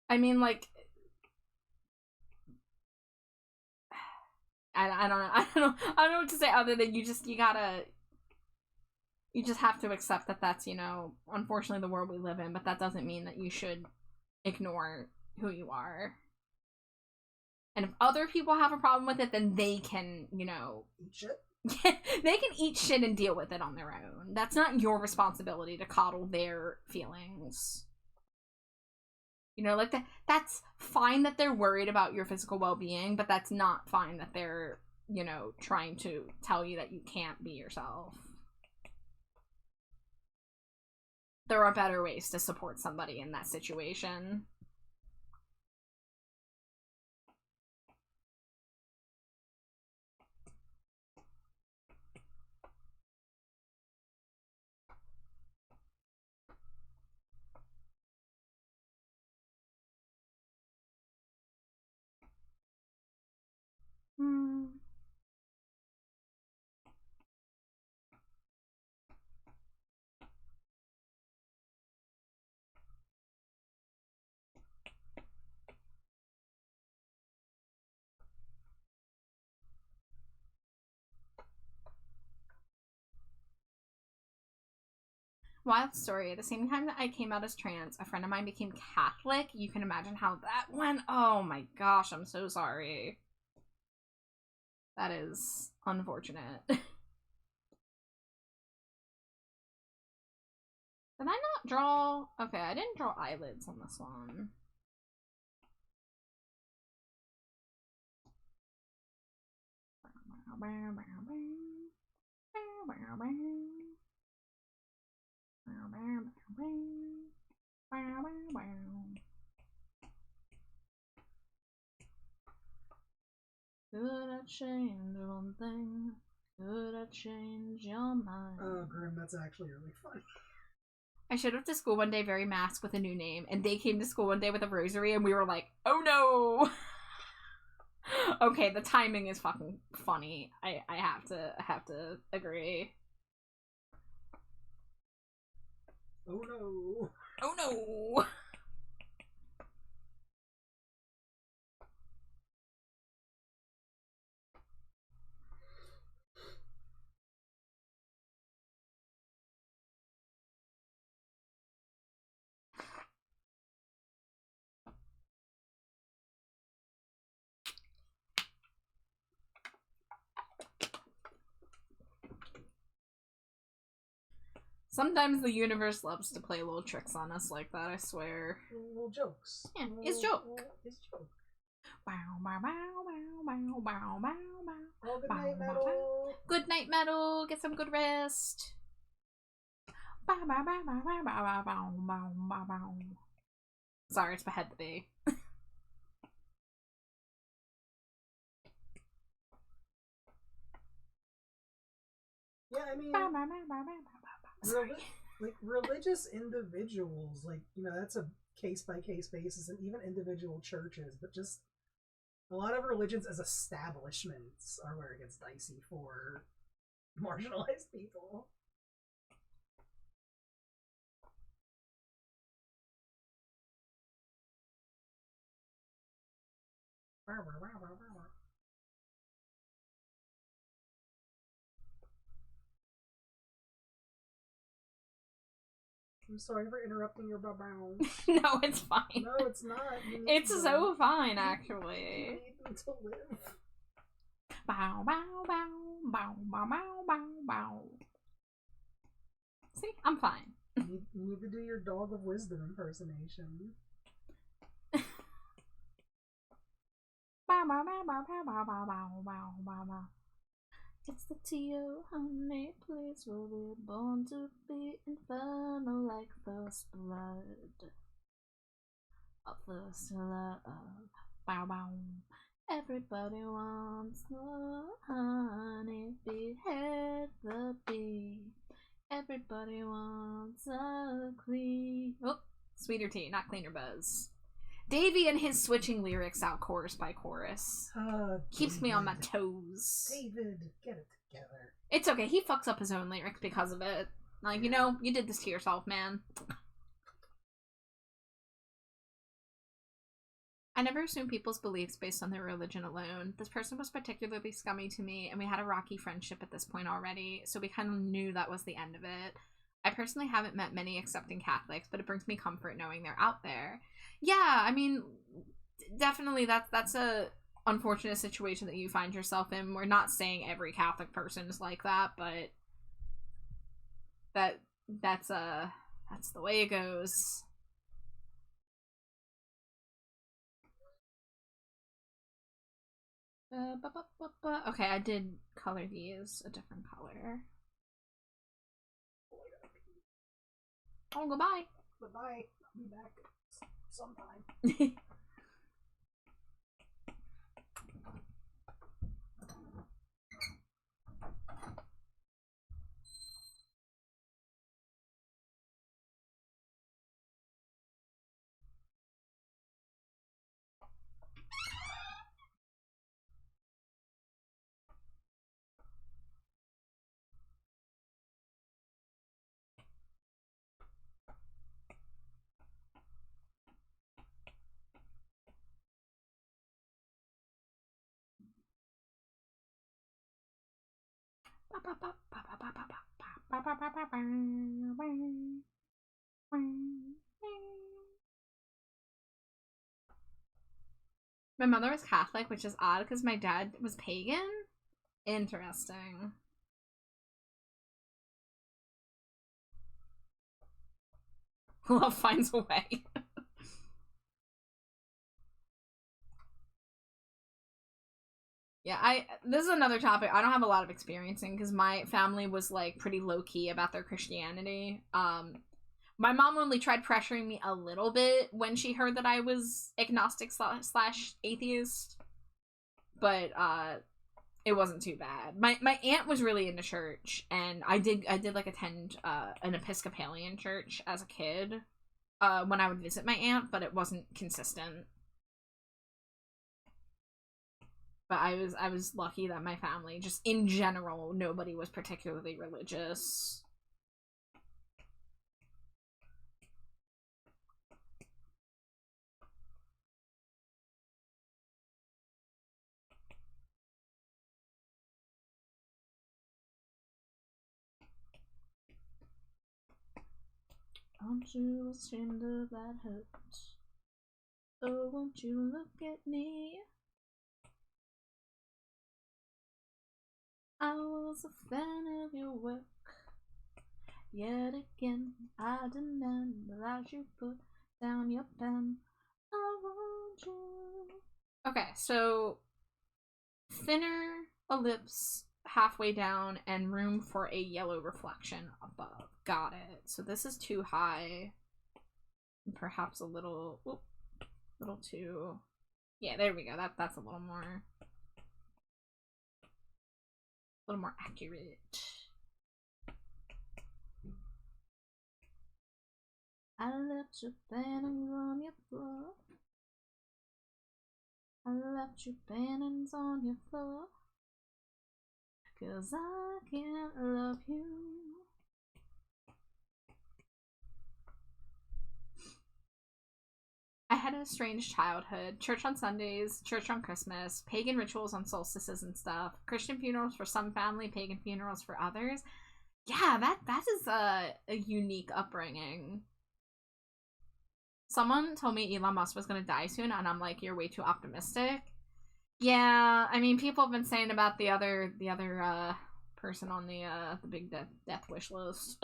I mean, like, I don't know what to say other than you just have to accept that that's, you know, unfortunately the world we live in, but that doesn't mean that you should ignore who you are. And if other people have a problem with it, then they can, you know, eat shit. They can eat shit and deal with it on their own. That's not your responsibility to coddle their feelings. You know, like, that's fine that they're worried about your physical well-being, but that's not fine that they're, you know, trying to tell you that you can't be yourself. There are better ways to support somebody in that situation. Wild story. At the same time that I came out as trans, a friend of mine became Catholic. You can imagine how that went. Oh my gosh, I'm so sorry. That is unfortunate. Did I not draw? Okay, I didn't draw eyelids on this one. Could I change one thing? Could I change your mind? Oh, Grim, that's actually really funny. I showed up to school one day very masked with a new name, and they came to school one day with a rosary, and we were like, oh no! Okay, the timing is fucking funny. I have to agree. Oh no. Oh no! Sometimes the universe loves to play little tricks on us like that, I swear. Little jokes. Yeah, it's joke. It's joke. Bow, bow, bow, bow, bow, bow, bow, bow. Oh, good Bow, night, bow, Metal. bow. Good night, Metal. Get some good rest. Bow, bow, bow, bow, bow, bow, bow, bow, bow, bow. Sorry, it's behead the bee. Yeah, I mean, Bow, bow, bow, bow, bow, bow, bow. Sorry. like religious individuals, like, you know, that's a case by case basis, and even individual churches, but just a lot of religions as establishments are where it gets dicey for marginalized people. I'm sorry for interrupting your babow. No, it's fine. No, it's not. It's so fine, actually. You need them to live. Bow, bow, bow, bow, bow, bow, bow, bow. See, I'm fine. You need to do your dog of wisdom impersonation. Bow, bow, bow, bow, bow, bow, bow, bow, bow, bow, bow. It's the T.O. honey place where we're born to be infernal like first blood. A first love. Bow, bow. Everybody wants the honey bee, head the bee. Everybody wants a clean. Oh, sweeter tea, not cleaner buzz. Davey and his switching lyrics out chorus by chorus. Keeps me on my toes. David, get it together. It's okay, he fucks up his own lyrics because of it. Like, you know, you did this to yourself, man. I never assume people's beliefs based on their religion alone. This person was particularly scummy to me, and we had a rocky friendship at this point already, so we kind of knew that was the end of it. I personally haven't met many accepting Catholics, but it brings me comfort knowing they're out there. Yeah, I mean, definitely that's a unfortunate situation that you find yourself in. We're not saying every Catholic person is like that, but that's the way it goes. Okay, I did color these a different color. Oh, goodbye. Goodbye. I'll be back sometime. My mother was Catholic, which is odd because my dad was pagan. Interesting. Love finds a way. Yeah, this is another topic I don't have a lot of experience in because my family was like pretty low-key about their Christianity. My mom only tried pressuring me a little bit when she heard that I was agnostic slash atheist, but it wasn't too bad. My aunt was really into church, and I did like attend an Episcopalian church as a kid when I would visit my aunt, but it wasn't consistent. But I was lucky that my family, just in general, nobody was particularly religious. Aren't you ashamed of that hurt? Oh, won't you look at me? I was a fan of your work. Yet again, I demand that you put down your pen. I want you. Okay, so thinner ellipse halfway down and room for a yellow reflection above. Got it. So this is too high. Perhaps a little too. Yeah, there we go. That's a little more accurate. I left your banners on your floor. I left your banners on your floor. 'Cause I can't love you. I had a strange childhood. Church on Sundays, church on Christmas, pagan rituals on solstices and stuff, Christian funerals for some family, pagan funerals for others. Yeah, that is a unique upbringing. Someone told me Elon Musk was gonna die soon, and I'm like, you're way too optimistic. Yeah, I mean, people have been saying about the other person on the big death wish list.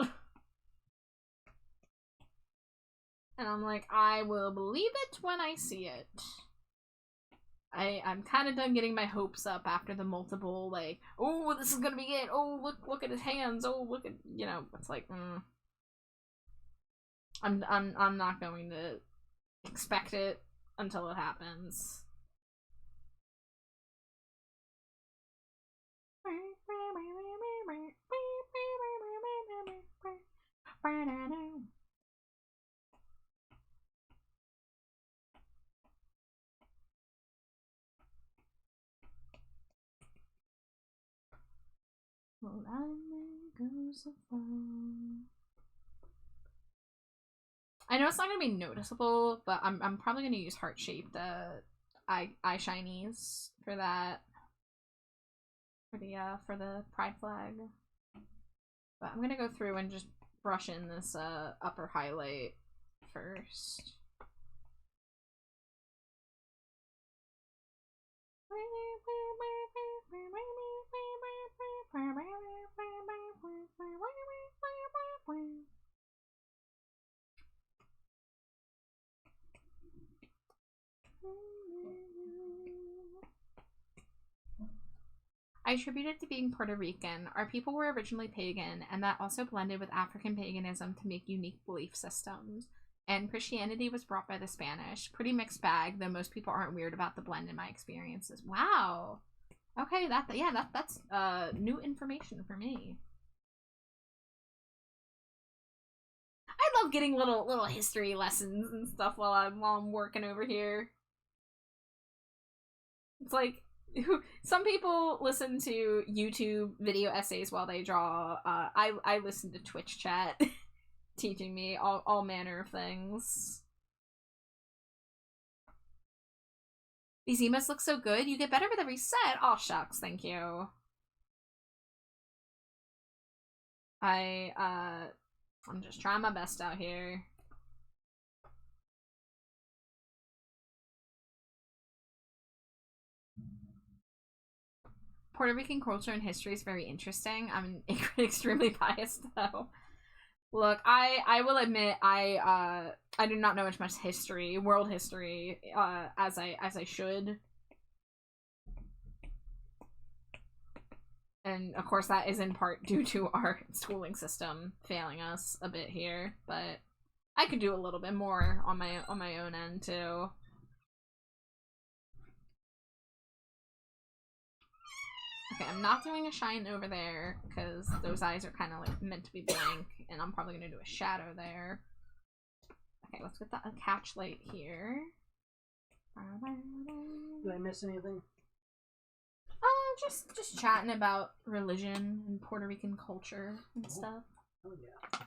And I'm like, I will believe it when I see it. I'm kind of done getting my hopes up after the multiple, like, oh, this is gonna be it. Oh, look at his hands. Oh, look at, you know, it's like, I'm not going to expect it until it happens. Well, I may go so far. I know it's not gonna be noticeable, but I'm probably gonna use heart shaped eye shinies for that. For the pride flag. But I'm gonna go through and just brush in this upper highlight first. I attribute it to being Puerto Rican. Our people were originally pagan, and that also blended with African paganism to make unique belief systems. And Christianity was brought by the Spanish. Pretty mixed bag, though most people aren't weird about the blend in my experiences. Wow. Okay, that's new information for me. I love getting little history lessons and stuff while I'm working over here. It's like, some people listen to YouTube video essays while they draw. I listen to Twitch chat teaching me all manner of things. These emotes look so good. You get better with every set. Aw, shucks, thank you. I'm just trying my best out here. Puerto Rican culture and history is very interesting. I'm extremely biased though. Look, I will admit I do not know much history, world history, as I should. And of course that is in part due to our schooling system failing us a bit here, but I could do a little bit more on my own end too. Okay, I'm not doing a shine over there because those eyes are kind of like meant to be blank, and I'm probably gonna do a shadow there. Okay, let's get a catch light here. Did I miss anything? Just chatting about religion and Puerto Rican culture and stuff. Oh yeah.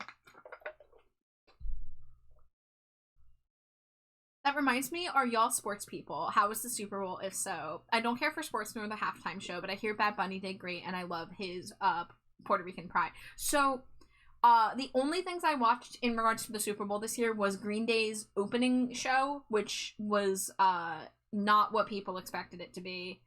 That reminds me, are y'all sports people? How was the Super Bowl, if so? I don't care for sports nor the halftime show, but I hear Bad Bunny did great, and I love his Puerto Rican pride. So, the only things I watched in regards to the Super Bowl this year was Green Day's opening show, which was not what people expected it to be.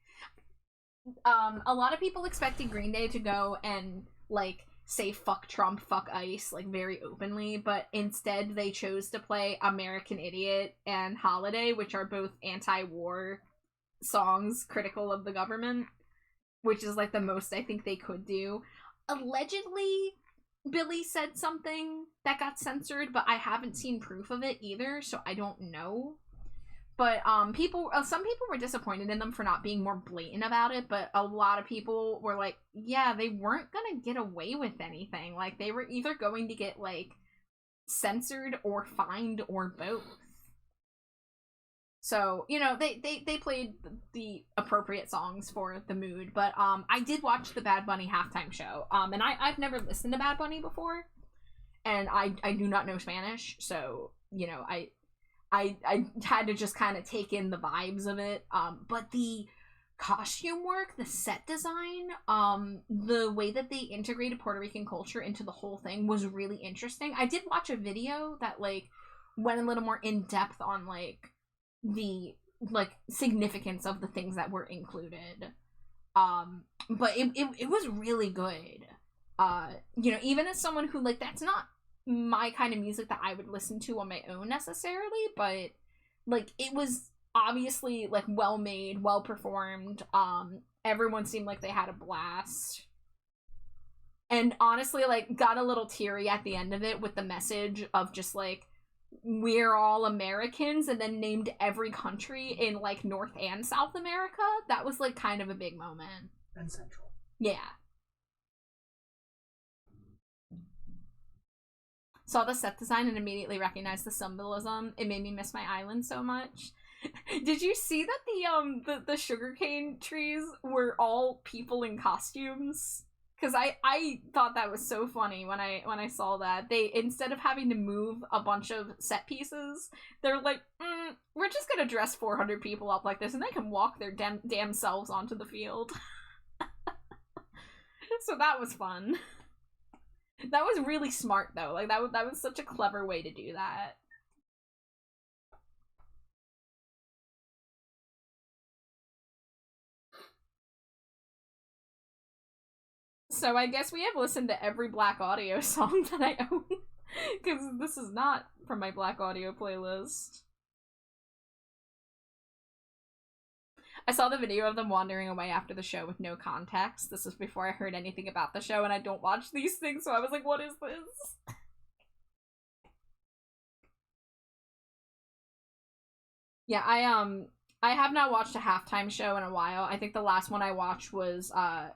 A lot of people expected Green Day to go and, like, say fuck Trump, fuck ICE, like, very openly, but instead they chose to play American Idiot and Holiday, which are both anti-war songs critical of the government, which is, like, the most I think they could do. Allegedly, Billy said something that got censored, but I haven't seen proof of it either, so I don't know. But some people were disappointed in them for not being more blatant about it, but a lot of people were like, yeah, they weren't gonna get away with anything. Like, they were either going to get, like, censored or fined or both. So, you know, they played the appropriate songs for the mood, but I did watch the Bad Bunny halftime show, and I've never listened to Bad Bunny before, and I do not know Spanish, so, you know, I had to just kind of take in the vibes of it, but the costume work, the set design, the way that they integrated Puerto Rican culture into the whole thing was really interesting. I did watch a video that, like, went a little more in-depth on, like, the, like, significance of the things that were included, but it was really good. You know, even as someone who, like, that's not my kind of music that I would listen to on my own necessarily, but, like, it was obviously, like, well made, well performed. Everyone seemed like they had a blast, and honestly, like, got a little teary at the end of it with the message of just, like, we're all Americans, and then named every country in, like, North and South America. That was, like, kind of a big moment. And Central. Yeah. Saw the set design and immediately recognized the symbolism. It made me miss my island so much. Did you see that the sugarcane trees were all people in costumes? Because I thought that was so funny when I saw that. They, instead of having to move a bunch of set pieces, they're like, we're just gonna dress 400 people up like this, and they can walk their damn selves onto the field. So that was fun. That was really smart, though. Like, that was such a clever way to do that. So I guess we have listened to every Black Audio song that I own. Because this is not from my Black Audio playlist. I saw the video of them wandering away after the show with no context. This was before I heard anything about the show, and I don't watch these things, so I was like, what is this? Yeah, I have not watched a halftime show in a while. I think the last one I watched was, last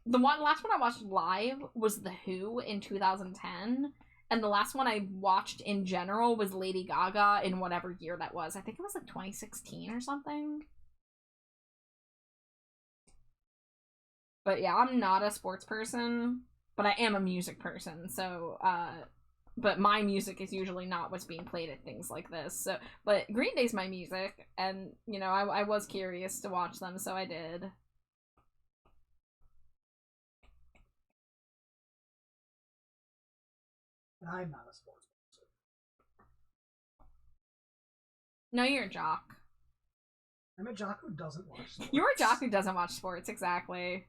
one I watched live was The Who in 2010, and the last one I watched in general was Lady Gaga in whatever year that was. I think it was like 2016 or something. But yeah, I'm not a sports person, but I am a music person, so, but my music is usually not what's being played at things like this, so, but Green Day's my music, and, you know, I was curious to watch them, so I did. I'm not a sports person. No, you're a jock. I'm a jock who doesn't watch sports. You're a jock who doesn't watch sports, exactly.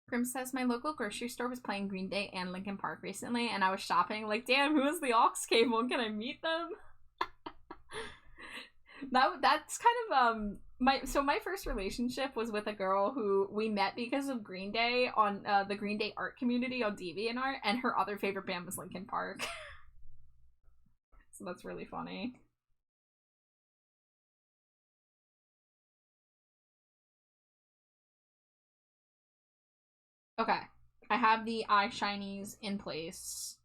Grim says, my local grocery store was playing Green Day and Linkin Park recently, and I was shopping, like, damn, who is the aux cable? Can I meet them? That's kind of, my first relationship was with a girl who we met because of Green Day on, the Green Day art community on DeviantArt, and her other favorite band was Linkin Park. So that's really funny. Okay, I have the eye shinies in place.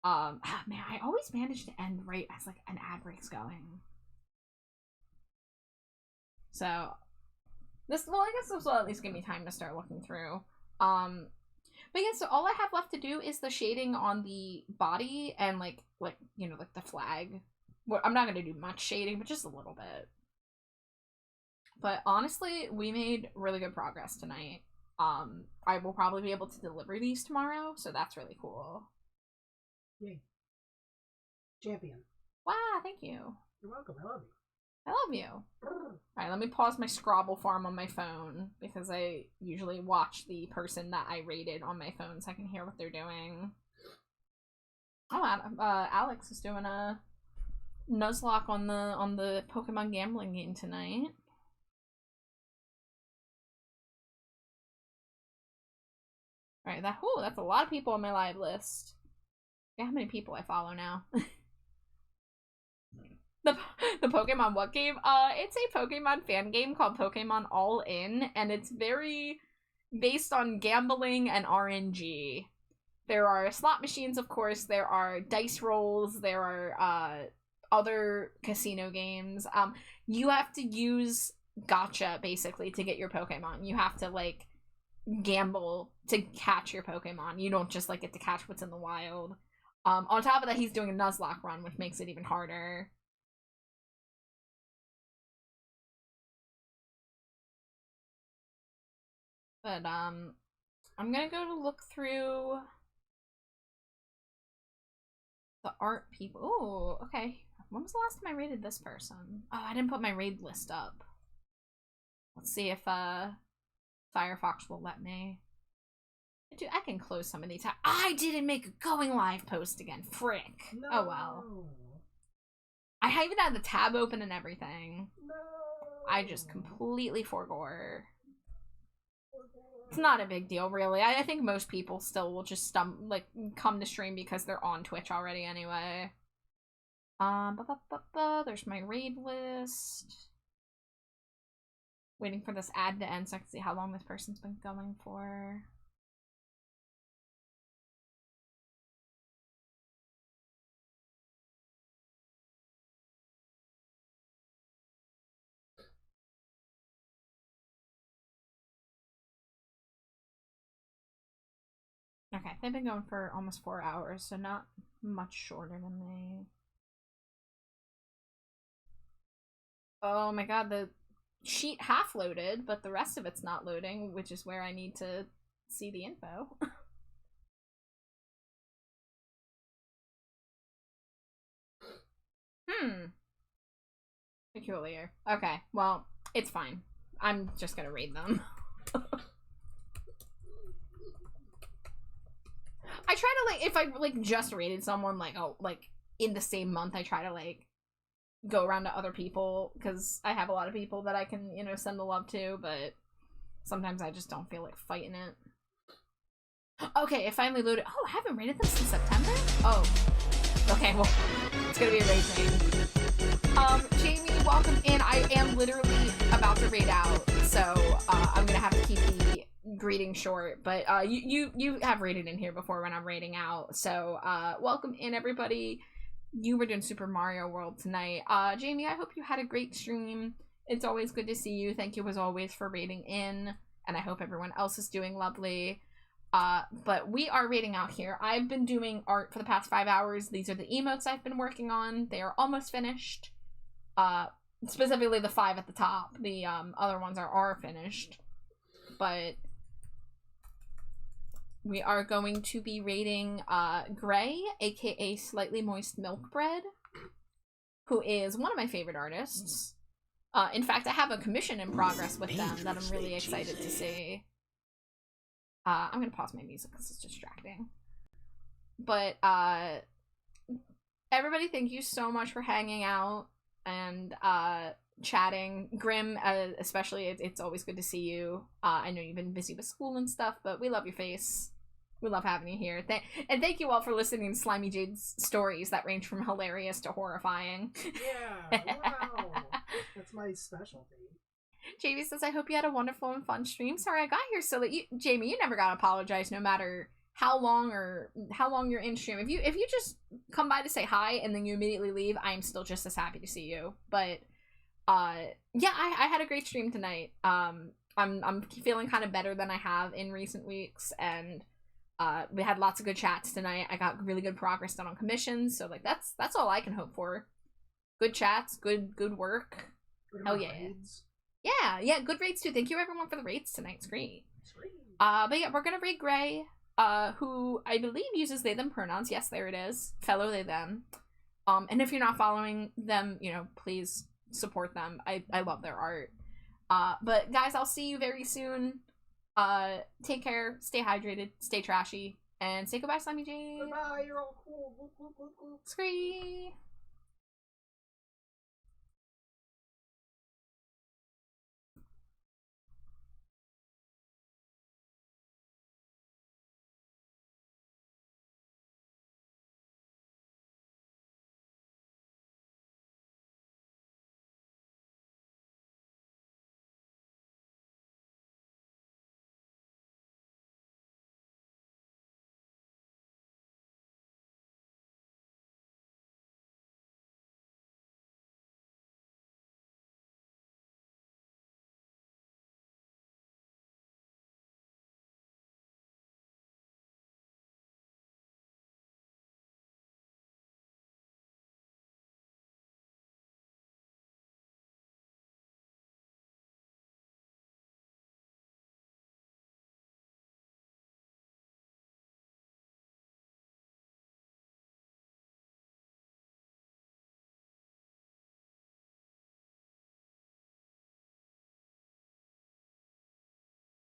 Man, I always manage to end right as like an ad break's going. So this, well, I guess this will at least give me time to start looking through. But yeah, so all I have left to do is the shading on the body and like you know, like the flag. Well, I'm not gonna do much shading, but just a little bit. But honestly, we made really good progress tonight. I will probably be able to deliver these tomorrow, so that's really cool. Yay. Champion. Wow, thank you. You're welcome. I love you. I love you. Alright, let me pause my Scrabble farm on my phone, because I usually watch the person that I rated on my phone so I can hear what they're doing. Oh, Alex is doing a Nuzlocke on the Pokemon gambling game tonight. Alright, that's a lot of people on my live list. Yeah, how many people I follow now? The Pokemon what game? It's a Pokemon fan game called Pokemon All In, and it's very based on gambling and RNG. There are slot machines, of course, there are dice rolls, there are other casino games. You have to use gacha, basically, to get your Pokemon. You have to, like, gamble to catch your Pokemon. You don't just, like, get to catch what's in the wild. On top of that, he's doing a Nuzlocke run, which makes it even harder. But, I'm gonna go to look through the art people. Ooh, okay. When was the last time I rated this person? Oh, I didn't put my raid list up. Let's see if, Firefox will let me. Dude, I can close some of these. I didn't make a going live post again. Frick. No. Oh, well. I even had the tab open and everything. No. I just completely forgot. It's not a big deal, really. I think most people still will just come to stream because they're on Twitch already anyway. There's my raid list. Waiting for this ad to end so I can see how long this person's been going for. Okay, they've been going for almost 4 hours, so not much shorter than me. Oh my god, the sheet half loaded, but the rest of it's not loading, which is where I need to see the info. Peculiar. Okay, well, it's fine. I'm just gonna read them. I try to, like, if I, like, just rated someone, like, oh, like, in the same month, I try to, like, go around to other people, because I have a lot of people that I can, you know, send the love to, but sometimes I just don't feel like fighting it. Okay, it finally loaded. Oh, I haven't rated them since September? Oh. Okay, well, it's gonna be a raid train. Jamie, welcome in. I am literally about to raid out, so, I'm gonna have to keep the greeting short, but you have raided in here before when I'm raiding out, so welcome in, everybody. you were doing Super Mario World tonight. Jamie, I hope you had a great stream. It's always good to see you. Thank you as always for raiding in, and I hope everyone else is doing lovely. But we are raiding out here. I've been doing art for the past 5 hours. These are the emotes I've been working on. They are almost finished. Specifically the 5 at the top. The other ones are finished. But we are going to be raiding Gray, aka Slightly Moist Milk Bread, who is one of my favorite artists. In fact, I have a commission in progress with them that I'm really excited to see. I'm gonna pause my music because it's distracting. But, everybody, thank you so much for hanging out and, chatting. Grim, especially, it's always good to see you. I know you've been busy with school and stuff, but we love your face. We love having you here. And thank you all for listening to Slimy Jade's stories that range from hilarious to horrifying. Yeah, wow. That's my specialty. Jamie says, I hope you had a wonderful and fun stream. Sorry I got here so late. Jamie, you never gotta apologize no matter how long you're in stream. If you just come by to say hi and then you immediately leave, I'm still just as happy to see you. But yeah, I had a great stream tonight. I'm feeling kind of better than I have in recent weeks, and we had lots of good chats tonight. I got really good progress done on commissions, so like that's all I can hope for. Good chats, good work. Hell yeah. Raids. Yeah, good raids too. Thank you everyone for the raids tonight. It's great. But yeah, we're gonna raid Gray, who I believe uses they them pronouns. Yes, there it is. Fellow they them. And if you're not following them, you know, please support them. I love their art. But guys, I'll see you very soon. Take care, stay hydrated, stay trashy, and say goodbye, Slimy Jade. Goodbye, you're all cool. Scree.